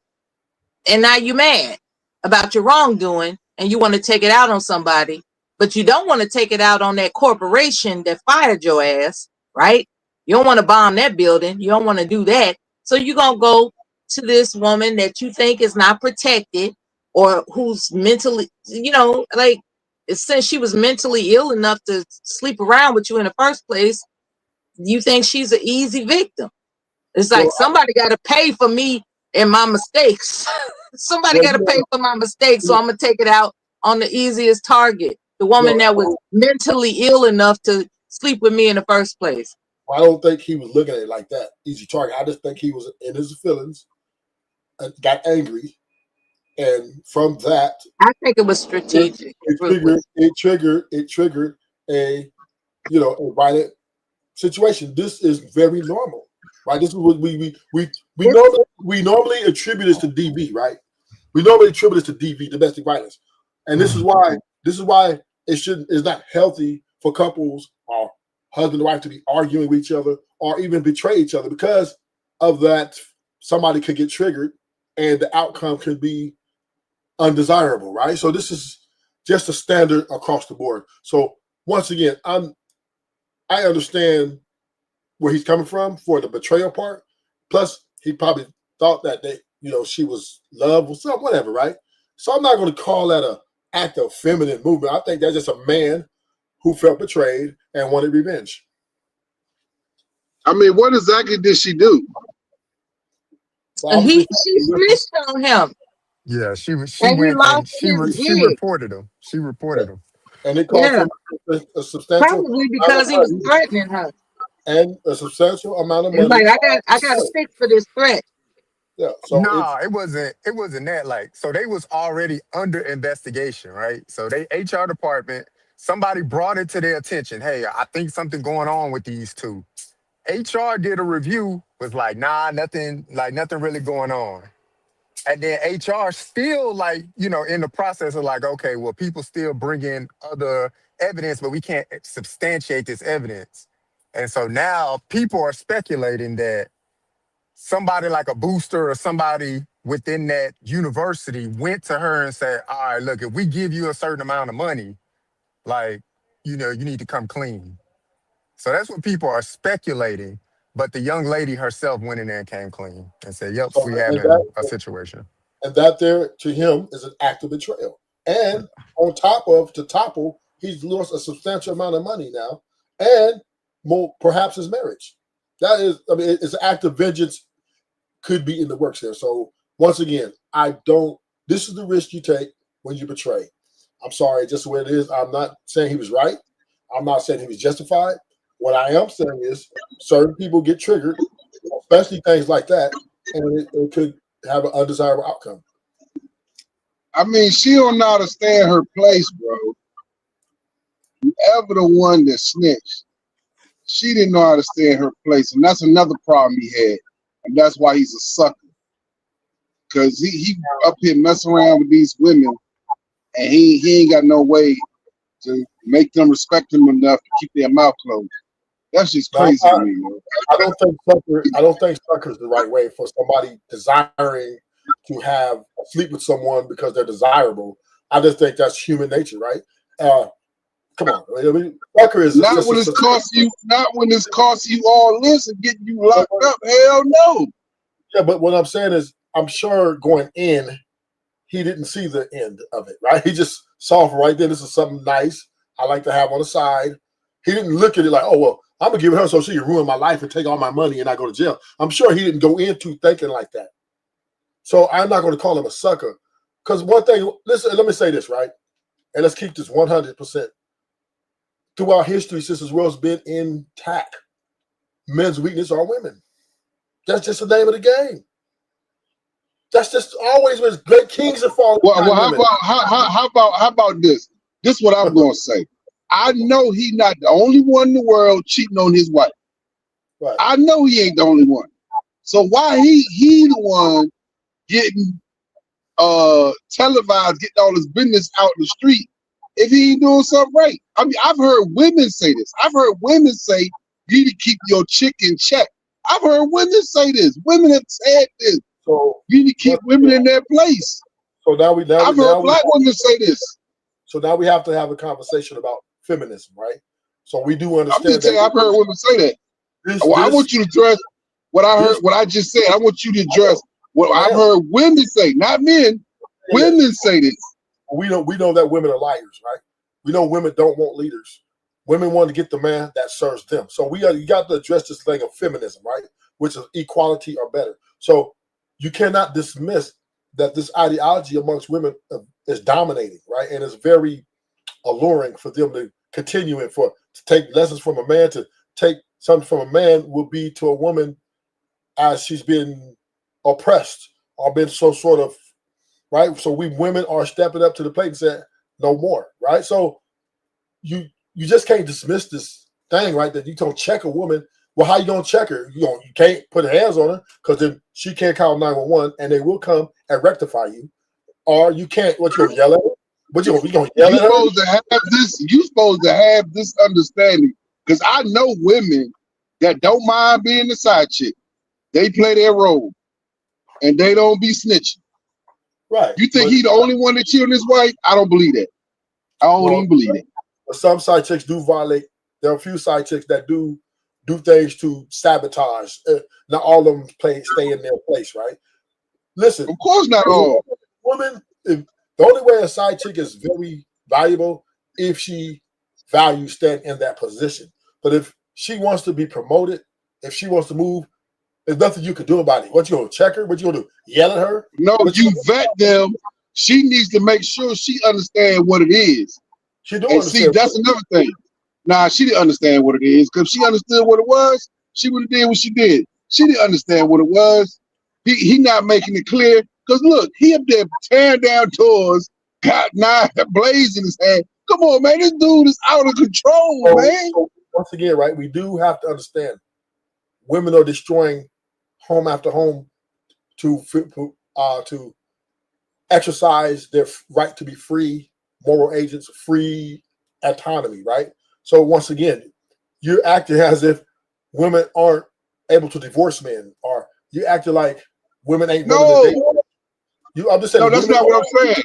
and now you're mad about your wrongdoing and you want to take it out on somebody, but you don't want to take it out on that corporation that fired your ass, right? You don't want to bomb that building. You don't want to do that. So you're going to go to this woman that you think is not protected or who's mentally, like, since she was mentally ill enough to sleep around with you in the first place, you think she's an easy victim. It's like somebody got to pay for me and my mistakes. Somebody got to pay for my mistakes, so I'm gonna take it out on the easiest target, the woman that was mentally ill enough to sleep with me in the first place. I don't think he was looking at it like that, easy target. I just think he was in his feelings and got angry, and from that, I think it was strategic. It triggered a a violent situation. This is very normal, right? This is what we normally attribute this to DV, right? We normally attribute this to DV, domestic violence, and this is why it's not healthy for couples or husband and wife to be arguing with each other or even betray each other, because of that. Somebody could get triggered, and the outcome can be undesirable, right? So this is just a standard across the board. So once again, I understand where he's coming from for the betrayal part. Plus, he probably thought that she was love or something, whatever, right? So I'm not going to call that an act of feminine movement. I think that's just a man who felt betrayed and wanted revenge. I mean, what exactly did she do? She snitched on him. Yeah, she went and she reported him. She reported him. And it cost him a substantial, probably because he was threatening her. And a substantial amount of money. Like, I got a stick for this threat. Yeah. So it wasn't that. Like, so they was already under investigation, right? So they HR department, somebody brought it to their attention. Hey, I think something going on with these two. HR did a review, was like, nah, nothing really going on. And then HR still in the process of like, okay, well, people still bring in other evidence, but we can't substantiate this evidence. And so now people are speculating that somebody like a booster or somebody within that university went to her and said, all right, look, if we give you a certain amount of money, you need to come clean. So that's what people are speculating. But the young lady herself went in there and came clean and said, yep, we having a situation. And that there to him is an act of betrayal. And on top of, to topple, he's lost a substantial amount of money now, and more, perhaps his marriage. That is, it's an act of vengeance could be in the works there. So once again, this is the risk you take when you betray. I'm sorry, just the way it is. I'm not saying he was right. I'm not saying he was justified. What I am saying is certain people get triggered, especially things like that, and it could have an undesirable outcome. I mean, she don't know how to stay in her place, bro. Whoever the one that snitched, she didn't know how to stay in her place, and that's another problem he had, and that's why he's a sucker. Because he up here messing around with these women, and he ain't got no way to make them respect him enough to keep their mouth closed. That's just crazy to me, man. I don't think sucker is the right way for somebody desiring to have sleep with someone because they're desirable. I just think that's human nature, right? Come on, I mean, sucker is not when it's costing you. Not when it's costing you all this and getting you locked up. Hell no. Yeah, but what I'm saying is, I'm sure going in, he didn't see the end of it, right? He just saw from right there, this is something nice I like to have on the side. He didn't look at it like, oh, well, I'm going to give it her so she can ruin my life and take all my money and I go to jail. I'm sure he didn't go into thinking like that. So I'm not going to call him a sucker. Because one thing, listen, let me say this, right? And let's keep this 100%. Throughout history, since this world's been intact, men's weakness are women. That's just the name of the game. That's just always been great kings have fallen. Well, how about this? This is what I'm going to say. I know he's not the only one in the world cheating on his wife. Right. I know he ain't the only one. So why he the one getting televised, getting all his business out in the street, if he ain't doing something right. I mean, I've heard women say this. I've heard women say you need to keep your chick in check. I've heard women say this. Women have said this. So you need to keep women in their place. So I've heard black women say this. So now we have to have a conversation about feminism, right? So we do understand. I'm just saying, I've heard women say that. I want you to address what I heard, what I just said. I want you to address what I've heard women say, not men. Women say this. We know that women are liars, right? We know women don't want leaders. Women want to get the man that serves them. So you got to address this thing of feminism, right? Which is equality or better. So you cannot dismiss that this ideology amongst women is dominating, right? And it's very alluring for them to continue and to take lessons from a man, to take something from a man will be to a woman as she's been oppressed or been so sort of, right? So we women are stepping up to the plate and saying, no more, right? So you just can't dismiss this thing, right? That you don't check a woman. Well, how you gonna check her? You can't put hands on her because then she can't call 911 and they will come and rectify you. Or you can't, what you gonna yell at her? What you gonna yell at her? You supposed to have this understanding. Because I know women that don't mind being the side chick. They play their role. And they don't be snitching. Right. You think he the only one that cheated on his wife? I don't believe that. I don't even believe that. But some side chicks do violate. There are a few side chicks that do things to sabotage. Not all of them stay in their place, right? Listen. Of course not all. Women, the only way a side chick is very valuable if she values staying in that position. But if she wants to be promoted, if she wants to move, there's nothing you can do about it. What you gonna check her? What you gonna do? Yell at her? No, you vet them. She needs to make sure she understands what it is. She do and see, that's another thing. Nah, she didn't understand what it is. Because if she understood what it was, she would have did what she did. She didn't understand what it was. He not making it clear. Because look, he up there tearing down doors, got 9 blades in his hand. Come on, man, this dude is out of control, man. So once again, right, we do have to understand women are destroying home after home to exercise their right to be free, moral agents, free autonomy, right? So once again, you're acting as if women aren't able to divorce men, or you acting like women ain't willing to date. I'm just saying. No, that's not what I'm saying.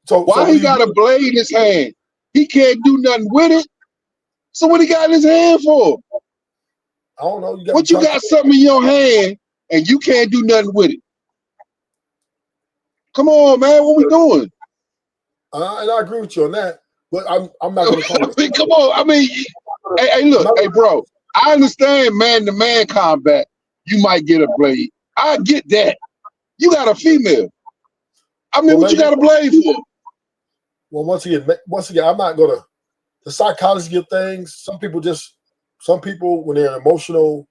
So why he got a blade in his hand? He can't do nothing with it. So what he got in his hand for? I don't know. You got something in your hand and you can't do nothing with it? Come on, man. What we doing? And I agree with you on that. But I'm not going to call it. Come on. I mean, hey, look, hey, bro. I understand man-to-man combat. You might get a blade. I get that. You got a female. I mean, what you got a blade for? Well, once again, I'm not going to. The psychology of things. Some people, when they're emotional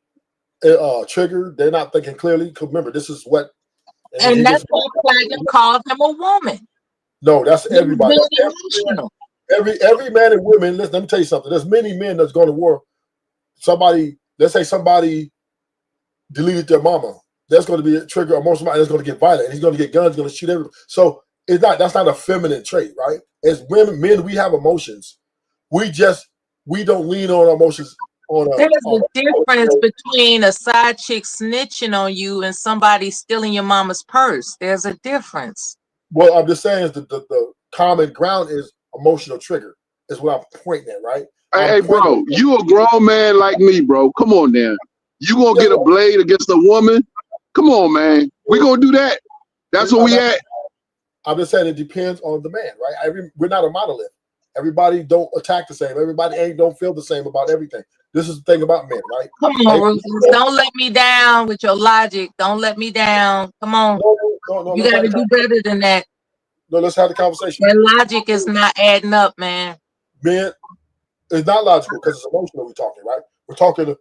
triggered, they're not thinking clearly. Because remember, this is what. And that's why Platinum called him a woman. No, that's everybody. Every man and woman. Listen, let me tell you something. There's many men that's going to war. Let's say somebody deleted their mama. That's going to be a trigger emotional. That's going to get violent. And he's going to get guns. Going to shoot everyone. So that's not a feminine trait, right? As women, men, we have emotions. We don't lean on our emotions. There's a difference between a side chick snitching on you and somebody stealing your mama's purse. There's a difference. Well, I'm just saying is the common ground is emotional trigger. Is what I'm pointing at, right? Hey, bro, you a grown man like me, bro. Come on now. You gonna get a blade against a woman? Come on, man. We gonna do that. That's where we at. I'm just saying it depends on the man, right? We're not a monolith. Everybody don't attack the same. Everybody don't feel the same about everything. This is the thing about men, right? Come on, Rufus. Don't let me down with your logic. Don't let me down. Come on. No, you got to do better than that. No, let's have the conversation. That logic is not adding up, man. Man, it's not logical because it's emotional we're talking, right? We're talking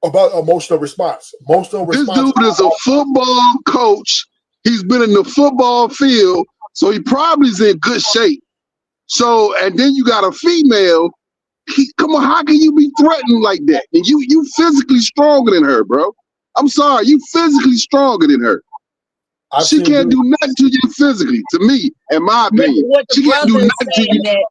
about emotional response. This dude is a football coach. He's been in the football field, so he probably is in good shape. So, and then you got a female. Come on, how can you be threatened like that? And you physically stronger than her, bro. I'm sorry, you physically stronger than her. She can't do nothing to you physically, to me, in my opinion. What the She can't do brother is nothing to saying you. that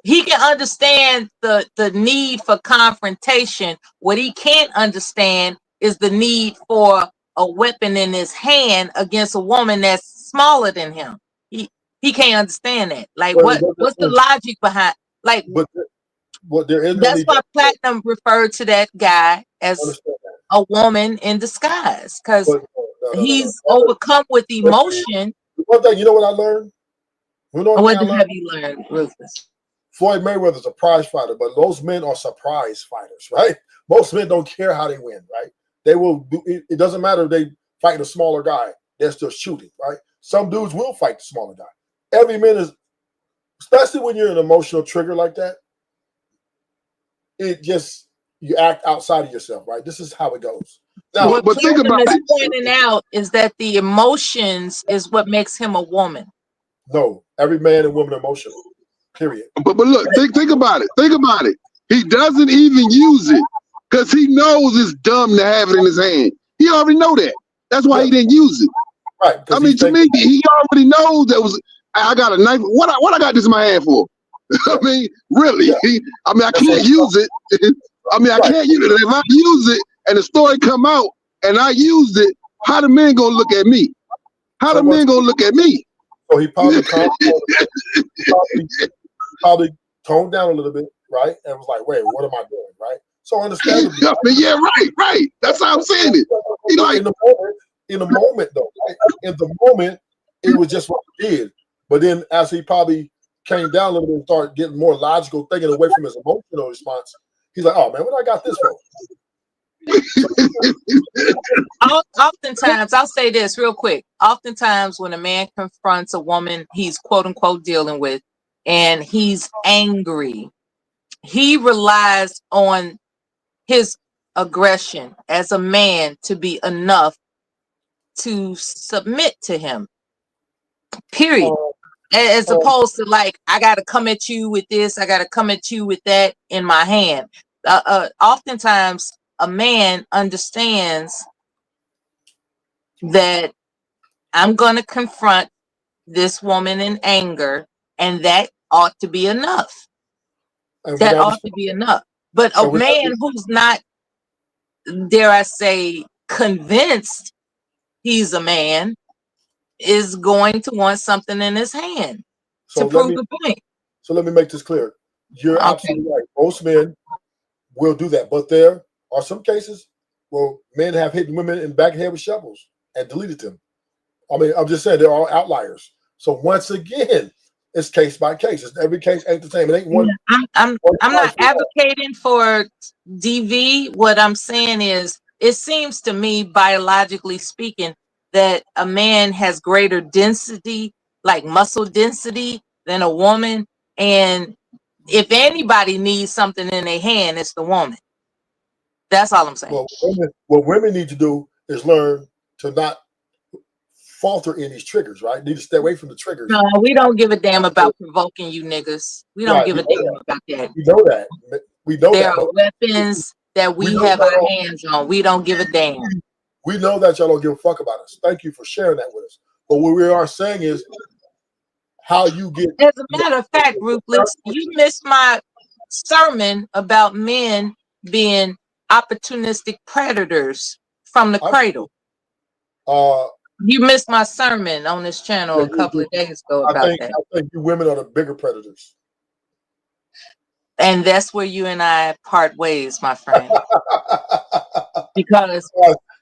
he can understand the need for confrontation. What he can't understand is the need for a weapon in his hand against a woman that's smaller than him. He can't understand that. Like what's the logic behind like But there is no that's need. why Platinum referred to that guy as a woman in disguise, because he's overcome with emotion. One thing, you know what I learned? What have you learned, Rufus? Floyd Mayweather's a prize fighter, but those men are surprise fighters, right? Most men don't care how they win, right? They will do it doesn't matter if they fight a smaller guy, they're still shooting, right? Some dudes will fight the smaller guy. Every man is, especially when you're an emotional trigger like that, it just you act outside of yourself, right? This is how it goes. Now, what Platinum is pointing out is that the emotions is what makes him a woman. No, every man and woman are emotional. Period. But look, think about it. Think about it. He doesn't even use it because he knows it's dumb to have it in his hand. He already know that. That's why he didn't use it. Right. I mean, to me, he already knows that was. I got a knife. What I got this in my hand for? I mean, really? I mean, I can't use it. I mean, I can't use it. If I use it and the story come out and I used it, how the men gonna look at me? How the men gonna look at me? So he probably probably toned down a little bit, right? And was like, wait, what am I doing, right? So understandably. I mean, yeah, right. That's how I'm saying it. You know, like, in the moment, though, right? In the moment, it was just what he did. But then as he probably came down a little bit and started getting more logical, thinking away from his emotional response, he's like, oh, man, what I got this for? Oftentimes, I'll say this real quick. Oftentimes, when a man confronts a woman he's quote unquote dealing with and he's angry, he relies on his aggression as a man to be enough to submit to him. Period. As opposed to like, I got to come at you with this, I got to come at you with that in my hand. Oftentimes, a man understands that I'm going to confront this woman in anger, and that ought to be enough. That ought to be enough. But a man who's not, dare I say, convinced he's a man is going to want something in his hand to prove the point. So let me make this clear. You're absolutely right. Most men will do that, but there are some cases where men have hit women in the back of the head with shovels and deleted them. I mean, I'm just saying there are outliers. So once again, it's case by case. Every case ain't the same. It ain't one. I'm not advocating for DV. What I'm saying is, it seems to me, biologically speaking, that a man has greater density, like muscle density, than a woman. And if anybody needs something in their hand, it's the woman. That's all I'm saying. Well, what women need to do is learn to not falter in these triggers, right? Need to stay away from the triggers. No, we don't give a damn about provoking you niggas. We don't give a damn about that. We know that. We know there that. are weapons that we have our hands on. We don't give a damn. We know that y'all don't give a fuck about us. Thank you for sharing that with us. But what we are saying is how you get. As a matter of fact, Ruthless, you missed my sermon about men being opportunistic predators from the cradle. You missed my sermon on this channel a couple of days ago about that. I think you women are the bigger predators. And that's where you and I part ways, my friend. Because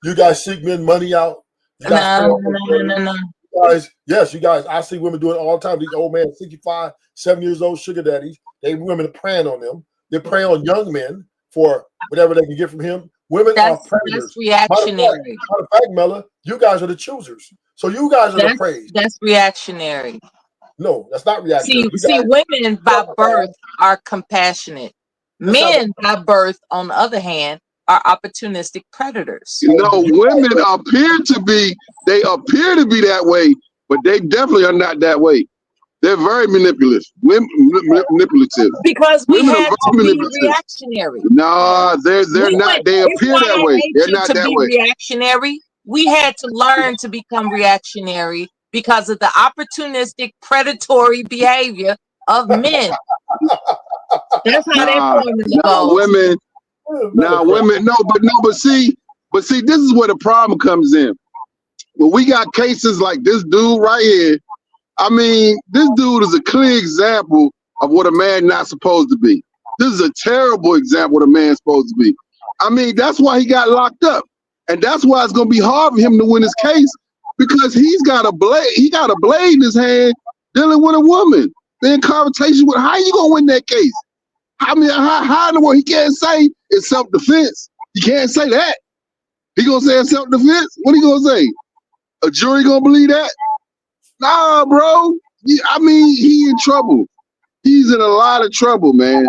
you guys seek men money out. No. You guys, yes, you guys. I see women doing it all the time. These old men, 65, 70 years old sugar daddies. Women are preying on them. They prey on young men for whatever they can get from him. Women are predators. That's reactionary. Matter of fact, Mella, you guys are the choosers. So you guys are the prey. That's reactionary. No, that's not reactionary. See, women by birth are compassionate. Men by birth, on the other hand, are opportunistic predators. You know, women appear to be that way, but they definitely are not that way. They're very manipulative. Manipulative. Because we had to be reactionary. No, they're not. They appear that way. They're not that way. Reactionary we had to learn to become reactionary because of the opportunistic predatory behavior of men. That's how that formula goes. women, but see, this is where the problem comes in. But we got cases like this dude right here. I mean, this dude is a clear example of what a man not supposed to be. This is a terrible example of what a man's supposed to be. I mean, that's why he got locked up. And that's why it's gonna be hard for him to win his case, because he's got a blade in his hand dealing with a woman. They're in conversation with, how you gonna win that case? I mean, how in the world? He can't say it's self-defense. He can't say that. He gonna say it's self-defense? What he gonna say? A jury gonna believe that? Nah, bro. I mean, he in trouble. He's in a lot of trouble, man.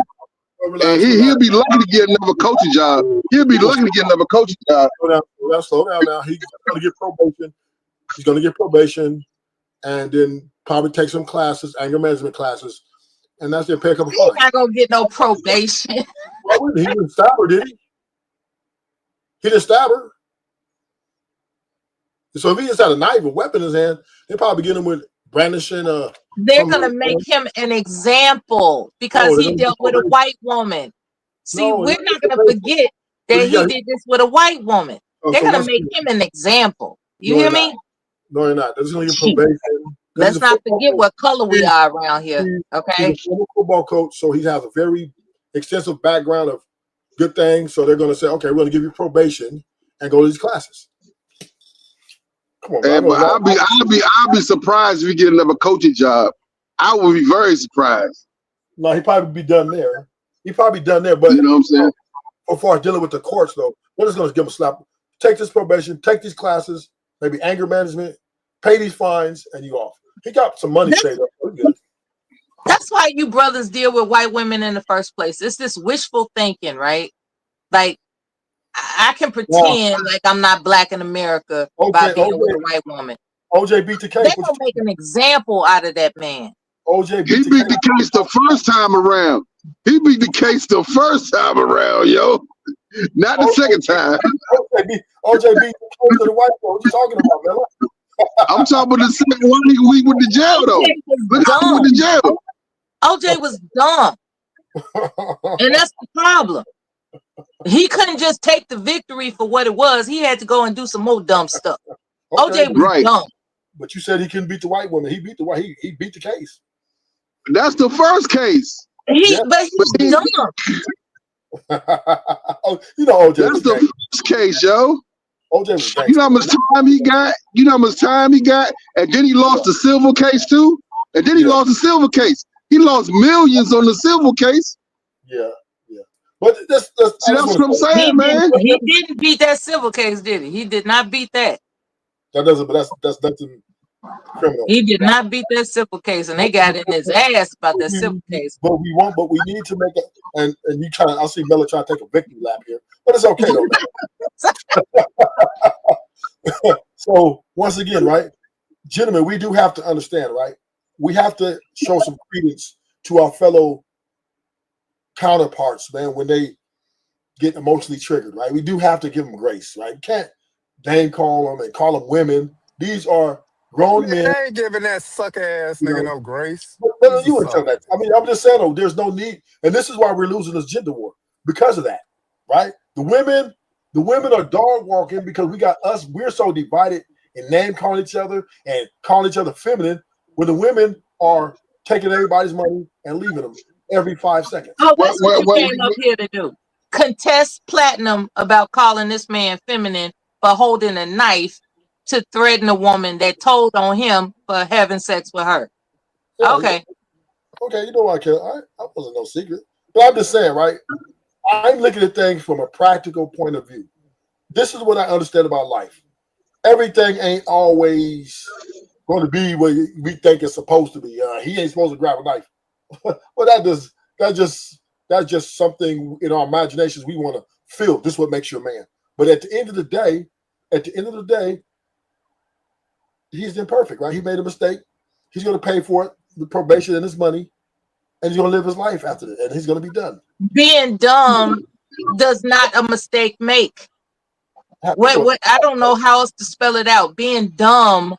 And he'll be lucky to get another coaching job. He'll be lucky to get another coaching job. Slow down now. He's going to get probation. He's going to get probation, and then probably take some classes, anger management classes, and that's then pay a couple fines. He's not going to get no probation. He didn't stab her, did he? He didn't stab her. So if he just had a knife, a weapon in his hand, they probably get him with brandishing. They're going to make him an example because he dealt with a white woman. See, we're not going to forget that he did this with a white woman. They're going to make him an example. You hear me? No, you're not. They're just going to get probation. Let's not forget what color we are around here. Okay. He's a former football coach, so he has a very extensive background of good things. So they're going to say, okay, we're going to give you probation and go to these classes. Come on, but I'll be surprised if you get another coaching job. I would be very surprised. No, he'd probably be done there. He'd probably be done there, but you know what I'm saying? As far as dealing with the courts, though, we're just going to give him a slap. Take this probation, take these classes, maybe anger management, pay these fines, and you off. He got some money saved up. We're good. That's why you brothers deal with white women in the first place. It's this wishful thinking, right? Like, I can pretend like I'm not black in America by being with a white woman. OJ beat the case. They're gonna make an example out of that man. OJ beat the case the first time around. He beat the case the first time around, yo. Not the second time. OJ beat the case of the white boy. What you talking about, man? I'm talking about the second one. He went to jail, though. Look how he went to jail. OJ was dumb. And that's the problem. He couldn't just take the victory for what it was. He had to go and do some more dumb stuff. OJ was dumb. But you said he couldn't beat the white woman. He beat the white. He beat the case. That's the first case. But he's dumb. Oh, you know OJ. That's the first case, yo. OJ was you know how much time he got? You know how much time he got? And then he lost the civil case too. And then he lost the civil case. He lost millions on the civil case. Yeah. But that's what I'm saying, man. He didn't beat that civil case, did he? He did not beat that. That doesn't. But that's criminal. He did not beat that civil case, and they got in his ass about that civil case. But we need to make it. And you trying? I see Miller trying to take a victory lap here, but it's okay though. So once again, right, gentlemen, we do have to understand, right? We have to show some credence to our fellow counterparts, man, when they get emotionally triggered, right? We do have to give them grace, right? You can't name call them and call them women. These are grown men. They ain't giving that suck ass nigga no grace. But you wouldn't tell that. I mean, I'm just saying, though, there's no need, and this is why we're losing this gender war because of that, right? The women are dog walking because we're so divided and name calling each other and calling each other feminine, when the women are taking everybody's money and leaving them every 5 seconds. Oh, that's what you came up here to do. Contest Platinum about calling this man feminine for holding a knife to threaten a woman that told on him for having sex with her. Yeah, okay. Okay, you know what, I wasn't no secret. But I'm just saying, right? I'm looking at things from a practical point of view. This is what I understand about life. Everything ain't always going to be what we think it's supposed to be. He ain't supposed to grab a knife. Well, that's just something in our imaginations we want to feel. This is what makes you a man. But at the end of the day, he's imperfect, right? He made a mistake. He's going to pay for it, the probation and his money, and he's going to live his life after it, and he's going to be done. Being dumb does not a mistake make. What I don't know how else to spell it out. Being dumb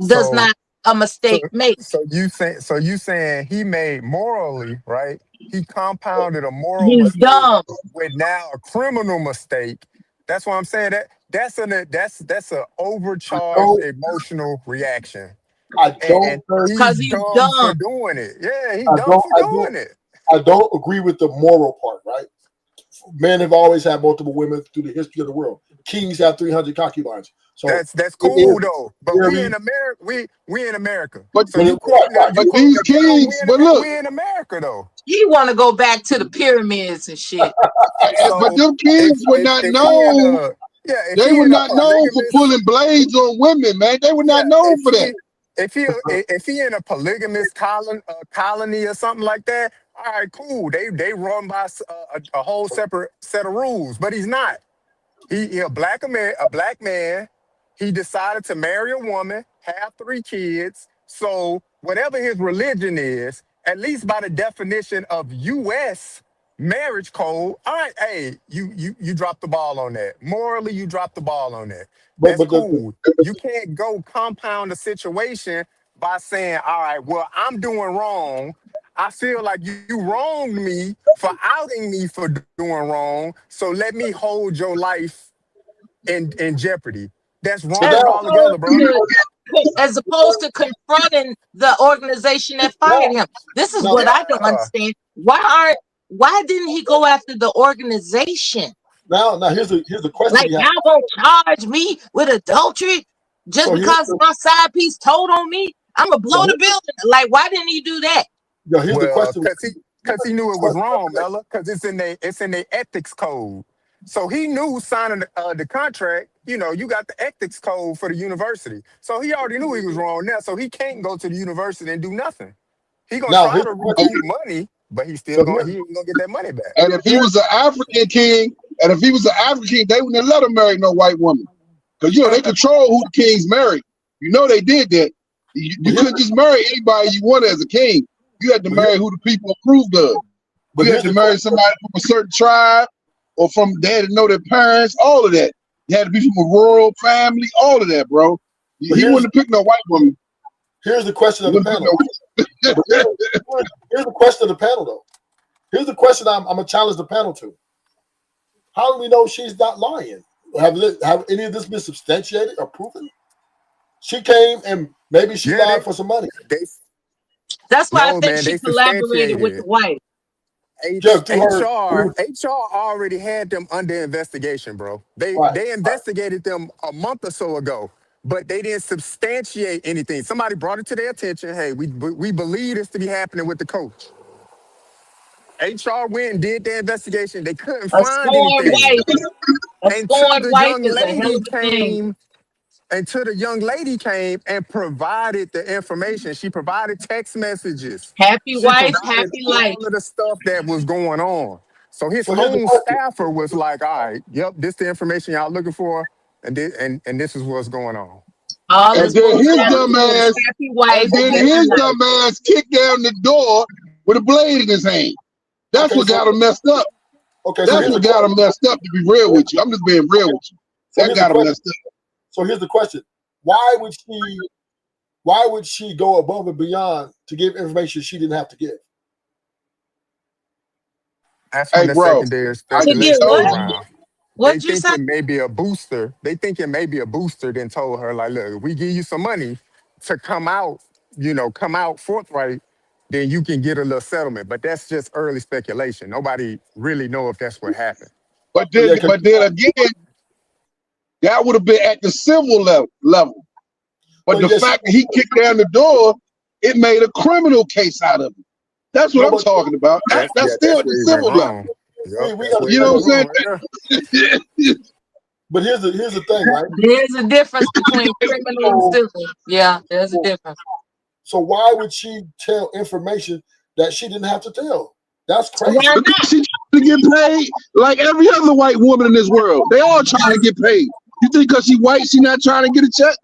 does So not a so mistake make. so you saying he made morally, right? He compounded a moral He's mistake dumb. with now a criminal mistake. That's why I'm saying that's a overcharged don't emotional reaction. I And don't Because he's he's dumb for dumb. doing it. Yeah, he I dumb don't for I doing don't it. I don't agree with the moral part, right? Men have always had multiple women through the history of the world. Kings have 300 concubines. So That's it cool is, though. you But know what I we mean? in America, we in America. But So you Right, quoting right. you but quoting these the film, kings, but look, we in America though. He want to go back to the pyramids and shit. but So them kings were not if he in known. a yeah, if They he were in a not known for polygamous pulling blades on women, man. They were yeah, not known for that. if he in a polygamous colony or something like that, all right, cool. They run by a whole separate set of rules, but he's not. He a black man. He decided to marry a woman, have 3 kids. So whatever his religion is, at least by the definition of U.S. marriage code, all right, hey, you dropped the ball on that. Morally, you dropped the ball on that. But That's but cool. You can't go compound the situation by saying, all right, well, I'm doing wrong. I feel like you wronged me for outing me for doing wrong. So let me hold your life in jeopardy. That's so As wrong now altogether, bro. opposed to confronting the organization that fired him. This is now what I don't Yeah. understand. Why didn't he go after the organization? now here's the question Like, he has. y'all gonna charge me with adultery just So here's because my side piece told on me? I'm gonna blow the building. Like, why didn't he do that? here's the Well, question. cause he knew it was wrong, Mella. Cause it's in their ethics code. So he knew signing the contract. You know, you got the ethics code for the university. So he already knew he was wrong now. So he can't go to the university and do nothing. He gonna Now try here's to the question. recoup money, but So he ain't gonna get that money back. And if he was an African king, they wouldn't have let him marry no white woman. Because they control who the kings marry. They did that. You couldn't just marry anybody you wanted as a king. You had to marry who the people approved of. but You had here's to the marry question. somebody from a certain tribe or they had to know their parents, all of that. You had to be from a rural family, all of that, bro. But He wouldn't have picked no white woman. here's the question He of the wouldn't pick panel. But here's the question of the panel, though. Here's the question I'm gonna challenge the panel to. How do we know she's not lying? Have any of this been substantiated or proven? She came and maybe she Yeah, lied for some money. they That's why I no think man, she they collaborated with substantiated the it. wife. Just through her. HR already had them under investigation, bro. Right. They investigated them a month or so ago, but they didn't substantiate anything. Somebody brought it to their attention. Hey, we believe this to be happening with the coach. HR went and did their investigation. They couldn't A find scorned anything wife. A until scorned the wife young is a hell lady of a thing. came and provided the information. She provided text messages. Happy She wife, provided happy life. all of the stuff that was going on. So his So here's the own question. staffer was like, all right, yep, this the information y'all looking for, and this is what's going on. All And this then boils his down dumb to ass, happy wife, happy life. kicked down the door with a blade in his hand. That's Okay, what got him messed up. so That's here's the what got him messed up, to be real with you. I'm just being real with you. so That here's the got him question. messed up. So here's the question. Why would she go above and beyond to give information she didn't have to give? That's when Hey, the bro, secondary I To just get speculation come what? told you. around. They What'd you say? think it may be a booster. They think it may be a booster. Then told her like, look, if we give you some money to come out, come out forthright, then you can get a little settlement. But that's just early speculation. Nobody really know if that's what happened. But Well, then, but then again, that would have been at the civil level. But the fact that he kicked down the door, it made a criminal case out of it. That's what I'm talking about. That's still That's at the where he went civil level. wrong. Yep, we that's got where You he know went what I'm wrong right there. saying? but here's the thing, right? There's a difference between criminal and civil. Yeah, there's a difference. So why would she tell information that she didn't have to tell? That's crazy. Why Because not? she's trying to get paid like every other white woman in this world. They all trying to get paid. You think because she white, she not trying to get a check?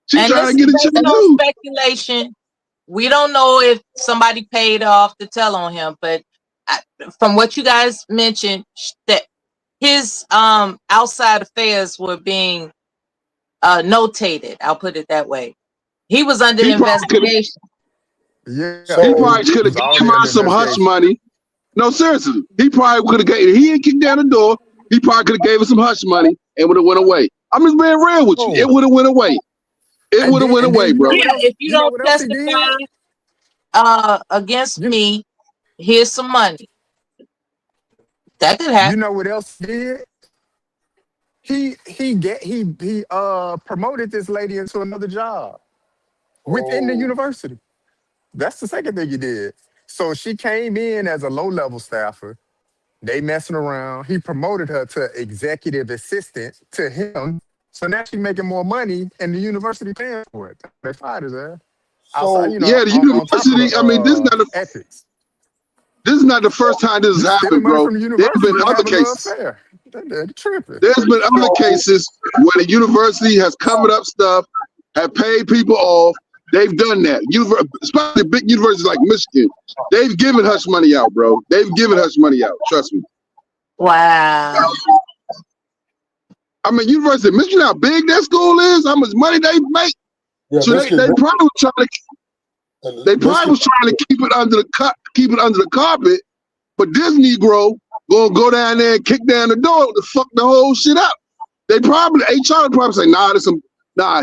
She And trying this to is get a check based on too. speculation. We don't know if somebody paid off to tell on him, but from what you guys mentioned, that his outside affairs were being notated. I'll put it that way. He was under He probably could. investigation. Yeah, He he probably could have was gave already her under some hush investigation. money. No, seriously, he probably could have gave. He didn't kick down the door. He probably could have gave her some hush money and would have went away. I'm just being real with you. It would have went away. It would have went And then away, you bro. know what else? If you You know don't what else he did? testify against me, here's some money. That could happen. You know what else he did? He promoted this lady into another job within the university. That's the second thing he did. So she came in as a low-level staffer. They messing around. He promoted her to executive assistant to him. So now she's making more money, and the university paying for it. They fired his ass. Outside, So Yeah, the on top of university. I mean, the ethics. this is not the first time this has You stealing happened, money bro. from the There's university been to other have a little cases. affair. They're tripping. There's been other cases where the university has covered up stuff, have paid people off. They've done that. Especially big universities like Michigan, they've given hush money out, bro. They've given hush money out. Trust me. Wow. I mean, University of Michigan, how big that school is, how much money they make. yeah, So they probably was trying to. They probably was trying to keep it under the carpet. But this Negro gonna go down there and kick down the door to fuck the whole shit up. They probably HR would probably say,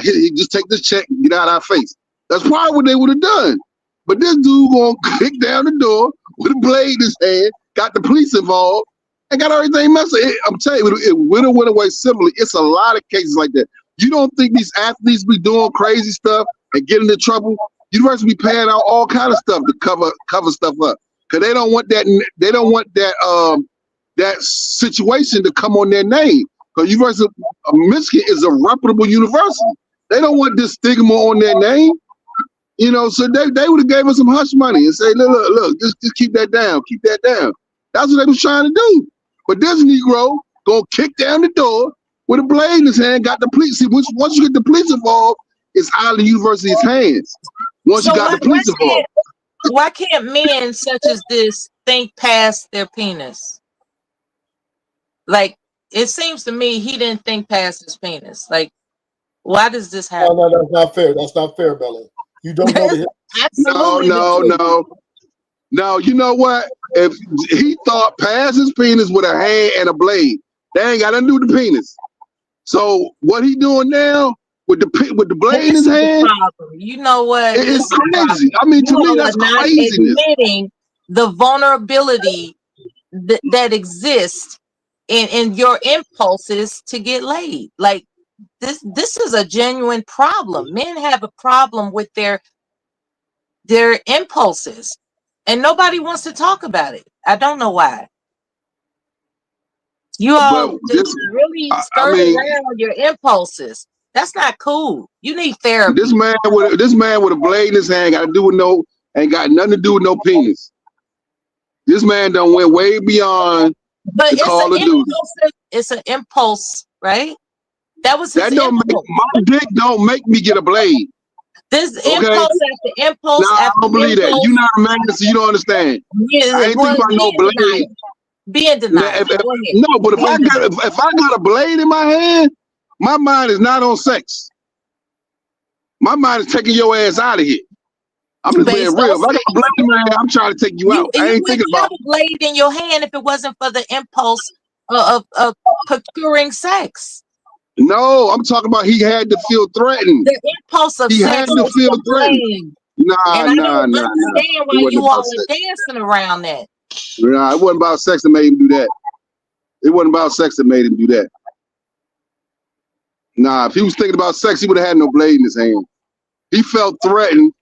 he just take this check and get out of our face. That's probably what they would have done. But this dude gonna kick down the door with a blade in his hand, got the police involved, and got everything messed up. I'm telling you, it would have went away similarly. It's a lot of cases like that. You don't think these athletes be doing crazy stuff and getting into trouble? University be paying out all kind of stuff to cover stuff up. Cause they don't want that. They don't want that situation to come on their name. Because University of Michigan is a reputable university. They don't want this stigma on their name. So they would have gave us some hush money and say, look, just keep that down, keep that down. That's what they was trying to do. But this Negro gonna kick down the door with a blade in his hand, got the police. See, once you get the police involved, it's out of the university's hands. Once you got the police involved. Why can't men such as this think past their penis? Like, it seems to me he didn't think past his penis. Like, why does this happen? No, that's not fair. That's not fair, Bella. You don't know the Absolutely. No. You know what? If he thought past his penis with a hand and a blade, they ain't got nothing to do with the penis. So what he doing now with the blade in his hand? You know what? It's crazy. I mean, to me, that's craziness. Admitting the vulnerability that exists in your impulses to get laid. Like, this is a genuine problem. Men have a problem with their impulses, and nobody wants to talk about it. I don't know why. You all just really stir around your impulses. That's not cool. You need therapy. This man with a blade in his hand ain't got nothing to do with no penis. This man done went way beyond but the Call of Duty. It's an impulse, right? That was his impulse. My dick don't make me get a blade. This impulse after impulse I don't believe that. You're not a man, so you don't understand. Yeah, I ain't thinking about no blade. Being denied. No, but if I got a blade in my hand, my mind is not on sex. My mind is taking your ass out of here. I'm just being real. If I got a blade in my hand, I'm trying to take you out. I ain't thinking about a blade in your hand if it wasn't for the impulse of procuring sex. No, I'm talking about he had to feel threatened. The impulse of he sex had to feel threatened. And I don't understand why you all are dancing around that. Nah, it wasn't about sex that made him do that. It wasn't about sex that made him do that. Nah, if he was thinking about sex, he would have had no blade in his hand. He felt threatened.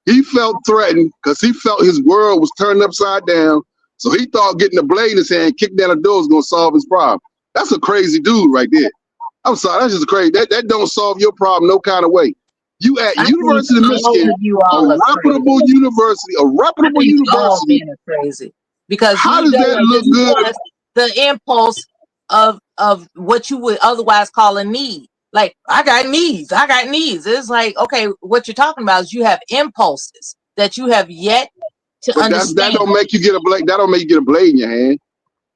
He felt threatened because he felt his world was turned upside down. So he thought getting a blade in his hand, kicking down the door was going to solve his problem. That's a crazy dude right there. I'm sorry, that's just crazy. That don't solve your problem no kind of way. You at University of Michigan, a reputable university, Men are crazy because how does that look good? The impulse of what you would otherwise call a need. Like, I got needs. It's like, okay, what you're talking about is you have impulses that you have yet to But that understand. don't make you get a blade. That don't make you get a blade in your hand.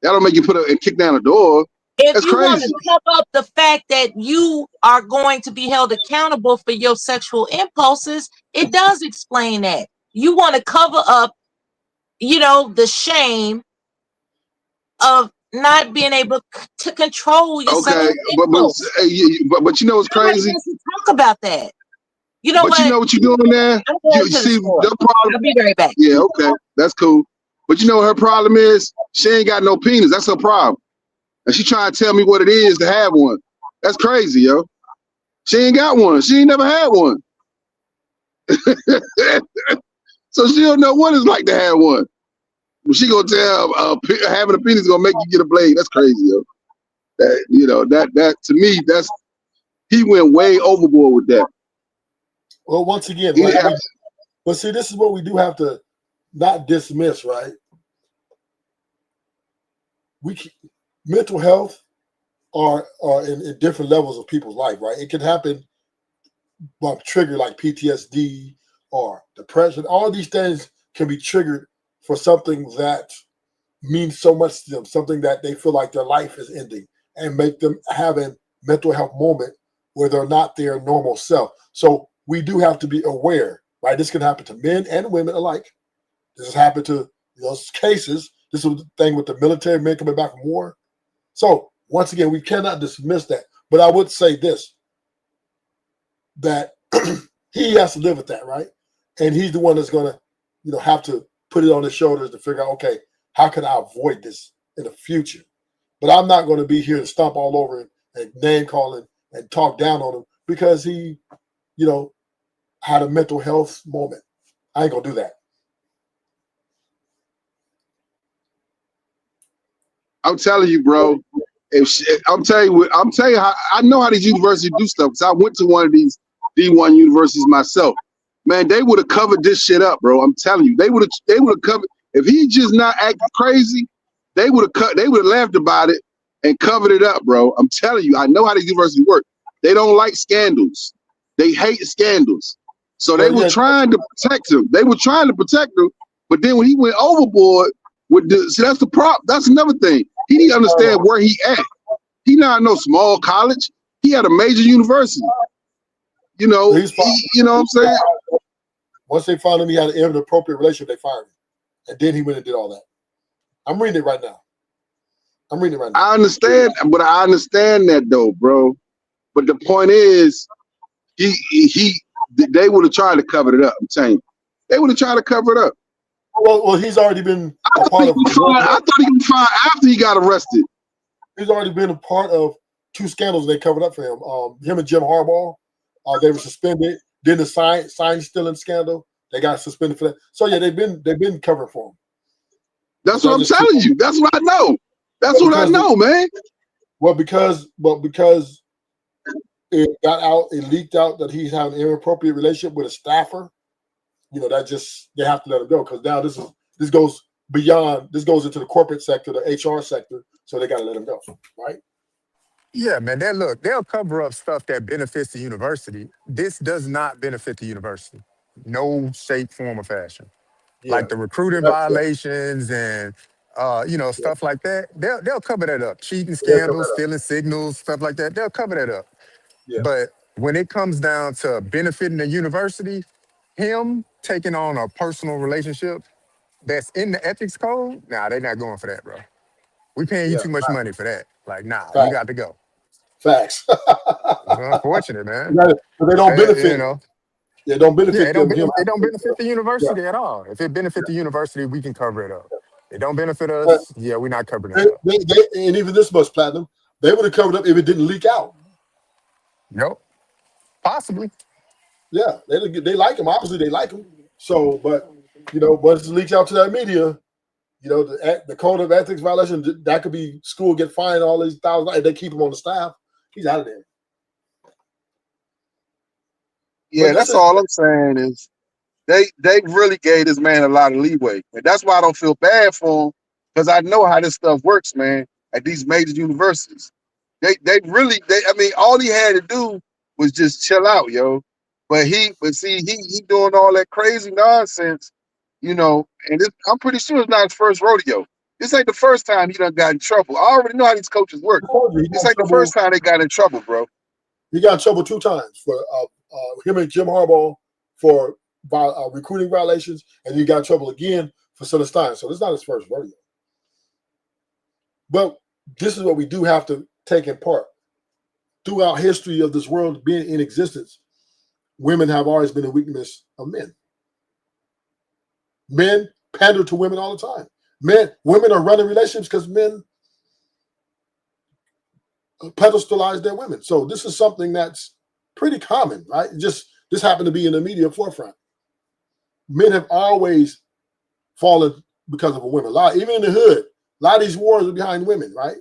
That don't make you put and kick down a door. If That's you want to crazy. cover up the fact that you are going to be held accountable for your sexual impulses, it does explain that. You want to cover up, the shame of not being able to control your Okay, sexual impulse. but you know what's Nobody crazy? wants to talk about that. You know But you what? know what you're doing there? I'm going You to the see store. the problem. I'll be right back. Yeah, okay, that's cool. But you know what her problem is? She ain't got no penis. That's her problem. And she trying to tell me what it is to have one. That's crazy, yo. She ain't got one. She ain't never had one. So she don't know what it's like to have one. But she gonna tell having a penis gonna make you get a blade. That's crazy, yo. That to me, he went way overboard with that. Well, once again, He- right? But see, this is what we do have to not dismiss, right? Mental health are in different levels of people's life, right? It can happen by trigger like PTSD or depression. All these things can be triggered for something that means so much to them, something that they feel like their life is ending, and make them have a mental health moment where they're not their normal self. So we do have to be aware, right? This can happen to men and women alike. This has happened to those cases. This was the thing with the military men coming back from war. So once again, we cannot dismiss that. But I would say this, that he has to live with that, right? And he's the one that's going to, have to put it on his shoulders to figure out, okay, how can I avoid this in the future? But I'm not going to be here to stomp all over him and name calling and talk down on him because he, had a mental health moment. I ain't going to do that. I'm telling you, bro. I'm telling you how I know how these universities do stuff. Because I went to one of these D1 universities myself. Man, they would have covered this shit up, bro. I'm telling you, they would have covered. If he just not acting crazy, they would have laughed about it and covered it up, bro. I'm telling you, I know how these universities work. They don't like scandals. They hate scandals. So they were trying to protect him. But then when he went overboard with that's the prop. That's another thing. He didn't understand where he at. He not no small college. He had a major university. You know what I'm saying? Once they found him, he had an inappropriate relationship, they fired him. And then he went and did all that. I'm reading it right now. I understand, but I understand that though, bro. But the point is, they would have tried to cover it up. I'm saying, they would have tried to cover it up. Well, he's already been I thought he was fine after he got arrested. He's already been a part of 2 scandals they covered up for him. Him and Jim Harbaugh, they were suspended. Then the sign stealing scandal, they got suspended for that. So yeah, they've been covering for him. That's what I'm telling you. That's what I know. That's what I know, man. Well, because it got out, it leaked out that he's having an inappropriate relationship with a staffer. They have to let him go because now this goes beyond. This goes into the corporate sector, the HR sector. So they got to let him go, right? Yeah, man. They'll cover up stuff that benefits the university. This does not benefit the university. No shape, form, or fashion. Yeah. Like the recruiting violations and stuff like that. They'll cover that up. Cheating scandals, stealing signals, stuff like that. They'll cover that up. Yeah. But when it comes down to benefiting the university, him taking on a personal relationship that's in the ethics code, nah, they're not going for that, bro. We paying you too much money for that. Like, nah, you got to go. Facts. It's unfortunate, man. But they don't benefit. They don't benefit. Yeah, it don't benefit the university at all. If it benefit the university, we can cover it up. It don't benefit us, yeah, we're not covering it up. And even this much, Platinum, they would have covered up if it didn't leak out. Nope. Possibly. Yeah, they like him. Obviously, they like him. So, but once it leaks out to that media, the code of ethics violation, that could be school get fined all these thousands. If they keep him on the staff, he's out of there. Yeah, that's all I'm saying is they really gave this man a lot of leeway. And that's why I don't feel bad for him, because I know how this stuff works, man, at these major universities. I mean, all he had to do was just chill out, yo. But he doing all that crazy nonsense, you know, and I'm pretty sure it's not his first rodeo. This ain't the first time he done got in trouble. I already know how these coaches work. This ain't the first time they got in trouble, bro. He got in trouble 2 times for him and Jim Harbaugh for recruiting violations, and he got in trouble again for Stein. So this is not his first rodeo. But this is what we do have to take in part. Throughout history of this world being in existence, women have always been a weakness of men. Men pander to women all the time. Women are running relationships because men pedestalize their women. So this is something that's pretty common, right? This happened to be in the media forefront. Men have always fallen because of a woman. Even in the hood, a lot of these wars are behind women, right?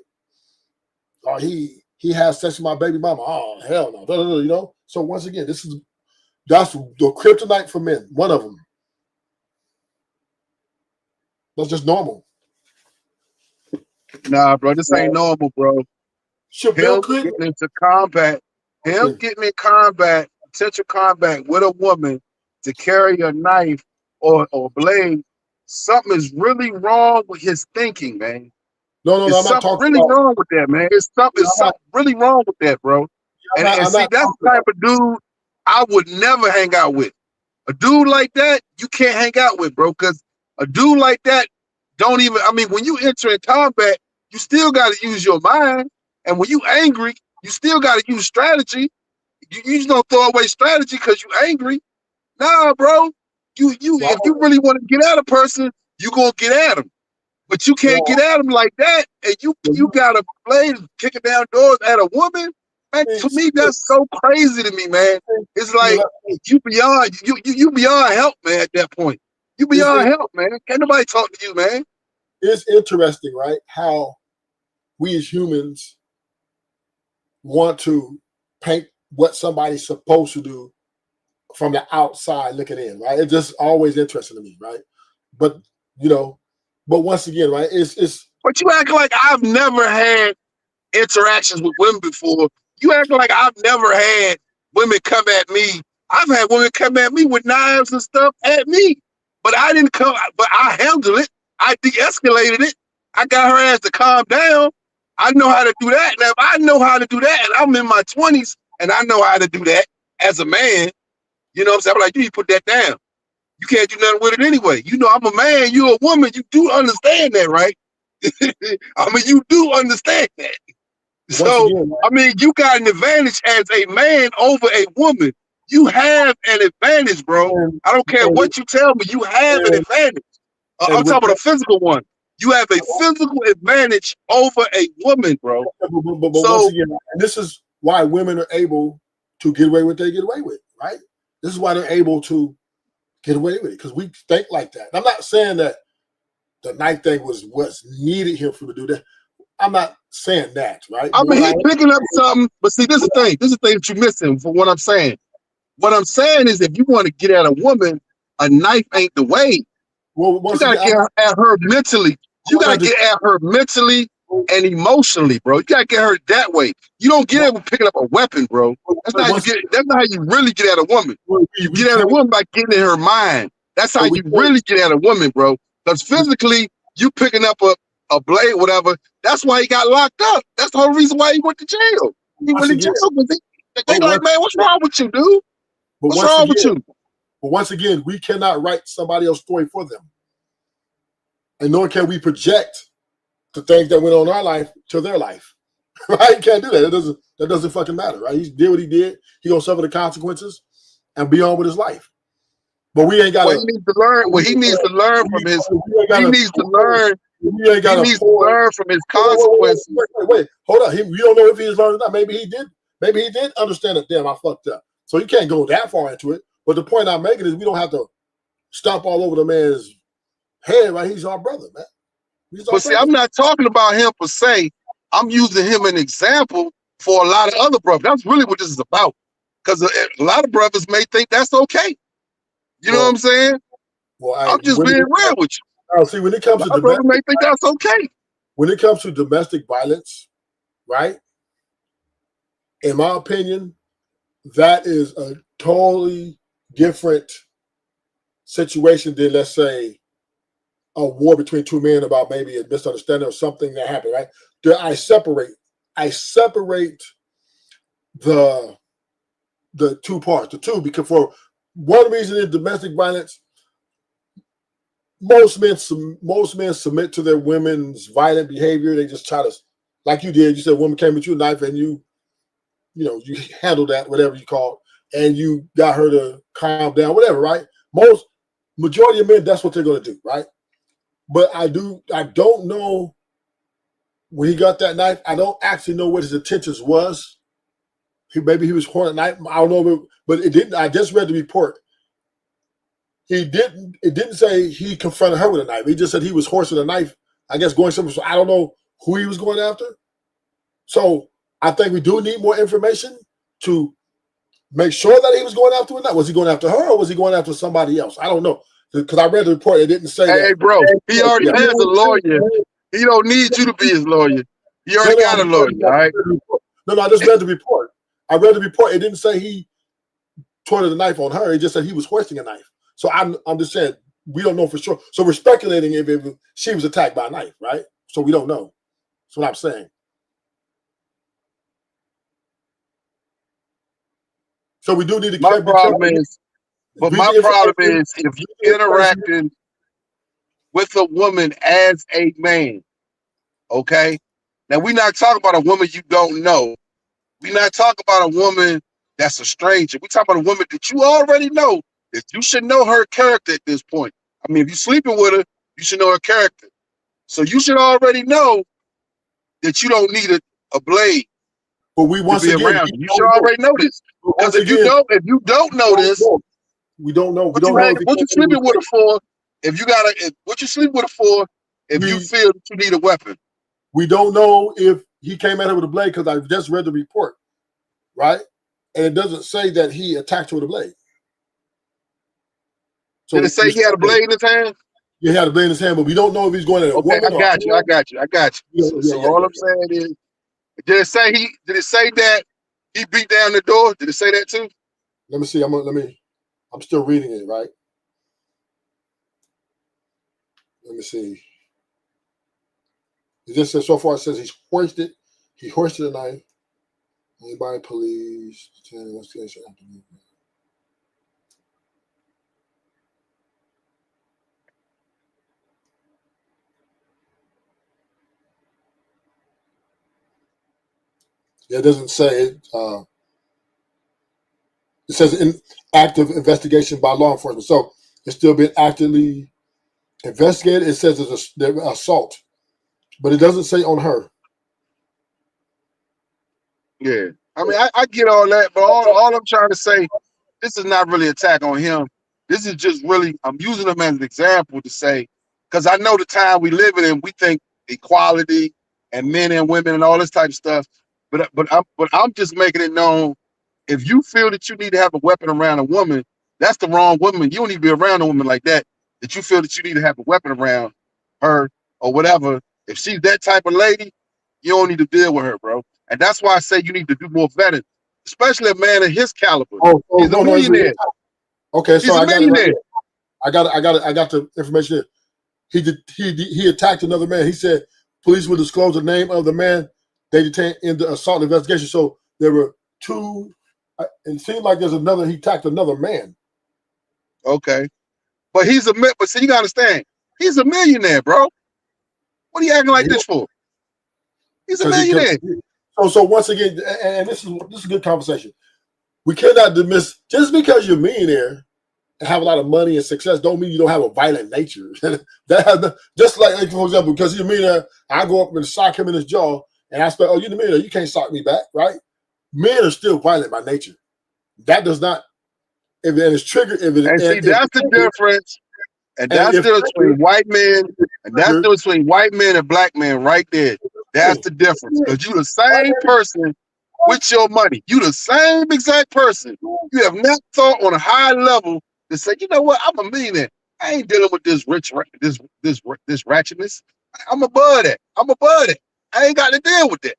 Oh, he has sex with my baby mama. Oh, hell no. You know? So once again, that's the kryptonite for men. One of them. That's just normal. Nah, bro, this ain't normal, bro. Bill Clinton getting into combat, getting in combat, potential combat with a woman to carry a knife or blade, something is really wrong with his thinking, man. No, It's I'm not something talking really about. wrong with that, man. It's something really wrong with that, bro. And see, that's the type of dude I would never hang out with. A dude like that, you can't hang out with, bro, because a dude like that don't even, I mean, when you enter in combat, you still got to use your mind. And when you angry, you still got to use strategy. You just don't throw away strategy because you angry. Nah, bro. If you really want to get at a person, you gonna get at him. But you can't get at him like that. And you got a blade kicking down doors at a woman. Man, to me, that's so crazy to me, man. It's like you beyond help, man. At that point, you beyond help, man. Can't nobody talk to you, man. It's interesting, right? How we as humans want to paint what somebody's supposed to do from the outside looking in, right? It's just always interesting to me, right? But once again, right? It's. But you act like I've never had interactions with women before. You act like I've never had women come at me. I've had women come at me with knives and stuff at me, but I didn't come. But I handled it. I de-escalated it. I got her ass to calm down. I know how to do that. Now, if I know how to do that, and I'm in my 20s, and I know how to do that as a man, you know what I'm saying? I'm like, you need to put that down. You can't do nothing with it anyway. You know, I'm a man. You're a woman. You do understand that, right? I mean, you do understand that. So, I mean, you got an advantage as a man over a woman. You have an advantage, bro. I don't care what you tell me. You have an advantage. I'm talking about a physical one. You have a physical advantage over a woman, bro. But once again, and this is why women are able to get away with what they get away with, right? This is why they're able to get away with it, because we think like that. And I'm not saying that the knife thing was what's needed here for him to do that. I'm not saying that, right? I mean, he's picking up something, but see, this is the thing. This is the thing that you're missing for what I'm saying. What I'm saying is, if you want to get at a woman, a knife ain't the way. Well, you gotta get at her mentally. You gotta get at her mentally and emotionally, bro. You gotta get her that way. You don't get her with picking up a weapon, bro. That's not how you get. That's not how you really get at a woman. You get at a woman by getting in her mind. That's how you really get at a woman, bro. Because physically, you picking up a blade, whatever. That's why he got locked up. That's the whole reason why he went to jail. He went to jail because they like, man, what's wrong with you, dude? What's wrong with you? But once again, we cannot write somebody else's story for them. And nor can we project the things that went on in our life to their life. Right? You can't do that. That doesn't fucking matter, right? He did what he did. He gonna suffer the consequences and be on with his life. But we ain't got he needs to learn. Well, he needs to learn from his. He needs to learn. He needs to learn from his consequences. Wait, hold on. We don't know if he's learned or not. Maybe he did. Maybe he did understand that. Damn, I fucked up. So you can't go that far into it. But the point I'm making is we don't have to stomp all over the man's head, right? He's our brother, man. But see, I'm not talking about him per se. I'm using him an example for a lot of other brothers. That's really what this is about. Because a lot of brothers may think that's okay. You know what I'm saying? Well, I'm just being real with you. Now, see, when it comes to brothers may think that's okay. When it comes to domestic violence, right? In my opinion, that is a totally different situation than, let's say, a war between two men about maybe a misunderstanding or something that happened, right? I separate the two parts, the two, because for one reason in domestic violence, most men submit to their women's violent behavior. They just try to, like you did. You said a woman came with you a knife, and you handled that, whatever you call it, and you got her to calm down, whatever, right? Majority of men, that's what they're going to do, right? But I don't know when he got that knife. I don't actually know what his intentions was. Maybe he was holding a knife. I don't know, but it didn't. I just read the report. It didn't say he confronted her with a knife. He just said he was horsing a knife, I guess, going somewhere. So I don't know who he was going after. So I think we do need more information to make sure that he was going after her. Was he going after her or was he going after somebody else? I don't know. Because I read the report, it didn't say that. Hey, bro, he already has a lawyer. He don't need you to be his lawyer. He already got a lawyer, all right? No, I just read the report. I read the report. It didn't say he pointed the knife on her. It just said he was hoisting a knife. So I'm just saying, we don't know for sure. So we're speculating if she was attacked by a knife, right? So we don't know. That's what I'm saying. So we do need to My problem is if you're interacting with a woman as a man, okay? Now, we're not talking about a woman you don't know. We're not talking about a woman that's a stranger. We're talking about a woman that you already know. If you should know her character at this point. I mean, if you're sleeping with her, you should know her character. So you should already know that you don't need a blade but we once to be again, around you. You should already know this. Because if you don't know this, we don't know. What you sleeping with her for? What you sleeping with her for? If you feel that you need a weapon, we don't know if he came at her with a blade because I just read the report, right? And it doesn't say that he attacked her with a blade. So did it say he had a blade in his hand? Yeah, he had a blade in his hand, but we don't know if he's going at a woman. I got you. So all I'm saying is, did it say that he beat down the door? Did it say that too? Let me see. I'm still reading it, right? Let me see. It just says so far. It says he hoisted a knife. Anybody, police, investigation. Yeah, it doesn't say it. It says in active investigation by law enforcement. So it's still being actively investigated. It says it's an assault, but it doesn't say on her. Yeah, I mean, I get all that, but all I'm trying to say, this is not really an attack on him. This is just really, I'm using him as an example to say, because I know the time we live in, we think equality and men and women and all this type of stuff. But I'm just making it known, if you feel that you need to have a weapon around a woman, that's the wrong woman. You don't need to be around a woman like that. That you feel that you need to have a weapon around her or whatever. If she's that type of lady, you don't need to deal with her, bro. And that's why I say you need to do more vetting, especially a man of his caliber. He's a millionaire. Okay, so I got it right here. I got the information here. He attacked another man. He said police will disclose the name of the man they detained in the assault investigation. So there were two. It seemed like there's another. He attacked another man. Okay, but but see, you gotta understand, he's a millionaire, bro. What are you acting like this for? He's a millionaire. So once again, and this is a good conversation. We cannot dismiss just because you're a millionaire and have a lot of money and success don't mean you don't have a violent nature. Just like for example, because you're a millionaire, I go up and sock him in his jaw, and I say, "Oh, you're the millionaire. You can't sock me back, right?" Men are still violent by nature. That does not. If it is triggered, that's the difference. And that's the difference between white men, and that's the difference between white men and black men right there. That's the difference. Because you the same person with your money. You the same exact person. You have not thought on a high level to say, you know what, I'm a millionaire. I ain't dealing with this ratchetness. I'm above that. I ain't got to deal with that.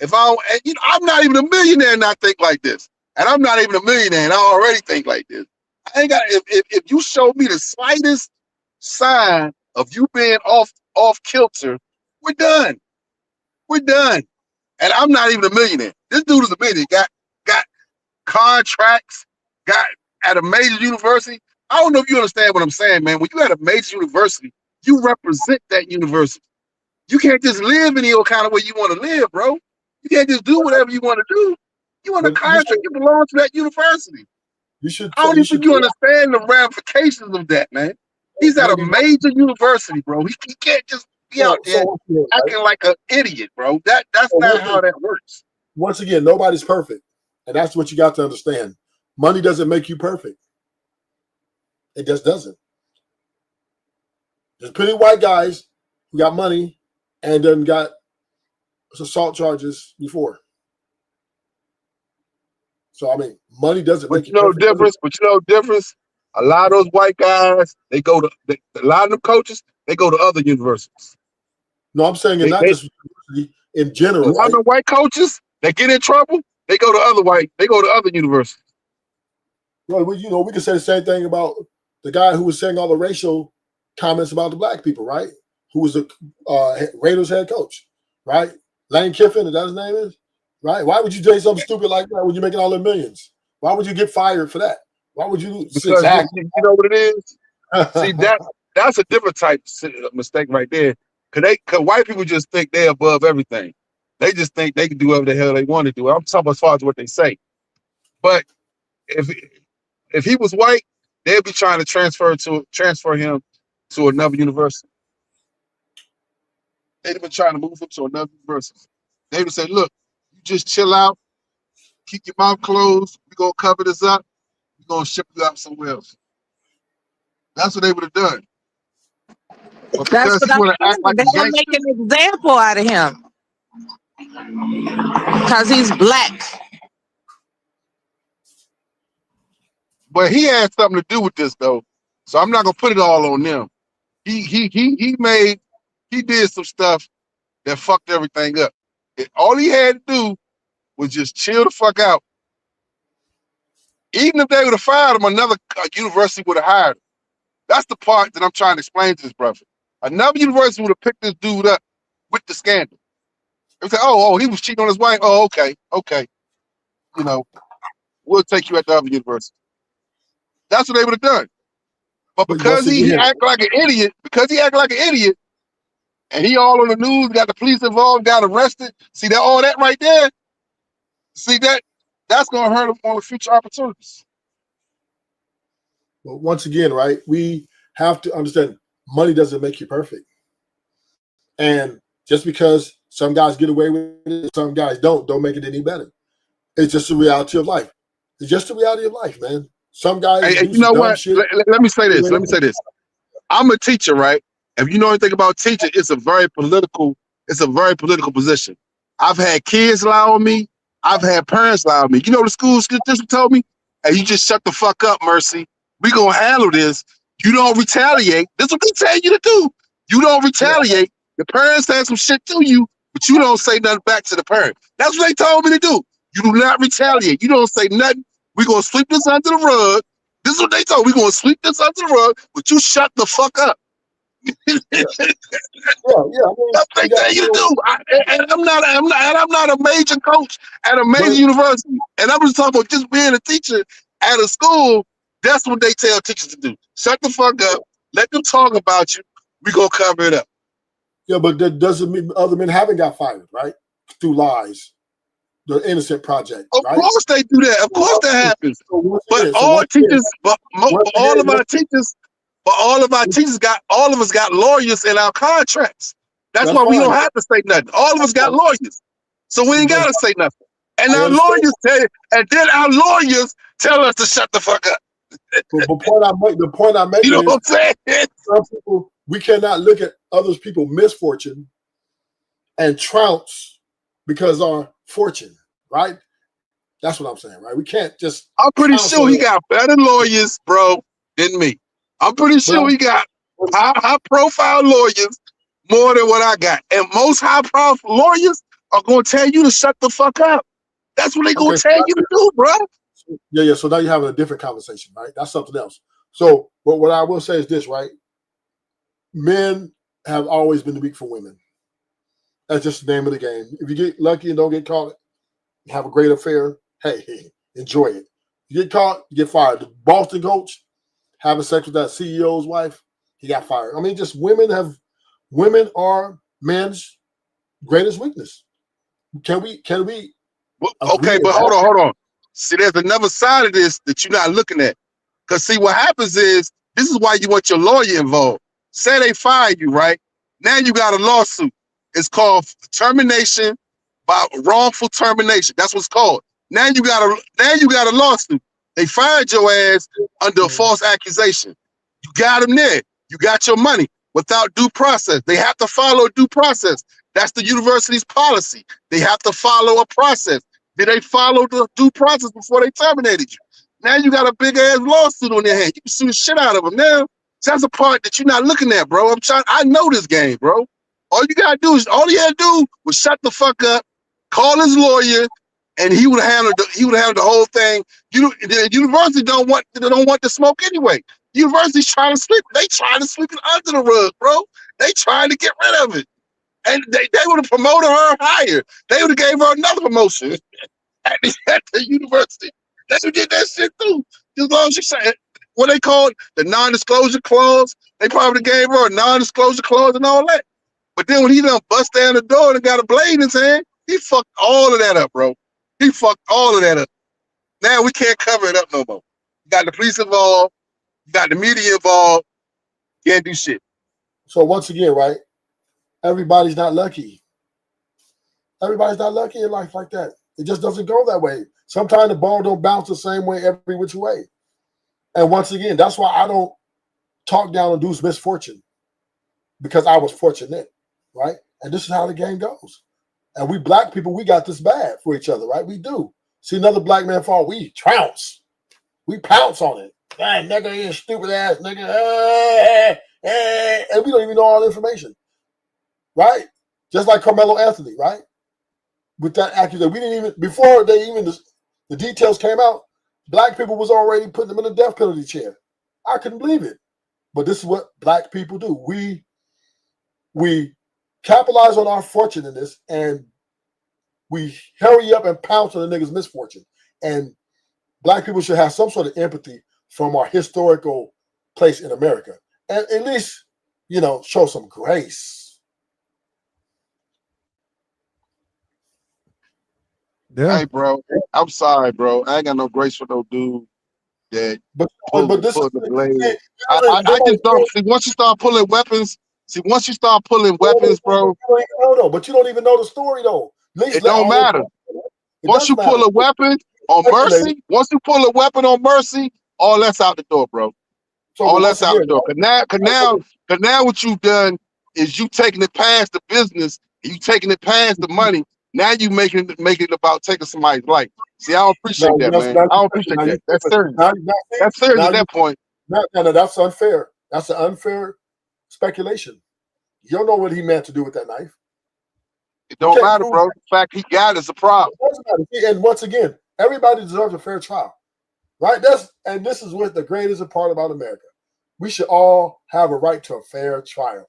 I'm not even a millionaire and I think like this. And I'm not even a millionaire and I already think like this. I ain't got if you show me the slightest sign of you being off kilter, we're done. We're done. And I'm not even a millionaire. This dude is a millionaire. Got contracts, got at a major university. I don't know if you understand what I'm saying, man. When you at a major university, you represent that university. You can't just live any old kind of way you want to live, bro. You can't just do whatever you want to do. You want a contract, you belong to that university. I don't even think you understand the ramifications of that, man. He's at a major university, bro. He can't just be out there acting like an idiot, bro. That's not how that works. Once again, nobody's perfect. And that's what you got to understand. Money doesn't make you perfect. It just doesn't. There's plenty of white guys who got money and then got assault charges before. So, I mean, money doesn't make you perfect. But you know the difference? A lot of those white guys, a lot of them coaches, they go to other universities. No, I'm saying not just university, in general. A lot of the white coaches that get in trouble, they go to other universities. Well, we can say the same thing about the guy who was saying all the racial comments about the black people, right? Who was the Raiders head coach, right? Lane Kiffin, is that his name is? Right? Why would you say something stupid like that when you're making all the millions? Why would you get fired for that? Why would you? Because you know what it is? See, that's a different type of mistake right there. Cause white people just think they're above everything. They just think they can do whatever the hell they want to do. I'm talking as far as what they say. But if he was white, they'd be trying to transfer him to another university. They'd have been trying to move him to another university. They would say, look, you just chill out, keep your mouth closed, we're gonna cover this up, we're gonna ship you out somewhere else. That's what they would have done. But That's because what he want to act like they're a gonna gangster, make an example out of him because he's black. but he had something to do with this though. So I'm not gonna put it all on them. He did some stuff that fucked everything up. All he had to do was just chill the fuck out. Even if they would have fired him, another university would have hired him. That's the part that I'm trying to explain to this brother. Another university would have picked this dude up with the scandal. They would say, oh, he was cheating on his wife. Oh, okay. You know, we'll take you at the other university. That's what they would have done. But because he acted like an idiot, and he all on the news, got the police involved, got arrested. See that all that right there? See that's gonna hurt him on future opportunities. But once again, right, we have to understand money doesn't make you perfect. And just because some guys get away with it, some guys don't make it any better. It's just the reality of life. It's just the reality of life, man. Some guys do you know some dumb what? shit. Let me say this. I'm a teacher, right? If you know anything about teaching, it's a very political position. I've had kids lie on me. I've had parents lie on me. You know the school district told me? Hey, you just shut the fuck up, Mercy. We gonna handle this. You don't retaliate. This is what they tell you to do. You don't retaliate. The parents say some shit to you, but you don't say nothing back to the parent. That's what they told me to do. You do not retaliate. You don't say nothing. We're gonna sweep this under the rug. This is what they told me. We're gonna sweep this under the rug, but you shut the fuck up. That's what they tell you to do. I'm not a major coach at a major university. And I'm just talking about just being a teacher at a school. That's what they tell teachers to do. Shut the fuck up. Let them talk about you. We gonna cover it up. Yeah, but that doesn't mean other men haven't got fired, right? Through lies. The Innocent Project. Of course they do that. Of course that happens. But all of our teachers got lawyers in our contracts. That's why we don't have to say nothing. All of us got lawyers. So we ain't gotta say nothing. And our lawyers tell us to shut the fuck up. The point I'm making you know what I'm saying? Some people, we cannot look at other people's misfortune and trounce because our fortune, right? That's what I'm saying, right? We can't just. I'm pretty sure he got better lawyers, bro, than me. I'm pretty sure he got high profile lawyers more than what I got. And most high profile lawyers are going to tell you to shut the fuck up. That's what they're going to tell you to do, bro. Yeah. So now you're having a different conversation, right? That's something else. So, but what I will say is this, right? Men have always been weak for women. That's just the name of the game. If you get lucky and don't get caught, have a great affair, hey, enjoy it. You get caught, you get fired. The Boston coach having sex with that CEO's wife, he got fired. I mean, just women are men's greatest weakness. Can we Okay, but hold on. See, there's another side of this that you're not looking at. Because see, what happens is, this is why you want your lawyer involved. Say they fire you, right? Now you got a lawsuit. It's called termination by wrongful termination. That's what's called. Now you got a lawsuit. They fired your ass under a false accusation. You got them there. You got your money without due process. They have to follow due process. That's the university's policy. They have to follow a process. Did they follow the due process before they terminated you? Now you got a big ass lawsuit on your hand. You can sue the shit out of them now. So that's a part that you're not looking at, bro. I know this game, bro. All you had to do was shut the fuck up, call his lawyer, and he would handle the whole thing. The university don't want the smoke anyway. The university's trying to sweep. They trying to sweep it under the rug, bro. They trying to get rid of it. And they would have promoted her higher. They would have gave her another promotion at the university. They would did that shit too. As long as you say what they call it, the non-disclosure clause, they probably gave her a non-disclosure clause and all that. But then when he done bust down the door and got a blade in his hand, he fucked all of that up, bro. He fucked all of that up. Now we can't cover it up no more. You got the police involved, you got the media involved, can't do shit. So once again, right? Everybody's not lucky. Everybody's not lucky in life like that. It just doesn't go that way. Sometimes the ball don't bounce the same way every which way. And once again, that's why I don't talk down on dude's misfortune, because I was fortunate, right? And this is how the game goes. And we black people, we got this bad for each other, right? We do. See another black man fall, we trounce. We pounce on it. Man, nigga, you stupid ass nigga. And we don't even know all the information. Right? Just like Carmelo Anthony, right? With that accusation. We didn't even, before the details came out, black people was already putting them in the death penalty chair. I couldn't believe it. But this is what black people do. We capitalize on our fortunateness and we hurry up and pounce on the nigga's misfortune. And black people should have some sort of empathy from our historical place in America. And at least, show some grace. Yeah. Hey, bro, I'm sorry, bro. I ain't got no grace for no dude that pull the blade. I just don't see. Once you start pulling weapons, bro. But you don't even know the story, though. It don't matter. Once you pull a weapon on Mercy, all that's out the door, bro. All that's out the door. Cause now what you've done is you taking it past the business, you taking it past the money. Now you making it about taking somebody's life. See, I don't appreciate that, man. I don't appreciate that. That's serious. That's serious at that point. No, that's unfair. That's an unfair speculation. You don't know what he meant to do with that knife. It don't matter, bro. The fact he got is a problem. And once again, everybody deserves a fair trial, right? This is what the greatest part about America. We should all have a right to a fair trial.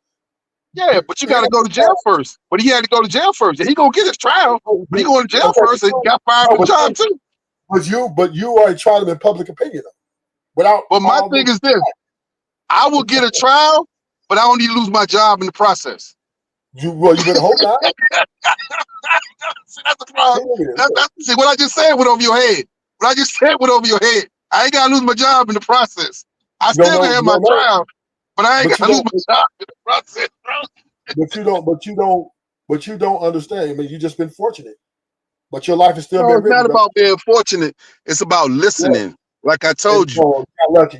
Yeah, but you got to go to jail first. But he had to go to jail first. And he gonna get his trial. But he going to jail first, and he got fired from the job too. But you already tried him in public opinion, though. But my thing is this: I will get a trial, but I don't need to lose my job in the process. You better hope not. See, that's the problem. See, what I just said went over your head. I ain't gotta lose my job in the process. I still gonna have my trial. But I ain't got to lose my job in the process, bro. But you don't understand. I mean, you just been fortunate. But your life is still it's not about being fortunate. It's about listening. Yeah. Like I told you.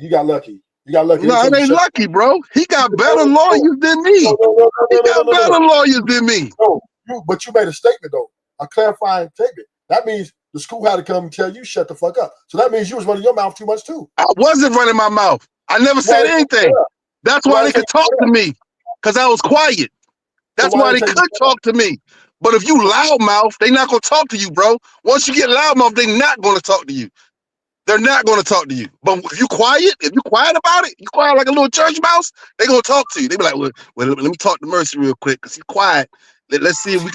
You got lucky. No, it ain't lucky, bro. He got better lawyers than me. He got better lawyers than me. But you made a statement, though. A clarifying statement. That means the school had to come and tell you shut the fuck up. So that means you was running your mouth too much, too. I wasn't running my mouth. I never said anything. That's why they could talk to me, because I was quiet. That's why they could talk to me. But if you loudmouth, they not going to talk to you, bro. Once you get loudmouth, they not going to talk to you. they're not going to talk to you. But if you quiet about it, you quiet like a little church mouse, they're going to talk to you. They be like, well, let me talk to Mercy real quick because he's quiet. Let's see if we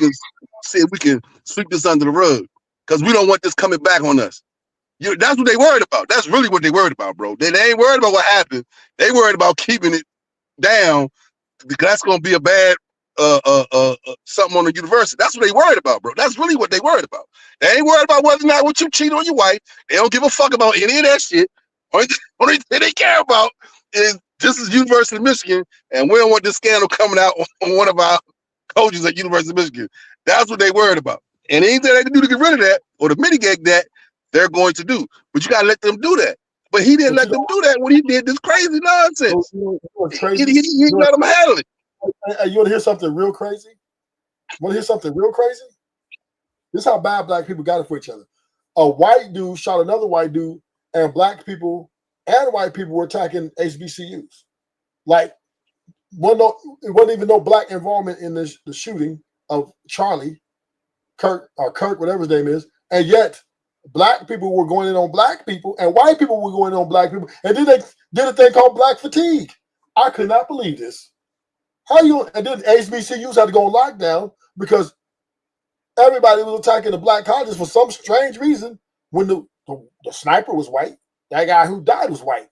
can sweep this under the rug because we don't want this coming back on us. That's what they worried about. That's really what they worried about, bro. They ain't worried about what happened. They worried about keeping it down because that's going to be a bad something on the university. That's what they worried about, bro. That's really what they worried about. They ain't worried about whether or not what you cheat on your wife. They don't give a fuck about any of that shit. Only thing they care about is this is University of Michigan, and we don't want this scandal coming out on one of our coaches at University of Michigan. That's what they worried about. And anything they can do to get rid of that or to mitigate that, they're going to do. But you gotta let them do that. But he didn't let them do that when he did this crazy nonsense. He let them handle it. You want to hear something real crazy? Want to hear something real crazy? This is how bad black people got it for each other. A white dude shot another white dude, and black people and white people were attacking HBCUs. Like, it wasn't even no black involvement in the shooting of Charlie, Kirk, whatever his name is, and yet black people were going in on black people, and white people were going in on black people, and then they did a thing called black fatigue. I could not believe this. And then HBCUs had to go on lockdown because everybody was attacking the black colleges for some strange reason when the sniper was white. That guy who died was white.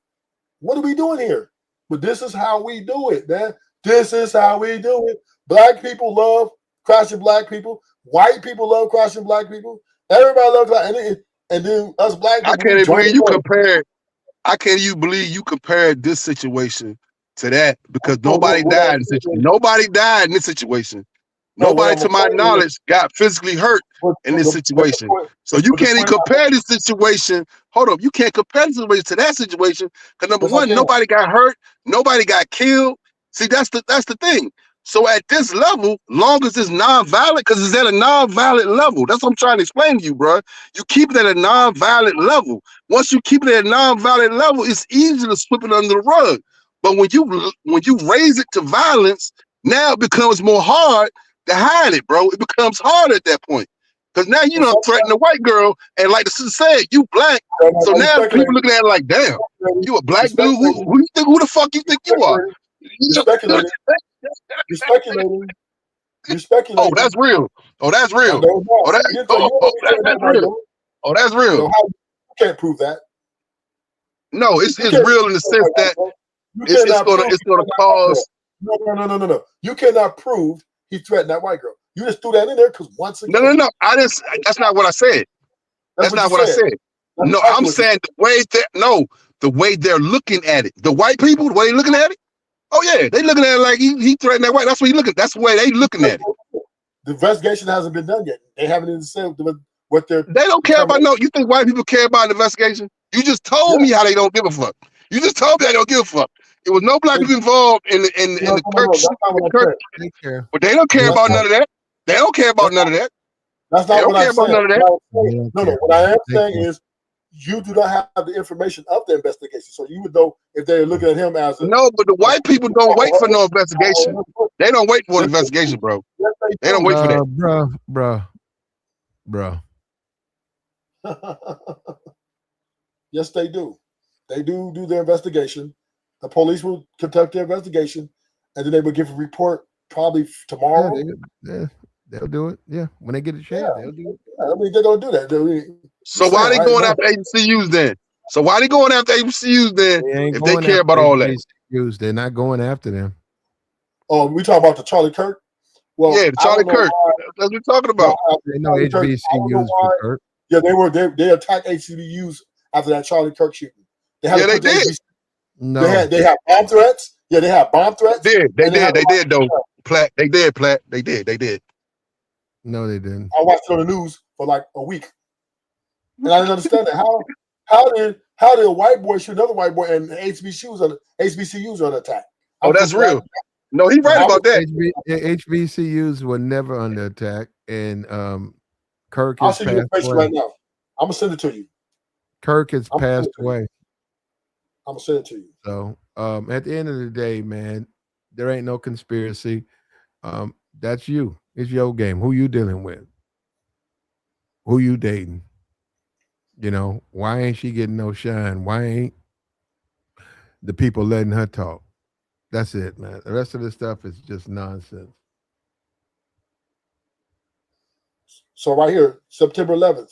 What are we doing here? But this is how we do it, man. This is how we do it. Black people love crashing black people. White people love crashing black people. Everybody loves black, and then us black people. I can't even believe you compared this situation to that because nobody died in this situation. Nobody died in this situation. Nobody, to my knowledge, got physically hurt in this situation. So you can't even compare this situation. Hold up, you can't compare this situation to that situation because number one, nobody got hurt, nobody got killed. See, that's the thing. So at this level, long as it's non-violent, because it's at a non-violent level. That's what I'm trying to explain to you, bro. You keep it at a non-violent level. Once you keep it at a non-violent level, it's easy to sweep it under the rug. But when you raise it to violence, now it becomes more hard to hide it, bro. It becomes hard at that point. Because now you don't threaten a white girl, and like the sister said, you black. So now people looking at it like, damn, you a black dude? Who the fuck you think you are? You're speculating. You're speculating. You're speculating. Oh, that's real. Oh, that's real. Oh, that's real. Oh, that's real. You can't prove that. No, it's real in the sense that it's gonna cause. No. You cannot prove he threatened that white girl. You just threw that in there because once again. No. That's not what I said. That's not what I said. No, I'm saying the way they're looking at it. The white people, the way they're looking at it. Oh yeah, they looking at it like he threatened that white. That's what he looking. That's the way they looking at it. The investigation hasn't been done yet. They haven't even said what they're. They don't care about You think white people care about an investigation? You just told me how they don't give a fuck. You just told me they don't give a fuck. It was no black people involved in the Kirk. But they don't care about none of that. They don't care about none of that. That's not what I'm saying. No. What I am saying is you do not have the information of the investigation. So you would know if they're looking at him as no, but the white people don't wait for no investigation. They don't wait for an investigation, bro. They don't wait for that. Bro. Yes, they do. They do their investigation. The police will conduct their investigation, and then they will give a report probably tomorrow. Yeah, they'll do it. Yeah, when they get a chance, they'll do it. I mean, they're gonna do that. So why are they going after HBCUs then? So why are they going after HBCUs then if they care about all that? They're not going after them. Oh, we talking about the Charlie Kirk? Well, yeah, Charlie Kirk. That's what we're talking about. They know HBCUs for Kirk. Yeah, they attacked HBCUs after that Charlie Kirk shooting. They did. No, they have bomb threats. Yeah, they have bomb threats. They did though. Platt. They did. No, they didn't. I watched it on the news for like a week, and I didn't understand that. How did a white boy shoot another white boy and HBCUs on attack? Oh, that's real. No, he's right about that. HBCUs were never under attack, and Kirk I'll has send you the passed information away. right now. I'm gonna send it to you. Kirk has passed away. I'm gonna send it to you. So at the end of the day, man, there ain't no conspiracy. That's you. It's your game. Who you dealing with? Who you dating? You know, why ain't she getting no shine? Why ain't the people letting her talk? That's it, man. The rest of the stuff is just nonsense. So right here, September 11th,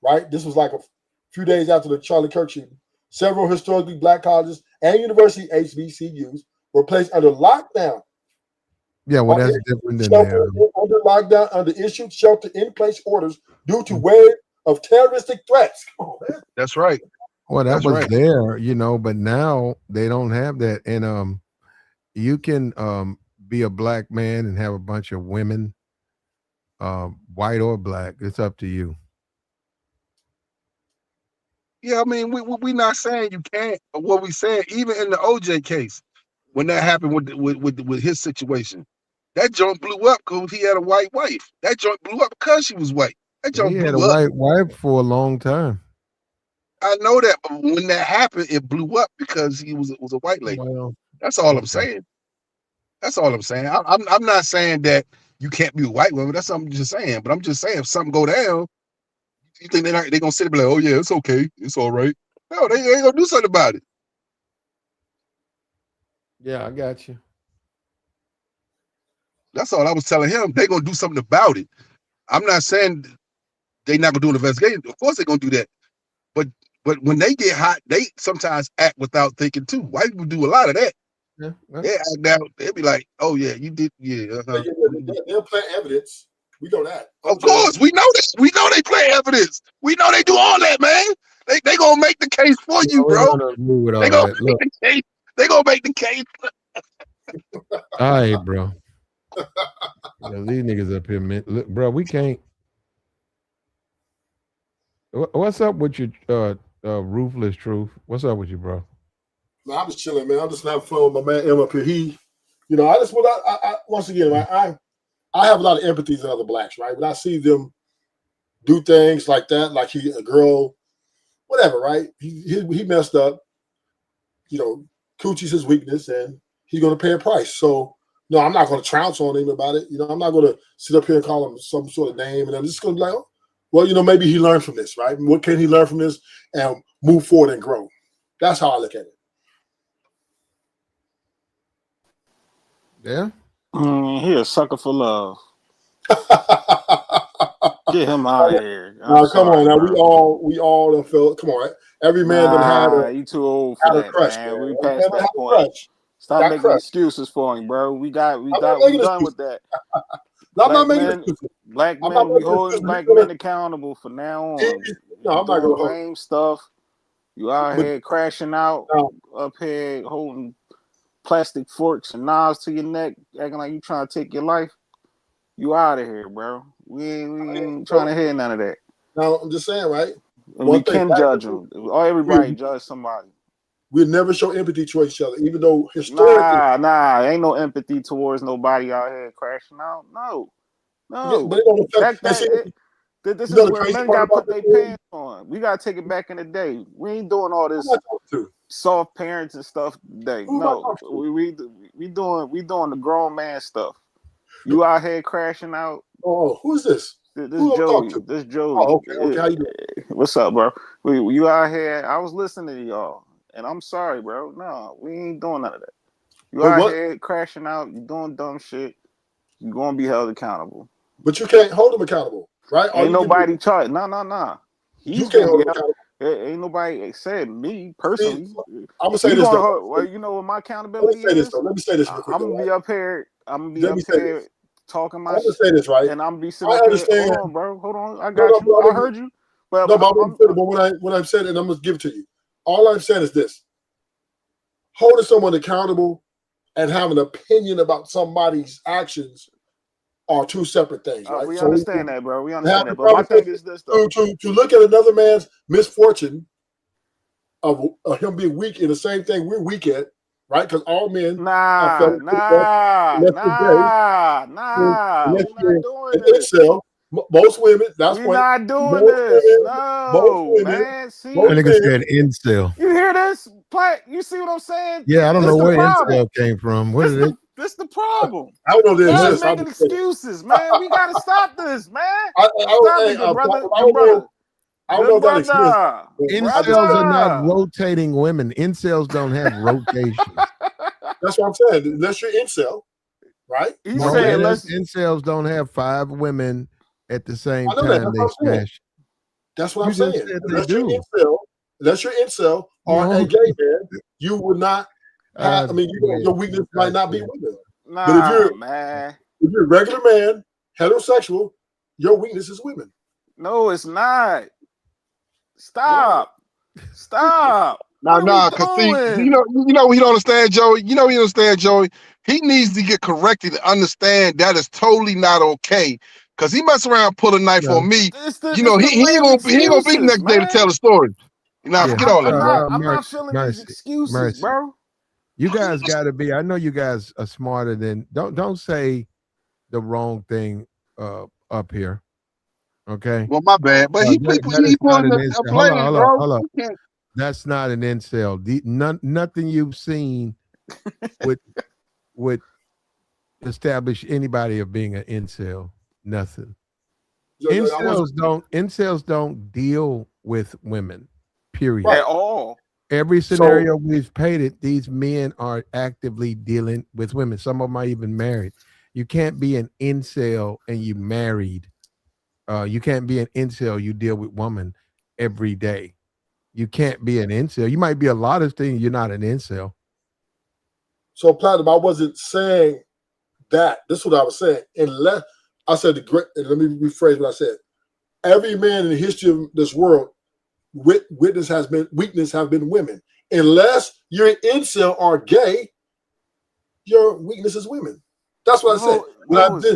right? This was like a few days after the Charlie Kirk shooting. Several historically black colleges and university HBCUs were placed under lockdown. Yeah, well, that's different than there. Under lockdown under issued shelter-in-place orders due to wave of terroristic threats. Oh, man. That's right. Well, that That's was right. there, you know, but now they don't have that. And you can be a black man and have a bunch of women, white or black. It's up to you. Yeah, I mean, we not saying you can't. But what we saying, even in the OJ case, when that happened with his situation, that joint blew up because he had a white wife. That joint blew up because she was white. That He joint had a blew up. white wife for a long time. I know that, but when that happened, it blew up because he was a white lady. Well, That's all I'm okay. saying. That's all I'm saying. I'm not saying that you can't be a white woman. That's something I'm just saying. But I'm just saying, if something go down, you think they're gonna sit and be like, oh yeah, it's okay, it's all right. No, they ain't gonna do something about it. Yeah, I got you. That's all I was telling him. They're gonna do something about it. I'm not saying they're not gonna do an investigation. Of course they're gonna do that. But when they get hot, they sometimes act without thinking too. White people do a lot of that. Yeah, They act out. They'll be like, "Oh yeah, you did, yeah." They'll plant evidence. We know that. Of course, we know this. We know they play evidence. We know they do all that, man. They gonna make the case for you, We're bro. gonna agree with They all gonna that. make Look, the case. They gonna make the case. all right, bro. Yeah, these niggas up here, man. Look, bro, we can't. What's up with your ruthless truth? What's up with you, bro? Man, I'm just chilling, man. I'm just having fun with my man M up here. He, you know, I just want I once again, right, I have a lot of empathy for other blacks, right? When I see them do things like that, like a girl, whatever, right? He messed up. You know, coochie's his weakness, and he's going to pay a price. So, no, I'm not going to trounce on him about it. You know, I'm not going to sit up here and call him some sort of name, and I'm just going to be like, oh, well, you know, maybe he learned from this, right? What can he learn from this and move forward and grow? That's how I look at it. Yeah. He a sucker for love. Get him out of here. Now, come on, now we all have felt. Come on, every man that had you too old for a that, crush, man. man. We Every man passed that had that a point. crush. Stop Got making crushed. excuses for him, bro. We I'm not making done with excuses. that. I'm not making excuses. Black I'm not men, we making holding excuses. black men accountable from now on. No, I'm not Doing going to hold. lame stuff. You out But- here crashing out, up here holding plastic forks and knives to your neck, acting like you trying to take your life. You out of here, bro. We ain't trying to hear none of that. Now, I'm just saying, right? And we can judge them. Everybody judge somebody. We never show empathy to each other, even though historically. Ain't no empathy towards nobody out here crashing out. No. Yeah, but it don't affect. This is where men got to put their pants on. We got to take it back in the day. We ain't doing all this soft parents and stuff today. No, we doing the grown man stuff. You out here crashing out. Oh, who's this? This Who Joey. This Joey. Oh, okay. How you doing? What's up, bro? You out here? I was listening to y'all, and I'm sorry, bro. No, we ain't doing none of that. You out here crashing out. You doing dumb shit. You gonna be held accountable. But you can't hold him accountable, right? Ain't nobody charged. Nah. You can't hold him accountable. Ain't nobody said me personally. I'm gonna say this though. Well, you know what my accountability is? Let me say this real quick. I'm gonna be up here. Talking my shit. I'm gonna say this right, and I'm be sitting up here. Hold on, bro. Hold on. I got you. I heard you. But when I've said it, and I'm gonna give it to you. All I've said is this: holding someone accountable and having an opinion about somebody's actions are two separate things, right? We understand that, bro. We understand that. But my thing is this, though. To look at another man's misfortune of him being weak in the same thing we're weak at, right? Because all men Nah. We're not doing this. Most women, that's we're not doing this. No, man. See, that nigga said incel. You hear this? You see what I'm saying? Yeah, I don't know where incel came from. What is it? This the problem. I don't know this. Y'all making excuses, man. We gotta stop this, man. Brother. I don't know Good if that exists. brother. But I just Incels are not Brother. rotating women. Incels don't have rotations. that's what I'm saying. Unless you're incel, right? He No, said, Again, let's. incels don't have 5 women at the same I know that. time That's they what I'm saying. smash. That's what You I'm just saying. said they do. Unless you're incel or No. a gay man, you would not have. I mean, your weakness might not be women. But if Nah, man. you're a regular man, heterosexual, your weakness is women. No, it's not. Stop. Stop. Nah, What are we cause see, doing? you know, he don't understand, Joey. You know, he don't understand, Joey. He needs to get corrected to understand that is totally not okay. Cause he mess around, pull a knife on me. It's the, You this know, the he lame ain't gonna be the excuses, next day to tell man. the story. Nah, forget all that, bro. I'm not feeling these excuses, bro. You guys got to be. I know you guys are smarter than. Don't say the wrong thing up here. Okay. Well, my bad, but he That is not pulling an a incel. blame, bro. Hold on. You can't- That's not an incel. Nothing you've seen would establish anybody of being an incel. Nothing. Incels don't deal with women. Period. At all. Every scenario we've painted, these men are actively dealing with women. Some of them are even married. You can't be an incel and you married. You can't be an incel. You deal with women every day. You can't be an incel. You might be a lot of things. You're not an incel. So, Platinum, I wasn't saying that. This is what I was saying. Unless I said let me rephrase what I said. Every man in the history of this world, weakness have been women. Unless you're an incel or gay, your weakness is women. That's what I said.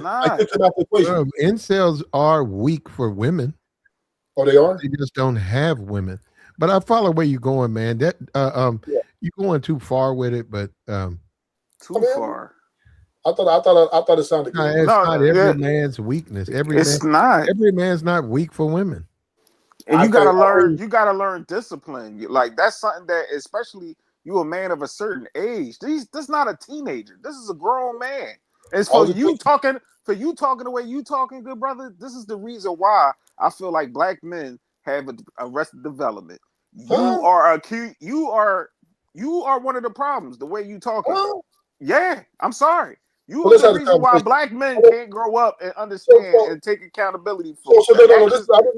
I took them out the equation. Incels are weak for women. Oh, they are? They just don't have women. But I follow where you're going, man. That you're going too far with it, but too far. I thought it sounded good. It's not every man's weakness. Every man's not weak for women. And you gotta learn. You gotta learn discipline. Like that's something that, especially you, a man of a certain age. This not a teenager. This is a grown man. And for you talking the way you talking, good brother. This is the reason why I feel like black men have arrested development. You are acute. You are one of the problems. The way you talking. Yeah, I'm sorry. You are the reason why black men can't grow up and understand and take accountability for.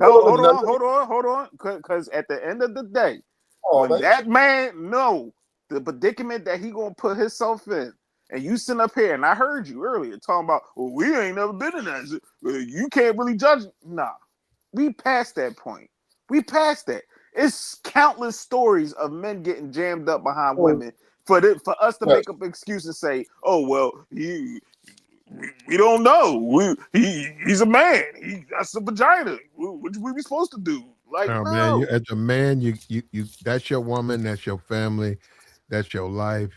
Hold on. Because at the end of the day, when that man know the predicament that he gonna put himself in, and you sit up here, and I heard you earlier talking about, well, we ain't never been in that. You can't really judge. Nah, we passed that point. We passed that. It's countless stories of men getting jammed up behind women for us to make up excuses and say, "Oh well, we don't know. He's a man. That's a vagina. What we be supposed to do?" Like, oh, no. man, as a man, you that's your woman, that's your family, that's your life.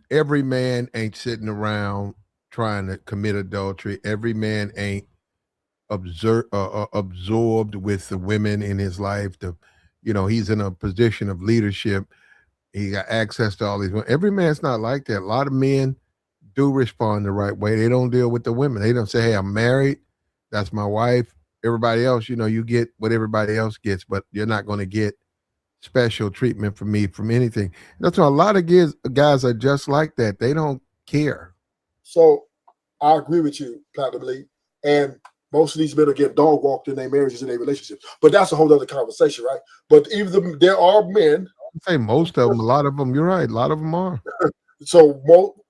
Every man ain't sitting around trying to commit adultery. Every man ain't absorbed with the women in his life. He's in a position of leadership. He got access to all these women. Every man's not like that. A lot of men do respond the right way. They don't deal with the women. They don't say, "Hey, I'm married. That's my wife." Everybody else, you get what everybody else gets, but you're not going to get special treatment from me from anything. That's why a lot of guys are just like that. They don't care. So I agree with you, Platinum Lee. And most of these men are getting dog walked in their marriages and their relationships. But that's a whole other conversation, right? But even there are men. I'd say most of them, a lot of them, you're right. A lot of them are. So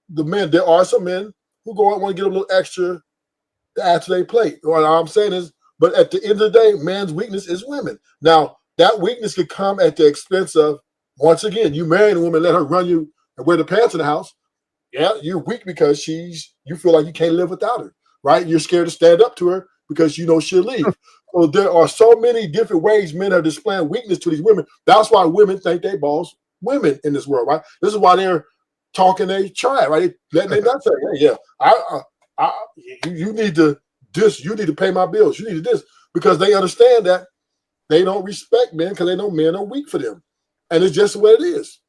there are some men who go out and want to get a little extra to add to their plate. What I'm saying is, but at the end of the day, man's weakness is women. Now, that weakness could come at the expense of, once again, you marry a woman, let her run you and wear the pants in the house. Yeah, you're weak because you feel like you can't live without her, right? You're scared to stand up to her because you know she'll leave. So there are so many different ways men are displaying weakness to these women. That's why women think they boss women in this world, right? This is why they're talking they try, right? Letting they not say, "Hey, yeah, you need to you need to pay my bills. You need to this," because they understand that they don't respect men because they know men are weak for them, and it's just the way it is.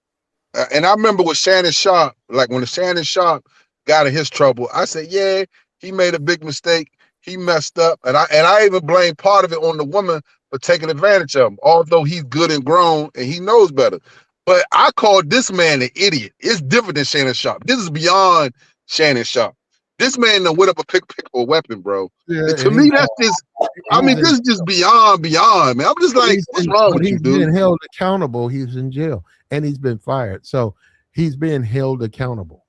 And I remember with Shannon Sharp, like when Shannon Sharp got in his trouble, I said, "Yeah, he made a big mistake. he messed up, and I even blame part of it on the woman for taking advantage of him. Although he's good and grown and he knows better, but I call this man an idiot. It's different than Shannon Sharp. This is beyond Shannon Sharp. This man done went up a pick a weapon, bro. Yeah, And to and me, that's just. I mean, this is just beyond, man. I'm just like, what's wrong but with you, he's dude? been held accountable. He's in jail and he's been fired. So he's being held accountable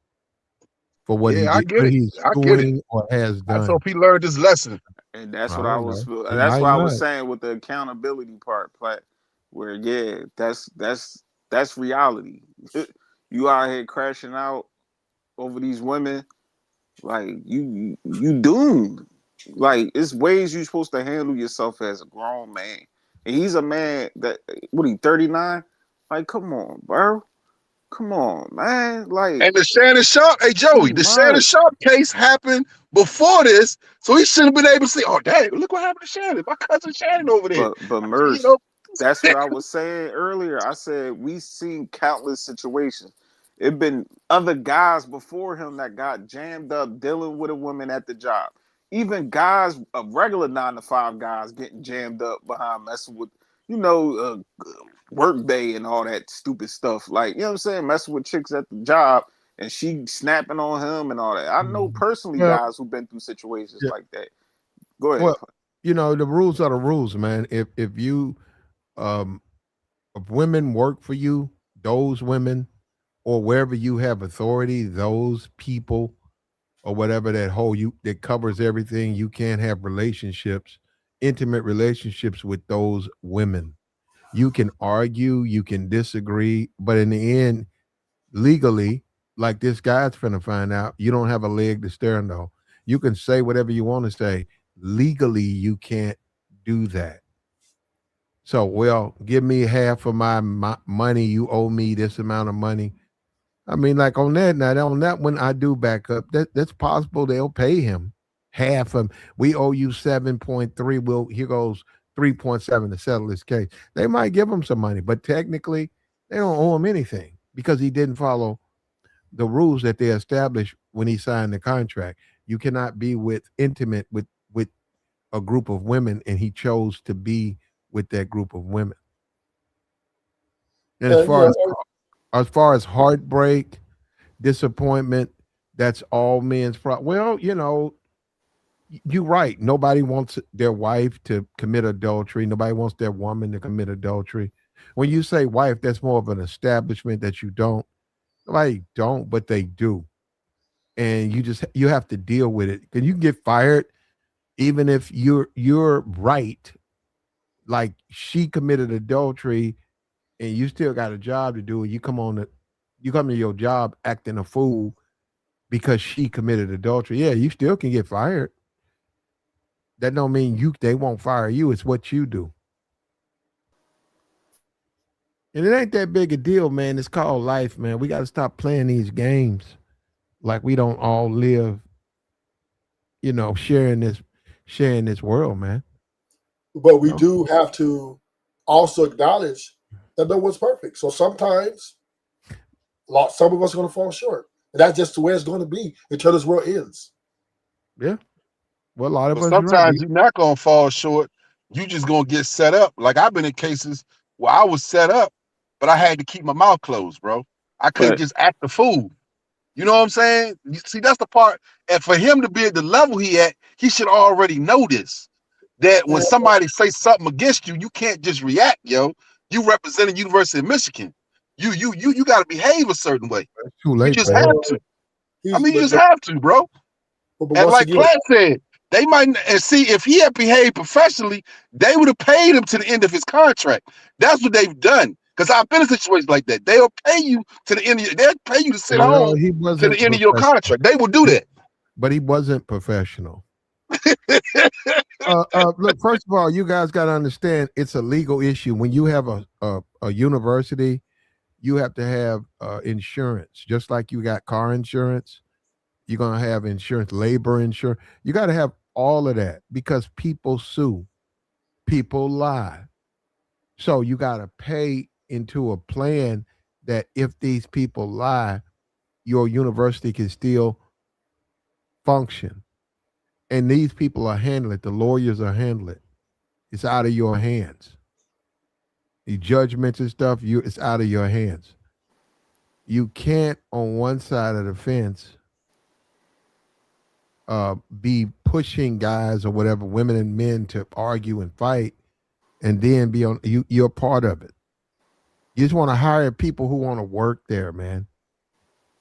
for what he Yeah, I did, get what it. he's I get it. doing or has I just done. hope he learned his lesson. And that's I what I don't was. know. He That's might what I was not. saying with the accountability part, Plat. Where that's reality. You out here crashing out over these women, like you doomed. Like it's ways you're supposed to handle yourself as a grown man. And he's a man that what he 39? Like, come on, bro. Come on, man. Like And the Shannon Sharp, hey Joey, too the Shannon much. Sharp case happened before this, so he should have been able to say, "Oh, dang, look what happened to Shannon. My cousin Shannon over there." But I mean, Merce, that's what I was saying earlier. I said we seen countless situations. It been other guys before him that got jammed up dealing with a woman at the job. Even guys, regular 9 to 5 guys, getting jammed up behind messing with, work day and all that stupid stuff. Like, you know what I'm saying? Messing with chicks at the job and she snapping on him and all that. I know personally Well, guys who've been through situations yeah. like that. Go ahead. Well, the rules are the rules, man. If you if women work for you, those women, or wherever you have authority, those people, or whatever that whole you that covers everything, you can't have relationships, intimate relationships with those women. You can argue, you can disagree, but in the end, legally, like this guy's finna find out, you don't have a leg to stand on. You can say whatever you want to say. Legally, you can't do that. So, well, give me half of my money. You owe me this amount of money. I mean, like on that night, on that one, I do back up. That's possible. They'll pay him half of. We owe you 7.3. Well, here goes 3.7 to settle this case. They might give him some money, but technically, they don't owe him anything because he didn't follow the rules that they established when he signed the contract. You cannot be intimate with a group of women, and he chose to be with that group of women. And as far as heartbreak, disappointment, that's all men's problem. Well, you're right. Nobody wants their wife to commit adultery. Nobody wants their woman to commit adultery. When you say wife, that's more of an establishment that you don't. Nobody don't, but they do. And you have to deal with it. Can you get fired even if you're right? Like she committed adultery and you still got a job to do, and you come to your job acting a fool because she committed adultery. Yeah, you still can get fired. That don't mean they won't fire you. It's what you do. And it ain't that big a deal, man. It's called life, man. We got to stop playing these games like we don't all live, sharing this world, man. But we do have to also acknowledge that no one's perfect. So sometimes some of us are going to fall short. And that's just the way it's going to be until this world ends. Yeah. Well, a lot of But us are right. sometimes you're not gonna fall short. You just gonna get set up. Like I've been in cases where I was set up, but I had to keep my mouth closed, bro. I couldn't just act the fool. You know what I'm saying? You see, that's the part. And for him to be at the level he at, he should already know this. That when somebody says something against you, you can't just react, yo. You representing University of Michigan. You got to behave a certain way. It's too late. You just for have him. to. I mean, you just have to, bro. And like Platt said, they might and see if he had behaved professionally, they would have paid him to the end of his contract. That's what they've done. Because I've been in situations like that. They'll pay you to the end of they'll pay you to sit Well, home he to wasn't the end of your professional. contract. They will do that. But he wasn't professional. Look, first of all, you guys got to understand it's a legal issue. When you have a university, you have to have insurance, just like you got car insurance. You're going to have insurance, labor insurance. You got to have all of that because people sue, people lie. So you got to pay into a plan that if these people lie, your university can still function. And these people are handling it. The lawyers are handling it. It's out of your hands. The judgments and stuff, it's out of your hands. You can't, on one side of the fence, be pushing guys or whatever, women and men, to argue and fight, and then be on you're part of it. You just want to hire people who want to work there, man.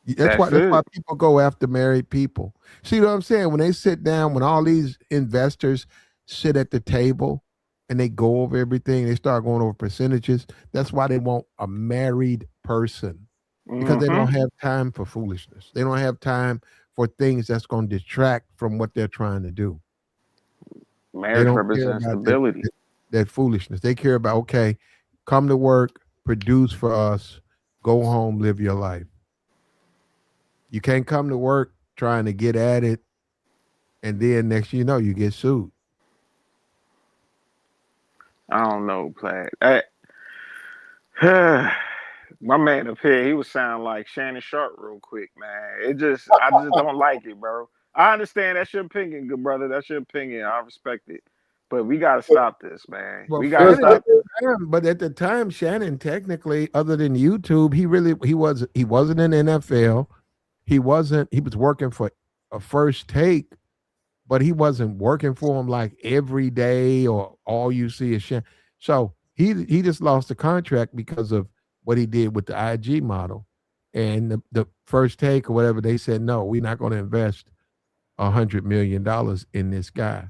That's why people go after married people. See what I'm saying? When they sit down, when all these investors sit at the table and they go over everything, they start going over percentages. That's why they want a married person, because they don't have time for foolishness. They don't have time for things that's going to detract from what they're trying to do. Marriage represents stability. That foolishness. They care about, okay, come to work, produce for us, go home, live your life. You can't come to work trying to get at it, and then next you know, you get sued. I don't know, Platt. My man up here, he was sounding like Shannon Sharp real quick, man. I just don't like it, bro. I understand that's your opinion, good brother. That's your opinion. I respect it. But we gotta stop this, man. Well, we gotta stop this. But at the time, Shannon, technically, other than YouTube, he wasn't in NFL. He was working for a First Take, but he wasn't working for him like every day, or all you see is Shannon. So he just lost the contract because of what he did with the IG model. And the First Take or whatever, they said, no, we're not going to invest $100 million in this guy.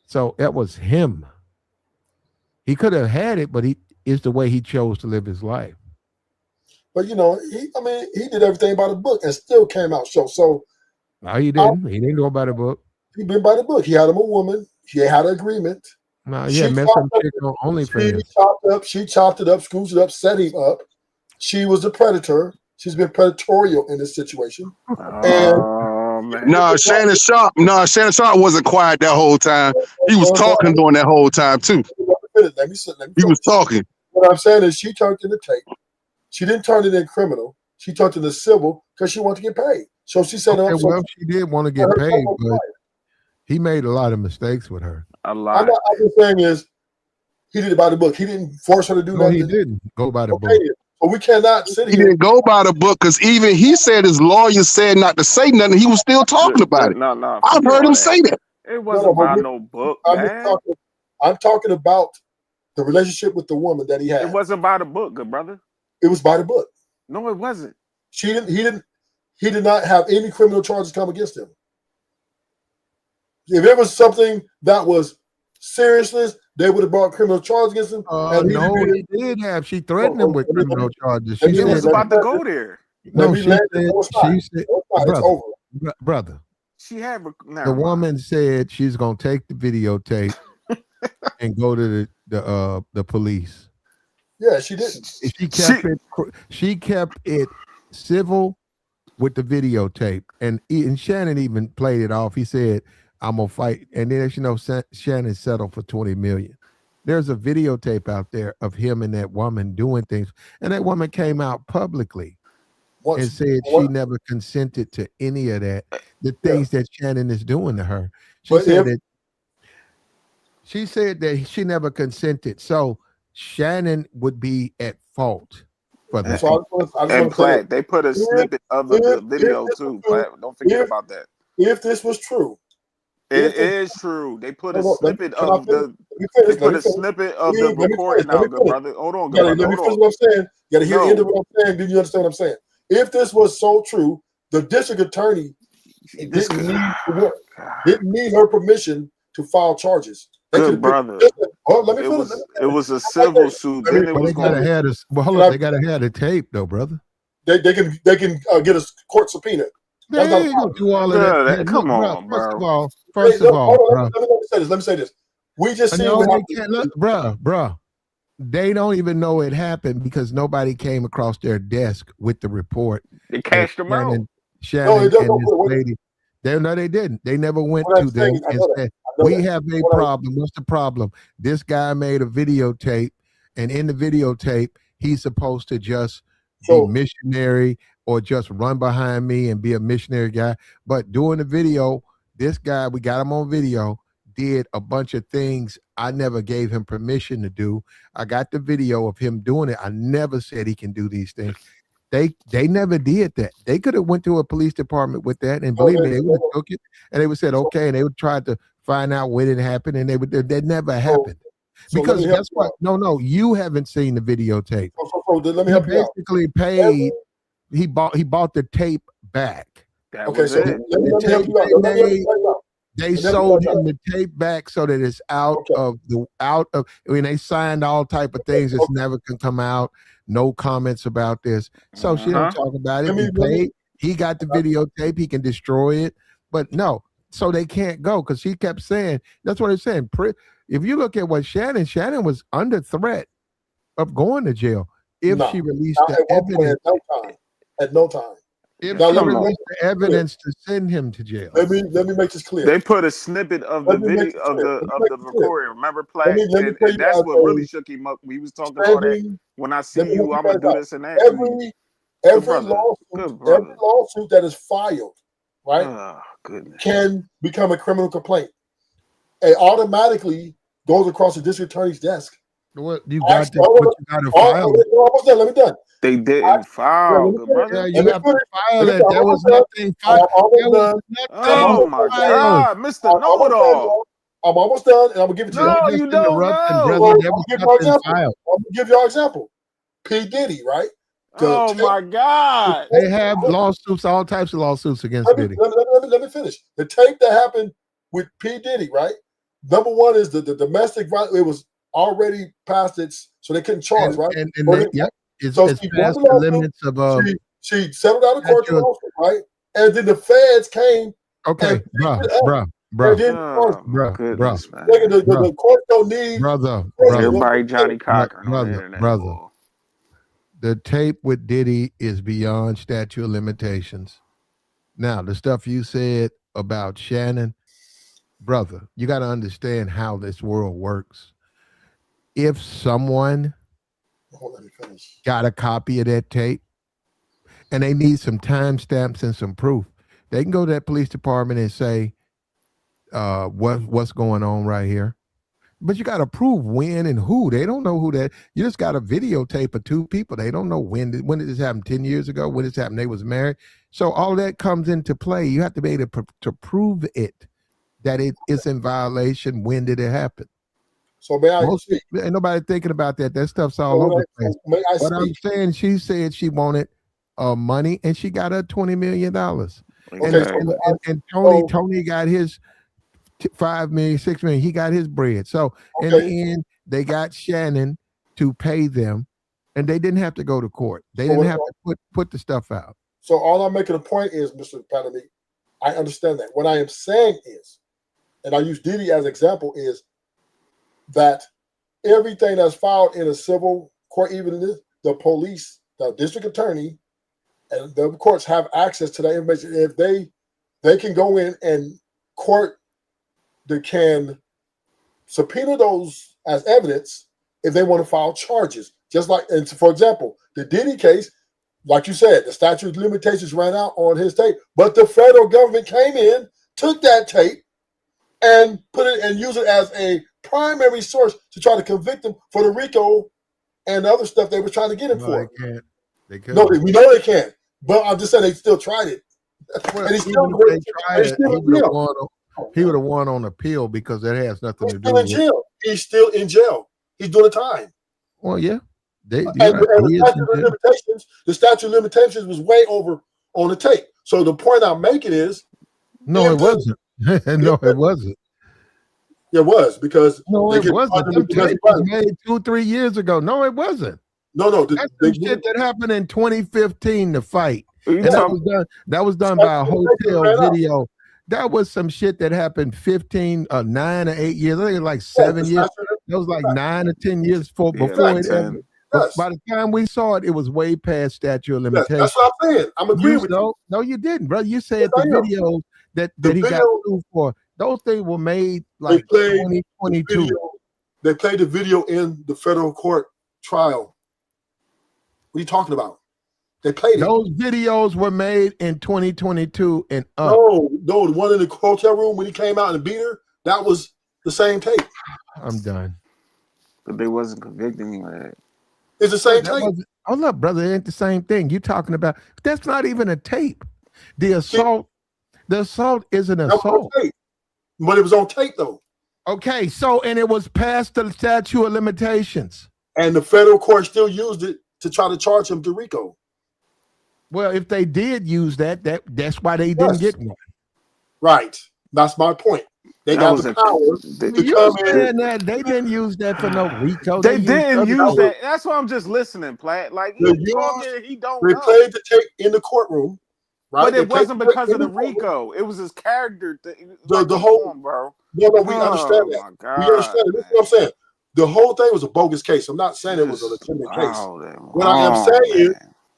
So that was him. He could have had it, but it's the way he chose to live his life. But he did everything by the book and still came out show. So no, he didn't. He didn't go by the book. He been by the book. He had him a woman. He had an agreement. No, yeah, met some chick on OnlyFans. She chopped it up, screwed it up, set him up. She was the predator. She's been predatorial in this situation. Shannon Sharp wasn't quiet that whole time. He was talking during that whole time too. Let me he was talking. What I'm saying is, she turned in the tape. She didn't turn it in criminal. She turned it in civil because she wanted to get paid. So she said, well, she did want to get paid, but he made a lot of mistakes with her. A lot. I'm just saying is, he did it by the book. He didn't force her to do nothing. He didn't go by the book. But we cannot sit here. He didn't go by the book because even he said his lawyer said not to say nothing. He was still talking about it. No. I've heard him say that. It wasn't by no book, man. I'm talking about the relationship with the woman that he had. It wasn't by the book, good brother. It was by the book. No, it wasn't. He did not have any criminal charges come against him. If it was something that was seriousness, they would have brought criminal charges against him. No, he did have. She threatened him with criminal charges. She was about to go there. No, she said, brother. She had the woman said she's gonna take the videotape and go to the police. Yeah, she didn't. She kept it civil with the videotape, and Shannon even played it off. He said, "I'm gonna fight," and then Shannon settled for $20 million. There's a videotape out there of him and that woman doing things, and that woman came out publicly and said she never consented to any of that. The things that Shannon is doing to her. She said that she never consented. So Shannon would be at fault for that. And Platt, they put a snippet of the video too. Platt, don't forget about that. If this was true, it is true. They put a snippet of the. They put a snippet of the recording now, good brother. Hold on, good brother. Let me finish what I'm saying. You got to hear the end of what I'm saying. Then you understand what I'm saying. If this was so true, the district attorney didn't need her permission to file charges. Good brother. Let me finish. It was a civil suit. Then it was they gotta have this. Well, hold on. They gotta have the tape, though, brother. They can get a court subpoena. They ain't gonna do all of that. Come on, bro. First of all, bro. Let me say this. We just see bro. They don't even know it happened because nobody came across their desk with the report. They cashed them out. Shannon and this lady. They didn't. They never went to them and said, "We have a problem. What's the problem?" This guy made a videotape, and in the videotape, he's supposed to just be missionary or just run behind me and be a missionary guy. But during the video, this guy, we got him on video, did a bunch of things I never gave him permission to do. I got the video of him doing it. I never said he can do these things. They never did that. They could have went to a police department with that, and believe me, they would have took it, and they would said okay, and they would try to find out when it happened, and that never happened. Because guess what? No, you haven't seen the videotape. Let me help you out. Basically paid. He bought the tape back. Okay, so let me help you out. They sold him the tape back so that it's out of. I mean, they signed all type of things that never can come out. No comments about this. So she don't talk about it. He paid. He got the videotape. He can destroy it. But no, so they can't go because she kept saying. That's what it's saying. If you look at what Shannon was under threat of going to jail if she released the evidence. At no time. If she released the evidence to send him to jail. Let me make this clear. They put a snippet of the video of the recording. Remember, Platt? And that's what really shook him up. We was talking about that. When I see you, I'm gonna do this and that. Every lawsuit that is filed, right, can become a criminal complaint. It automatically goes across the district attorney's desk. Well, you got to file it. Almost done. Let me done. They didn't file, good brother. Yeah, you have to file it. There was nothing filed. Oh my God, Mr. Know-it-all. I'm almost done, and I'm gonna give it to you. No, you don't know. I'm gonna give you our example. P. Diddy, right? Oh my God. They have lawsuits, all types of lawsuits against Diddy. Let me finish. The tape that happened with P. Diddy, right? Number one is the domestic violence. It was already past its, so they couldn't charge, right? It's past the limits of she settled out of court, right? And then the feds came. Okay, bruh. The court don't need brother. Everybody Johnny Cochran on the internet. Brother. The tape with Diddy is beyond statute of limitations. Now, the stuff you said about Shannon, brother, you got to understand how this world works. If someone got a copy of that tape and they need some timestamps and some proof, they can go to that police department and say, what's going on right here? But you got to prove when and who. They don't know who that. You just got a videotape of two people. They don't know when did this happen, 10 years ago, when this happened, they was married. So all that comes into play. You have to be able to prove it, that it is in violation. When did it happen? So may I speak? Ain't nobody thinking about that. That stuff's all over the place. But I'm saying, she said she wanted money, and she got her $20 million. And Tony got his $5 million, $6 million. He got his bread. So in the end, they got Shannon to pay them, and they didn't have to go to court. They didn't have to put the stuff out. So all I'm making a point is, Mr. Panamy, I understand that. What I am saying is, and I use Diddy as an example, is that everything that's filed in a civil court, even in this, the police, the district attorney, and the courts have access to that information. If they can go in and court, they can subpoena those as evidence if they want to file charges. Just like, and for example, the Diddy case, like you said, the statute of limitations ran out on his tape, but the federal government came in, took that tape, and put it and use it as a primary source to try to convict him for the RICO and the other stuff they were trying to get him for. They can't. They can't. No, we know they can't. But I'm just saying they still tried it. Well, and he would have won on appeal because that has nothing to do with it. He's still in jail. He's doing the time. Well, yeah. The statute of limitations was way over on the tape. So the point I'm making is, no, it wasn't. No, it wasn't. It was because it wasn't. The tape was made 2-3 years ago. No, it wasn't. No. That's the shit that happened in 2015. The fight, and that was done by a hotel video. That was some shit that happened 9 or 8 years. I think it was like 7 years. That was like 9 or 10 years before it ever. Yes. By the time we saw it, it was way past statute of limitations. That's what I'm saying. I'm agreeing with you. No, you didn't, brother. You said the videos that he got sued for, those things were made like 2022. They played the video in the federal court trial. What are you talking about? They played it. Those videos were made in 2022 and up. No, the one in the hotel room when he came out and beat her, that was the same tape. I'm done. But they wasn't convicting him of that. It's the same tape. Hold up, brother. It ain't the same thing. You talking about that's not even a tape. The assault is an assault. Tape. But it was on tape though. Okay, so and it was past the statute of limitations. And the federal court still used it to try to charge him to RICO. Well, if they did use that's why they didn't get one. Right. That's my point. They got the power to come in. That they didn't use that for no RICO. They didn't use that. That's why I'm just listening, Platt. Like he's talking, he don't They know. played the tape in the courtroom, right? But it wasn't because of the RICO. It was his character. The whole, bro. No, we understand that. We understand it. This is what I'm saying. The whole thing was a bogus case. I'm not saying it was a legitimate case.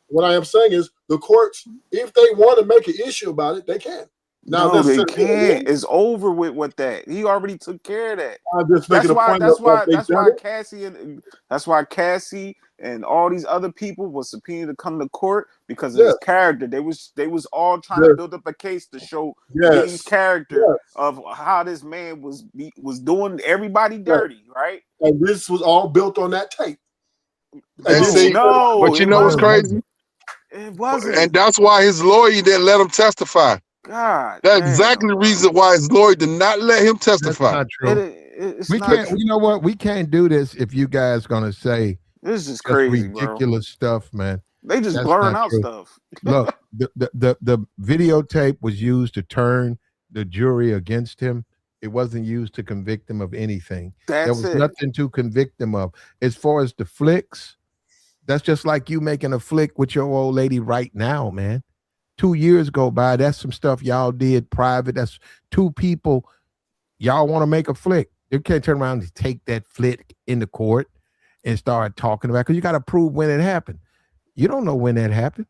What I am saying is the courts, if they want to make an issue about it, they can. Now no, they can't. It's over with that. He already took care of that. I'm just making a point. That's why Cassie and all these other people was subpoenaed to come to court because of his character. They was all trying to build up a case to show his character of how this man was doing everybody dirty, right? And this was all built on that tape. And see, but you know what's crazy? It wasn't. And that's why his lawyer didn't let him testify. God, that's exactly the reason why his lawyer did not let him testify. That's not true. We can't. You know what? We can't do this if you guys gonna say this is crazy, ridiculous stuff, man. They just blurring out stuff. Look, the videotape was used to turn the jury against him. It wasn't used to convict him of anything. There was nothing to convict him of. As far as the flicks, that's just like you making a flick with your old lady right now, man. 2 years go by. That's some stuff y'all did private. That's two people. Y'all want to make a flick. You can't turn around and take that flick in the court and start talking about it because you got to prove when it happened. You don't know when that happened.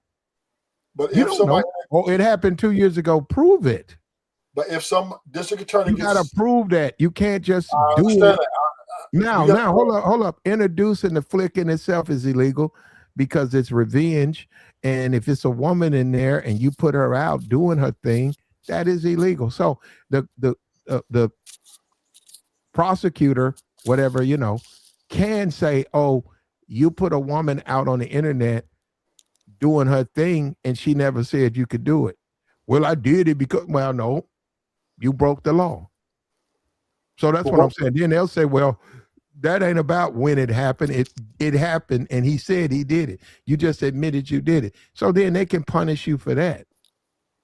But you don't know. Oh, it happened 2 years ago. Prove it. But if some district attorney you got to prove that. You can't just do it. Now, hold up. Introducing the flick in itself is illegal because it's revenge. And if it's a woman in there and you put her out doing her thing, that is illegal. So the prosecutor, whatever, can say, oh, you put a woman out on the internet doing her thing and she never said you could do it. Well, I did it because, well, no, you broke the law. So that's what I'm saying. Then they'll say, well, that ain't about when it happened. It happened, and he said he did it. You just admitted you did it. So then they can punish you for that.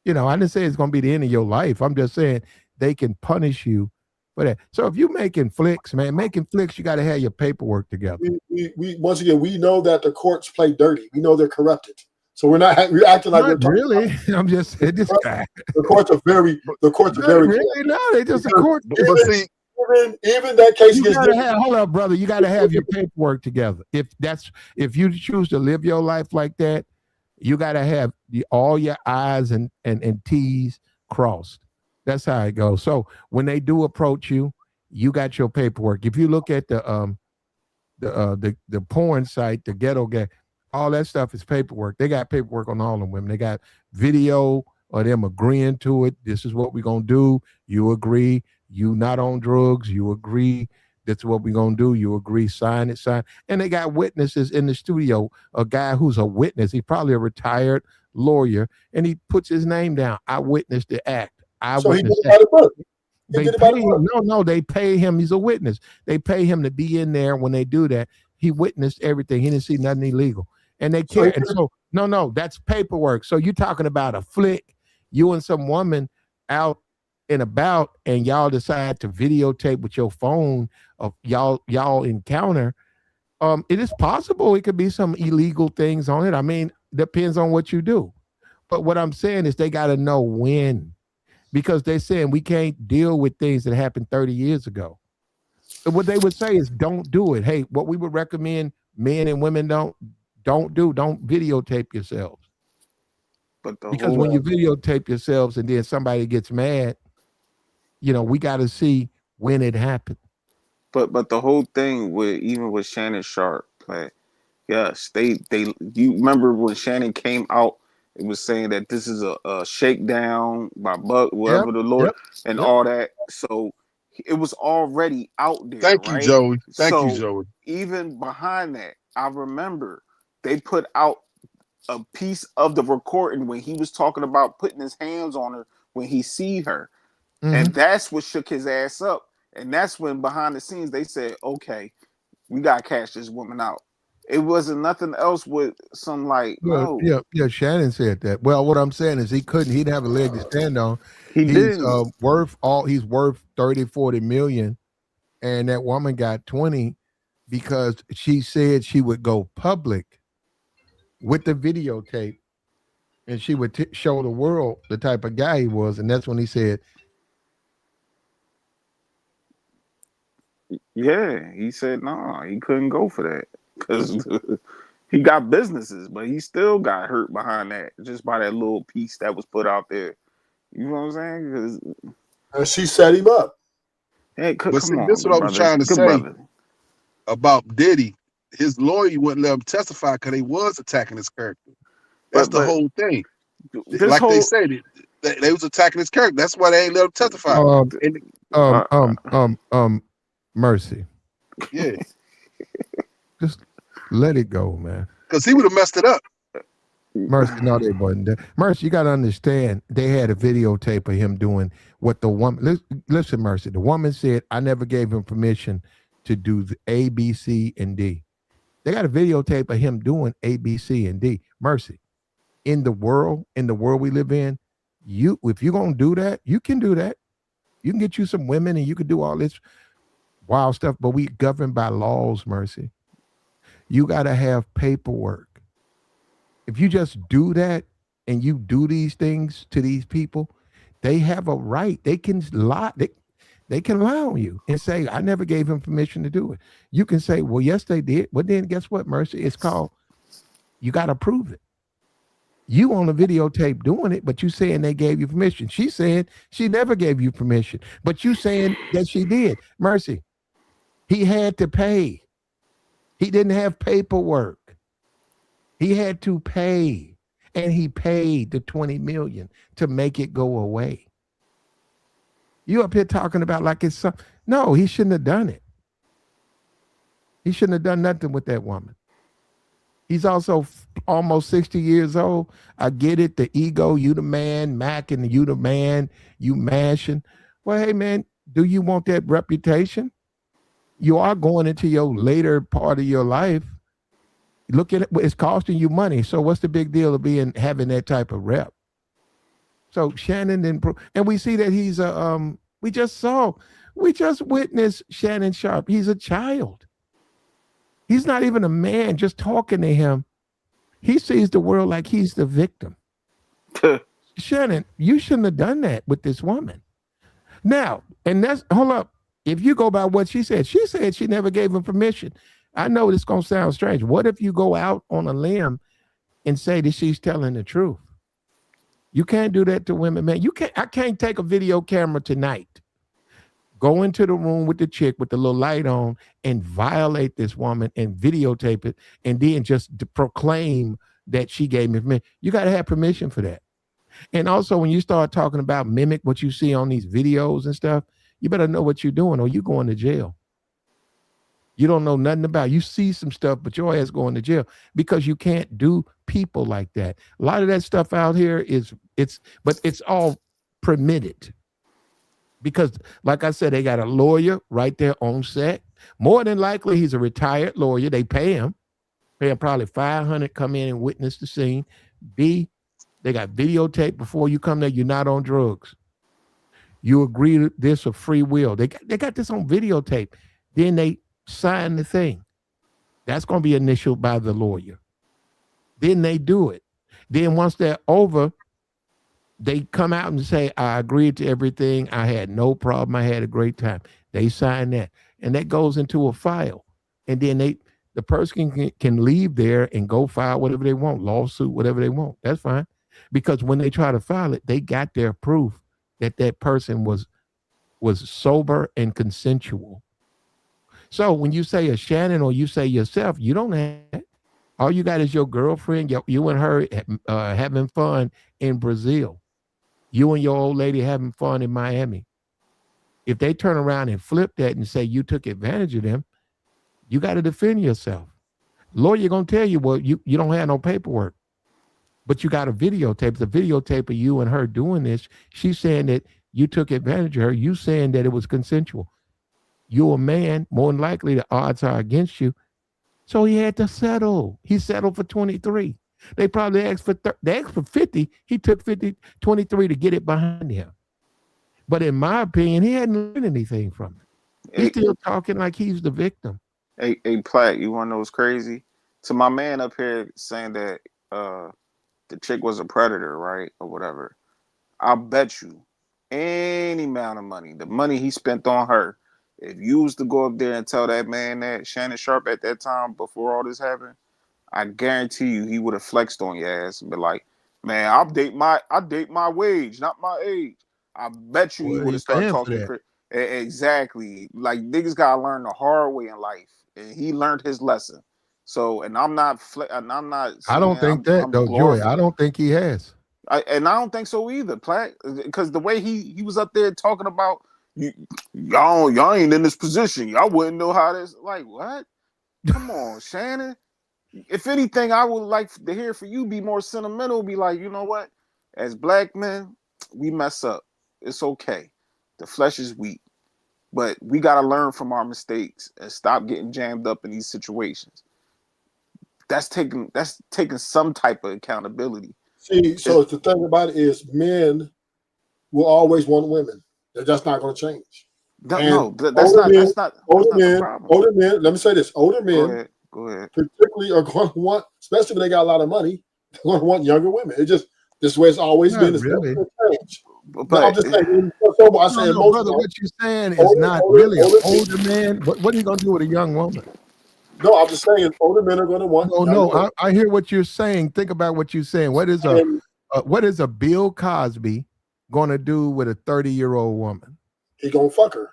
I didn't say it's going to be the end of your life. I'm just saying they can punish you for that. So if you're making flicks, man, you got to have your paperwork together. We once again, we know that the courts play dirty. We know they're corrupted. So we're acting like we're really. I'm just saying this guy. The courts are very. Really, no, they just a court. Even that case you gotta have, hold up, brother. You got to have your paperwork together. If you choose to live your life like that, you got to have all your I's and T's crossed. That's how it goes. So when they do approach you, you got your paperwork. If you look at the porn site, the ghetto gang, all that stuff is paperwork. They got paperwork on all of them women. They got video of them agreeing to it. This is what we're gonna do. You agree. You not on drugs. You agree. That's what we're gonna do. You agree. Sign it. And they got witnesses in the studio. A guy who's a witness. He's probably a retired lawyer, and he puts his name down. I witnessed the act. They pay him. No, they pay him. He's a witness. They pay him to be in there when they do that. He witnessed everything. He didn't see nothing illegal. And they care. And so, no, that's paperwork. So you're talking about a flick, you and some woman out and about, and y'all decide to videotape with your phone of y'all encounter. It is possible it could be some illegal things on it. I mean, depends on what you do. But what I'm saying is they got to know when, because they're saying we can't deal with things that happened 30 years ago. So what they would say is don't do it. Hey, what we would recommend men and women don't videotape yourselves. Because when you videotape yourselves and then somebody gets mad, we got to see when it happened. But the whole thing with Shannon Sharp, Yes, they. You remember when Shannon came out? It was saying that this is a shakedown by Buck, Yep, whatever the Lord, yep, and yep. all that. So it was already out there, Thank you, right? Joey. Thank you, So Joey. even behind that, I remember they put out a piece of the recording when he was talking about putting his hands on her when he see her, Mm-hmm. and that's what shook his ass up. And that's when behind the scenes they said, "Okay, we gotta cash this woman out." It wasn't nothing else with some like Well, no. yeah. Shannon said that. Well, what I'm saying is he couldn't. He didn't have a leg to stand on. He He's didn't. He's worth 30, 40 million, and that woman got 20 because she said she would go public with the videotape, and she would show the world the type of guy he was, and that's when he said, Yeah, he said no, he couldn't go for that because he got businesses, but he still got hurt behind that just by that little piece that was put out there. You know what I'm saying? 'Cause, And she set him up. hey, But see, come this is on, what good I was brother, trying to good say brother. about Diddy. His lawyer wouldn't let him testify because he was attacking his character. That's the But whole thing. this Like they whole said, they was attacking his character. That's why they ain't let him testify. um, And um, uh, um, um, um, Mercy, yeah, just let it go, man. because he would have messed it up. Mercy, no, they wasn't. Mercy, you got to understand, they had a videotape of him doing what the woman. Listen, Mercy, the woman said, "I never gave him permission to do the A, B, C, and D." They got a videotape of him doing A, B, C, and D. Mercy, in the world we live in, if you're gonna do that, you can do that. You can get you some women, and you can do all this wild stuff. But we governed by laws, Mercy. You got to have paperwork. If you just do that and you do these things to these people, they have a right. They can lie. They can lie on you and say, "I never gave him permission to do it." You can say, "Well, yes, they did." But then guess what, Mercy? It's called, you got to prove it. You on the videotape doing it, but you saying they gave you permission. She said she never gave you permission, but you saying that she did. Mercy, he had to pay. He didn't have paperwork. He had to pay, and he paid the 20 million to make it go away. You up here talking about like it's some, no, he shouldn't have done it. He shouldn't have done nothing with that woman. He's also almost 60 years old. I get it, the ego, you the man, Mac, and you the man, you mashing. Well, hey man, do you want that reputation? You are going into your later part of your life. Look at it, it's costing you money. So what's the big deal of having that type of rep? So Shannon didn't, and we see that he's a we just witnessed Shannon Sharp. He's a child. He's not even a man. Just talking to him, he sees the world like he's the victim. Shannon, you shouldn't have done that with this woman. Now, and that's, hold up. If you go by what she said she never gave him permission. I know this gonna sound strange. What if you go out on a limb and say that she's telling the truth? You can't do that to women, man. I can't take a video camera tonight, go into the room with the chick with the little light on and violate this woman and videotape it and then just proclaim that she gave me permission. You got to have permission for that. And also, when you start talking about mimic what you see on these videos and stuff, you better know what you're doing or you're going to jail. You don't know nothing about it. You see some stuff, but your ass going to jail because you can't do people like that. A lot of that stuff out here but it's all permitted. Because, like I said, they got a lawyer right there on set. More than likely, he's a retired lawyer. They pay him probably 500, come in and witness the scene. B, they got videotape before you come there. You're not on drugs. You agree to this of free will. They got this on videotape. Then they sign the thing. That's going to be initialed by the lawyer. Then they do it. Then once they're over, they come out and say, "I agreed to everything. I had no problem. I had a great time." They sign that. And that goes into a file. And then the person can leave there and go file whatever they want, lawsuit, whatever they want. That's fine. Because when they try to file it, they got their proof that that person was sober and consensual. So when you say a Shannon or you say yourself, you don't have that. All you got is your girlfriend, you and her having fun in Brazil. You and your old lady having fun in Miami. If they turn around and flip that and say you took advantage of them, you got to defend yourself. Lawyer going to tell you, well, you don't have no paperwork, but you got a videotape. It's a videotape of you and her doing this. She's saying that you took advantage of her. You saying that it was consensual. You're a man, more than likely the odds are against you. So he had to settle. He settled for 23. They probably asked for they asked for 50. He took 23 to get it behind him. But in my opinion, he hadn't learned anything from it. He's still talking like he's the victim. Hey, Platt, you want to know what's crazy? To my man up here saying that the chick was a predator, right, or whatever. I'll bet you any amount of money, the money he spent on her, if you was to go up there and tell that man that, Shannon Sharp at that time before all this happened, I guarantee you he would have flexed on your ass and be like, man, I date my wage, not my age. I bet you he would have started talking. Exactly. Like, niggas gotta learn the hard way in life, and he learned his lesson. So, and I'm not. I don't think that though, Joey. I don't think he has. I don't think so either, Platt. Because the way he was up there talking about y'all ain't in this position. Y'all wouldn't know how this. Like, what? Come on, Shannon. If anything, I would like to hear for you be more sentimental. Be like, you know what? As black men, we mess up. It's okay. The flesh is weak, but we got to learn from our mistakes and stop getting jammed up in these situations. That's taking some type of accountability. See, so the thing about it is, men will always want women. They're just not going to change. That's not the problem. Older men. Let me say this: older men, go ahead. Particularly are going to want, especially when they got a lot of money, they're going to want younger women. It's just this way it's always been. It's never going to change. But I'm just saying. Brother, what you're saying is not really an older man. What are you going to do with a young woman? No, I'm just saying older men are going to want. No, I hear what you're saying. Think about what you're saying. What is a Bill Cosby going to do with a 30-year-old woman? He going to fuck her.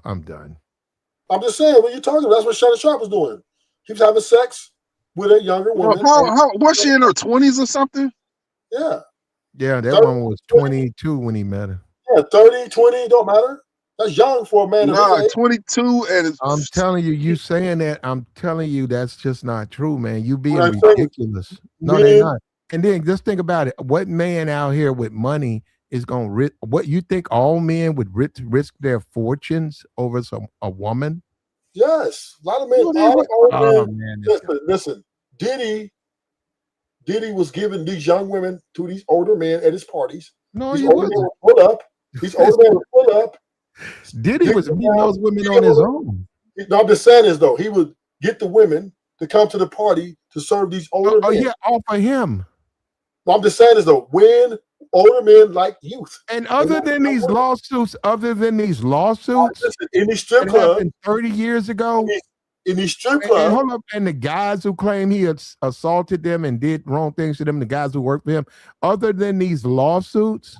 I'm done. I'm just saying, when you're talking about, that's what Shannon Sharp was doing. He was having sex with a younger woman. Was she in her 20s or something? Yeah. Yeah, that woman was 22 when he met her. Yeah, 30, 20, don't matter. That's young for a man. Nah, 22 and I'm telling you saying that, I'm telling you that's just not true, man. You being ridiculous. No, they're not. And then just think about it. What man out here with money is going to risk? What you think all men would risk their fortunes over a woman? Yes, a lot of men. Listen. Diddy was giving these young women to these older men at his parties. No, these he older wasn't. Men would pull up. These older men would pull up. Diddy was meeting those women on his own. No, I'm just saying is though, he would get the women to come to the party to serve these older men. Oh yeah, offer him. No, I'm just saying is though, when older men like youth. And other than these lawsuits, in these strip that clubs happened 30 years ago. In these strip clubs. And hold up, and the guys who claim he assaulted them and did wrong things to them, the guys who worked for him, other than these lawsuits.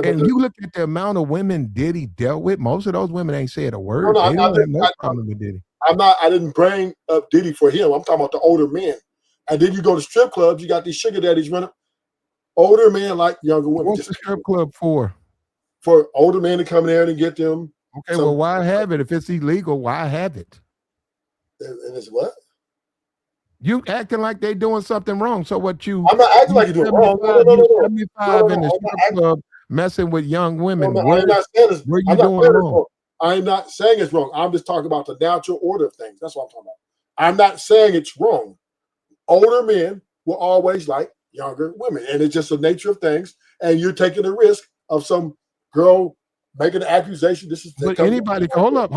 And you look at the amount of women Diddy dealt with, most of those women ain't said a word. They don't have no problem with Diddy. I didn't bring up Diddy for him. I'm talking about the older men. And then you go to strip clubs, you got these sugar daddies running. Older men like younger women. What's the strip club for? For older men to come there and get them. Okay, well, why have it? If it's illegal, why have it? And it's what? You acting like they doing something wrong. So what you? I'm not acting like you're doing wrong. No. 75 in the strip club messing with young women. I'm not saying it's, where you doing wrong? I'm not saying it's wrong. I'm just talking about the natural order of things. That's what I'm talking about. I'm not saying it's wrong. Older men will always like younger women, and it's just the nature of things. And you're taking the risk of some girl making an accusation. This is. But anybody, hold up.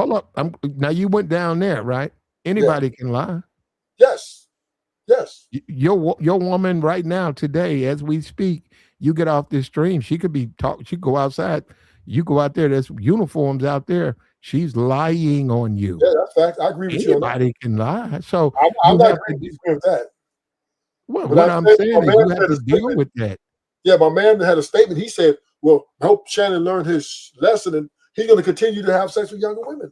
Now you went down there, right? Anybody can lie. Yes. Your woman right now, today, as we speak, you get off this stream. She could be She go outside. You go out there. There's uniforms out there. She's lying on you. Yeah, that's fact. I agree with you. Anybody can lie. So I'm not agreeing with that. Well, what I'm saying is you have to deal with that. Yeah, my man had a statement. He said, well, I hope Shannon learned his lesson and he's going to continue to have sex with younger women.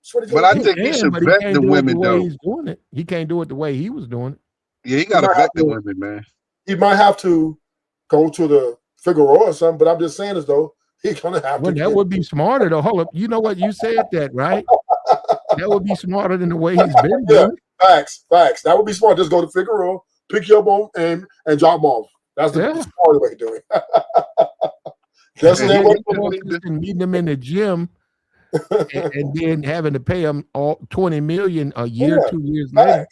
That's what he's But gonna I do. He think he can, should but he vet can't the do it the women way though. he's doing it. He can't do it the way he was doing it. Yeah, he He gotta might have vet the to. women, man. He might have to go to the Figueroa or something. But I'm just saying, as though he's gonna have Well, to that get. would be smarter though. Hold up. You know what? You said that, right? That would be smarter than the way he's been Yeah, doing it. facts. That would be smart. Just go to Figueroa, pick you up on and drop them off. That's the Yeah. smarter way to do it. Just And stay then away the from courses and meeting them in the gym and then having to pay them all 20 million a year, yeah, 2 years later.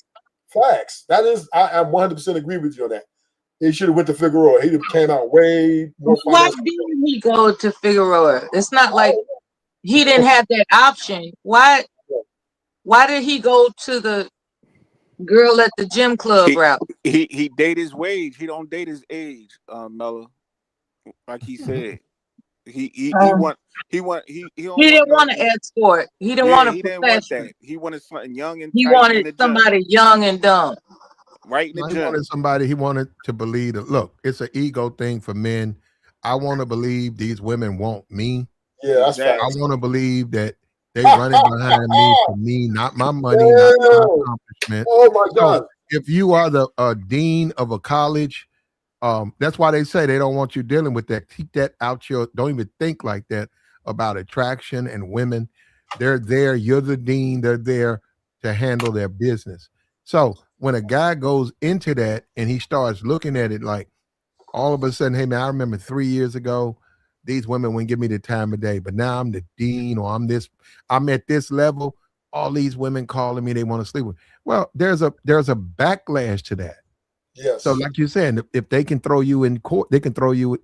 facts. That is, I 100% agree with you on that. He should have went to Figueroa. He came out way more Why financial. didn't he go to Figueroa? It's not like he didn't have that option. Why did he go to the girl at the gym club route? He date his wage. He don't date his age, Mella. Like he said. He Um, he he don't want didn't no want an escort. He didn't yeah, want a he didn't want professional. that. He wanted something young and He tight in wanted the gym. somebody young and dumb. Right in the No, he gym. wanted somebody, he wanted to believe that, look, it's an ego thing for men. I want to believe these women want me. Yeah, that's I facts. want to believe that they running behind me for me, not my money, not my Yeah. accomplishment. Oh my So God. if you are the dean of a college, that's why they say they don't want you dealing with that. Keep that out your, don't even think like that about attraction and women. They're there, you're the dean, they're there to handle their business. So when a guy goes into that and he starts looking at it like all of a sudden, hey man, I remember 3 years ago, these women wouldn't give me the time of day, but now I'm the dean or I'm at this level. All these women calling me, they want to sleep with. Well, there's a backlash to that. Yes. So, like you're saying, if they can throw you in court, they can throw you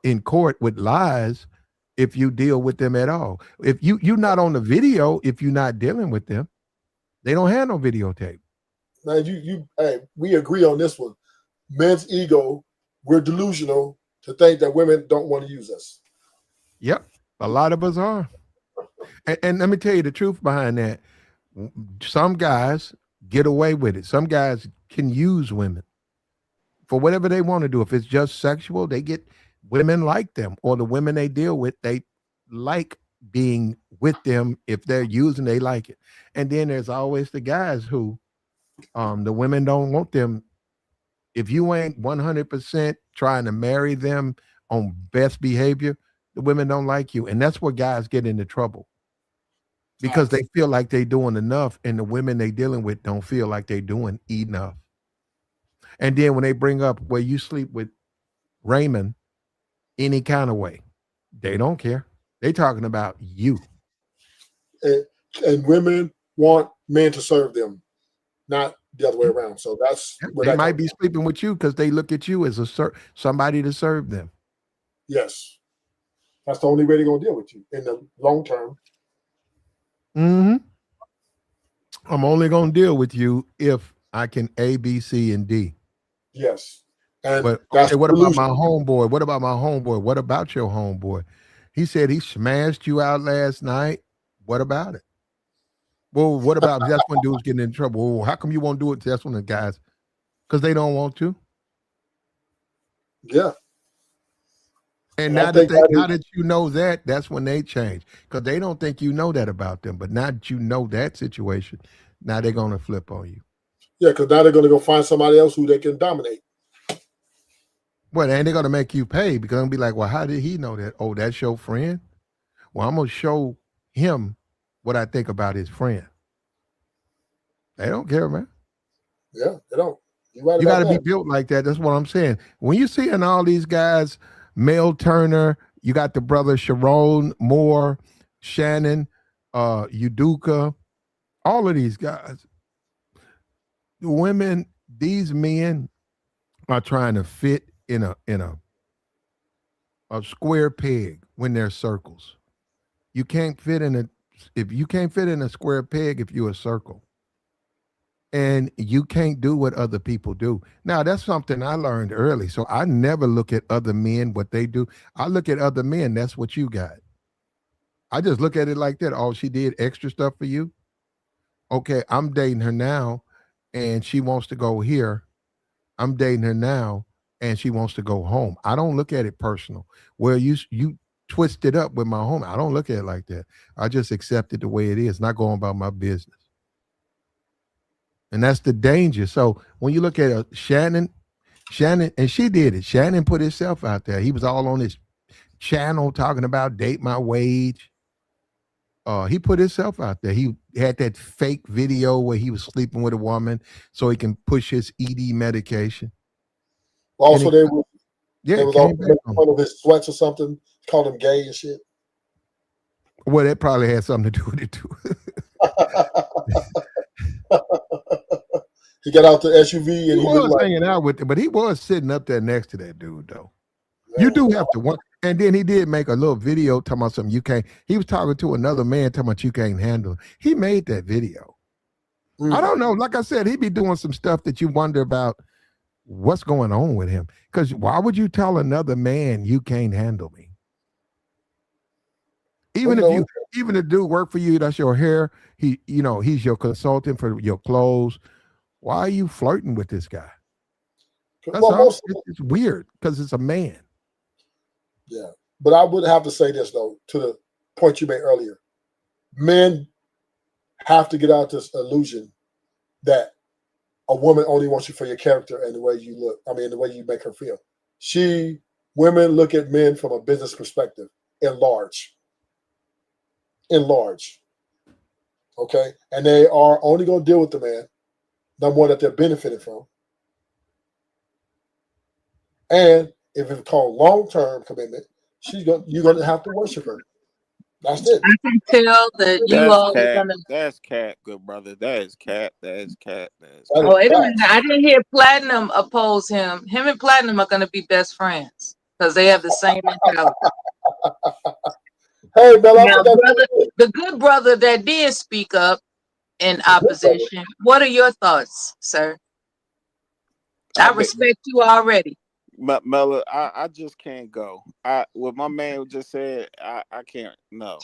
in court with lies if you deal with them at all. If you're not on the video, if you're not dealing with them, they don't have no videotape. Man, hey, we agree on this one. Men's ego, we're delusional to think that women don't want to use us. Yep, a lot of us are. And let me tell you the truth behind that. Some guys get away with it. Some guys can use women for whatever they want to do. If it's just sexual, they get women like them, or the women they deal with, they like being with them. If they're using, they like it. And then there's always the guys who the women don't want them. If you ain't 100% trying to marry them on best behavior, the women don't like you. And that's where guys get into trouble because they feel like they doing enough and the women they dealing with don't feel like they doing enough. And then when they bring up where you sleep with Raymond any kind of way, they don't care. They talking about you. And women want men to serve them, not the other way around. So that's where They that might comes be from. sleeping with you because they look at you as somebody to serve them. Yes. That's the only way they're going to deal with you in the long term. Mm-hmm. I'm only going to deal with you if I can A, B, C, and D. Yes. And But that's okay, what about delusion. my homeboy? What about my homeboy? What about your homeboy? He said he smashed you out last night. What about it? Well, what about that's when dudes getting in trouble? Well, how come you won't do it? That's when the guys, because they don't want to. Yeah. And I now think that you know that, that's when they change because they don't think you know that about them. But now that you know that situation, now they're gonna flip on you. Yeah, because now they're going to go find somebody else who they can dominate. Well, and they're gonna make you pay because I'm be like, well, how did he know that? Oh, that's your friend. Well, I'm gonna show him what I think about his friend. They don't care, man. Yeah, they don't. You're right You got about to be that. built like that. That's what I'm saying. When you seeing all these guys, Mel Turner, you got the brother Sherrone Moore, Shannon, Uduka, all of these guys. The women, these men are trying to fit in a square peg when they're circles. You can't fit in a if you can't fit in a square peg if you're a circle. And you can't do what other people do. Now, that's something I learned early. So I never look at other men, what they do. I look at other men, that's what you got. I just look at it like that. Oh, she did extra stuff for you. Okay, I'm dating her now and she wants to go here. I'm dating her now and she wants to go home. I don't look at it personal. Well, you twist it up with my home. I don't look at it like that. I just accept it the way it is, not going about my business. And that's the danger. So when you look at Shannon, and she did it. Shannon put himself out there. He was all on his channel talking about date my wage. He put himself out there. He had that fake video where he was sleeping with a woman so he can push his ED medication. Also, they was also making fun of his sweats or something. Called him gay and shit. Well, that probably had something to do with it too. He got out the SUV and he was hanging out with it, but he was sitting up there next to that dude, though. You do have to want. And then he did make a little video talking about something you can't. He was talking to another man talking about you can't handle it. He made that video. I don't know. Like I said, he be doing some stuff that you wonder about what's going on with him. Because why would you tell another man you can't handle me? Even if the dude work for you, that's your hair. He's your consultant for your clothes. Why are you flirting with this guy? That's all. It's weird because it's a man. Yeah, but I would have to say this though, to the point you made earlier. Men have to get out this illusion that a woman only wants you for your character and the way you look. I mean, the way you make her feel. Women look at men from a business perspective, in large. Okay, and they are only going to deal with the man, the one that they're benefiting from. And if it's called long-term commitment, you're going to have to worship her. That's it. I can tell that you all are gonna. That's cat, good brother. That is cat. Oh, wait a minute! I didn't hear Platinum oppose him. Him and Platinum are gonna be best friends because they have the same mentality. Hey, Bella, now, brother, the good brother that did speak up in opposition. What are your thoughts, sir? I respect you already. Mella, I just can't go. What my man just said, I can't. No,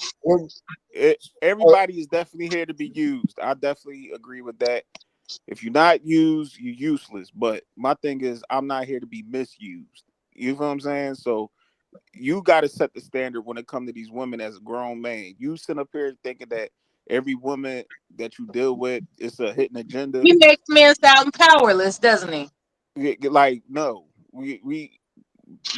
everybody is definitely here to be used. I definitely agree with that. If you're not used, you're useless. But my thing is, I'm not here to be misused. You know what I'm saying? So you got to set the standard when it comes to these women as a grown man. You sit up here thinking that every woman that you deal with is a hidden agenda. He makes men sound powerless, doesn't he? Like, no. We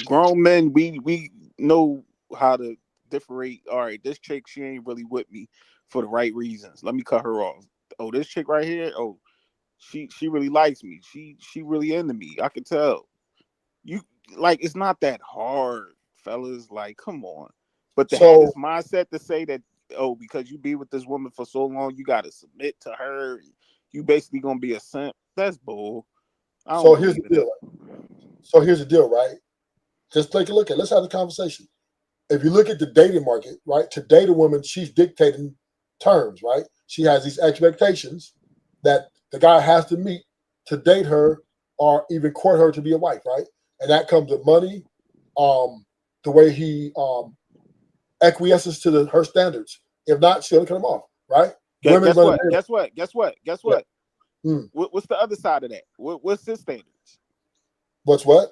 grown men, we know how to differentiate. All right, this chick, she ain't really with me for the right reasons. Let me cut her off. Oh, this chick right here, oh, she really likes me. She really into me. I can tell. You like, it's not that hard, fellas. Like, come on. But to have this mindset to say that, oh, because you be with this woman for so long, you gotta submit to her. You basically gonna be a simp. That's bull. So here's the deal, right? Just take a look at. Let's have a conversation. If you look at the dating market, right? To date a woman, she's dictating terms, right? She has these expectations that the guy has to meet to date her or even court her to be a wife, right? And that comes with money, the way he acquiesces to her standards. If not, she'll cut him off, right? Guess what? Yeah. What's the other side of that? What's his standards? What's what?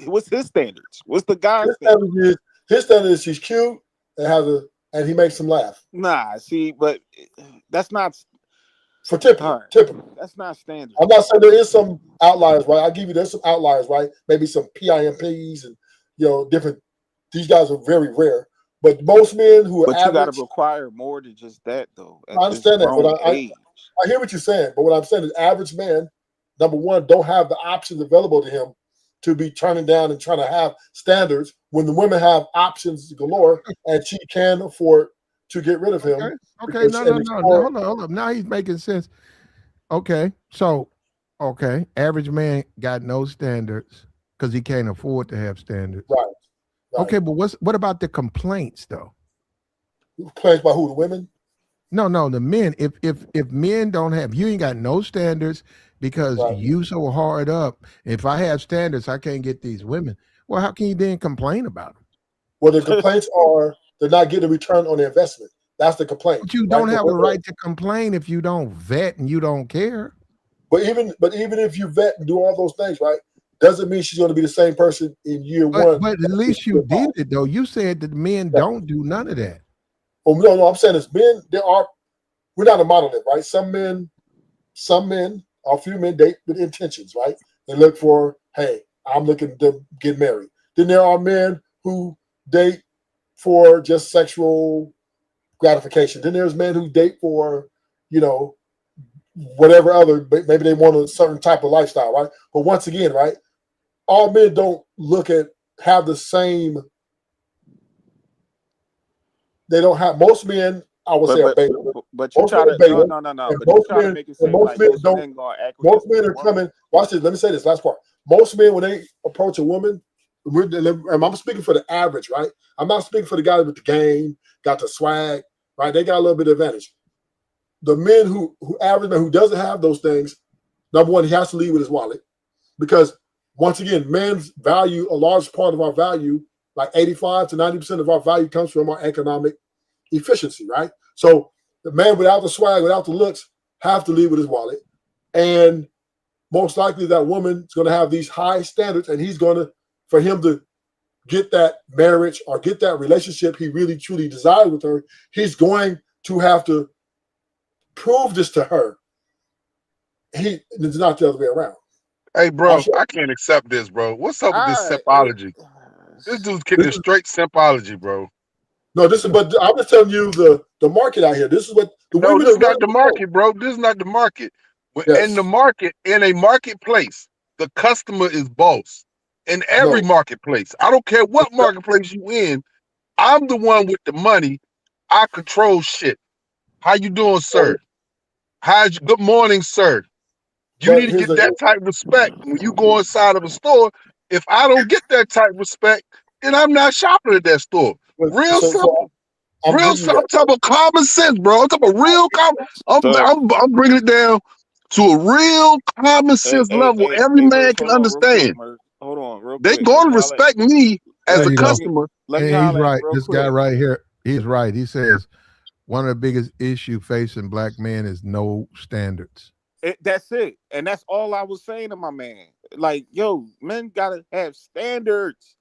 What's his standards? What's the guy's standards? His standard is she's cute and he makes him laugh. Nah, see, but that's not for typical. That's not standard. I'm not saying there is some outliers, right? I'll give you there's some outliers, right? Maybe some PIMPs and different. These guys are very rare, but most men who are average, you got to require more than just that, though. I understand that, but I hear what you're saying. But what I'm saying is, average men, number one, don't have the options available to him to be turning down and trying to have standards when the women have options galore and she can afford to get rid of him. Okay. No. Hold on. Now he's making sense. Okay. So, average man got no standards because he can't afford to have standards. Right. Okay, but what about the complaints though? Complaints by who? The women? No, the men. If men don't have, you ain't got no standards because you so hard up. If I have standards, I can't get these women. Well, how can you then complain about them? Well, the complaints are they're not getting a return on their investment. That's the complaint. But you don't have the right to complain if you don't vet and you don't care. But even if you vet and do all those things, right? doesn't mean she's going to be the same person in year But one. at least you did it though. You said that men don't do none of that. Oh no, I'm saying is men. We're not a monolith, right? Some men, a few men date with intentions, right? They look for, hey, I'm looking to get married. Then there are men who date for just sexual gratification. Then there's men who date for, whatever other, maybe they want a certain type of lifestyle, right? But once again, right, all men don't have the same. They don't have, most men, I would say, are beta. But you Most try men are to beta. no. And But you try to make it seem most like men most don't. men gonna Most acquiesce men to a are woman. coming. Watch this. Let me say this last part. Most men, when they approach a woman, and I'm speaking for the average, right? I'm not speaking for the guy with the game, got the swag, right? They got a little bit of advantage. The men who average man who doesn't have those things, number one, he has to leave with his wallet, because once again, men's value, a large part of our value, like 85 to 90% of our value, comes from our economic efficiency, right? So the man without the swag, without the looks, have to leave with his wallet, and most likely that woman is going to have these high standards, and for him to get that marriage or get that relationship he really truly desires with her, he's going to have to prove this to her. It's not the other way around. Hey, bro, I can't accept this, bro. What's up with this simpology? This dude's kicking straight simpology, bro. No, but I'm just telling you the market out here. This is what the No, women this are is not running the the show. market, bro. This is not the market. In the market, in a marketplace, the customer is boss. In every marketplace, I don't care what marketplace you in, I'm the one with the money. I control shit. How you doing, sir? Good morning, sir. You need to get that type of respect when you go inside of a store. If I don't get that type of respect, then I'm not shopping at that store. Real simple. Real simple. I'm talking about common sense, bro. I'm talking about real I'm bringing it down to a real common sense level every man can understand. Hold on, real They quick. gonna respect me as a customer. Let me And he's holler at right. him real This quick. guy right here, he's right. He says one of the biggest issues facing black men is no standards. That's it, and that's all I was saying to my man. Like, yo, men gotta have standards.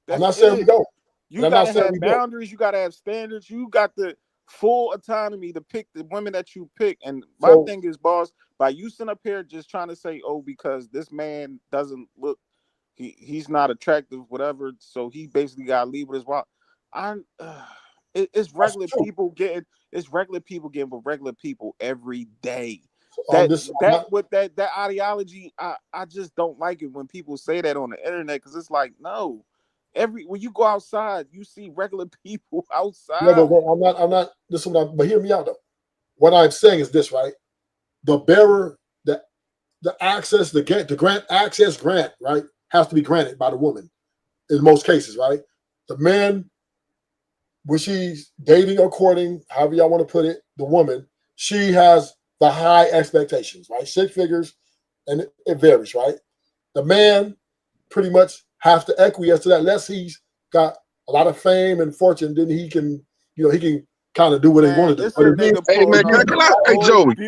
I'm not saying we don't. You gotta have boundaries. You gotta have standards. You got the full autonomy to pick the women that you pick. And my thing is, boss, by you sitting up here just trying to say, oh, because this man doesn't look, he's not attractive, whatever. So he basically got to leave with his wife. It's regular people getting. It's regular people getting with regular people every day. That ideology, I just don't like it when people say that on the internet, because it's like, no, when you go outside, you see regular people outside. Yeah, but I'm not. But hear me out though. What I'm saying is this, right? The bearer, the access, the grant access grant, right, has to be granted by the woman in most cases, right? The man, when she's dating or courting, however y'all want to put it, the woman, she has the high expectations, right? 6 figures, and it varies, right? The man pretty much has to acquiesce to that, unless he's got a lot of fame and fortune, then he can, he can kind of do what he want to do. It's a nigga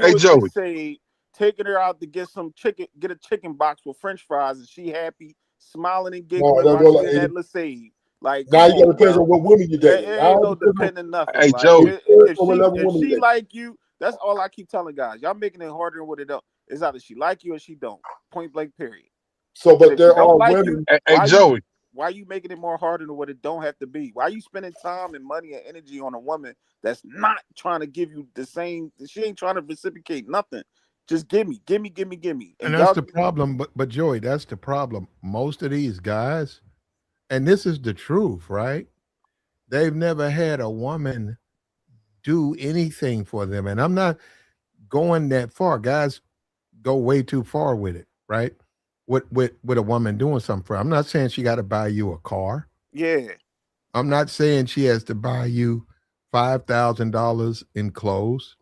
Hey, Joey. Say, taking her out to get a chicken box with French fries, and she happy, smiling and giggling while she in that LaSave. Like, now you got to depend on what women you dating. It ain't no depending nothing. Hey, like, Joey. If she like you, that's all I keep telling guys. Y'all making it harder than what it don't. It's either she like you or she don't. Point blank, period. So, but there are women. Hey, Joey. Why are you making it more harder than what it don't have to be? Why are you spending time and money and energy on a woman that's not trying to give you the same? She ain't trying to reciprocate nothing. Just give me. And that's the problem. But Joey, that's the problem. Most of these guys, and this is the truth, right? They've never had a woman do anything for them. And I'm not going that far. Guys go way too far with it, right? With a woman doing something for her. I'm not saying she got to buy you a car. Yeah. I'm not saying she has to buy you $5,000 in clothes.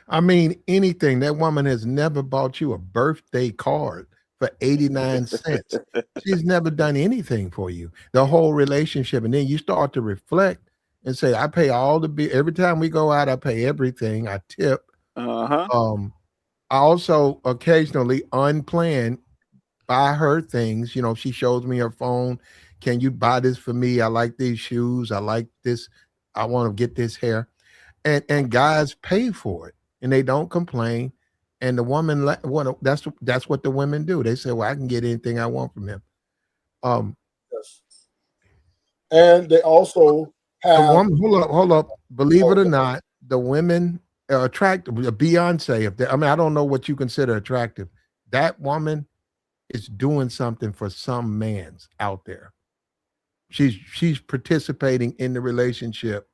I mean, anything. That woman has never bought you a birthday card for 89 cents. She's never done anything for you, the whole relationship. And then you start to reflect and say, I pay all the bill. Every time we go out, I pay everything. I tip. I also occasionally unplanned buy her things. You know, she shows me her phone. Can you buy this for me? I like these shoes. I like this. I want to get this hair. And guys pay for it and they don't complain. And the woman, that's what the women do. They say, well, I can get anything I want from him. Yes. And they also The have woman, hold up. Believe it or not, the women are attractive. Beyonce, I mean, I don't know what you consider attractive. That woman is doing something for some man's out there. She's participating in the relationship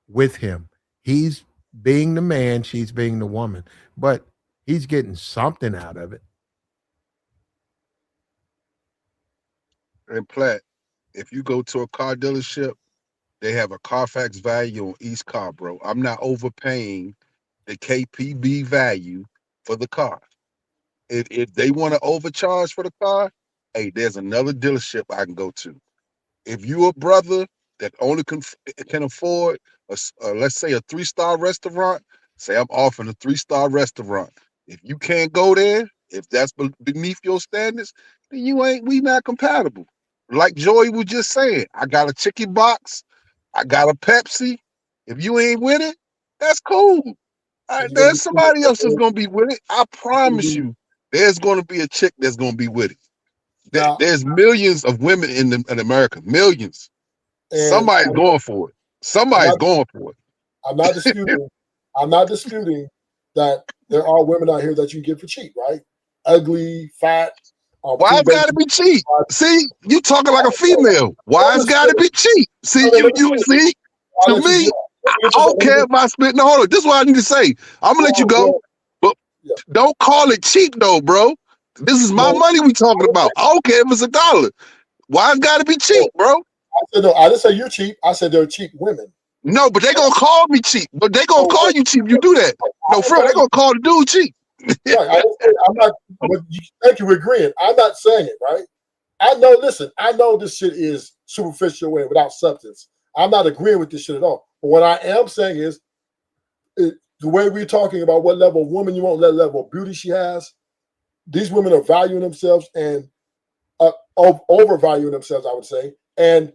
with him. He's being the man, she's being the woman, but he's getting something out of it. And Platt, if you go to a car dealership, they have a Carfax value on each car, bro. I'm not overpaying the KPB value for the car. If they want to overcharge for the car, hey, there's another dealership I can go to. If you a brother that only can afford let's say a 3-star restaurant, say I'm offering a 3-star restaurant. If you can't go there, if that's beneath your standards, then we not compatible. Like Joey was just saying, I got a chicken box, I got a Pepsi. If you ain't with it, that's cool. There's somebody else that's gonna be with it. I promise you, there's gonna be a chick that's gonna be with it. now, There's millions of women in America, millions. and Somebody's going for it. Somebody's going for it. I'm not disputing. I'm not disputing that there are women out here that you get for cheap, right? Ugly, fat. Why it's got to be cheap? See, you talking like a female. Why it's got to be cheap? See, you see. To me, I don't care if I spit. No, hold on. This is what I need to say. I'm gonna let you go, but don't call it cheap though, bro. This is my money we talking about. I don't care if it's $1. Why it's got to be cheap, bro? I said no. I didn't say you're cheap. I said they're cheap women. No, but they gonna call me cheap. But they gonna call you cheap. You do that. No, Fred, they gonna call the dude cheap. Right. I'm not. Thank you for agreeing. I'm not saying it, right? I know. Listen, I know this shit is superficial and without substance. I'm not agreeing with this shit at all. But what I am saying is, the way we're talking about what level of woman you want, what level of beauty she has. These women are valuing themselves and overvaluing themselves, I would say. And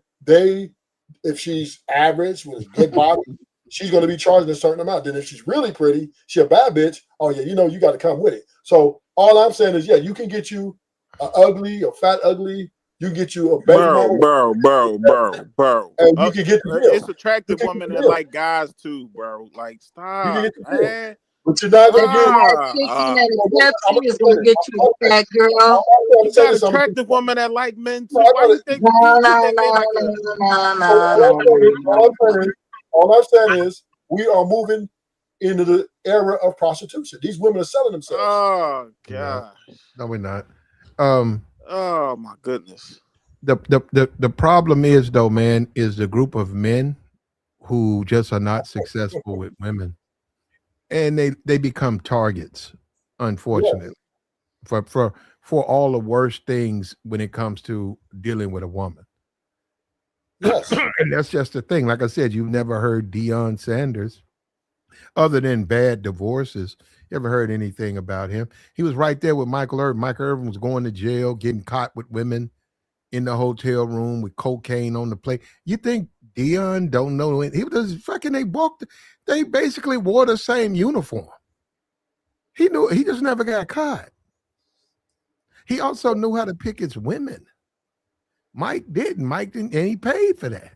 if she's average with a good body, she's going to be charging a certain amount. Then if she's really pretty, she a bad bitch. Oh yeah, you got to come with it. So all I'm saying is, yeah, you can get you a fat ugly. You can get you a baby mama. Bro. And you can get it's attractive women that like guys too, bro. Like stop, man. But you're not gonna get is gonna get you a fat girl. You got attractive women that like men too. Why you think all I'm saying is we are moving into the era of prostitution. These women are selling themselves. Oh god. No, we're not. Oh my goodness. The problem is though, man, is the group of men who just are not successful with women. And they become targets, unfortunately, for all the worst things when it comes to dealing with a woman. Yes. And that's just the thing. Like I said, you've never heard Deion Sanders, other than bad divorces. You ever heard anything about him? He was right there with Michael Irvin. Michael Irvin was going to jail, getting caught with women in the hotel room with cocaine on the plate. You think Deion don't know it? He was fucking, they basically wore the same uniform. He knew, he just never got caught. He also knew how to pick his women. Mike didn't, and he paid for that.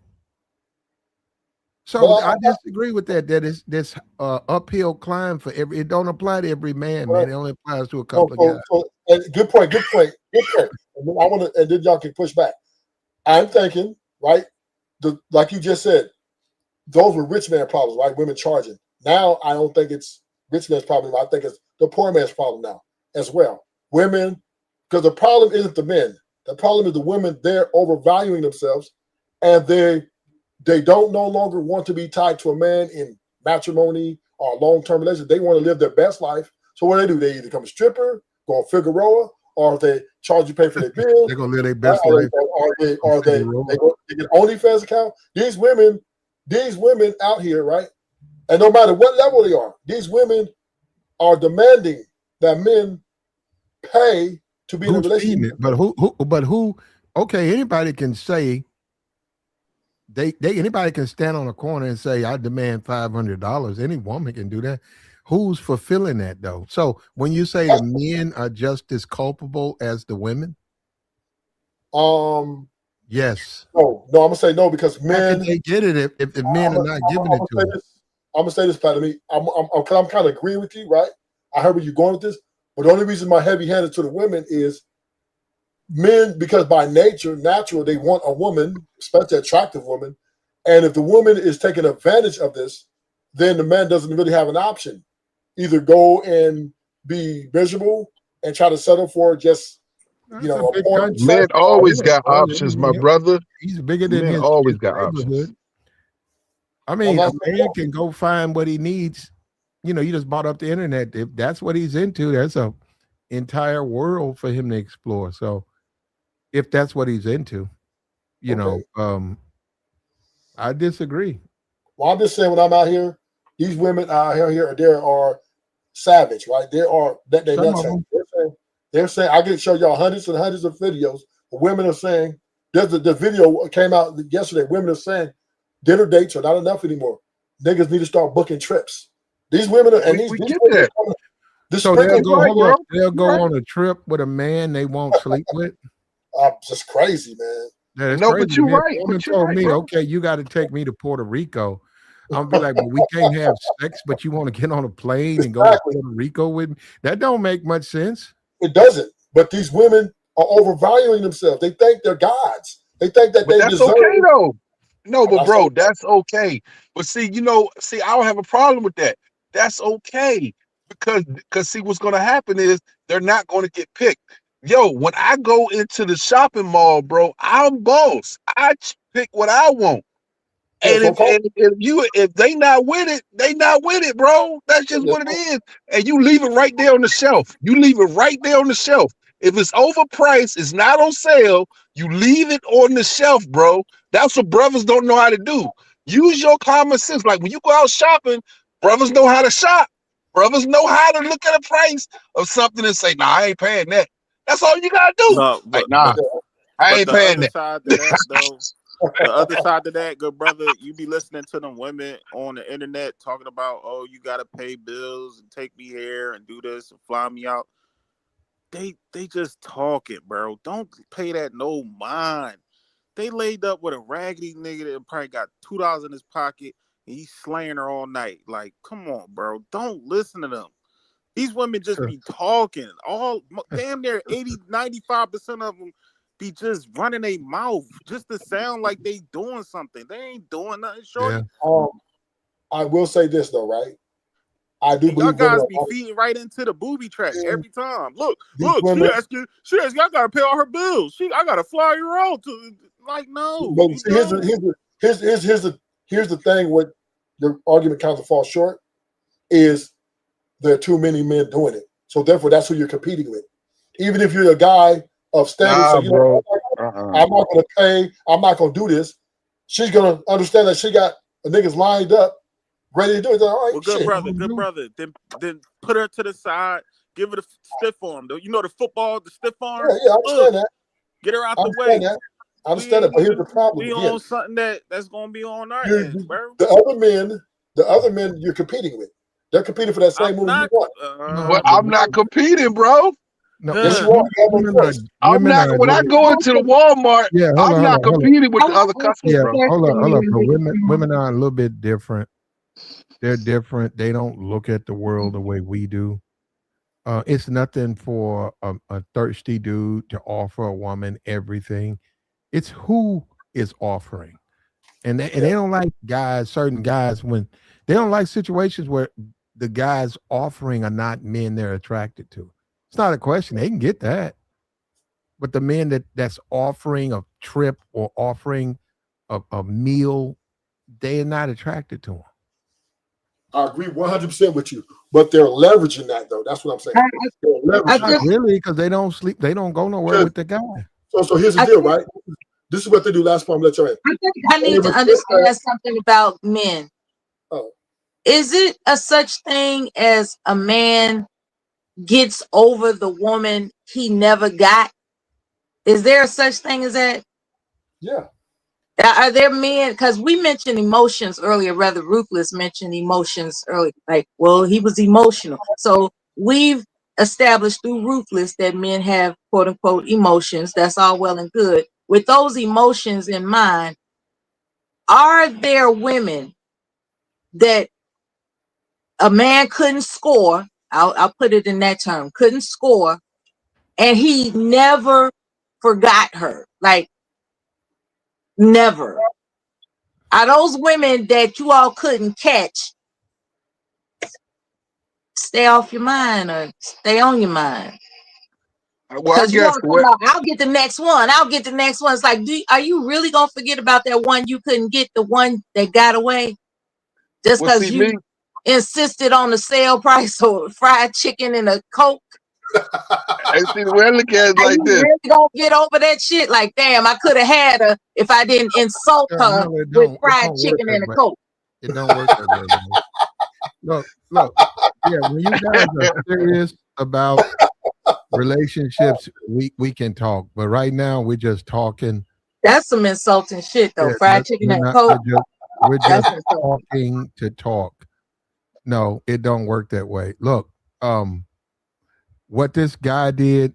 So I disagree with that. That is this uphill climb for it don't apply to every man, man. It only applies to a couple of guys. Good point. And and then y'all can push back. I'm thinking, right? Like you just said, those were rich man problems, right? Women charging. Now I don't think it's rich man's problem. I think it's the poor man's problem now as well. Women, because the problem isn't the men. The problem is the women. They're overvaluing themselves, and they don't no longer want to be tied to a man in matrimony or long-term relationship. They want to live their best life. So what do? They either become a stripper, go on Figueroa, or if they charge you pay for their bills. They're gonna live their best life. Or they get OnlyFans account. These women out here, right? And no matter what level they are, these women are demanding that men pay to be in a Who's feeding relationship. it? But who? Okay, anybody can say they anybody can stand on a corner and say, I demand $500. Any woman can do that. Who's fulfilling that though? So when you say the men are just as culpable as the women, yes. No, I'm gonna say no because How men. could they get it if the men are not giving it to them? I'm gonna say this, Pat. I'm kind of agreeing with you, right? I heard where you're going with this, but the only reason my heavy-handed to the women is men, because by nature, natural, they want a woman, especially attractive woman, and if the woman is taking advantage of this, then the man doesn't really have an option. Either go and be miserable and try to settle for just That's a a big porn country. Men sex. always got options, my brother. He's bigger than Men his always got options. neighborhood. I I'm mean, a not saying man can go find what he needs. You just brought up the internet. If that's what he's into, there's a entire world for him to explore. So if that's what he's into, okay. I disagree. Well, I'm just saying when I'm out here, these women out here there are savage, right? They are that they Some nuts. of them. They're saying I can show y'all hundreds and hundreds of videos. Women are saying the video came out yesterday. Women are saying dinner dates are not enough anymore. Niggas need to start booking trips. These women are, and We these get women that. are this So spending they'll go on a trip with a man they won't sleep with. just crazy, man. Yeah, that's No, crazy. but you're Man, right. woman But you're told right, me, bro. okay, you got to take me to Puerto Rico. I'm gonna be like, well, we can't have sex, but you want to get on a plane and go to Exactly. Puerto Rico with me? That don't make much sense. It doesn't. But these women are overvaluing themselves. They think they're gods. They think that But they that's deserve. okay though. No, I'm but not bro, saying that's okay. But see, I don't have a problem with that. That's okay because see, what's gonna happen is they're not gonna get picked. Yo, when I go into the shopping mall, bro, I'm boss. Pick what I want. yeah, And so call, if they not with it, they not with it, bro. That's just yeah, what it is. And you leave it right there on the shelf. You leave it right there on the shelf. If it's overpriced, it's not on sale, you leave it on the shelf, bro. That's what brothers don't know how to do. Use your common sense. Like when you go out shopping, brothers know how to shop. Brothers know how to look at a price of something and say, nah, I ain't paying that. That's all you gotta do. No, Like, nah, I but ain't the paying other that. side to that though, the other side of that, good brother, you be listening to them women on the internet talking about, oh, you gotta pay bills and take me here and do this and fly me out. They just talking, bro. Don't pay that no mind. They laid up with a raggedy nigga that probably got $2 in his pocket and he's slaying her all night. Like, come on, bro. Don't listen to them. These women just be talking. Damn near 95% of them be just running their mouth just to sound like they doing something. They ain't doing nothing, shorty. Yeah. I will say this though, right? I do And y'all believe women guys are be feeding right into the booby trap every time. Look, these she women. asked you, I gotta pay all her bills. I gotta fly her out to no, But you see, don't. here's the thing. What your argument kind of falls short is there are too many men doing it. So therefore, that's who you're competing with. Even if you're a guy of standard, Nah, so bro. I'm not going to pay. I'm not going to do this. She's going to understand that she got the niggas lined up, ready to do it. All right, Well, good shit. brother. Then put her to the side. Give her the stiff arm, though. You know the football, the stiff arm. Yeah, I understand that. Get her out I the understand way. that. I understand that. But here's the problem We again. on something that's gonna be on our You're, ends, bro. the other men you're competing with. They're competing for that same woman you want. But I'm not competing, bro. No, Yes, you are. You have no choice. I'm women not are when I go into the Walmart, yeah, I'm not competing with the other customers, Yeah, bro. hold up. But women are a little bit different. They're different. They don't look at the world the way we do. It's nothing for a thirsty dude to offer a woman everything. It's who is offering. And they don't like certain guys, when they don't like situations where the guys offering are not men they're attracted to. It's not a question. They can get that. But the men that's offering a trip or offering a meal, they're not attracted to them. I agree 100% with you, but they're leveraging that though. That's what I'm saying. They're leveraging Not really, because they don't sleep. They don't go nowhere with the guy. So here's the deal, right? This is what they do. Last point, let you in. I think I need to understand something about men. Oh. Is it a such thing as a man gets over the woman he never got? Is there such thing as that? Yeah. Are there men? Because we mentioned emotions earlier. Rather, Ruthless mentioned emotions earlier. Like, well, he was emotional. So we've established through Ruthless that men have quote unquote emotions. That's all well and good. With those emotions in mind, are there women that a man couldn't score? I'll put it in that term. Couldn't score, and he never forgot her. Like, never. Are those women that you all couldn't catch stay off your mind or stay on your mind? Well, I Because you all guess talking what about, I'll get the next one. I'll get the next one. It's like, are you really gonna forget about that one you couldn't get, the one that got away, just well see because me. you insisted on the sale price or fried chicken and a Coke? And see the way I look at it Are like you this. really gonna get over that shit? Like, damn, I could have had her if I didn't insult her No, it with don't. It fried don't work chicken that and a way. Coke. It don't work that way, man. Look. Yeah, when you guys are serious about relationships, we can talk. But right now, we're just talking. That's some insulting shit, though. Yeah, Fried chicken we're and not. Coke. We're That's just insulting. talking to talk. No, it don't work that way. Look, what this guy did,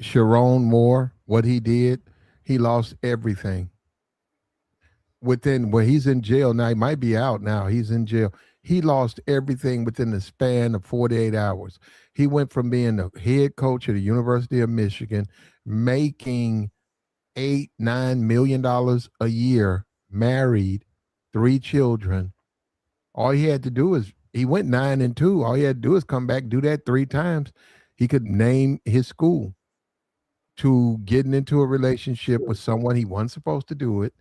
Sherrone Moore, what he did, he lost everything. He's in jail now. He might be out now. He's in jail. He lost everything within the span of 48 hours. He went from being the head coach at the University of Michigan, making $8-9 million a year, married, 3 children. All he had to do is he went 9-2. All he had to do is come back, do that 3 times. He could name his school. To getting into a relationship with someone he wasn't supposed to do it.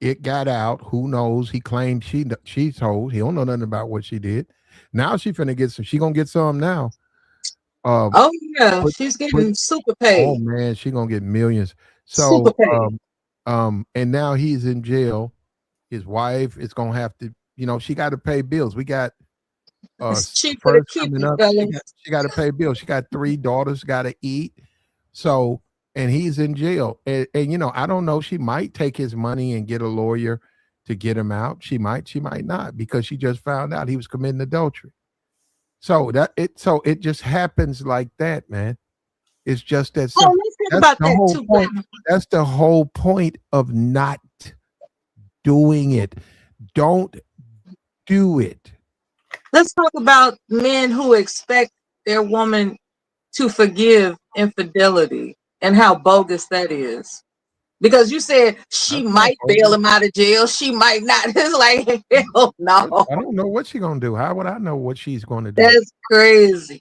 It got out. Who knows? He claimed she told. He don't know nothing about what she did. Now she finna get some. She gonna get some now. Oh yeah, But, she's but getting super oh paid. man, she gonna get millions. Super So paid. and now he's in jail. His wife is gonna have to. She got to pay bills. We got It's cheaper to first keep coming you, up. fellas. She got to pay bills. She got 3 daughters. Got to eat. So and he's in jail. And I don't know. She might take his money and get a lawyer to get him out. She might not, because she just found out he was committing adultery. So it just happens like that, man. It's just that Oh, simple. let's talk That's about the that whole too, point. Glenn. That's the whole point of not doing it. Don't do it. Let's talk about men who expect their woman to forgive infidelity and how bogus that is. Because you said she That's not might bail bogus. him out of jail, she might not. It's like, hell no. I don't know what she's gonna do. How would I know what she's gonna do? That's crazy.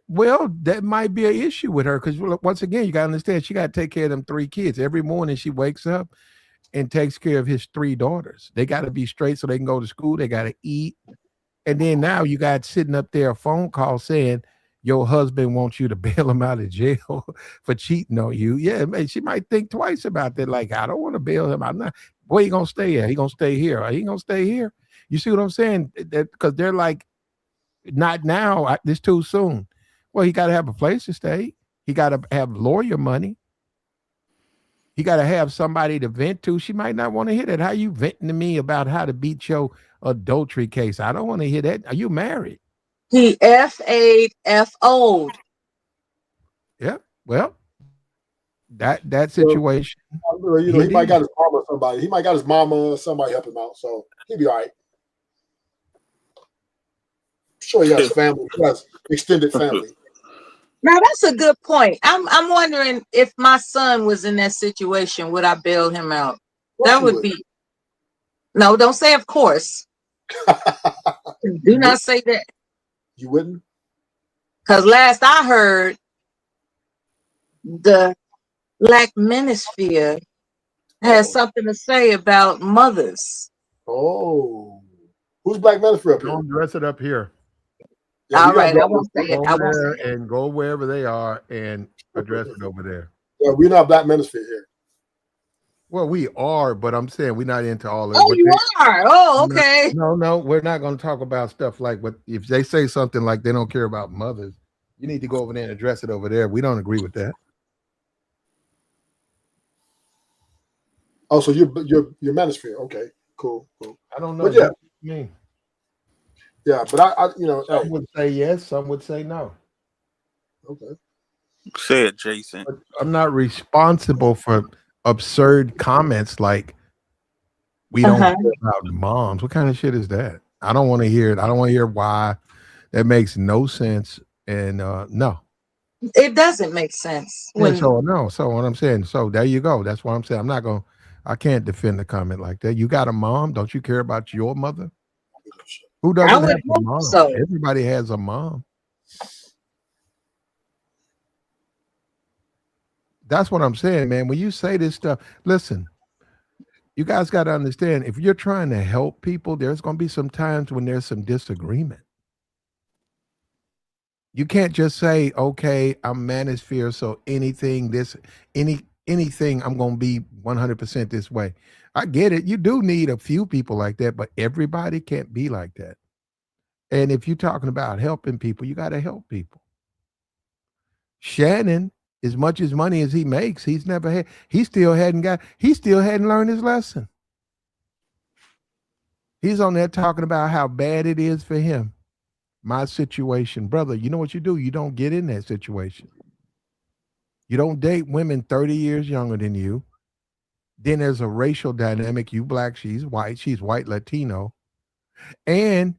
Well, that might be an issue with her, because once again, you gotta understand, she gotta take care of them 3 kids. Every morning she wakes up and takes care of his 3 daughters. They gotta be straight so they can go to school. They gotta eat. And then now you got sitting up there a phone call saying your husband wants you to bail him out of jail for cheating on you. Yeah, man, she might think twice about that. Like, I don't want to bail him. I'm not. Where he gonna stay at? He gonna stay here. He gonna stay here. You see what I'm saying? Because they're like, not now. This too soon. Well, he got to have a place to stay. He got to have lawyer money. He got to have somebody to vent to. She might not want to hear that. How you venting to me about how to beat your adultery case? I don't want to hear that. Are you married? He F-A'd, F-O'd. Yeah. Well, that situation. He might got his mama or somebody. He might got his mama or somebody help him out. So he'll be all right. I'm sure he has family. He has extended family. Now that's a good point. I'm wondering if my son was in that situation, would I bail him out? That would be. No, don't say of course. Do not say that. You wouldn't? Because last I heard, the Black Manosphere has something to say about mothers. Oh. Who's Black Manosphere up here? Don't dress it up here. Yeah, All right, I won't say it. Go I won't there say it. and go wherever they are and address it over there. Yeah, we're not Black Manosphere here. Well, we are, but I'm saying we're not into all of Oh, you are? Oh, okay. No, we're not going to talk about stuff like what if they say something like they don't care about mothers. You need to go over there and address it over there. We don't agree with that. Oh, so you're manosphere. Okay, cool. I don't know. But yeah, What you mean? yeah. But I Some hey, would say yes, some would say no. okay. Say it, Jason. But I'm not responsible for absurd comments like we don't Uh-huh. care about moms. What kind of shit is that? I don't want to hear it. I don't want to hear why. That makes no sense. And no. It doesn't make sense Yeah, when so no. So what I'm saying. So there you go. That's what I'm saying. I can't defend the comment like that. You got a mom. Don't you care about your mother? Who I doesn't would have a hope mom? so. Everybody has a mom. That's what I'm saying, man. When you say this stuff, listen, you guys got to understand if you're trying to help people, there's going to be some times when there's some disagreement. You can't just say, okay, I'm manosphere, so anything I'm going to be 100% this way. I get it. You do need a few people like that, but everybody can't be like that. And if you're talking about helping people, you got to help people. Shannon, as much as money as he makes, he still hadn't learned his lesson. He's on there talking about how bad it is for him. My situation, brother, you know what you do? You don't get in that situation. You don't date women 30 years younger than you. Then there's a racial dynamic. You black, she's white Latino. And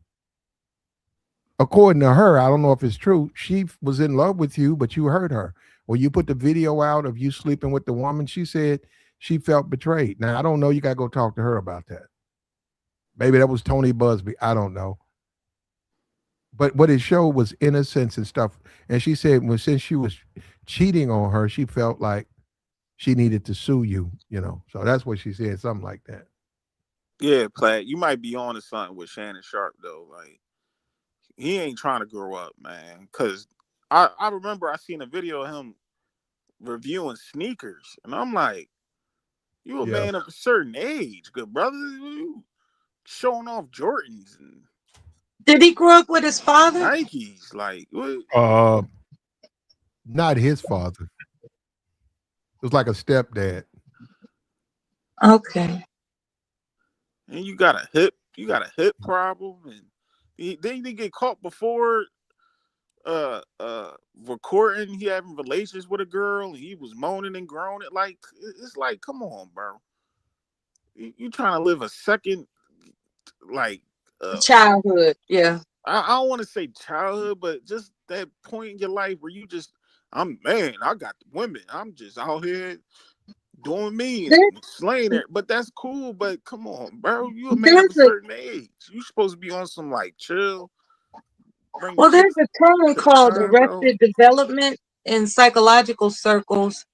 according to her, I don't know if it's true, she was in love with you, but you hurt her. When you put the video out of you sleeping with the woman, she said she felt betrayed. Now, I don't know. You got to go talk to her about that. Maybe that was Tony Busby. I don't know. But what it showed was innocence and stuff. And she said, well, since she was cheating on her, she felt like she needed to sue you, So that's what she said, something like that. Yeah, Platt, you might be on to something with Shannon Sharp though. Like he ain't trying to grow up, man. Cause I remember I seen a video of him reviewing sneakers, and I'm like, you a Yeah. man of a certain age, good brother. You showing off Jordans and did he grow up with his father? Nikes, like what? Not his father. It was like a stepdad. Okay. And you got a hip problem, and he didn't get caught before recording he having relations with a girl, and he was moaning and groaning. Like it's like, come on, bro. You trying to live a second like Childhood, yeah. I don't want to say childhood, but just that point in your life where you just I got the women. I'm just out here doing me and slaying it. But that's cool. But come on, bro. You a man of a certain age. You supposed to be on some like chill. Well, there's a term called time, bro. arrested development in psychological circles.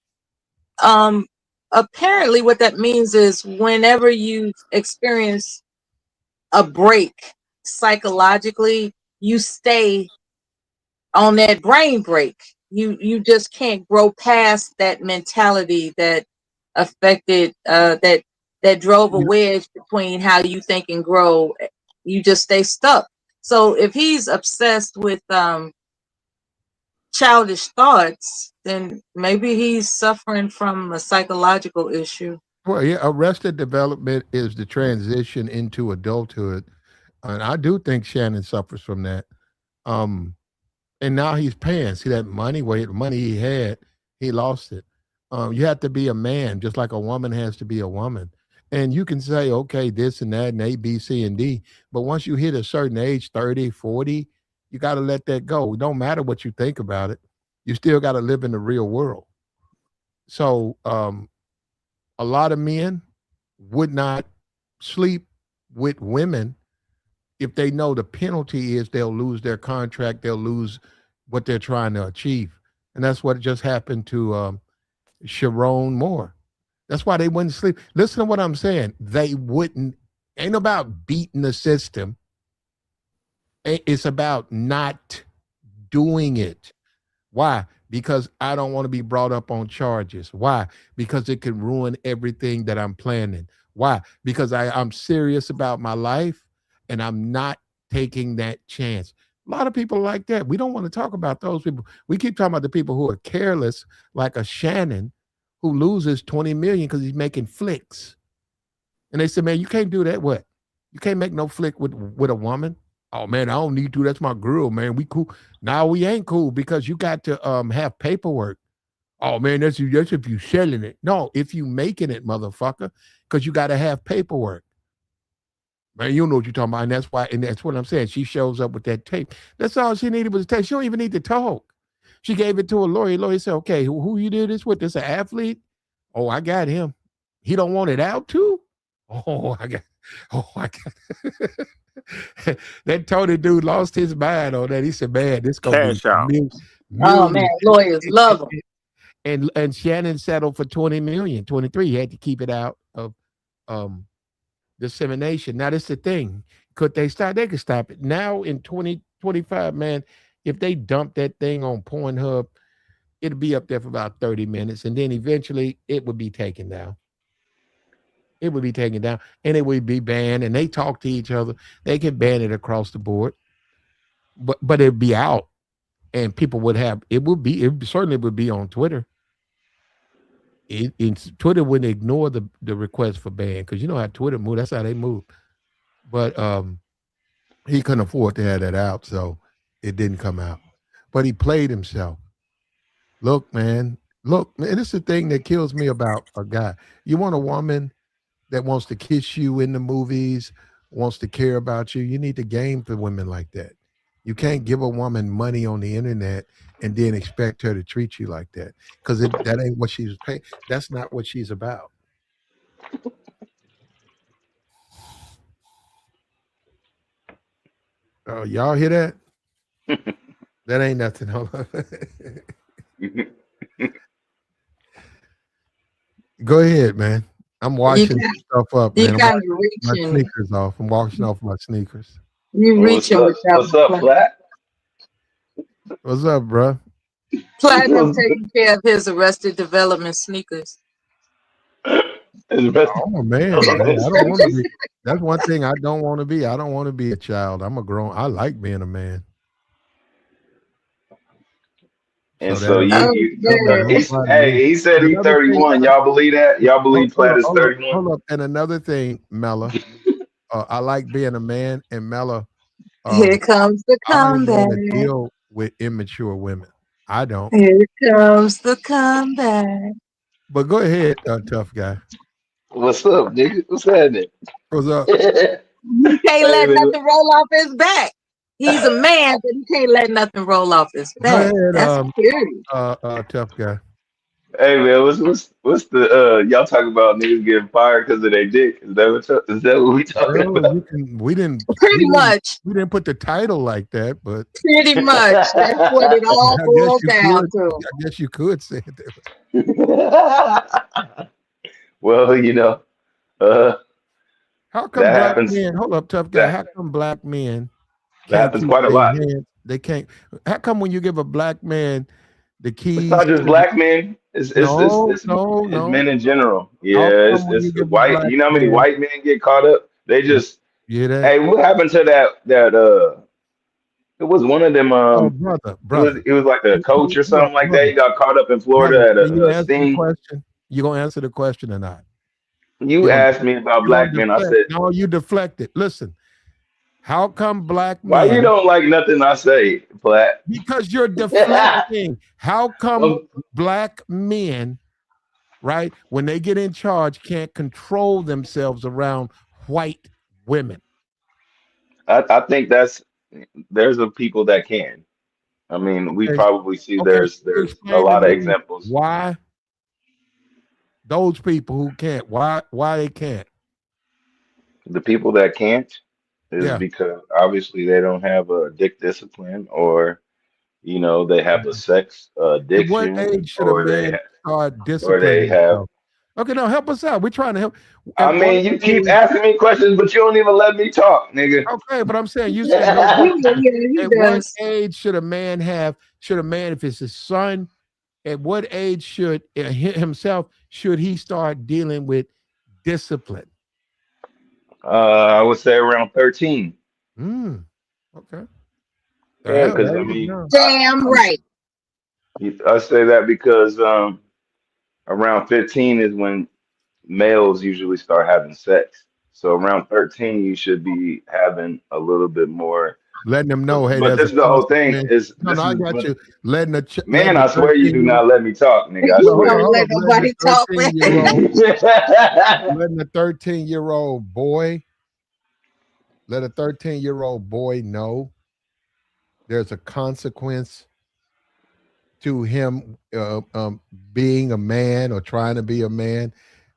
Apparently what that means is whenever you experience a break psychologically, you stay on that brain break. You just can't grow past that mentality that affected that drove a wedge between how you think and grow. You just stay stuck. So if he's obsessed with childish thoughts, then maybe he's suffering from a psychological issue. Well, yeah, arrested development is the transition into adulthood. And I do think Shannon suffers from that. Um, and now he's paying. See that money, money he had, he lost it. You have to be a man, just like a woman has to be a woman. And you can say, okay, this and that, and A, B, C, and D. But once you hit a certain age, 30, 40, you got to let that go. It don't matter what you think about it. You still got to live in the real world. So a lot of men would not sleep with women if they know the penalty is they'll lose their contract, they'll lose what they're trying to achieve. And that's what just happened to Sherrone Moore. That's why they wouldn't sleep. Listen to what I'm saying. They wouldn't, ain't about beating the system. It's about not doing it. Why? Because I don't want to be brought up on charges. Why? Because it can ruin everything that I'm planning. Why? Because I'm serious about my life and I'm not taking that chance. A lot of people like that. We don't want to talk about those people. We keep talking about the people who are careless, like a Shannon, who loses 20 million because he's making flicks. And they say, man, you can't do that. What? You can't make no flick with a woman. Oh man, I don't need to. That's my girl, man. We cool. Now we ain't cool because you got to have paperwork. Oh man, that's if you selling it. No, if you making it, motherfucker, because you got to have paperwork. Man, you know what you're talking about, and that's what I'm saying. She shows up with that tape. That's all she needed was a tape. She don't even need to talk. She gave it to a lawyer. Lawyer said, "Okay, who you did this with? This an athlete? Oh, I got him. He don't want it out too. Oh, I got. That Tony dude lost his mind on that. He said, "Man, this gonna be Cash out. Oh man, lawyers love them. And Shannon settled for 20 million, 23. He had to keep it out of dissemination. Now, that's the thing. Could they stop? They could stop it. Now in 2025, man, if they dump that thing on Pornhub, it'll be up there for about 30 minutes. And then eventually it would be taken down. It would be taken down and it would be banned. And they talk to each other. They can ban it across the board. But it'd be out. And people would have, it certainly would be on Twitter. Twitter wouldn't ignore the request for ban because you know how Twitter move. That's how they move. But he couldn't afford to have that out, so it didn't come out. But he played himself. Look, man, and it's the thing that kills me about a guy. You want a woman that wants to kiss you in the movies, wants to care about you. You need to game for women like that. You can't give a woman money on the internet and then expect her to treat you like that because that ain't what she's paying. That's not what she's about. Oh, y'all hear that? That ain't nothing. Hold on. Go ahead, man. I'm washing stuff up, man. kind of My reaching. sneakers off. I'm washing off my sneakers. You reaching with that What's up, one. Flat? What's up, bro? Platinum taking care of his Arrested Development sneakers. I'm a man, man. I don't want to be. That's one thing I don't want to be. I don't want to be a child. I'm a grown. I like being a man. And So so he said he's 31. Y'all believe that? Y'all believe Platt is 31? Hold up. And another thing, Mella, I like being a man, and Mella, Here comes the I don't comeback. want to deal with immature women. I don't. Here comes the comeback. But go ahead, tough guy. What's up, nigga? What's happening? What's up? He can't let nothing roll off his back. He's a man, but he can't let nothing roll off his Go back. ahead, That's serious. tough guy. Hey man, what's the y'all talking about niggas getting fired because of their dick? Is that what we talking Well, about? we didn't put the title like that, but Pretty much. That's what it all boils down to. I guess you could say it that way. Well, how come that black happens. men? Hold up, tough guy. How come black men That can't happens keep quite a their lot. hands? They can't. How come when you give a black man the keys? It's not just black men. It's men in general. How Yeah, come when it's you give a white. black You know how many man? white men get caught up? They just that? hey, what happened to that it was one of them brother. it was like a coach or something like that. He got caught up in Florida at Can you a answer the sting. question? You gonna answer the question or not? You asked me about black men. I said, no, you deflected. Listen, how come black why you men? don't like nothing I say, Platt? Because you're deflecting. How come black men, right, when they get in charge, can't control themselves around white women? I think there's a people that can. I mean, we probably see there's a lot of examples. Why those people who can't? Why they can't? The people that can't is because obviously they don't have a dick discipline, or they have a sex At what addiction, age should a man start or they disciplining have. himself? Okay, now help us out. We're trying to help. I mean, you keep asking me questions, but you don't even let me talk, nigga. Okay, but I'm saying you said no. At what age should a man have? Should a man, if it's his son, at what age should should he start dealing with discipline? I would say around 13. Okay. Yeah, Hell, because let I him mean, know. Damn right. I say that because around 15 is when males usually start having sex. So around 13, you should be having a little bit more. Letting them know, hey, But there's this a is the whole thing. consequence. Is No, this I is got but you. Letting man, letting the I swear you 13 do year not let me talk, nigga. I You well, hold don't on, swear. hold let on. nobody talk, man. Letting a 13-year-old boy, let a 13-year-old boy know there's a consequence to him being a man or trying to be a man.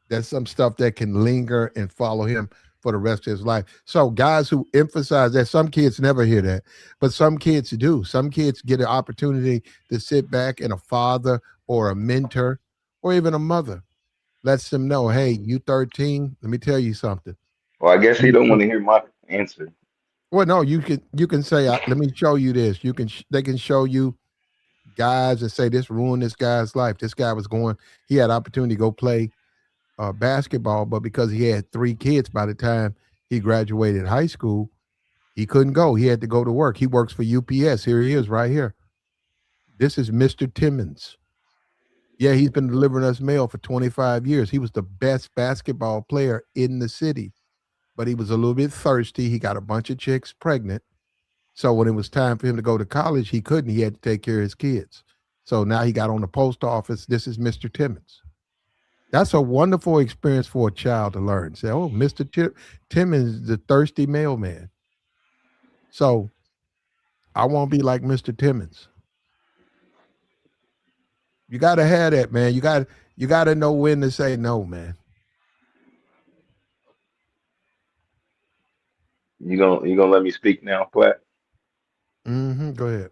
There's some stuff that can linger and follow him for the rest of his life. So guys who emphasize that, some kids never hear that, but some kids do. Some kids get an opportunity to sit back and a father or a mentor or even a mother lets them know, hey, you 13, let me tell you something. Well, I guess he don't want to hear my answer. Well, no, you can say, let me show you this. They can show you guys and say this ruined this guy's life. This guy was going, he had opportunity to go play basketball, but because he had 3 kids by the time he graduated high school, he couldn't go. He had to go to work. He works for UPS. Here he is right here. This is Mr. Timmons. Yeah, he's been delivering us mail for 25 years. He was the best basketball player in the city, but he was a little bit thirsty. He got a bunch of chicks pregnant. So when it was time for him to go to college, he couldn't. He had to take care of his kids. So now he got on the post office. This is Mr. Timmons. That's a wonderful experience for a child to learn. Say, oh, Mr. Timmons, the thirsty mailman. So I won't be like Mr. Timmons. You got to have that, man. You got to know when to say no, man. You gonna let me speak now, Platt? Go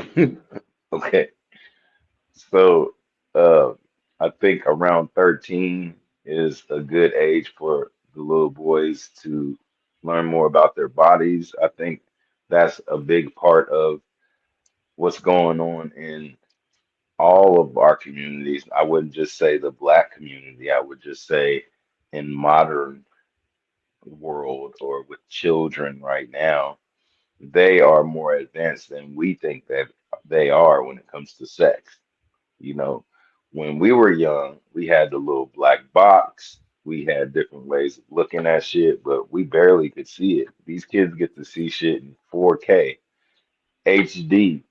ahead. Okay. So I think around 13 is a good age for the little boys to learn more about their bodies. I think that's a big part of what's going on in all of our communities. I wouldn't just say the black community, I would just say in modern world or with children right now, they are more advanced than we think that they are when it comes to sex. You know, when we were young, we had the little black box. We had different ways of looking at shit, but we barely could see it. These kids get to see shit in 4K, HD,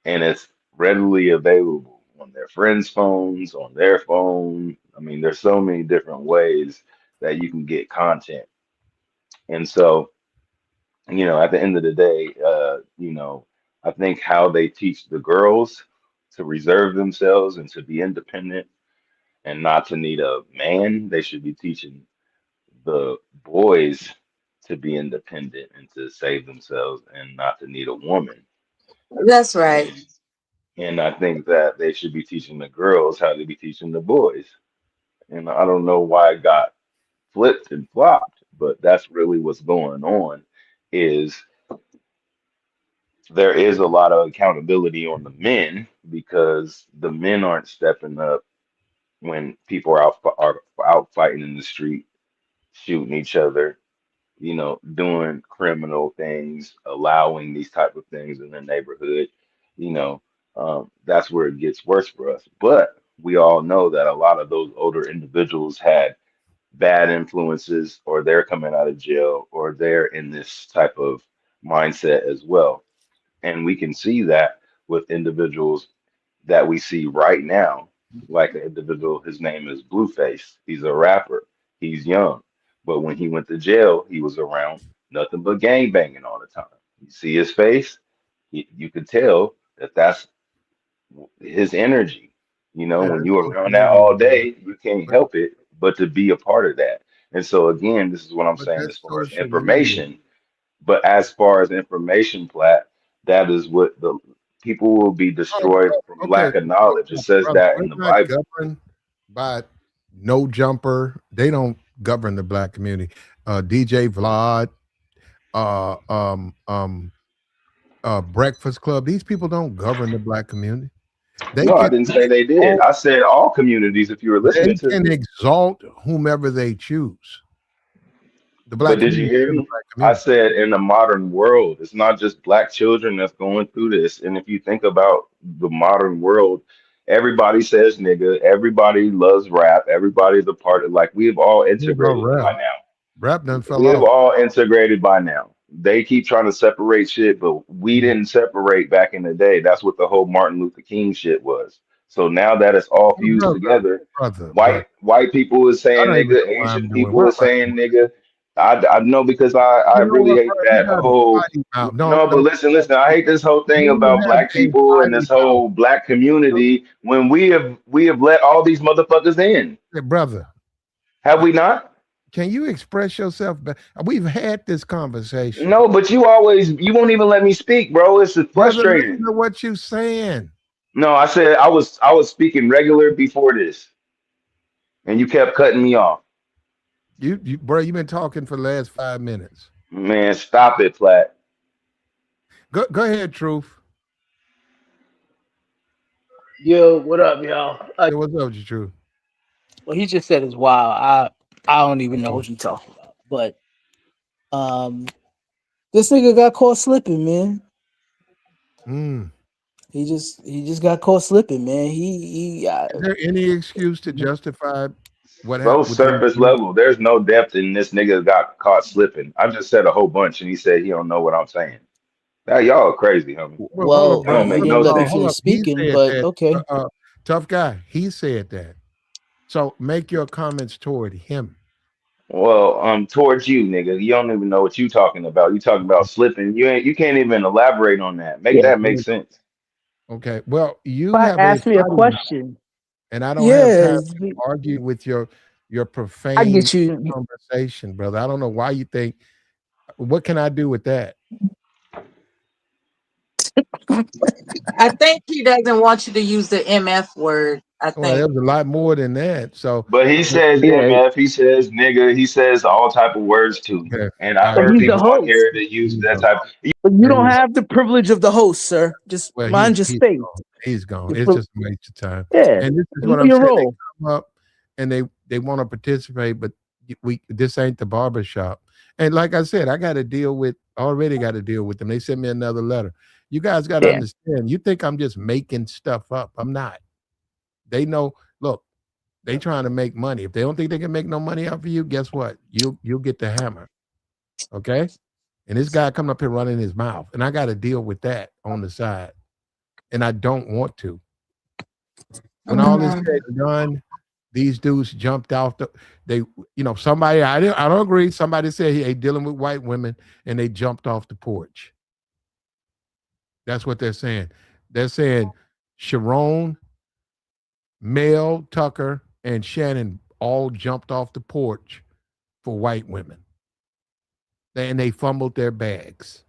and it's readily available on their friends' phones, on their phone. I mean, there's so many different ways that you can get content. And so, at the end of the day, I think how they teach the girls to reserve themselves and to be independent and not to need a man. They should be teaching the boys to be independent and to save themselves and not to need a woman. That's right. And I think that they should be teaching the girls how to be teaching the boys. And I don't know why it got flipped and flopped, but that's really what's going on is there is a lot of accountability on the men because the men aren't stepping up when people are out fighting in the street, shooting each other, doing criminal things, allowing these type of things in the neighborhood. You know, that's where it gets worse for us. But we all know that a lot of those older individuals had bad influences, or they're coming out of jail, or they're in this type of mindset as well. And we can see that with individuals that we see right now, like an individual, his name is Blueface. He's a rapper. He's young. But when he went to jail, he was around nothing but gang banging all the time. You see his face, you could tell that that's his energy. Yeah, When that's you're social around that media, all man. day, you can't But help it but to be a part of that. And so, again, this is what I'm but saying as that's far as social media. information. But as far as information, Plat, that is what the people will be Oh, destroyed from okay, lack of knowledge. It says brother, that we're in the not Bible. governed by no jumper. They don't govern the black community. DJ Vlad, uh, um, um, Breakfast Club. These people don't govern the black community. They No, I can didn't say they did. exalt, I said all communities, if you were they listening to can me. exalt whomever they choose. The black But did you community is hear still the me? black I community. said in the modern world, it's not just black children that's going through this. And if you think about the modern world, everybody says nigga, everybody loves rap, everybody's a part of, like, we've all What about integrated rap? by now. Rap done fell We have off. all integrated by now. They keep trying to separate shit, but we didn't separate back in the day. That's what the whole Martin Luther King shit was. So now that it's all Well, fused together, brother. white people is I saying don't even nigga, know why Asian I'm doing. people What is am I saying doing? nigga. I know because I You know really what, hate bro? You that got a whole. potty mouth. No, No, but no. listen. I hate this whole thing You about have black a people and potty this mouth. whole black community when we have let all these motherfuckers in. Hey, brother, Have we not? can you express yourself better? We've had this conversation. No, but you won't even let me speak, bro. It's Brother, listen frustrating. to what you saying. No, I said I was speaking regular before this, and you kept cutting me off. Bro, you've been talking for the last 5 minutes. Man, stop it, Platt. Go ahead, Truth. Yo, what up, y'all? Yeah, what's up with you, Truth? What he just said is wild. I don't even know what he talking about. But this nigga got caught slipping, man. He just got caught slipping, man. Is there any excuse to justify what So happened with these surface kids? level. There's no depth in this nigga got caught slipping. I just said a whole bunch, and he said he don't know what I'm saying. Now y'all are crazy, homie. Well, hold up, Well, That bro. don't you make didn't no let me Hold sense. up. finish He speaking, said but that. okay. Tough guy. He said that. So make your comments toward him. Well, towards you, nigga. You don't even know what you talking about. You talking about slipping. You can't even elaborate on that. Make Yeah. that make sense. Okay. Well, you But have a ask me a potty mouth, question. and I don't have time Yes, to argue with your I profane get you. conversation, brother. I don't know why you think. What can I do with that? I think he doesn't want you to use the MF word. I Well, think. there's a lot more than that. So, But he says Yeah. MF, he says nigga, he says all type of words too. okay. And I All But right. heard he's the people on host. here that use that type. But you There don't you go. have the privilege of the host, sir. Just Well, mind your he's space. gone. He's gone. Your It's pri- just a waste of time. Yeah. And this is You what know I'm your saying. They role. come up and they want to participate, but this ain't the barber shop. And like I said, I got to deal with them. They sent me another letter. You guys got to Yeah. understand. You think I'm just making stuff up? I'm not. They know. Look, they trying to make money. If they don't think they can make no money off of you, guess what? You'll get the hammer. Okay. And this guy coming up here running his mouth, and I got to deal with that on the side, and I don't want to. When all is said and done, these dudes jumped off somebody, I don't agree. Somebody said he ain't dealing with white women, and they jumped off the porch. That's what they're saying. They're saying Sherrone, Mel, Tucker, and Shannon all jumped off the porch for white women. And they fumbled their bags.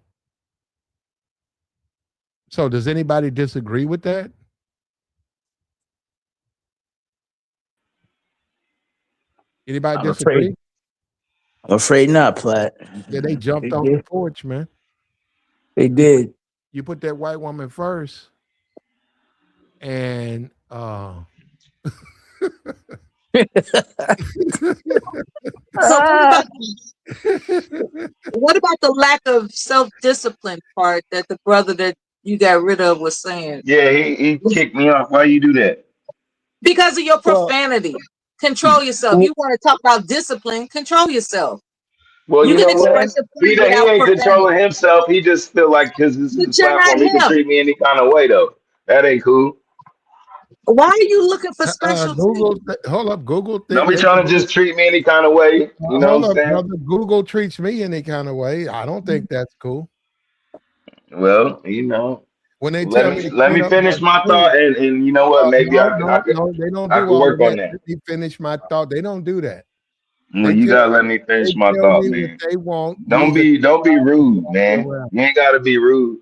So does anybody disagree with that? Anybody I'm afraid. disagree? I'm afraid not, Platt. Yeah, they jumped They off the did. porch, man. They did. You put that white woman first, and So what about the lack of self-discipline part that the brother that you got rid of was saying? Yeah, he kicked me off. Why you do that? Because of your Well, profanity. Control yourself. You want to talk about discipline, control yourself. Well, You you can know what? express your He point without ain't profanity. controlling himself. He just feel like because this is But his you're not platform, he can him. treat me any kind of way though. That ain't cool. Why are you looking for special Google, hold up, Google. Don't be They trying to just treat me any kind of way. You know what I'm hold up, saying? brother. Google treats me any kind of way. I don't think that's cool. Well, you know, When they let tell me me to let clean me up my finish my food, thought, and you know what? Maybe no, they don't I do could all of work on that. that. Let me finish my thought. They don't do that. Well, They you tell gotta let me finish my thought, what man. they want. Don't Me to be rude, go man. around. You ain't gotta be rude.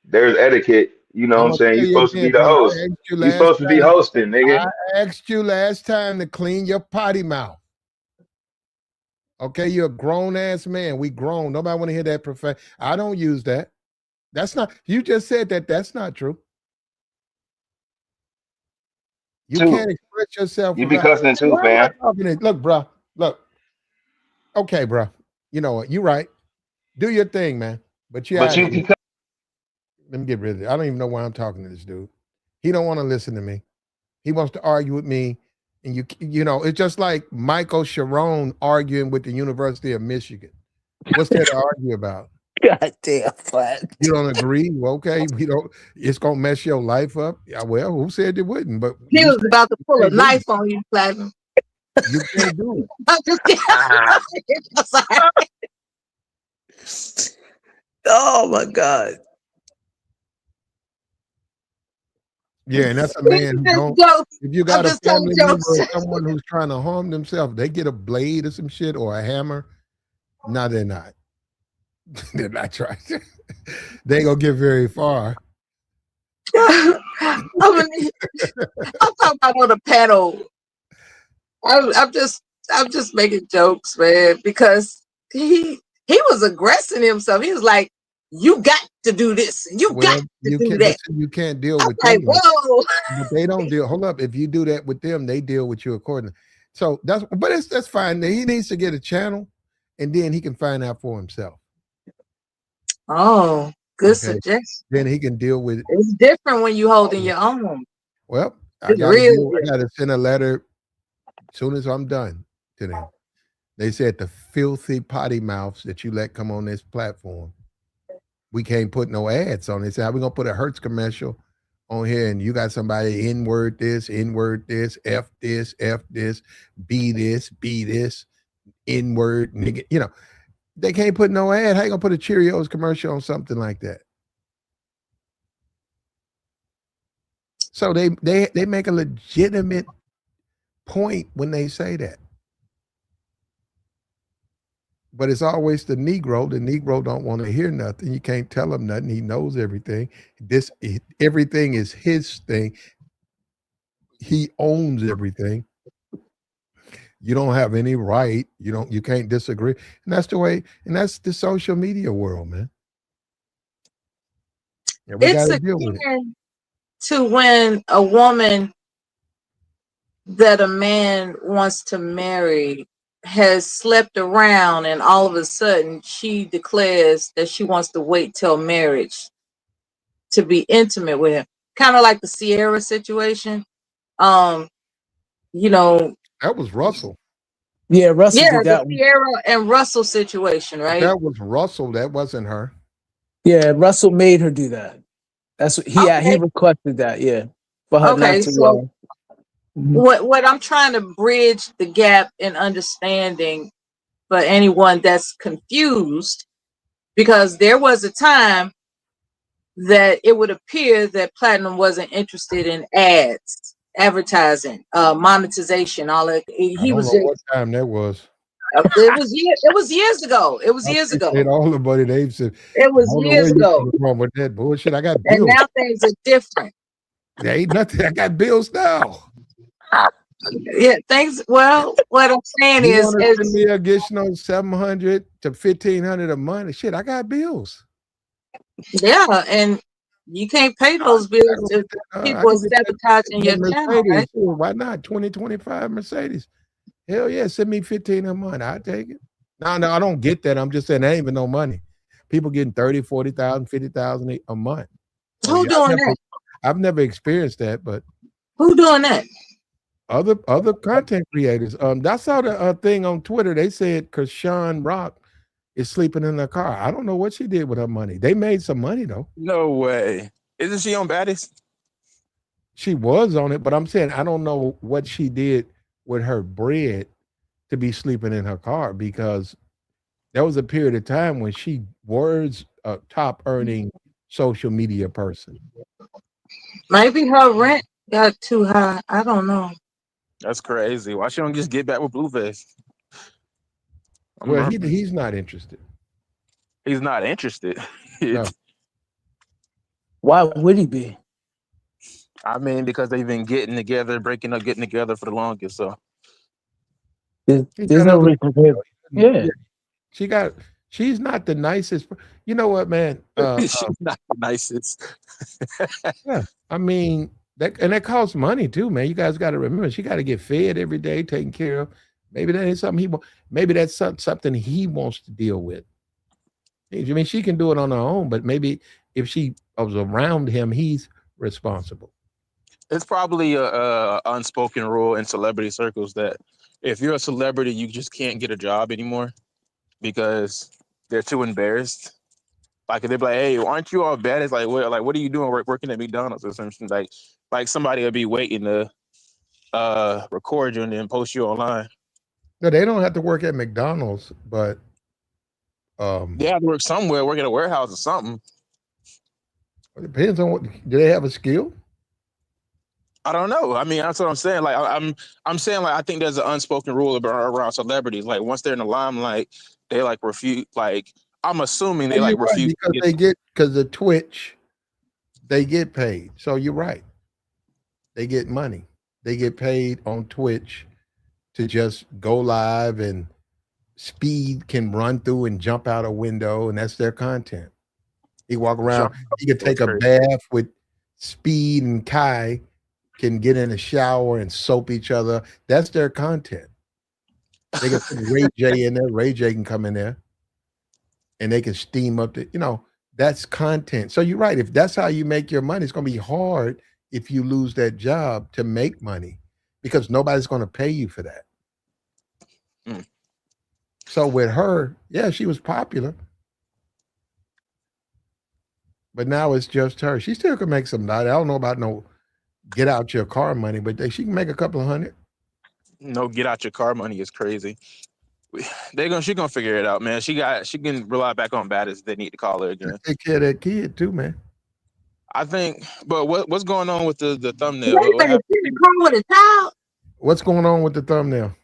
There's etiquette. You know what I'm I'm gonna saying? tell You're you supposed to be again, the brother. host. You're supposed to be hosting, nigga. I asked you last time to clean your potty mouth. Okay, you're a grown ass man. We grown. Nobody want to hear that profession. I don't use that. That's not. You just said that. That's not true. You Too. can't express yourself You be without. cussing too, Why am I fam. talking to? Look, bro. Look. Okay, bro. You know what? You're right. Do your thing, man. But But you let can me get rid of it. I don't even know why I'm talking to this dude. He don't want to listen to me. He wants to argue with me. And you know, it's just like Michael Sherrone arguing with the University of Michigan. What's there to argue about? God damn, Flat. You don't agree? Well, okay, we don't. It's gonna mess your life up. Yeah, well, who said it wouldn't? But He you was about to pull a can't do knife on you, Platinum. it. You can't do it. I'm just kidding. I'm sorry. Oh my God. Yeah, and that's a man who don't. Jokes. If you I'm got a just telling family member jokes. or someone who's trying to harm themselves, they get a blade or some shit or a hammer. No, they're not. They're not trying. They ain't gonna get very far. I'm talking about on the panel. I'm just making jokes, man, because he was aggressing himself. He was like, "You got to do this, and you got Well, to you do can't. But that." see, you can't deal I'm with like, them. "Whoa!" But they don't deal. Hold up. If you do that with them, they deal with you accordingly. So that's fine. He needs to get a channel, and then he can find out for himself. Oh, good Okay. suggestion. Then he can deal with it. It's different when you holding your own. Well, I It's got to real I got to send a letter as soon as I'm done to them. They said the filthy potty mouths that you let come on this platform, we can't put no ads on. They said, how we gonna put a Hertz commercial on here and you got somebody N-word this, F this, B this, N-word, nigga. You know, they can't put no ad. How you gonna put a Cheerios commercial on something like that? So they make a legitimate point when they say that. But it's always the Negro. The Negro don't want to hear nothing. You can't tell him nothing. He knows everything. Everything is his thing. He owns everything. You don't have any right. You can't disagree. And that's the way, and that's the social media world, man. Yeah, we got It's to deal with it. akin to when a woman that a man wants to marry has slept around and all of a sudden she declares that she wants to wait till marriage to be intimate with him. Kind of like the Sierra situation. You know, That was Russell. Yeah, Russell yeah, did the that one. Sierra and Russell situation, right? That was Russell. That wasn't her. Yeah, Russell made her do that. That's what he Okay. requested that, yeah. For her not Okay, to so Mhm. what I'm trying to bridge the gap in understanding for anyone that's confused, because there was a time that it would appear that Platinum wasn't interested in ads, advertising, monetization, all that. I He don't was know just, what time that was. it was years ago. It was I years ago. appreciate all the money they've said. It I was don't know where years you ago. coming from with that bullshit. I got And bills. now things are different. There ain't nothing. I got bills now. Yeah, things. Well, what I'm saying You is, want to send me an additional 700 to 1,500 a month? Shit, I got bills. yeah, and you can't pay those bills if I people are can get sabotaging your that channel, Mercedes. right? Sure, why not? 2025 Mercedes. Hell yeah, send me 15 a month. I take it. No, I don't get that. I'm just saying that ain't even no money. People getting 30, 40,000, 50,000 a month. So Who yeah, doing that? I've never experienced that, but Who doing that? other content creators. I saw the thing on Twitter. They said Krishan Rock is sleeping in her car. I don't know what she did with her money. They made some money though. No way. Isn't she on Baddies? She was on it, but I'm saying I don't know what she did with her bread to be sleeping in her car, because there was a period of time when she was a top earning social media person. Maybe her rent got too high. I don't know. That's crazy. Why she don't just get back with Blueface? Well, he's not interested. He's not interested. No. Why would he be? I mean, because they've been getting together, breaking up, getting together for the longest. So There's no reason for him. Yeah. She's not the nicest. You know what, man? she's not the nicest. Yeah, I mean that costs money too, man. You guys got to remember she got to get fed every day, taken care of. Maybe that ain't something he want. Maybe that's something he wants to deal with. I mean, she can do it on her own, but maybe if she was around him, he's responsible. It's probably a unspoken rule in celebrity circles that if you're a celebrity, you just can't get a job anymore because they're too embarrassed. Like if they're like, "Hey, aren't you all bad?" It's like, what are you doing working at McDonald's or something?" Like somebody will be waiting to record you and then post you online. No, they don't have to work at McDonald's, but They have to work somewhere, work at a warehouse or something. it depends on what. Do they have a skill? I don't know. I mean, that's what I'm saying. Like I'm saying, like I think there's an unspoken rule around celebrities. Like once they're in the limelight, they like refuse. Like I'm assuming Oh, they you're like right refuse. because because the Twitch, they get paid. So you're right. They get money. They get paid on Twitch to just go live, and Speed can run through and jump out a window, and that's their content. He walk around. Jump. He could take That's a crazy. bath with Speed, and Kai can get in a shower and soap each other. That's their content. They can put Ray J in there. Ray J can come in there, and they can steam up that's content. So you're right. If that's how you make your money, it's going to be hard if you lose that job to make money because nobody's going to pay you for that. Mm. So with her, yeah, she was popular, but now it's just her. She still can make some money. I don't know about no get out your car money, but she can make a couple of hundred. No, get out your car money is crazy. She gonna figure it out, man. She can rely back on Baddest if they need to call her again. Take care of that kid too, man. I think, but what's going on with the thumbnail? Wait a What minute, happened? in the car with a child? What's going on with the thumbnail?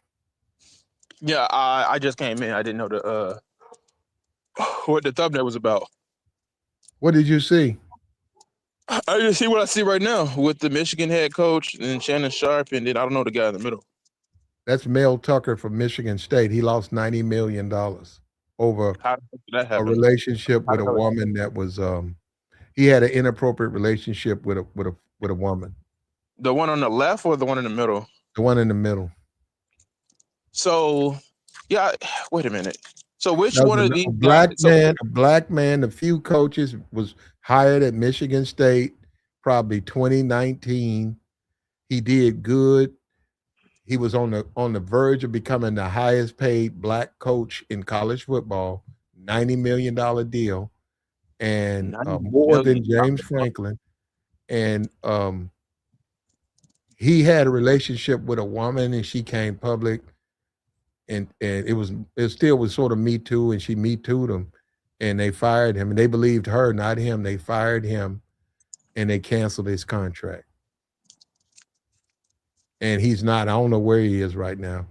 Yeah, I just came in. I didn't know what the thumbnail was about. What did you see? I just see what I see right now with the Michigan head coach and Shannon Sharp, and then I don't know the guy in the middle. That's Mel Tucker from Michigan State. He lost $90 million over How did that a happen? relationship I with a don't know. woman that was he had an inappropriate relationship with a woman. The one on the left or the one in the middle? The one in the middle. So, yeah. Wait a minute. So which That one was of these a guys? black man, a few coaches was hired at Michigan State, probably 2019. He did good. He was on the verge of becoming the highest paid black coach in college football, $90 million deal, and more than James Franklin. And he had a relationship with a woman, and she came public, and it still was sort of Me Too, and she Me Too'd him, and they fired him, and they believed her, not him. They fired him, and they canceled his contract. And he's not. I don't know where he is right now.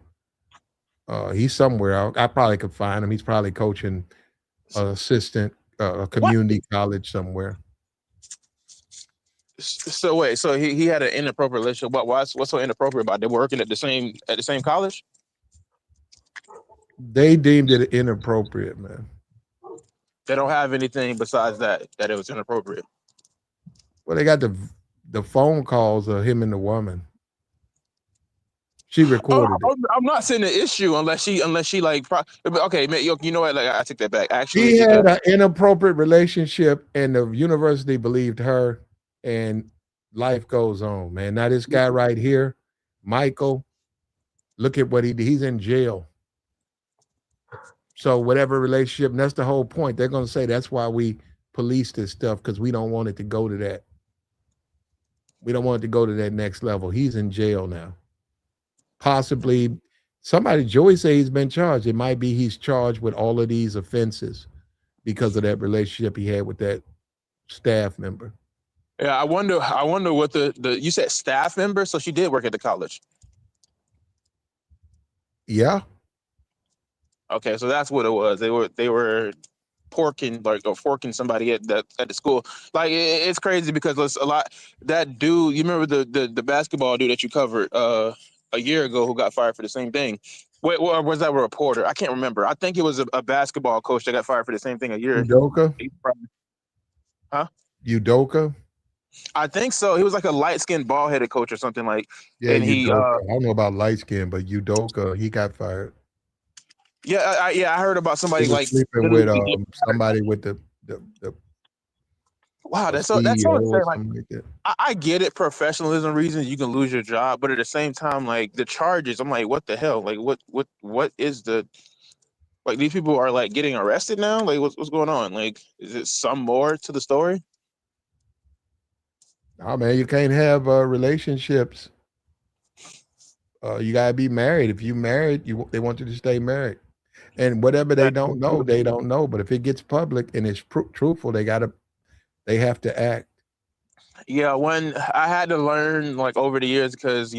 He's somewhere. I probably could find him. He's probably coaching assistant a community college somewhere. So wait, so he had an inappropriate relationship. What's so inappropriate about it? They were working at the same college? They deemed it inappropriate, man. They don't have anything besides that it was inappropriate. Well, they got the phone calls of him and the woman. She recorded it. I'm not saying the issue unless she like. Okay, you know what? Like I take that back. Actually, He had an inappropriate relationship, and the university believed her, and life goes on, man. Now this guy right here, Michael, look at what he did. He's in jail. So whatever relationship, and that's the whole point. They're going to say that's why we police this stuff, because we don't want it to go to that. We don't want it to go to that next level. He's in jail now. Possibly Joey say he's been charged. It might be he's charged with all of these offenses because of that relationship he had with that staff member. Yeah, I wonder what the you said staff member, so she did work at the college. Yeah. Okay, so that's what it was. They were forking somebody at the school. Like it's crazy because there's a lot. That dude, you remember the basketball dude that you covered a year ago who got fired for the same thing? Wait, or was that a reporter? I can't remember. I think it was a basketball coach that got fired for the same thing a year. Udoka? Huh? Udoka? I think so. He was like a light skinned bald headed coach or something like, Yeah, and he Udoka. I don't know about light skin, but Udoka, he got fired. I heard about He somebody was like sleeping with literally somebody with the wow, a that's so CEO or insane. Like something like that. I get it, professionalism reasons you can lose your job, but at the same time, like the charges, I'm like, what the hell? Like what is the like these people are like getting arrested now? Like what's going on? Like is it some more to the story? Oh man, you can't have relationships. You gotta be married. If you married, they want you to stay married. And whatever they don't know, they don't know. But if it gets public and it's truthful, they have to act. Yeah, when I had to learn like over the years because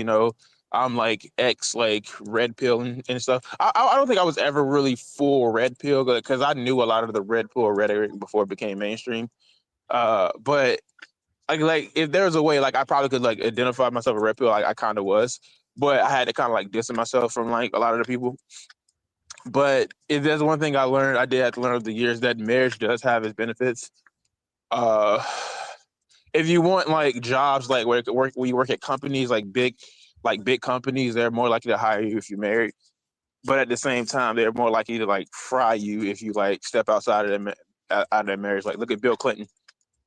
I'm like ex like red pill and stuff. I don't think I was ever really full red pill because I knew a lot of the red pill rhetoric before it became mainstream. But like if there was a way like I probably could like identify myself a red pill, like I kind of was, but I had to kind of like distance myself from like a lot of the people. But if there's one thing I learned, I did have to learn over the years that marriage does have its benefits. Uh, if you want like jobs like where you work at companies like big companies, they're more likely to hire you if you're married. But at the same time, they're more likely to like fry you if you like step outside of out of their marriage. Like look at Bill Clinton.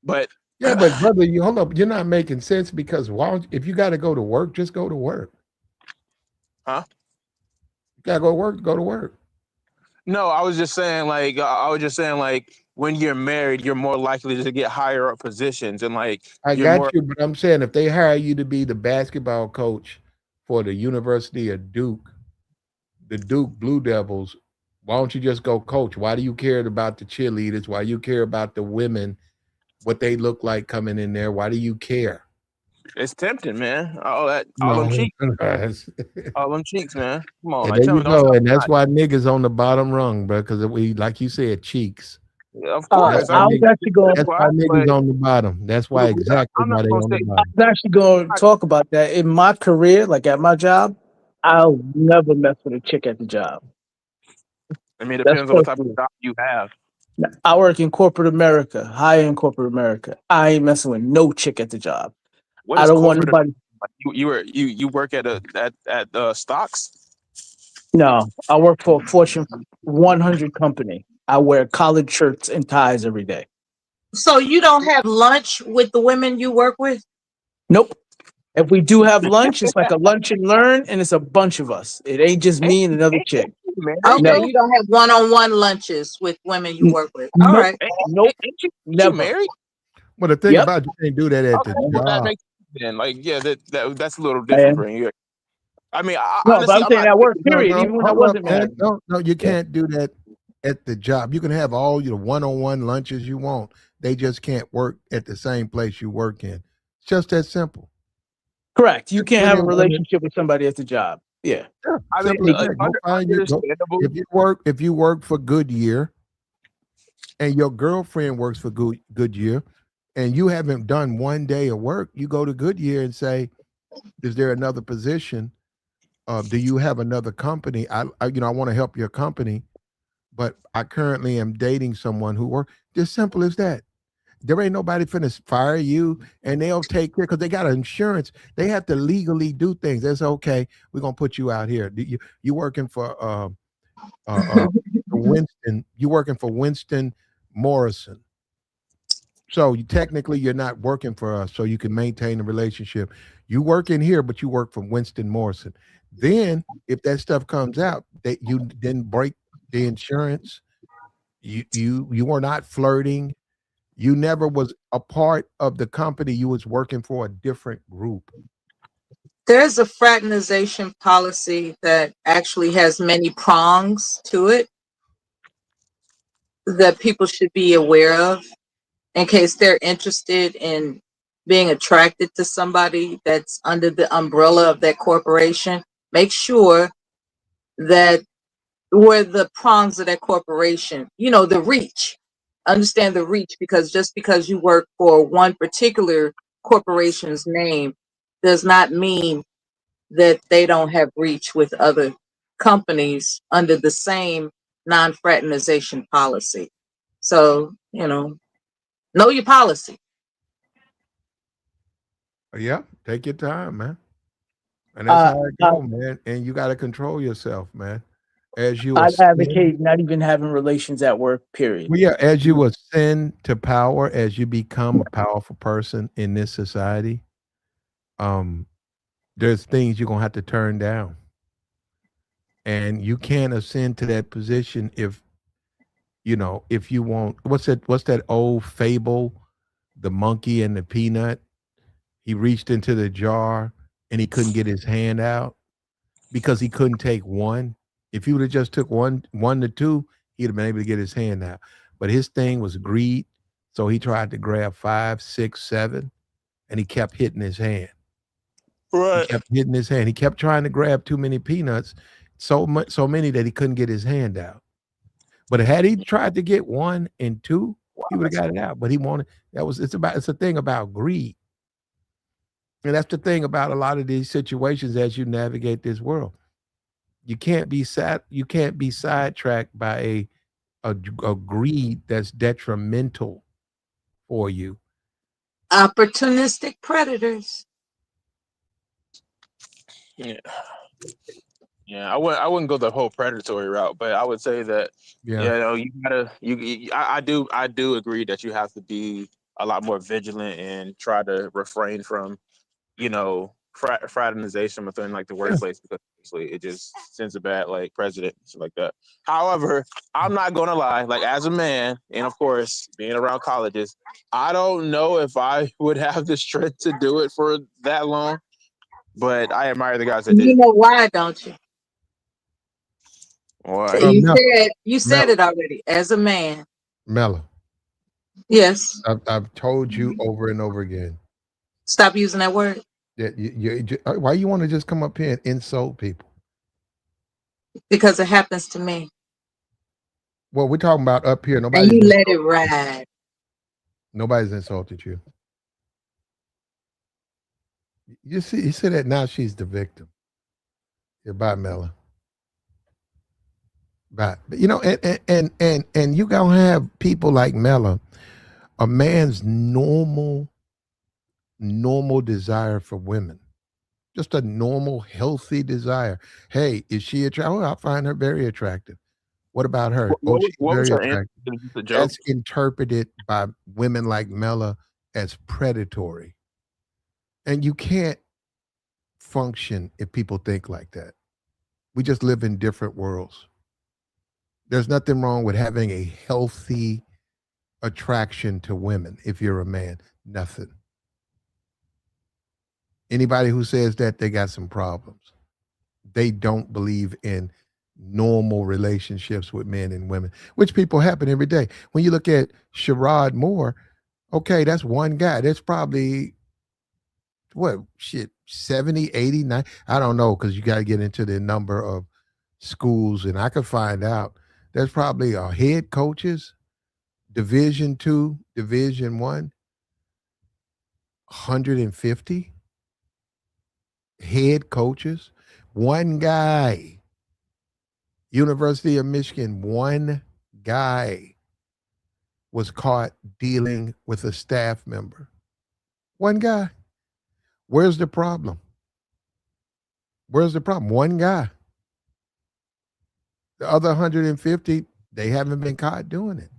But Yeah, but brother, you hold up. You're not making sense because if you got to go to work, just go to work. huh? You gotta go to work. Go to work. No, I was just saying like when you're married, you're more likely to get higher up positions and like I you're got more. you, but I'm saying if they hire you to be the basketball coach for the University of Duke, the Duke Blue Devils, why don't you just go coach? Why do you care about the cheerleaders? Why do you care about the women, what they look like coming in there? Why do you care? It's tempting, man. All them No. cheeks, all them cheeks, man. Come on, And like there tell you me, don't go. tell And me that's not. why niggas on the bottom rung, bro, because we, like you said, cheeks. Yeah, of course, That's why that's that's why. why But niggas on the bottom. That's why exactly I'm why not they gonna on the say. I bottom. was actually going to talk about that. In my career, like at my job, I'll never mess with a chick at the job. I mean, it That's depends on what type of personal. job you have. I work in corporate America, high end corporate America. I ain't messing with no chick at the job. What I is don't want corporate? anybody. Like you work at stocks. No, I work for a Fortune 100 company. I wear collared shirts and ties every day. So you don't have lunch with the women you work with? Nope. If we do have lunch, it's like a lunch and learn, and it's a bunch of us. It ain't just me and another chick. Married Okay, Never. though? you don't have one-on-one lunches with women you work with. All Nope. right. Nope. Ain't you Never. married? Well, the thing Yep. about you can't do that at Okay, the well that job. makes sense then. Like yeah, that's a little I different am. for you. I mean, No, but honestly, I'm I'm saying not. at work, No, period, no, even when I hold up, wasn't man. married. No, you Yeah. can't do that at the job. You can have all your one-on-one lunches you want. They just can't work at the same place you work in. It's just that simple. Correct. You There's can't plenty have a of women. relationship with somebody at the job. Yeah. Yeah, I mean, simple as Any that. Go find your go. understandable. If you work for Goodyear and your girlfriend works for Goodyear, and you haven't done one day of work, you go to Goodyear and say, "Is there another position? Do you have another company? I want to help your company, but I currently am dating someone who works." Just simple as that. There ain't nobody finna fire you, and they'll take care because they got insurance. They have to legally do things. That's okay. We're gonna put you out here. You working for Winston? You working for Winston Morrison? So technically, you're not working for us, so you can maintain a relationship. You work in here, but you work for Winston Morrison. Then, if that stuff comes out that you didn't break the insurance, you were not flirting. You never was a part of the company. You was working for a different group. There's a fraternization policy that actually has many prongs to it that people should be aware of in case they're interested in being attracted to somebody that's under the umbrella of that corporation. Make sure that where the prongs of that corporation, the reach, understand the reach, because just because you work for one particular corporation's name does not mean that they don't have reach with other companies under the same non-fraternization policy. So, know your policy. Yeah, take your time, man. And that's how it I go, man. And you got to control yourself, man. As you I'd ascend, advocate not even having relations at work. Period. well, yeah, as you ascend to power, as you become a powerful person in this society, um, there's things you're gonna have to turn down, and you can't ascend to that position if if you want. What's that old fable? The monkey and the peanut. He reached into the jar and he couldn't get his hand out because he couldn't take one. If he would have just took one to two, he'd have been able to get his hand out. But his thing was greed, so he tried to grab 5, 6, 7, and he kept hitting his hand. He Right. kept hitting his hand. He kept trying to grab too many peanuts, so many that he couldn't get his hand out. But had he tried to get 1 and 2, he would have got it out. But he wanted it's a thing about greed. And that's the thing about a lot of these situations as you navigate this world. You can't be sidetracked by a greed that's detrimental for you. Opportunistic predators. Yeah. Yeah, I wouldn't go the whole predatory route, but I would say that Yeah. you gotta I do agree that you have to be a lot more vigilant and try to refrain from fraternization within like the Yeah. workplace because obviously it just sends a bad like president and stuff like that. However, I'm not gonna lie, like as a man, and of course being around colleges, I don't know if I would have the strength to do it for that long, but I admire the guys that You did. know why, don't you? Why? You Mel said Mel it already. As a man, Mella, yes. I've told you over and over again Stop using that word that why you want to just come up here and insult people? because it happens to me, Well, we're talking about up here. and you let it ride. Nobody's insulted you. You see that now she's the victim. Yeah, bye, Mella. Bye. But, and you gonna have people like Mella, a man's normal desire for women. Just a normal, healthy desire. Hey, is she attractive? Oh, I find her very attractive. What about her? Oh, she's What was very her answer? attractive. Is this a joke? That's interpreted by women like Mella as predatory. And you can't function if people think like that. We just live in different worlds. There's nothing wrong with having a healthy attraction to women if you're a man. Nothing. Anybody who says that, they got some problems. They don't believe in normal relationships with men and women, which people happen every day. When you look at Sherrod Moore, okay, that's one guy. There's probably, 70, 80, 90. I don't know, because you got to get into the number of schools, and I could find out. There's probably head coaches, Division 2, Division 1, 150 head coaches. One guy, University of Michigan, one guy was caught dealing with a staff member. One guy. Where's the problem? Where's the problem? One guy. The other 150, they haven't been caught doing it.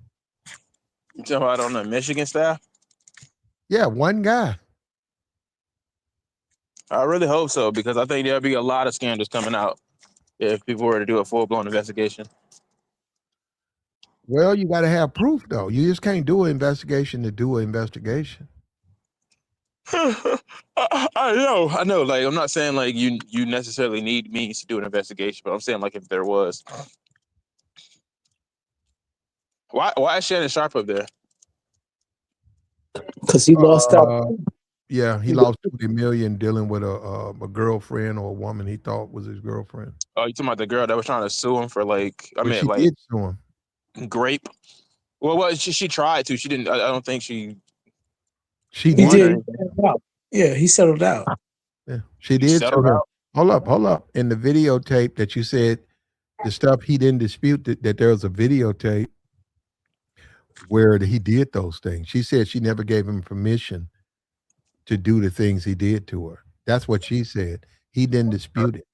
You talking about on the Michigan staff? Yeah, one guy. I really hope so because I think there'll be a lot of scandals coming out if people were to do a full-blown investigation. Well, you got to have proof, though. You just can't do an investigation to do an investigation. I know. Like, I'm not saying like you necessarily need me to do an investigation, but I'm saying like if there was, why is Shannon Sharp up there? Because he lost out. Yeah, he lost 20 million dealing with a girlfriend or a woman he thought was his girlfriend. Oh, you talking about the girl that was trying to sue him for like? I But mean, she like did sue him. grape. Well, she tried to. She didn't. I don't think she. She He won or did. anything. Yeah, he settled out. Yeah, she did sue settled him. out? Hold up. In the videotape that you said, the stuff he didn't dispute that there was a videotape where he did those things. She said she never gave him permission to do the things he did to her. That's what she said. He didn't dispute it.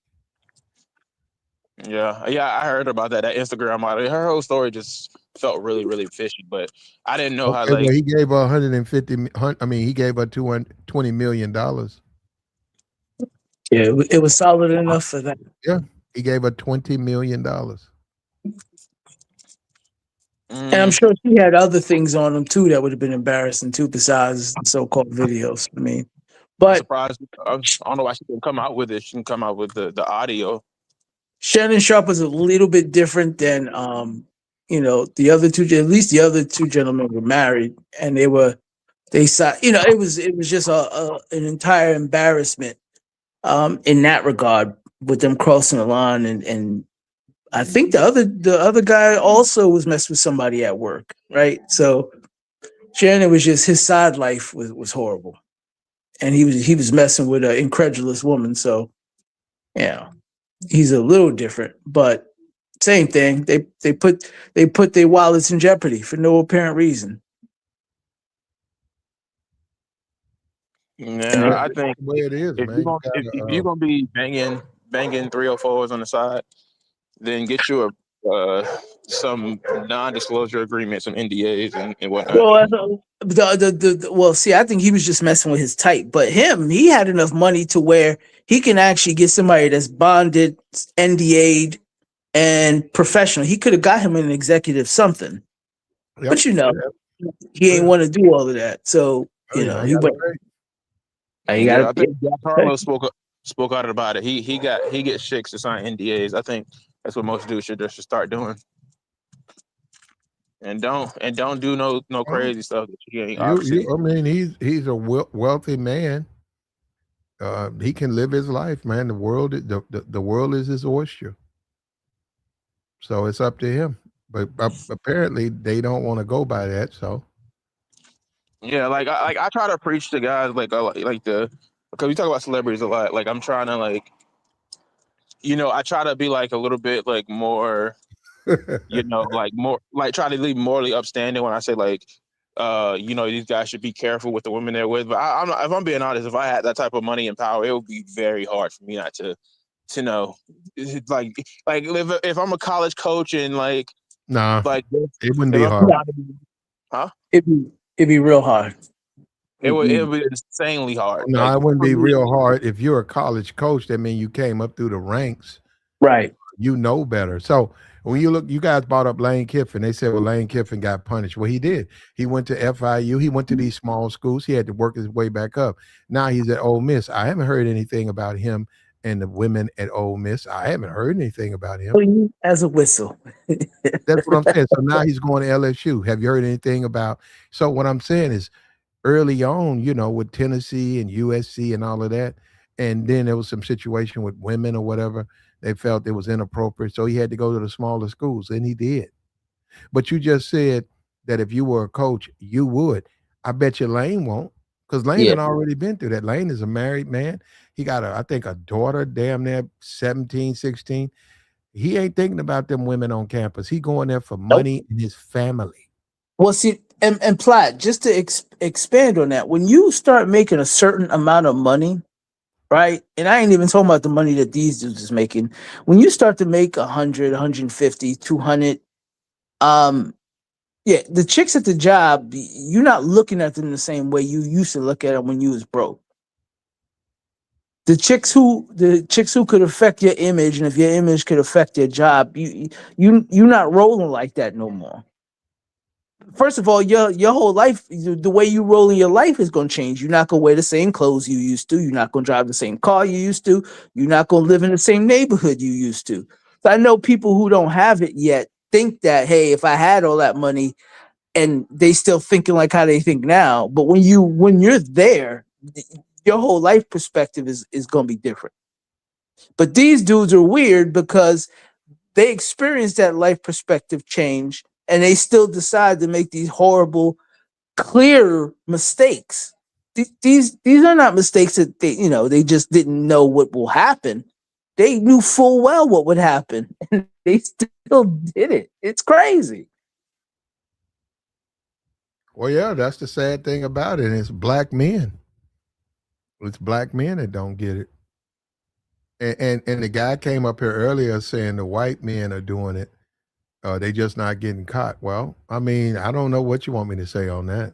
Yeah, I heard about that Instagram model. Her whole story just felt really, really fishy. But I didn't know how Okay, well, like he gave her 150. I mean, he gave her $220 million. Yeah, it was solid enough for that. Yeah, he gave her $20 million. And I'm sure she had other things on him too that would have been embarrassing too, besides the so-called videos. I mean, I'm but surprised. I don't know why she didn't come out with it. She didn't come out with the audio. Shannon Sharp was a little bit different than the other two. At least the other two gentlemen were married, and it was just an entire embarrassment in that regard with them crossing the line, and I think the other guy also was messed with somebody at work, right? So Shannon was just, his side life was horrible, and he was messing with an incredulous woman. So yeah, he's a little different, but same thing. They put their wallets in jeopardy for no apparent reason. Yeah, I think That's the way it is, if you're man. gonna You if gotta, you're gonna be banging 304s on the side, then get you some non-disclosure agreements, some NDAs and whatnot. Well, well, see, I think he was just messing with his type, but he had enough money to where he can actually get somebody that's bonded, NDA'd, and professional. He could have got him an executive something, Yep. but he ain't want to do all of that. So Oh, yeah, I he gotta went. pay. You got Yeah, I to. think Jack Harlow spoke out about it. He gets chicks to sign NDAs. I think that's what most dudes should start doing. And don't do no Oh, crazy stuff that you ain't obviously. I mean, he's a wealthy man. He can live his life, man. The world is his oyster. So it's up to him. But apparently they don't want to go by that. So Yeah, I try to preach to guys like the because we talk about celebrities a lot. Like I'm trying to I try to be like a little bit like more like more like try to leave morally upstanding when I say like these guys should be careful with the women they're with. But if I'm being honest, if I had that type of money and power, it would be very hard for me not to know. Like if I'm a college coach and nah, it wouldn't if be I'm hard. trying to be, huh? It'd be real hard. It would be insanely hard. No, Like it wouldn't for be me, real hard. If you're a college coach, that means you came up through the ranks. Right. You know better. So when you look, you guys brought up Lane Kiffin. They said, well, Lane Kiffin got punished. Well, he did. He went to FIU. He went to these small schools. He had to work his way back up. Now he's at Ole Miss. I haven't heard anything about him and the women at Ole Miss. I haven't heard anything about him. Clean as a whistle. That's what I'm saying. So now he's going to LSU. Have you heard anything about? So what I'm saying is, early on, with Tennessee and USC and all of that, and then there was some situation with women or whatever. They felt it was inappropriate, so he had to go to the smaller schools, and he did. But you just said that if you were a coach, you would. I bet you Lane won't, because Lane Yeah. had already been through that. Lane is a married man. He got I think a daughter, damn near 17, 16. He ain't thinking about them women on campus. He going there for money and his family. Well, see, and Platt, just to expand on that, when you start making a certain amount of money, right? And I ain't even talking about the money that these dudes is making. When you start to make 100, 150, 200, yeah, the chicks at the job, you're not looking at them the same way you used to look at them when you was broke. The chicks who could affect your image, and if your image could affect their job, you're not rolling like that no more. First of all, your whole life, the way you roll in your life is going to change. You're not going to wear the same clothes you used to. You're not going to drive the same car you used to. You're not going to live in the same neighborhood you used to. So I know people who don't have it yet think that, hey, if I had all that money, and they still thinking like how they think now. But when you're there, your whole life perspective is going to be different. But these dudes are weird because they experienced that life perspective change, and they still decide to make these horrible, clear mistakes. These are not mistakes that they just didn't know what will happen. They knew full well what would happen, and they still did it. It's crazy. Well, yeah, that's the sad thing about it. It's black men. It's black men that don't get it. And the guy came up here earlier saying the white men are doing it. They just not getting caught. Well, I mean, I don't know what you want me to say on that.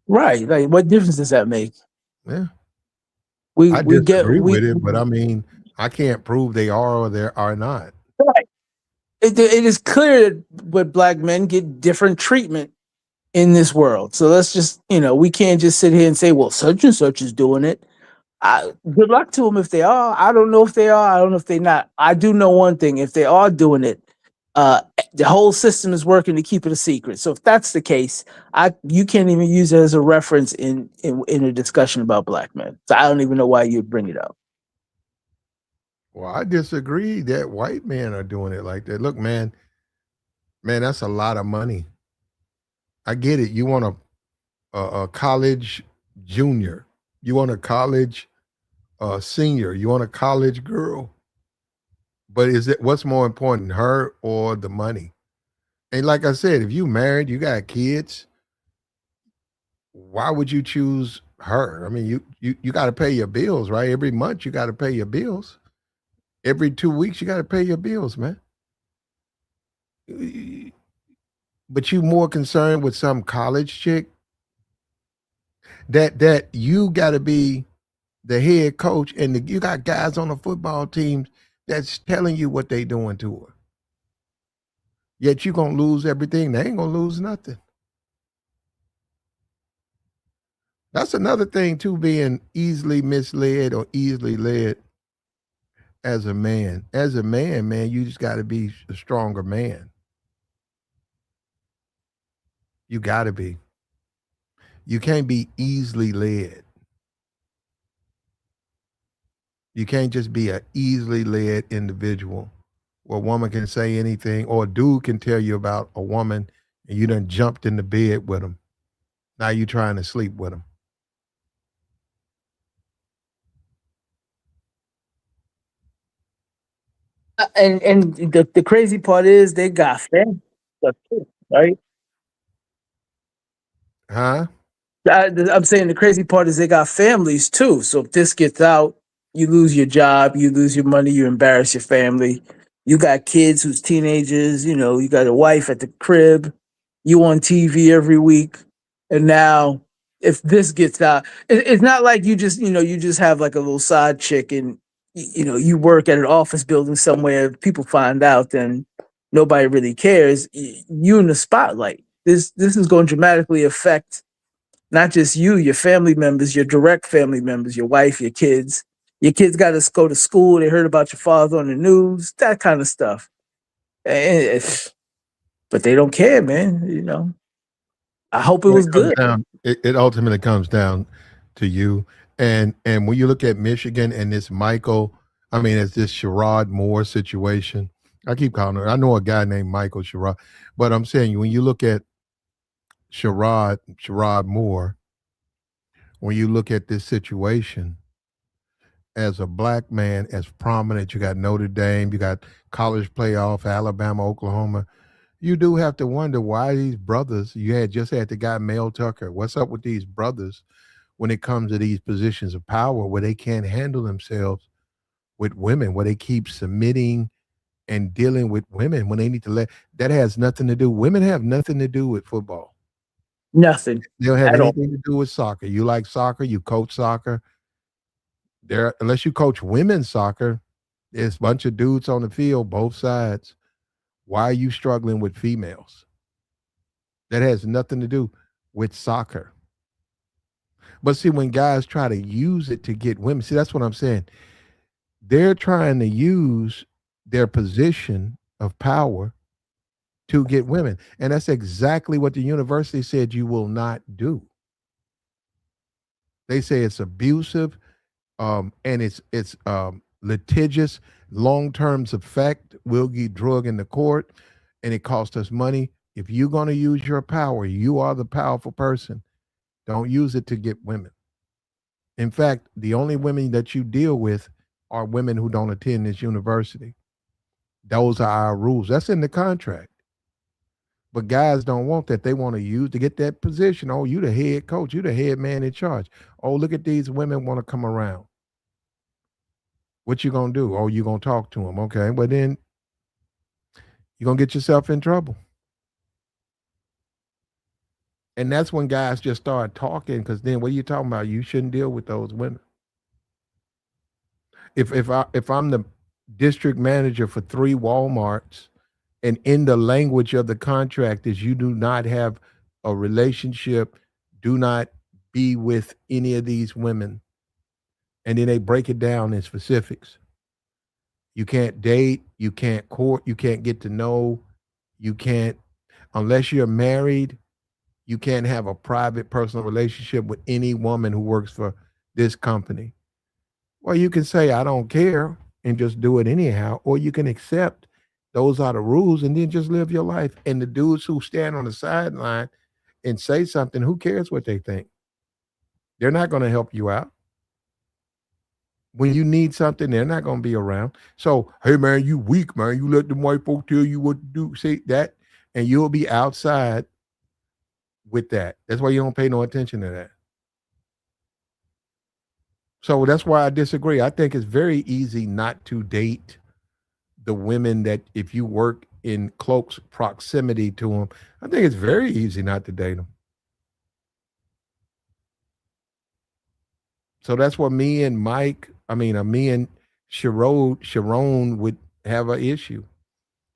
Right. Like, what difference does that make? Yeah. I We get disagree we with it, but I mean, I can't prove they are or they are not. right. It is clear that black men get different treatment in this world. So let's just, we can't just sit here and say, well, such and such is doing it. Good luck to them if they are. I don't know if they are. I don't know if they're not. I do know one thing: if they are doing it, the whole system is working to keep it a secret. So if that's the case, you can't even use it as a reference in a discussion about black men. So I don't even know why you'd bring it up. Well, I disagree that white men are doing it like that. Look, man, that's a lot of money. I get it. You want a college junior, you want a college senior, you want a college girl. But is it what's more important, her or the money? And like I said, if you married, you got kids, why would you choose her? I mean, you got to pay your bills, right? Every month you got to pay your bills. Every 2 weeks you got to pay your bills, man. But you more concerned with some college chick that you got to be the head coach, and you got guys on the football teams that's telling you what they doing to her. Yet you gonna lose everything. They ain't gonna lose nothing. That's another thing too, being easily misled or easily led as a man. As a man, man, you just got to be a stronger man. You got to be. You can't be easily led. You can't just be an easily led individual where a woman can say anything or a dude can tell you about a woman and you done jumped in the bed with him. Now you trying to sleep with him. And the crazy part is they got family stuff too, right? Huh? I'm saying the crazy part is they got families too. So if this gets out, you lose your job, you lose your money, you embarrass your family. You got kids who's teenagers, you got a wife at the crib, you on TV every week. And now if this gets out, it's not like you just have like a little side chick and you work at an office building somewhere, people find out, then nobody really cares. You in the spotlight. This is going to dramatically affect not just you, your family members, your direct family members, your wife, your kids. Your kids got to go to school. They heard about your father on the news, that kind of stuff. But they don't care, man. I hope it Well, was good. it ultimately comes down to you. And when you look at Michigan and this Michael, I mean, it's this Sherrod Moore situation. I keep calling her. I know a guy named Michael Sherrod, but I'm saying when you look at Sherrod Moore, when you look at this situation as a black man, as prominent, you got Notre Dame, you got college playoff, Alabama, Oklahoma. You do have to wonder why these brothers, you had just had the guy Mel Tucker. What's up with these brothers when it comes to these positions of power where they can't handle themselves with women, where they keep submitting and dealing with women when they need to that has nothing to do. Women have nothing to do with football. Nothing They don't have at all. anything to do with soccer. You like soccer, you coach soccer. There, unless you coach women's soccer, there's a bunch of dudes on the field, both sides. Why are you struggling with females? That has nothing to do with soccer. But see, when guys try to use it to get women, see, that's what I'm saying. They're trying to use their position of power to get women. And that's exactly what the university said you will not do. They say it's abusive, and it's litigious, long-term effect will get drug in the court, and it costs us money. If you're going to use your power, you are the powerful person. Don't use it to get women. In fact, the only women that you deal with are women who don't attend this university. Those are our rules. That's in the contract. But guys don't want that. They want to use to get that position. Oh, you the head coach. You the head man in charge. Oh, look at these women want to come around. What you gonna do? Oh, you gonna talk to them? Okay, but then you're gonna get yourself in trouble. And that's when guys just start talking, because then what are you talking about? You shouldn't deal with those women. If I'm the district manager for 3 Walmarts, and in the language of the contract is you do not have a relationship, do not be with any of these women, and then they break it down in specifics. You can't date, you can't court, you can't get to know, you can't, unless you're married, you can't have a private personal relationship with any woman who works for this company. Well, you can say, I don't care, and just do it anyhow, or you can accept those are the rules and then just live your life. And the dudes who stand on the sideline and say something, who cares what they think? They're not going to help you out. When you need something, they're not going to be around. So, hey, man, you weak, man. You let the white folk tell you what to do. See that? And you'll be outside with that. That's why you don't pay no attention to that. So that's why I disagree. I think it's very easy not to date the women that if you work in close proximity to them. I think it's very easy not to date them. So that's what me and Sherrone would have an issue,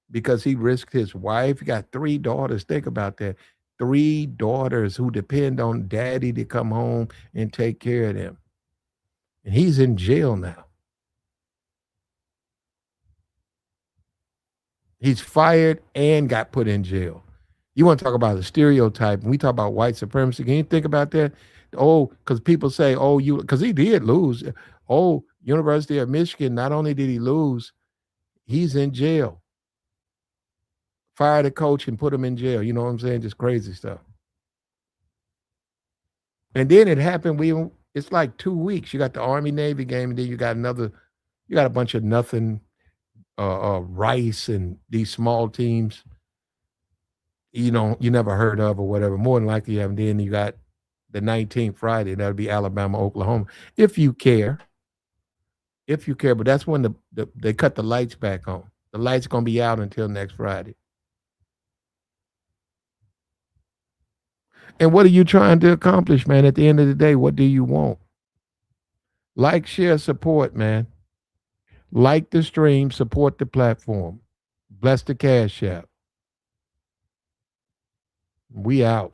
because he risked his wife. He got 3 daughters. Think about that. 3 daughters who depend on daddy to come home and take care of them. And he's in jail now. He's fired and got put in jail. You want to talk about a stereotype, and we talk about white supremacy. Can you think about that? Oh, because people say, oh, because he did lose. Oh, University of Michigan, not only did he lose, he's in jail. Fired a coach and put him in jail. You know what I'm saying? Just crazy stuff. And then it happened. It's like 2 weeks. You got the Army Navy game, and then you got a bunch of nothing, Rice and these small teams, you never heard of or whatever. More than likely you have. And then you got the 19th Friday. That'll be Alabama, Oklahoma. If you care, but that's when they cut the lights back on. The lights gonna be out until next Friday. And what are you trying to accomplish, man? At the end of the day, what do you want? Like, share, support, man. Like the stream, support the platform. Bless the Cash App. We out.